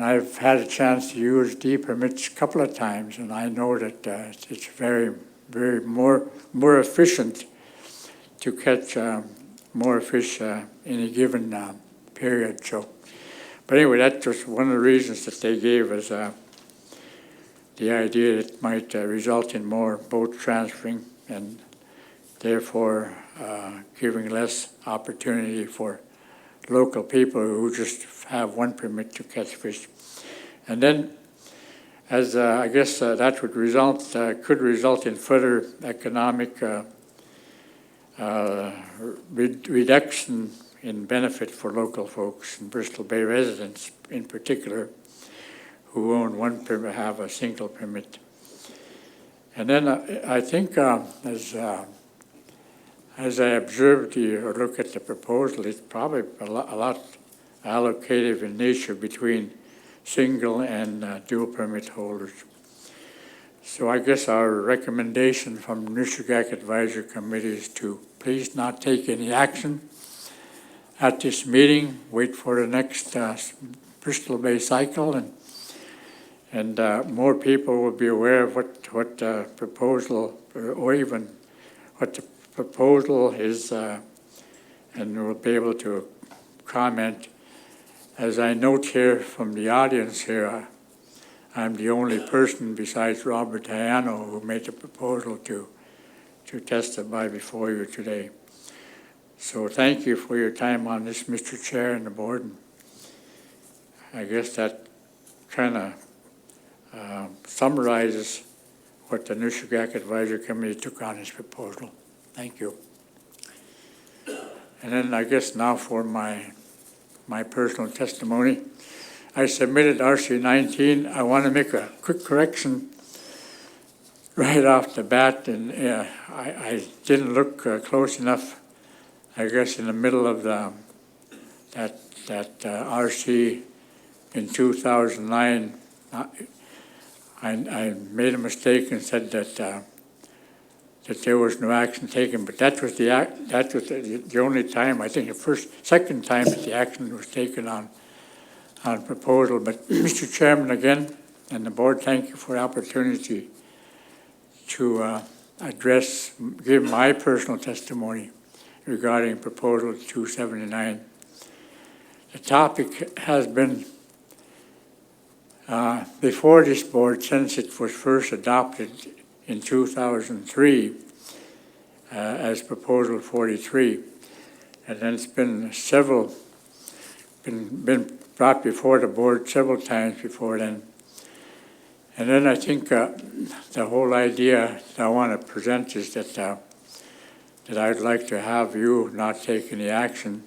I've had a chance to use D permits a couple of times, and I know that it's very, very more efficient to catch more fish in a given period. So, but anyway, that's just one of the reasons that they gave us the idea that it might result in more boats transferring, and therefore giving less opportunity for local people who just have 1 permit to catch fish. And then, as I guess that would could result in further economic reduction in benefit for local folks and Bristol Bay residents in particular, who own 1 permit, have a single permit. And then I think as I observed or look at the proposal, it's probably a lot allocative in nature between single and dual permit holders. So I guess our recommendation from the Nushagak Advisory Committee is to please not take any action at this meeting. Wait for the next Bristol Bay cycle, and more people will be aware of what proposal, or even what the proposal is, and we'll be able to comment. As I note here from the audience here, I'm the only person besides Robert Diano who made the proposal to testify before you today. So thank you for your time on this, Mr. Chair and the board. And I guess that kind of summarizes what the Nushagak Advisory Committee took on this proposal. Thank you. And then I guess now for my personal testimony. I submitted RC 19. I want to make a quick correction right off the bat, and I didn't look close enough. I guess in the middle of that RC in 2009, I made a mistake and said that that there was no action taken, but that was the only time, I think second time that the action was taken on proposal. But Mr. Chairman, again, and the board, thank you for the opportunity to give my personal testimony regarding Proposal 279. The topic has been before this board since it was first adopted in 2003 as Proposal 43. And then it's been been brought before the board several times before then. And then I think the whole idea that I want to present is that I'd like to have you not take any action,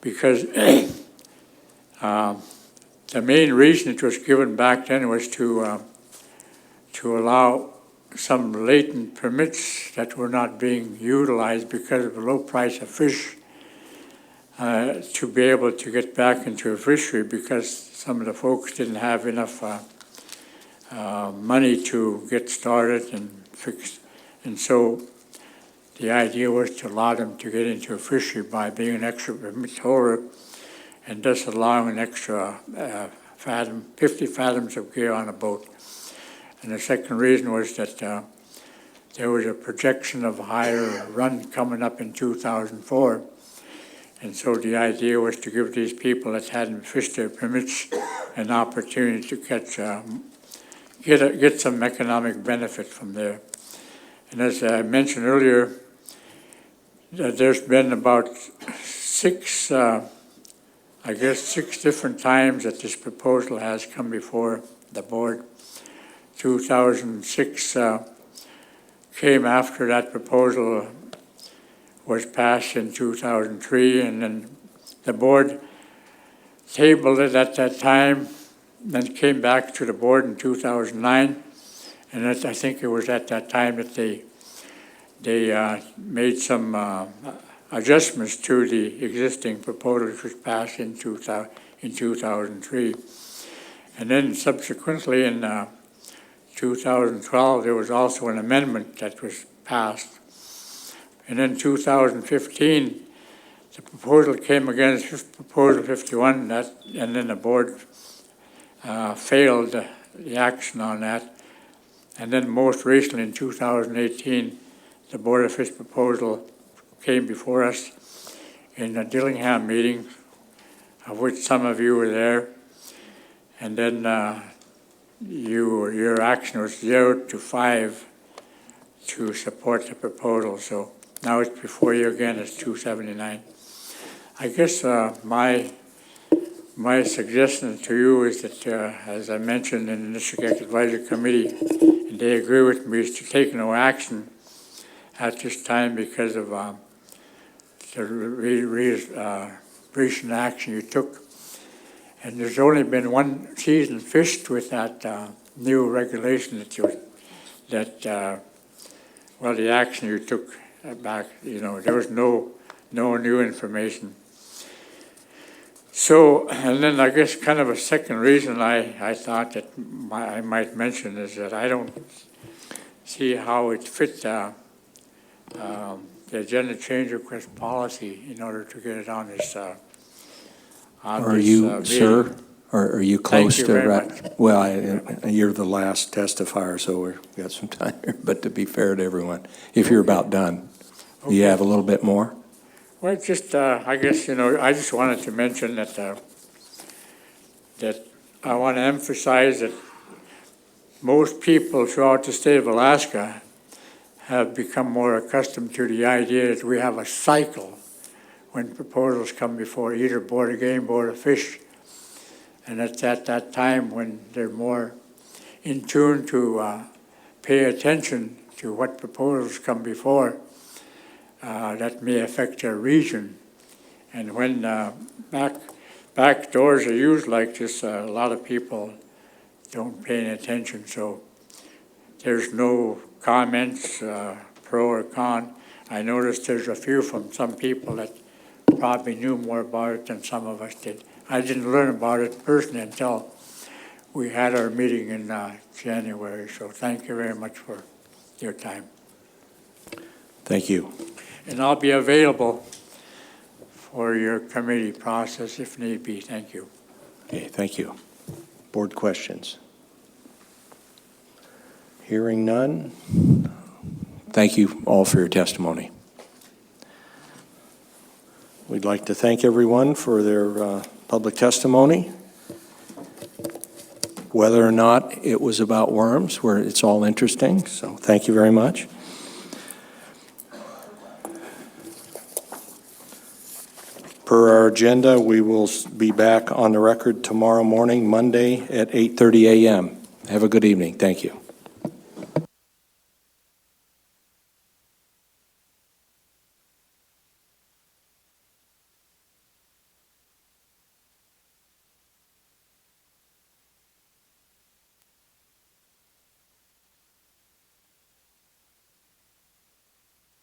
because the main reason it was given back then was to allow some latent permits that were not being utilized because of the low price of fish to be able to get back into a fishery, because some of the folks didn't have enough money to get started and fix. And so the idea was to allow them to get into a fishery by being an extra permit holder and thus allowing an extra 50 fathoms of gear on a boat. And the second reason was that there was a projection of higher run coming up in 2004. And so the idea was to give these people that hadn't fished their permits an opportunity to catch, get some economic benefit from there. And as I mentioned earlier, there's been about six different times that this proposal has come before the board. 2006 came after that proposal was passed in 2003, and then the board tabled it at that time, then came back to the board in 2009, and I think it was at that time that they made some adjustments to the existing proposal, which was passed in 2003. And then subsequently in 2012, there was also an amendment that was passed. And then 2015, the proposal came against Proposal 51, and then the board failed the action on that. And then most recently in 2018, the Board of Fish proposal came before us in a Dillingham meeting, of which some of you were there. And then your action was 0-5 to support the proposal. So now it's before you again, it's 279. I guess my suggestion to you is that, as I mentioned in the District Advisory Committee, and they agree with me, is to take no action at this time because of the recent action you took. And there's only been one season fished with that new regulation the action you took back, there was no new information. So, and then I guess kind of a second reason I thought that I might mention is that I don't see how it fit the agenda change request policy in order to get it on this Are you, meeting. sir, are you close you to? very much. Well, you're the last testifier, so we've got some time here. But to be fair to everyone, if you're about done, do you have a little bit more? Well, just, I guess, I just wanted to mention that I want to emphasize that most people throughout the state of Alaska have become more accustomed to the idea that we have a cycle when proposals come before either Board of Game, Board of Fish. And it's at that time when they're more in tune to pay attention to what proposals come before that may affect their region. And when back doors are used like this, a lot of people don't pay any attention. So there's no comments, pro or con. I noticed there's a few from some people that probably knew more about it than some of us did. I didn't learn about it personally until we had our meeting in January. So thank you very much for your time. Thank you. And I'll be available for your committee process if need be. Thank you. Okay, thank you. Board questions? Hearing none. Thank you all for your testimony. We'd like to thank everyone for their public testimony. Whether or not it was about worms, it's all interesting, so thank you very much. Per our agenda, we will be back on the record tomorrow morning, Monday at 8:30 a.m. Have a good evening. Thank you.